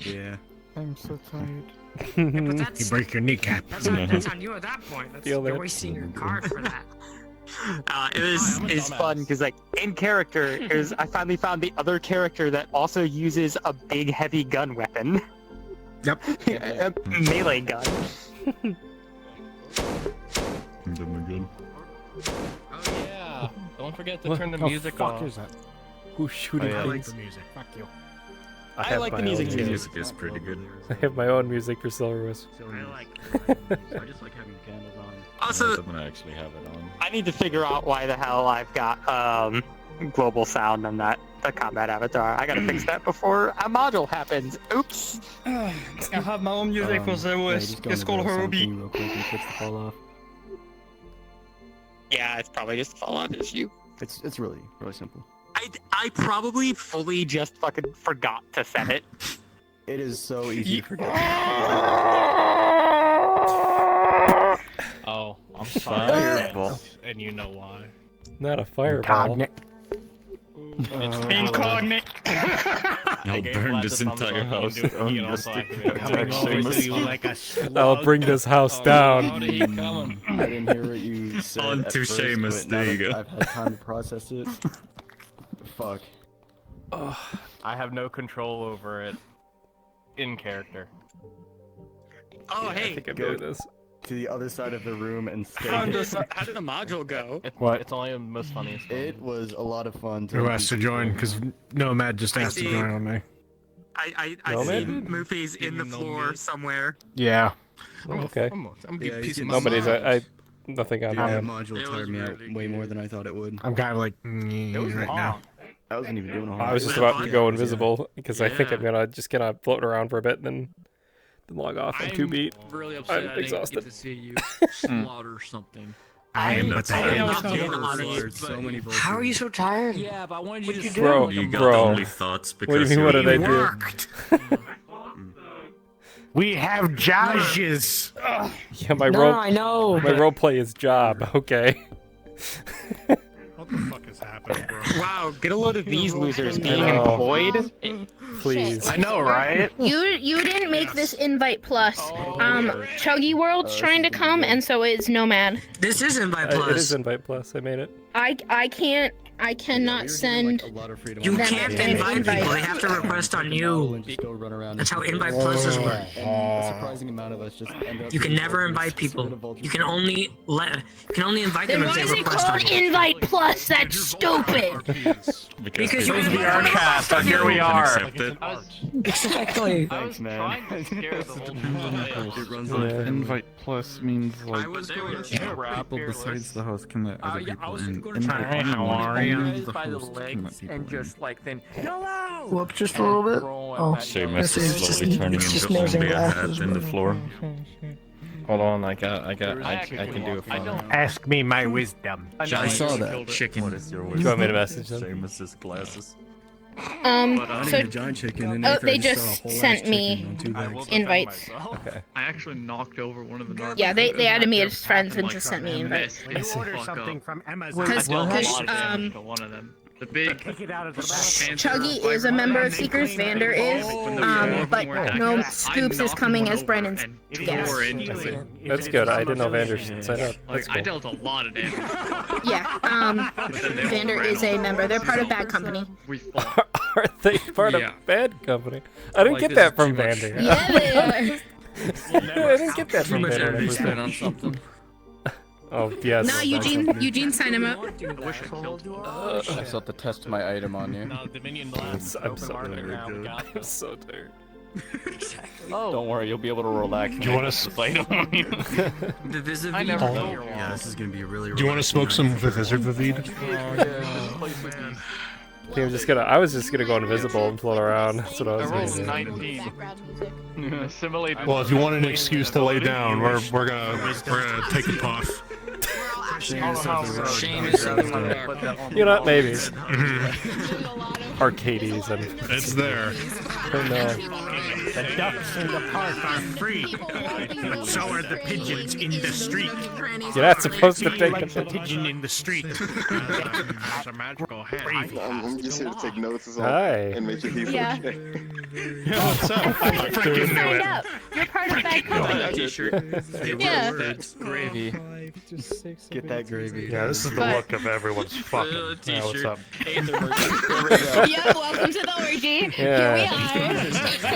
Yeah. I'm so tired. But that's, You break your kneecap. that's on you at that point. That's, Feel you're that. wasting your card for that. It's fun because like in character I finally found the other character that also uses a big heavy gun weapon. Yep. A melee gun. Oh yeah. Don't forget to What turn the the music fuck off. is that? Who's shooting I like things? the music. Fuck you. I I have like my the music own too. Music is pretty good. I have my own music for Silverwest. I just like having candles on. Also, I'm gonna actually have it on. I need to figure out why the hell I've got global sound on the combat avatar. I gotta fix that before a module happens. Oops. I have my own music for the West. It's called Herbie. Real quick and switch the fall off. Yeah, it's probably just a fall-on issue. It's really simple. I probably fully just fucking forgot to set it. It is so easy to forget. Oh, I'm Fireball. sorry. And you know why. Not a fireball. Incognate. I'll burn this entire house. I'll bring this house down. I didn't hear what you said. On at to first, Seamus, but now there you that go. I've had time to process it. Fuck. I have no control over it in character. Oh, I hey. think I'm Go doing this. to the other side of the room and stay. How did the module go? What? It's only the most funniest. It was a lot of fun. Who has to join? Because Nomad just asked to join on me. I No, see man. Moopy's in the floor somewhere. Yeah. Okay. I'm gonna be a Yeah, piece you of can- my Nobody's. mind. Nothing on That that. module tired me out way more than I thought it would. I'm kind of like right now. I wasn't even doing a whole I was just about to go invisible because I think I'm gonna just get on floating around for a bit and then log off. I'm too beat. Really upset I'm I didn't exhausted. get to see you slaughter something. I am but so many How are you so tired? Yeah, but I wanted you to Bro, You got bro. only thoughts What do you because mean? What did I do? worked. We have judges. Yeah, my No, role. I know. My role play is job. Okay. What the fuck is happening, bro? Wow, get a load of these losers being know. employed. Please. I know, right? You didn't make this invite plus. Chuggy World's trying to come, and so is Nomad. This is Invite It is Plus. invite plus. I made it. I cannot send. You Them can't an invite invite. people. They have to request on you. And just go run around. That's how Invite Pluses work. And a surprising amount of us just end up. You can never invite people. You can only invite Then them if why they is it request on called you. invite plus? That's stupid. Because you It was invite VR them. chat, so here we are. Exactly. Thanks, man. It runs like Invite plus means like was going people besides the host can let other yeah, I people was in. going to try Invite how only are you? means the By the host can let legs people and in. just like then hello. Go up just a little bit. Oh, Seamus it's is just- slowly turning it's just into nosing only a hat glasses, in the but- floor. Hold on, I can do a phone. Ask me my wisdom. I saw that. Chicken. Do you want me to message them? Seamus's glasses. So a giant chicken and they just sent me invites. Okay. I actually knocked over one of the narcs. Yeah, they added me as friends and just sent me invites. You order something from Amazon. Because one of them. The big Chuggy is a member of Seekers, Vander is, but no Scoops is coming as Brennan's guest. That's good. I didn't know Vander signed up. That's I cool. dealt a lot of damage. Yeah, Vander is a member. They're part of Bad Company. Are they part of Bad Company? I didn't get that from Vander. Yeah, they are. I didn't get that from Vander. Everybody spent on something. Oh, yes. No, Eugene, sign him up. I still have to test my item on you. I'm so tired. Don't worry, you'll be able to relax. Do you want to fight on you? I never know. Yeah, this is gonna be really. Do you want to smoke some Vivid? Okay, I was just gonna go invisible and float around. That's what I was rolled gonna do. 19. Assimilate. Well, if you want an excuse to lay down, we're gonna take a puff. You know what? Maybe. Arcadies and. It's there. Oh no. The ducks in the park are free, but so are the pigeons in the street. You're not supposed to take like the pigeon in the street. It's a magical hand. I'm just here to take notes Hi. and make sure he's Yeah. okay. Yeah, what's up? I freaking You knew signed it. up. You're part of Bad Company. Yeah. That's gravy. Get that gravy. Yeah, this is the look of everyone's fucking. Yeah, what's up? Yeah, welcome to the orgy. Yeah. Here we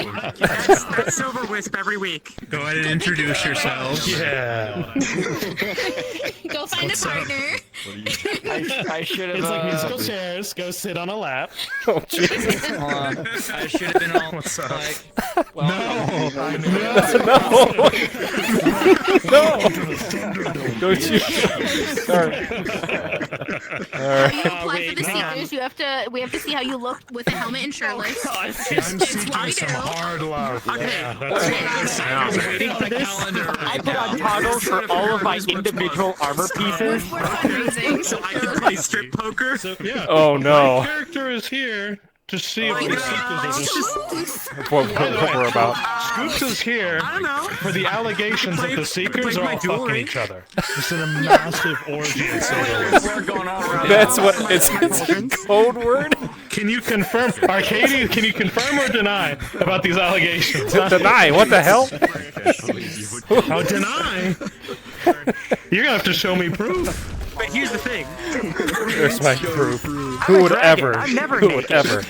are. That's Silver Wisp every week. Go ahead and introduce yourselves. Yeah. Go find a partner. I should have. It's like musical chairs. Go sit on a lap. Oh Jesus! I should have been all like. No! Don't you? Sorry. How you apply for the Seekers, we have to see how you look with a helmet and shirtless. I'm seeking some hard love. Yeah, that's I put on toggles for all of my individual armor pieces. So I can play strip poker. Yeah. Oh no. My character is here to see if the Seekers are What we're about. Scoops is here for the allegations that the Seekers are all fucking each other. It's a massive orgy in Silver. That's what it's a code word. Can you confirm, Arcadies? Can you confirm or deny about these allegations? Deny? What the hell? Oh, deny? You're gonna have to show me proof. But here's the thing. There's my proof. Who would ever? Who would ever?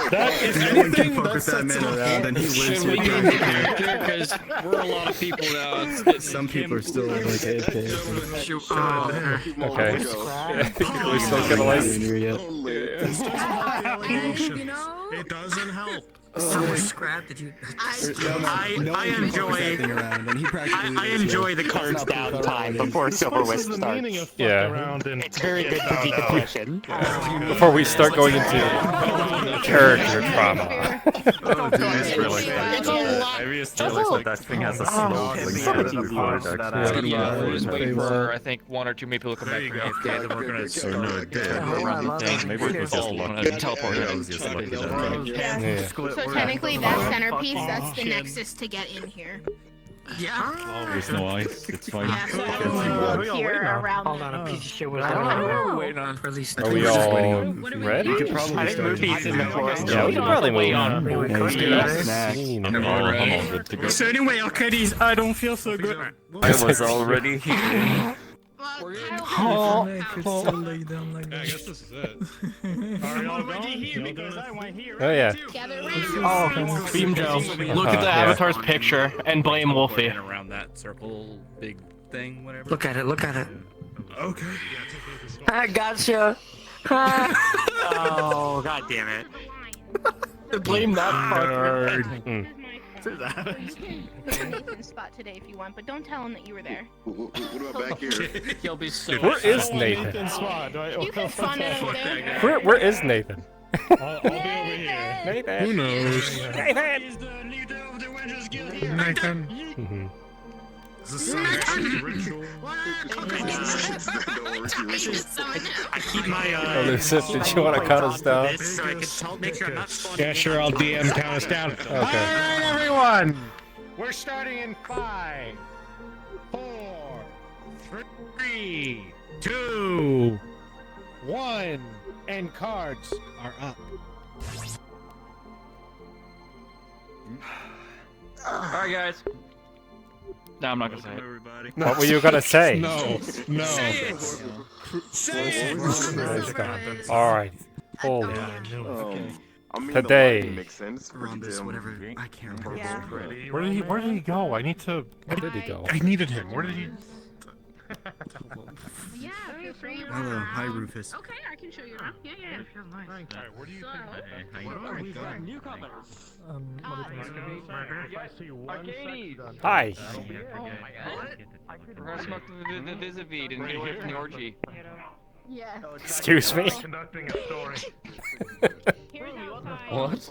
That is Anyone can fuck with that man around, and he lives with Because we're a lot of people now. Some people are still like AFK. Okay. We still gonna like. It doesn't help. So much scrap that you. I enjoy the cards down time before Silver Wisp starts. Yeah. It's very good for decompression. Before we start going into character trauma. Oh, dude, it's really funny. I just realized that that thing has a slow blink on it before it actually. Just waiting for I think one or two people to come back from AFK. Then we're gonna So no, it did. Maybe it was just lucky. Teleport. Yeah, it was just lucky that So technically, that centerpiece, that's the nexus to get in here. Yeah. there's no ice. It's fine. Yeah, so you here around. Hold on, a piece of shit was I going don't on. know. We're waiting on for at least. Are we all ready? You could probably start. Yeah, we can probably move on. I'm all good to go. So anyway, Arcadies, I don't feel so good. I was already here. I guess this is it. Are y'all going? Oh yeah. Oh, Beam Joe. Look at the yeah. avatar's picture and blame Wolfie. Around that circle, big thing, whatever. Look at it. Look at it. Okay. I gotcha. Oh, god damn it. Blame that fucker. Put on Nathan's spot today if you want, but don't tell him that you were there. What about back here? He'll be so. Where is Nathan? You can spawn it over there. Where is Nathan? I'll be over here. Nathan. Who knows? Nathan. Nathan. I keep my Oh, Lucif, did you want to cut us down? So I can make sure I'm not spawning. Yeah, sure, I'll DM count us down. Okay. Hi, everyone! We're starting in 5, 4, 3, 2, 1, and cards are up. Alright, guys. No, I'm not gonna say it. What were you gonna say? No, no. Say it. Alright. Holy. I mean, Today. the logic makes sense. Whatever. I can't remember. Where did he go? I need to. Where did he go? I needed him. Where did he? Yeah, feel free. Hello, hi Rufus. Okay, I can show you around. Yeah, yeah. Alright, where do you Arcadies! Hi. We're gonna smoke the Visivide and get away from the orgy. Yeah. Excuse me? Conducting a story. What?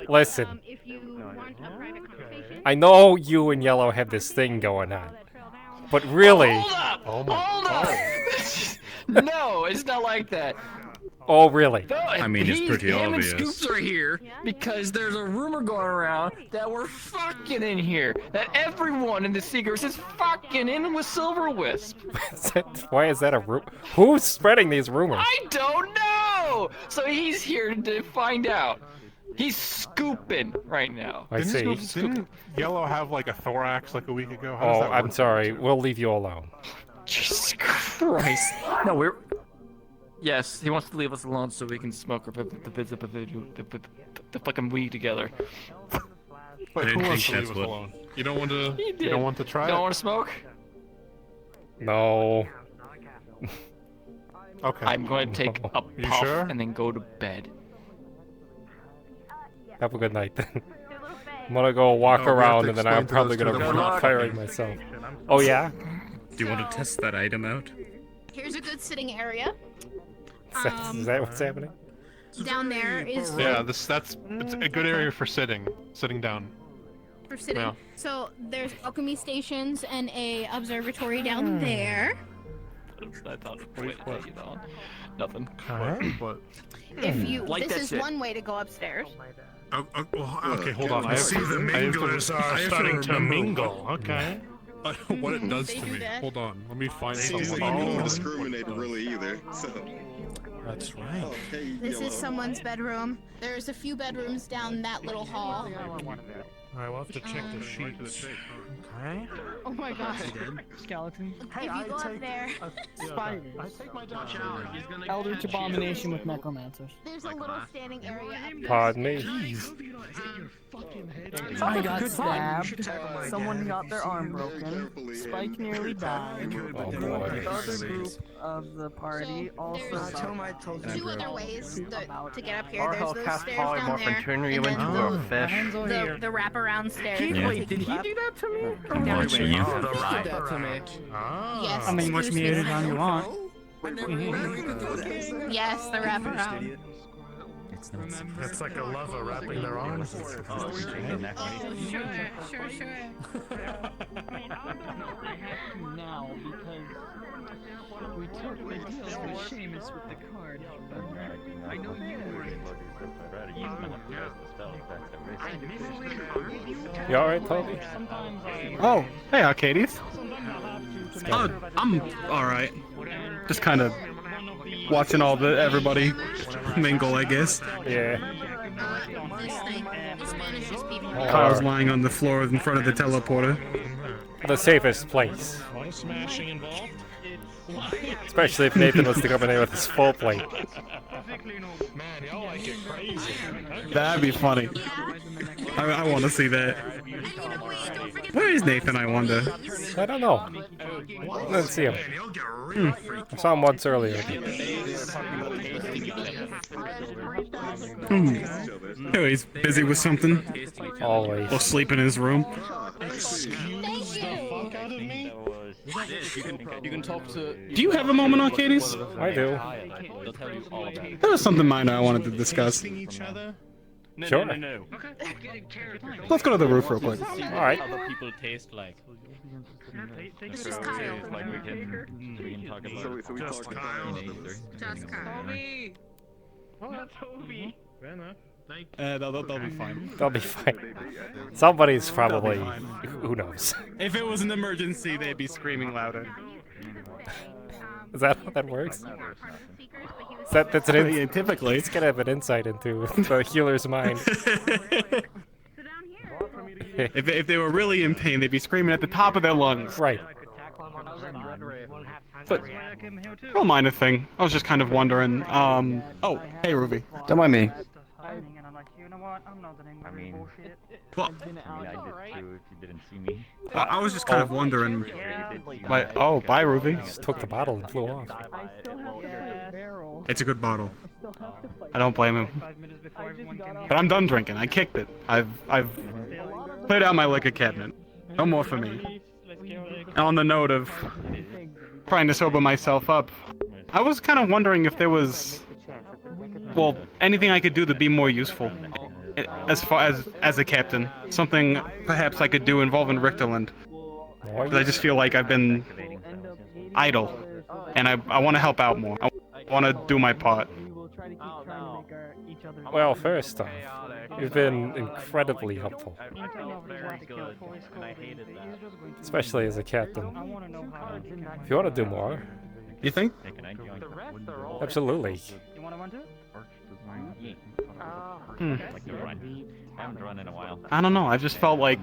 Listen, If you want a private conversation, I know you and Yellow have this thing going on, but really... Hold up! Oh my Hold up! No, it's not like that. Oh, really? No, I mean, it's pretty him obvious. and Scoops are here because there's a rumor going around that we're fucking in here. That everyone in the Seekers is fucking in with Silver Wisp. Why is that a rumor? Who's spreading these rumors? I don't know! So he's here to find out. He's scooping right now. I see. Didn't Yellow have like a thorax like a week ago? How does Oh, that I'm work? sorry. We'll leave you alone. Jesus Christ. No, we're... Yes, he wants to leave us alone so we can smoke the fucking weed together. But I who didn't wants think to leave that's us what- alone? You don't want to. He You did. don't want to try Don't it. want to smoke? No. Okay. I'm going to take a You puff sure? and then go to bed. Have a good night then. I'm gonna go walk No, we have around to and then I'm explain to probably those gonna two be that we're firing myself. Oh yeah? Do you want to test that item out? Here's a good sitting area. Is that what's happening? Down there is Yeah, it's a good area for sitting down. for sitting. Yeah. So there's alchemy stations and a observatory down there. I thought, wait, you know, nothing. But If you, Like this that is shit. one way to go upstairs. okay, hold on. I see the minglers are starting to mingle. Okay. What it does They to do me. that. Hold on. Let me find Seems like someone. you don't discriminate really either. So. That's right. Oh, hey, This Yellow. is someone's bedroom. There's a few bedrooms down that little hall. Alright, we'll have to check the sheets. Okay. Oh my gosh. Skeleton. If you go up there, Spiders. my dog Eldritch Abomination with Necromancers. there's a little standing area up there. Pardon me. I got stabbed. Someone got their arm broken. Spike nearly died. Oh The boy. other group of the party also there's got two other ways to get up here. Our There's whole those cast stairs down polymorph there, and turn you and then into a fish. the wraparound stairs. Yeah. Wait, did he do that to me? Watching you. Yes. I mean, which excuse me. me anytime you want. Yes, the wraparound. It's like a lover wrapping their arms. Oh, sure. Now, because we took the deal with Seamus with the card. I know you were. You alright, Toby? Oh, hey, Arcadies. Oh, I'm alright. Just kind of watching everybody mingle, I guess. Yeah. Kyle's lying on the floor in front of the teleporter. The safest place. A lot of smashing involved. Especially if Nathan was to come in here with his full plate. Man, y'all like it crazy. That'd be funny. I want to see that. Where is Nathan, I wonder? I don't know. I didn't see him. I saw him once earlier. Oh, he's busy with something. Always. Or sleep in his room. You can talk to. Do you have a moment, Arcadies? I do. They'll tell you all about it. There was something minor I wanted to discuss. Sure. No. Let's go to the roof real quick. All right. Other people taste like. It's just Kyle. Like we can talk about. So we Just talk Kyle. Just Kyle. Oh, that's Toby. Fair enough. Thank They'll be fine. They'll be fine. Somebody's probably. Who knows? If it was an emergency, they'd be screaming louder. Is that how that works? That's an Yeah, typically. It's kind of an insight into the healer's mind. If they were really in pain, they'd be screaming at the top of their lungs. Right. But real minor thing. I was just kind of wondering. Oh, hey Ruby. Don't mind me. I mean, Well, I did too if you didn't see me. I was just kind of wondering. Like, oh, bye Ruby. Just took the bottle and flew off. It's a good bottle. I don't blame him. But I'm done drinking. I kicked it. I've cleared out my liquor cabinet. No more for me. And on the note of trying to sober myself up, I was kind of wondering if there was, well, anything I could do to be more useful, as far as a captain. Something perhaps I could do involving Richterland. Because I just feel like I've been idle, and I want to help out more. I want to do my part. Well, first off, you've been incredibly helpful. Especially as a captain. If you want to do more... You think? Absolutely. I haven't run in a while. I don't know, I just felt like...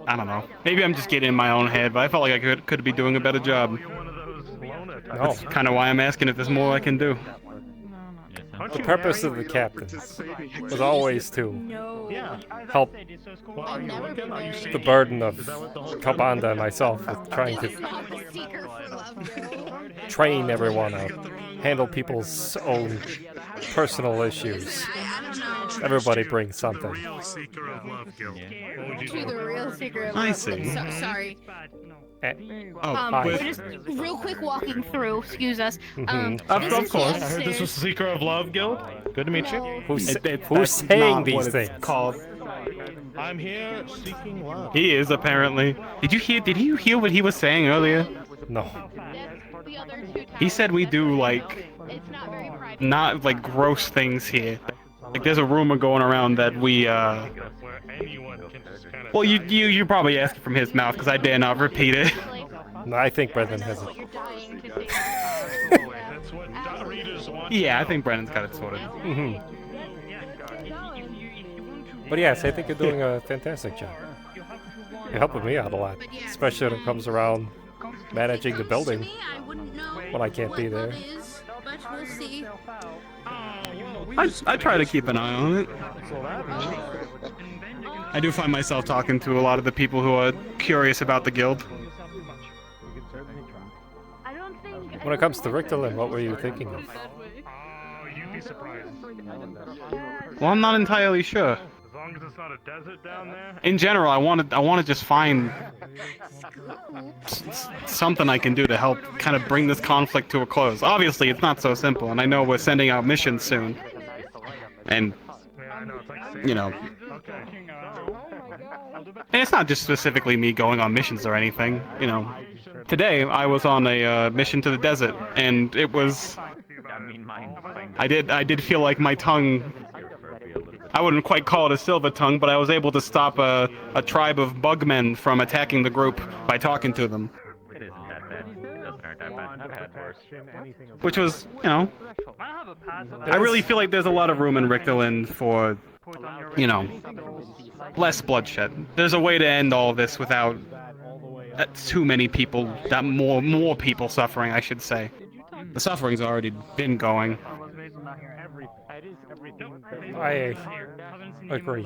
I don't know. Maybe I'm just getting in my own head, but I felt like I could be doing a better job. That's kind of why I'm asking if there's more I can do. The purpose of the captain was always to help the burden of Kabanda and myself with trying to train everyone out, handle people's own personal issues. Everybody brings something. To the real secret of I love. see. Sorry. Oh, we're just real quick walking through. Excuse us. Of course. I heard this was the Seeker of Love Guild. Good to meet you. Who's That's saying not these what it's things? called. I'm here seeking love. He is apparently. Did you hear what he was saying earlier? No. He said we do like not like gross things here. Like there's a rumor going around that we well, you probably asked it from his mouth because I dare not repeat it. No, I think Brendan has it. Yeah, I think Brendan's got it sorted. But yes, I think you're doing a fantastic job. You're helping me out a lot, especially when it comes around managing the building when I can't be there. I try to keep an eye on it. I do find myself talking to a lot of the people who are curious about the guild. When it comes to Richterland, what were you thinking of? Well, I'm not entirely sure. As long as it's not a desert down there. In general, I want to just find something I can do to help kind of bring this conflict to a close. Obviously, it's not so simple, and I know we're sending out missions soon. And, you know, and it's not just specifically me going on missions or anything, you know. Today, I was on a mission to the desert, and it was... I did feel like my tongue... I wouldn't quite call it a silver tongue, but I was able to stop a tribe of bugmen from attacking the group by talking to them. It isn't that bad. It doesn't hurt that bad. I've had worse. Which was, you know... I really feel like there's a lot of room in Richterland for, you know, less bloodshed. There's a way to end all this without too many people, that more people suffering, I should say. The suffering's already been going. I agree.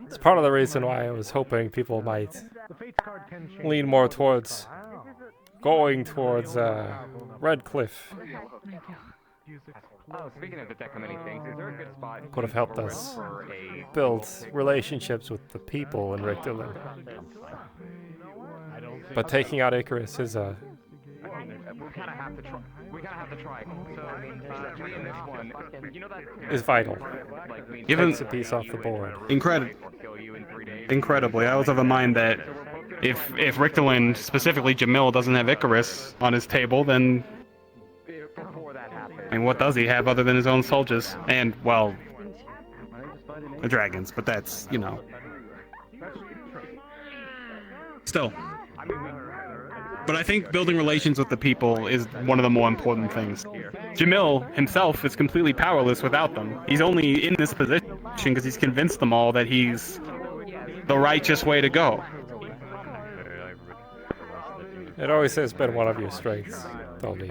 It's part of the reason why I was hoping people might lean more towards going towards Red Cliff. Oh, speaking of the deck of many things, is there a good spot? Could have helped us build relationships with the people in Richterland. But taking out Icarus is a we'll kind of have to try. We kind of have to try. So me and this one, you know that Is vital. Given Takes a piece off the board. Incredibly, I was of a mind that if Richterland, specifically Jamil, doesn't have Icarus on his table, then I mean, what does he have other than his own soldiers? And, well, the dragons, but that's, you know. Still. But I think building relations with the people is one of the more important things. Jamil himself is completely powerless without them. He's only in this position because he's convinced them all that he's the righteous way to go. It always has been one of your strengths, Tony.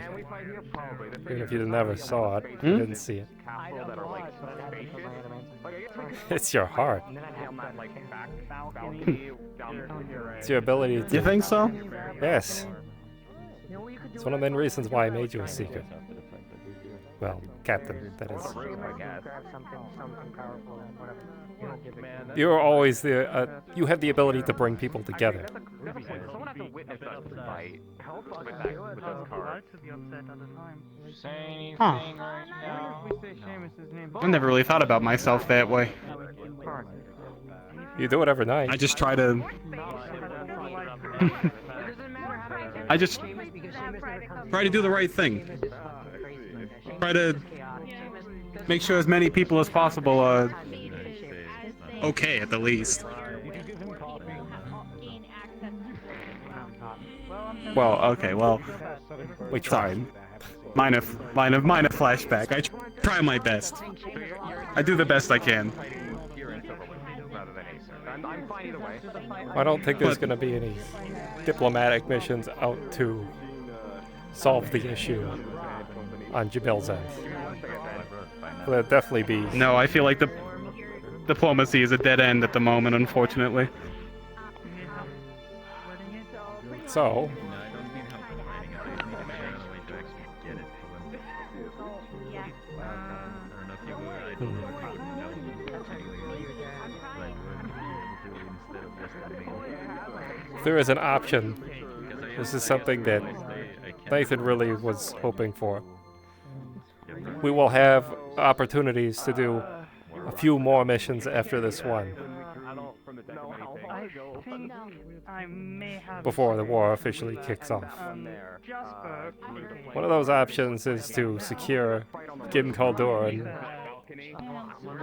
Even if you never saw it, you didn't see it. It's your heart. It's your ability to... You think so? Yes. It's one of the main reasons why I made you a Seeker. Well, Captain, that is. You're always the... you have the ability to bring people together. Someone has to witness us fight. Help us with those cards. Huh. I never really thought about myself that way. You do it every night. I just try to... I just try to do the right thing. Try to make sure as many people as possible are okay at the least. Well, okay, well, sorry. Minor flashback. I try my best. I do the best I can. I don't think there's going to be any diplomatic missions out to solve the issue on Jamil's end. There'll definitely be... No, I feel like the diplomacy is a dead end at the moment, unfortunately. So... If there is an option, this is something that Nathan really was hoping for. We will have opportunities to do a few more missions after this one. Before the war officially kicks off. One of those options is to secure Gim Kaldur and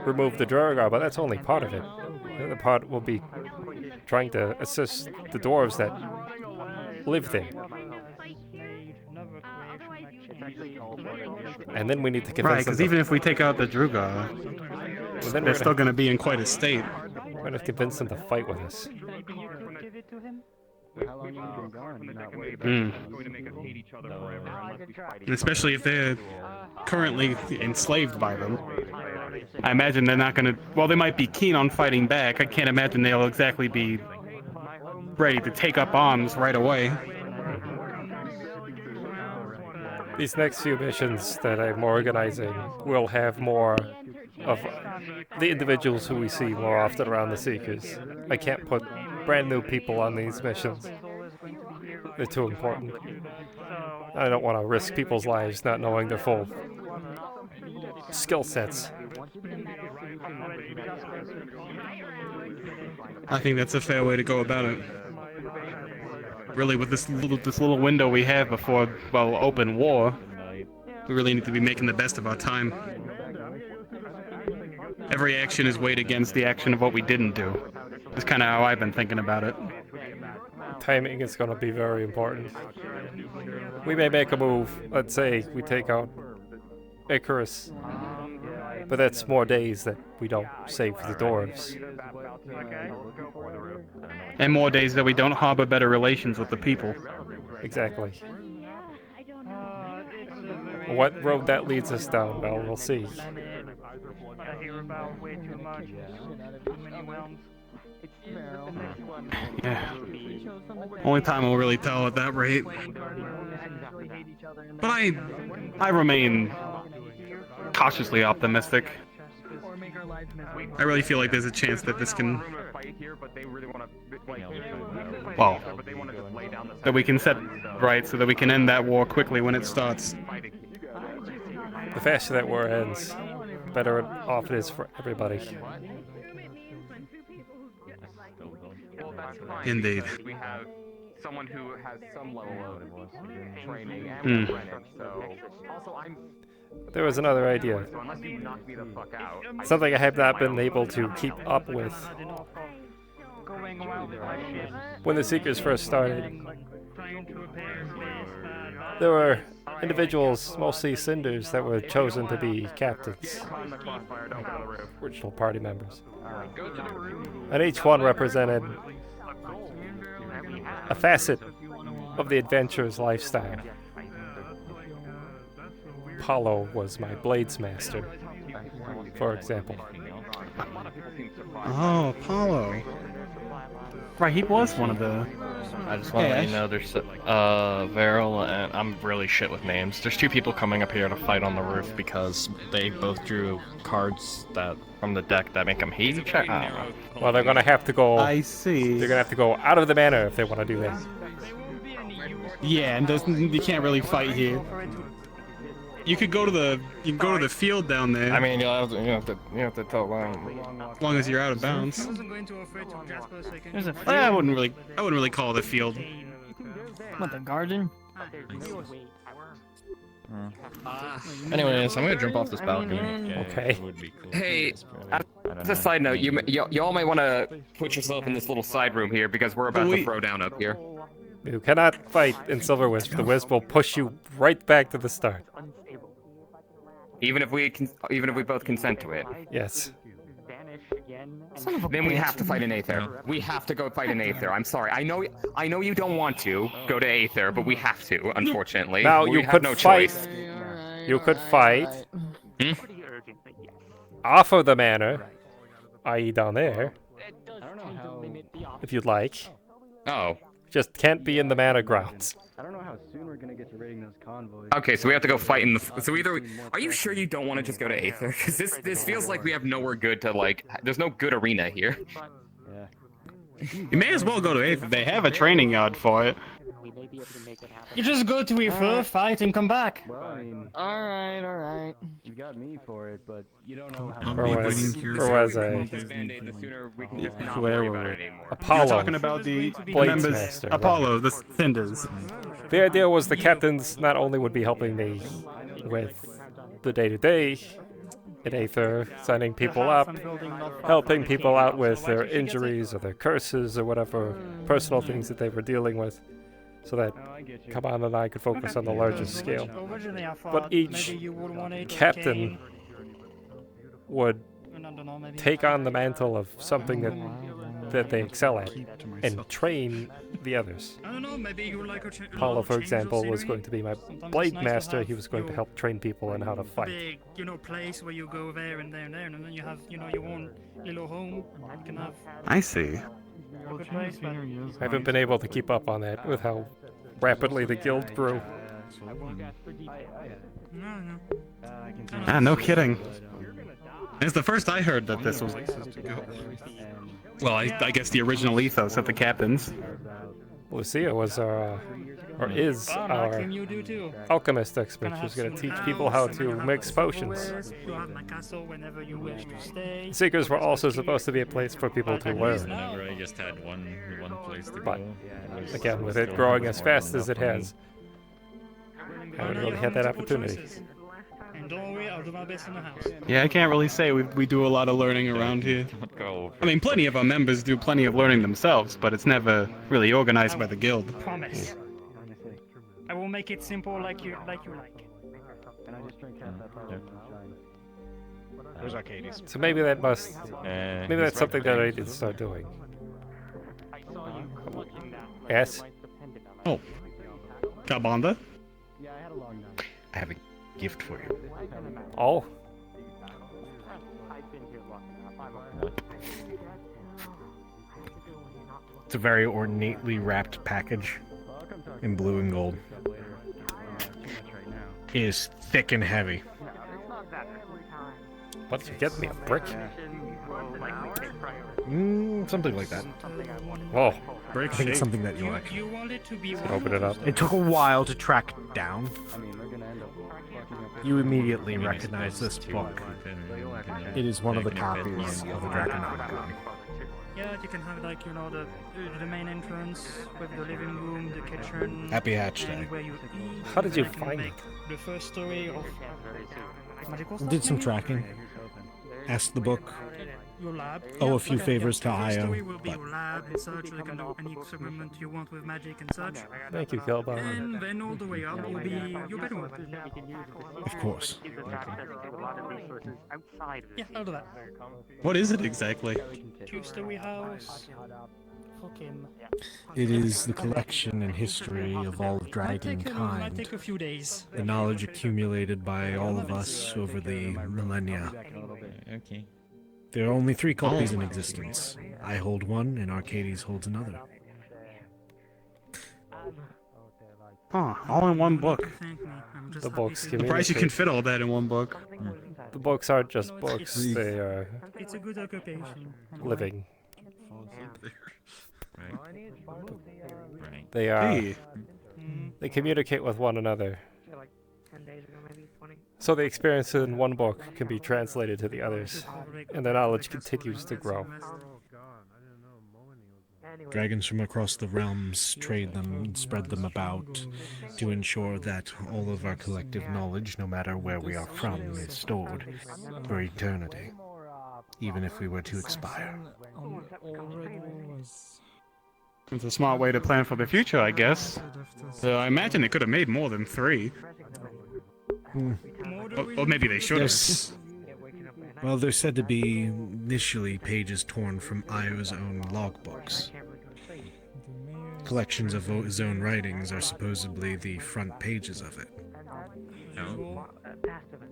remove the Durgar, but that's only part of it. The other part will be trying to assist the dwarves that live there. And then we need to convince right, because even if we take out the Drugar, well, they're still going to be in quite a state. We're going to convince them to fight with us. Especially if they're currently enslaved by them. I imagine they're not going to... Well, they might be keen on fighting back. I can't imagine they'll exactly be ready to take up arms right away. These next few missions that I'm organizing will have more of the individuals who we see more often around the Seekers. I can't put brand new people on these missions. They're too important. I don't want to risk people's lives not knowing their full skill sets. I think that's a fair way to go about it. Really, with this little window we have before, well, open war, we really need to be making the best of our time. Every action is weighed against the action of what we didn't do. That's kind of how I've been thinking about it. Timing is going to be very important. We may make a move. Let's say we take out Icarus, but that's more days that we don't save for the dwarves. And more days that we don't harbor better relations with the people. Exactly. What road that leads us down, well, we'll see. Yeah. Only time will really tell at that rate. But I remain cautiously optimistic. I really feel like there's a chance that this can fight here, but they really want to like. Well, but they want to just lay down the. that we can set right so that we can end that war quickly when it starts. The faster that war ends, better off it is for everybody. Well, that's fine. Indeed. We have someone who has some level of training and training, so also I'm. There was another idea. So unless you knock me the fuck out, Something I have not been able to keep up with. When the Seekers first started, there were individuals, mostly Cinders, that were chosen to be captains. Original party members. And each one represented a facet of the adventurer's lifestyle. Apollo was my blades master, for example. Oh, Apollo. Right, he was one of the... I just want to let you know there's Varel and I'm really shit with names. There's two people coming up here to fight on the roof because they both drew cards that from the deck that make them hate each other. I don't know. Well, they're gonna have to go... I see. They're gonna have to go out of the manor if they want to do that. Yeah, and you can't really fight here. You could go to the field down there. I mean, you have to tell them. As long as you're out of bounds. I wouldn't really call it a field. What, the garden? Anyways, I'm gonna jump off this balcony. Okay. Hey, as a side note, y'all might want to put yourself in this little side room here because we're about to throw down up here. You cannot fight in Silver Wisp. The Wisp will push you right back to the start. Even if we both consent to it. Yes. Then we have to fight in Aether. We have to go fight in Aether. I'm sorry. I know you don't want to go to Aether, but we have to, unfortunately. Now we you have could no fight. choice. You could fight off of the manor, i.e. down there, if you'd like. Oh. Just can't be in the manor grounds. I don't know how soon we're gonna get to raiding those convoys. Okay, so we have to go fight in the. So either. Are you sure you don't want to just go to Aether? Because this feels like we have nowhere good to like. There's no good arena here. Yeah. You may as well go to Aether. They have a training yard for it. You just go to Aether, fight, and come back. Well, I mean, alright. You got me for it, but you don't know how. Or was I? Where were we? Apollo. You're talking about the Blades members. Master, Apollo, the Cinders. The idea was the captains not only would be helping me with the day-to-day in Aether, signing people up, helping people out with their injuries or their curses or whatever personal things that they were dealing with, so that Kobold and I could focus on the larger scale. But each captain would take on the mantle of something that they excel at and train the others. I don't know, maybe you like Paulo, for example, was going to be my blade master. He was going to help train people in how to fight. Big, place where you go there and there and there, and then you have, your own little home. You can have. I see. I haven't been able to keep up on that with how rapidly the guild grew. Ah, no kidding. It's the first I heard that this was. Well, I guess the original ethos of the captains. Lucia was our, or is our alchemist expert. She's going to teach people how to mix potions. Seekers were also supposed to be a place for people to learn. Whenever I just had one place to But, go. again, with it growing as fast as it has, I haven't really had that opportunity. And don't worry, I'll do my best in the house. Yeah, I can't really say we do a lot of learning around here. I mean, plenty of our members do plenty of learning themselves, but it's never really organized by the guild. Promise. I will make it simple like you like. And I just drink half that bottle of moonshine. Where's Arcadies? So maybe that must, maybe that's something that I need to start doing. Yes? Oh. Kabanda? I have a gift for you. Oh? It's a very ornately wrapped package in blue and gold. It is thick and heavy. What did you get me, a brick? Something like that. Whoa. I think it's something that you like. You want it to be Open it up. It took a while to track down. You immediately recognize this book. It is one of the copies of the Draconomicon. Yeah, you can have like, you know, the main entrance with the living room, the kitchen. Happy Hatch and Day. where you eat. How did you I can find make it? The first story of magical stuff. Did some maybe? tracking. Asked the book. Your lab. Oh, a few favors to The first Io. story will be But your lab and such, so you can do any experiment you want with magic and such. Thank you, Kobold. And then all the way up will be your bedroom. of course. Yeah, I'll do that. What is it exactly? Two-story house. Fucking. It is the collection and history of all of Might dragonkind. take a few days. The knowledge accumulated by all of us over the millennia. Okay. There are only 3 copies in existence. I hold one, and Arcadies holds another. Huh, all in one book. The books The price you can communicate. fit all that in one book. The books aren't just books, they are It's a good occupation. living. Right. They are. Hey. They communicate with one another. So the experience in one book can be translated to the others, and the knowledge continues to grow. Dragons from across the realms trade them and spread them about to ensure that all of our collective knowledge, no matter where we are from, is stored for eternity, even if we were to expire. It's a smart way to plan for the future, I guess. So I imagine they could have made more than 3. Or maybe they should have. Well, there's said to be initially pages torn from Io's own logbooks. Collections of his own writings are supposedly the front pages of it. No.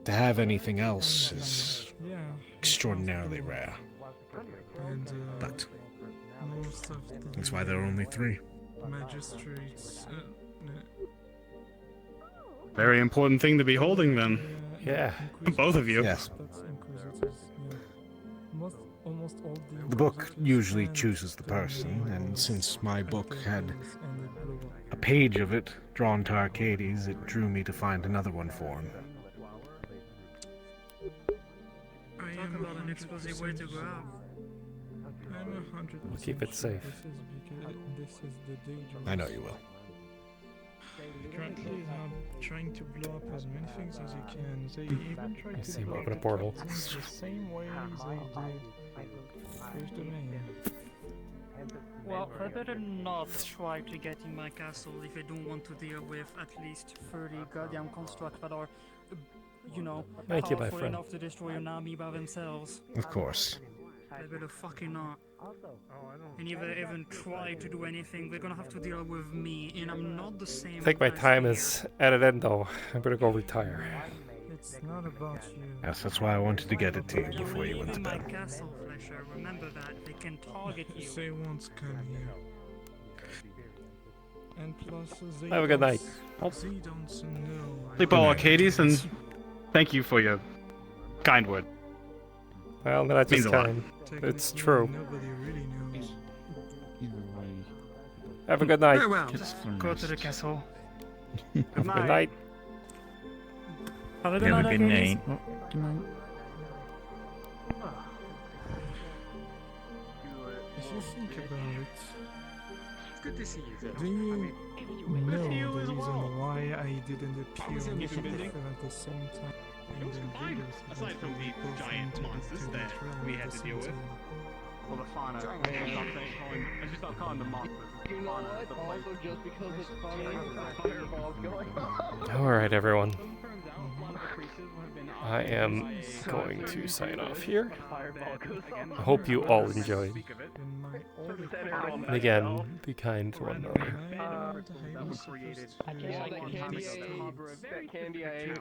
To have anything else is extraordinarily rare. But that's why there are only 3. Magistrates. Very important thing to be holding then. Yeah. Both of you. Yes. The book usually chooses the person, and since my book had a page of it drawn to Arcadies, it drew me to find another one for him. I am about an explosive way to go out. We'll keep it safe. I know you will. Currently, they're trying to blow up as many things as you can. They even try to see him blow open a up portal. the same way they did First Domain. Well, I better not try to get in my castle if I don't want to deal with at least 30 goddamn constructs that are, you know, Thank you, my powerful friend. enough to destroy an army by themselves. Of course. They better fucking not. And if they even try to do anything, they're gonna have to deal with me, and I'm not the same. I think my person time here. is at an end though. I better go retire. It's not about you. Yes, that's why I wanted to get it to you before you Live went to in my bed. castle, Fletcher. Remember that. They can target you. They won't come here. And plus, they Have a good night. They don't know. Sleep well, Arcadies, and thank you for your kind word. Well, not Means just a lot. kind. It's true. Nobody really knows. Have a good night. Farewell. Go to the castle. Good night. Have a Have a good Arcadies. night. If you think about it, It's good to see you. do you know the reason why I didn't appear on the at the same time? It was fine, aside from the giant monsters that we had to deal with. Well, the fauna. I just start calling them monsters. You know what? Also, just because it's funny, fireballs going on. Alright, everyone. I am going to sign off here. I hope you all enjoyed. And again, be kind to one another. That candy I ate,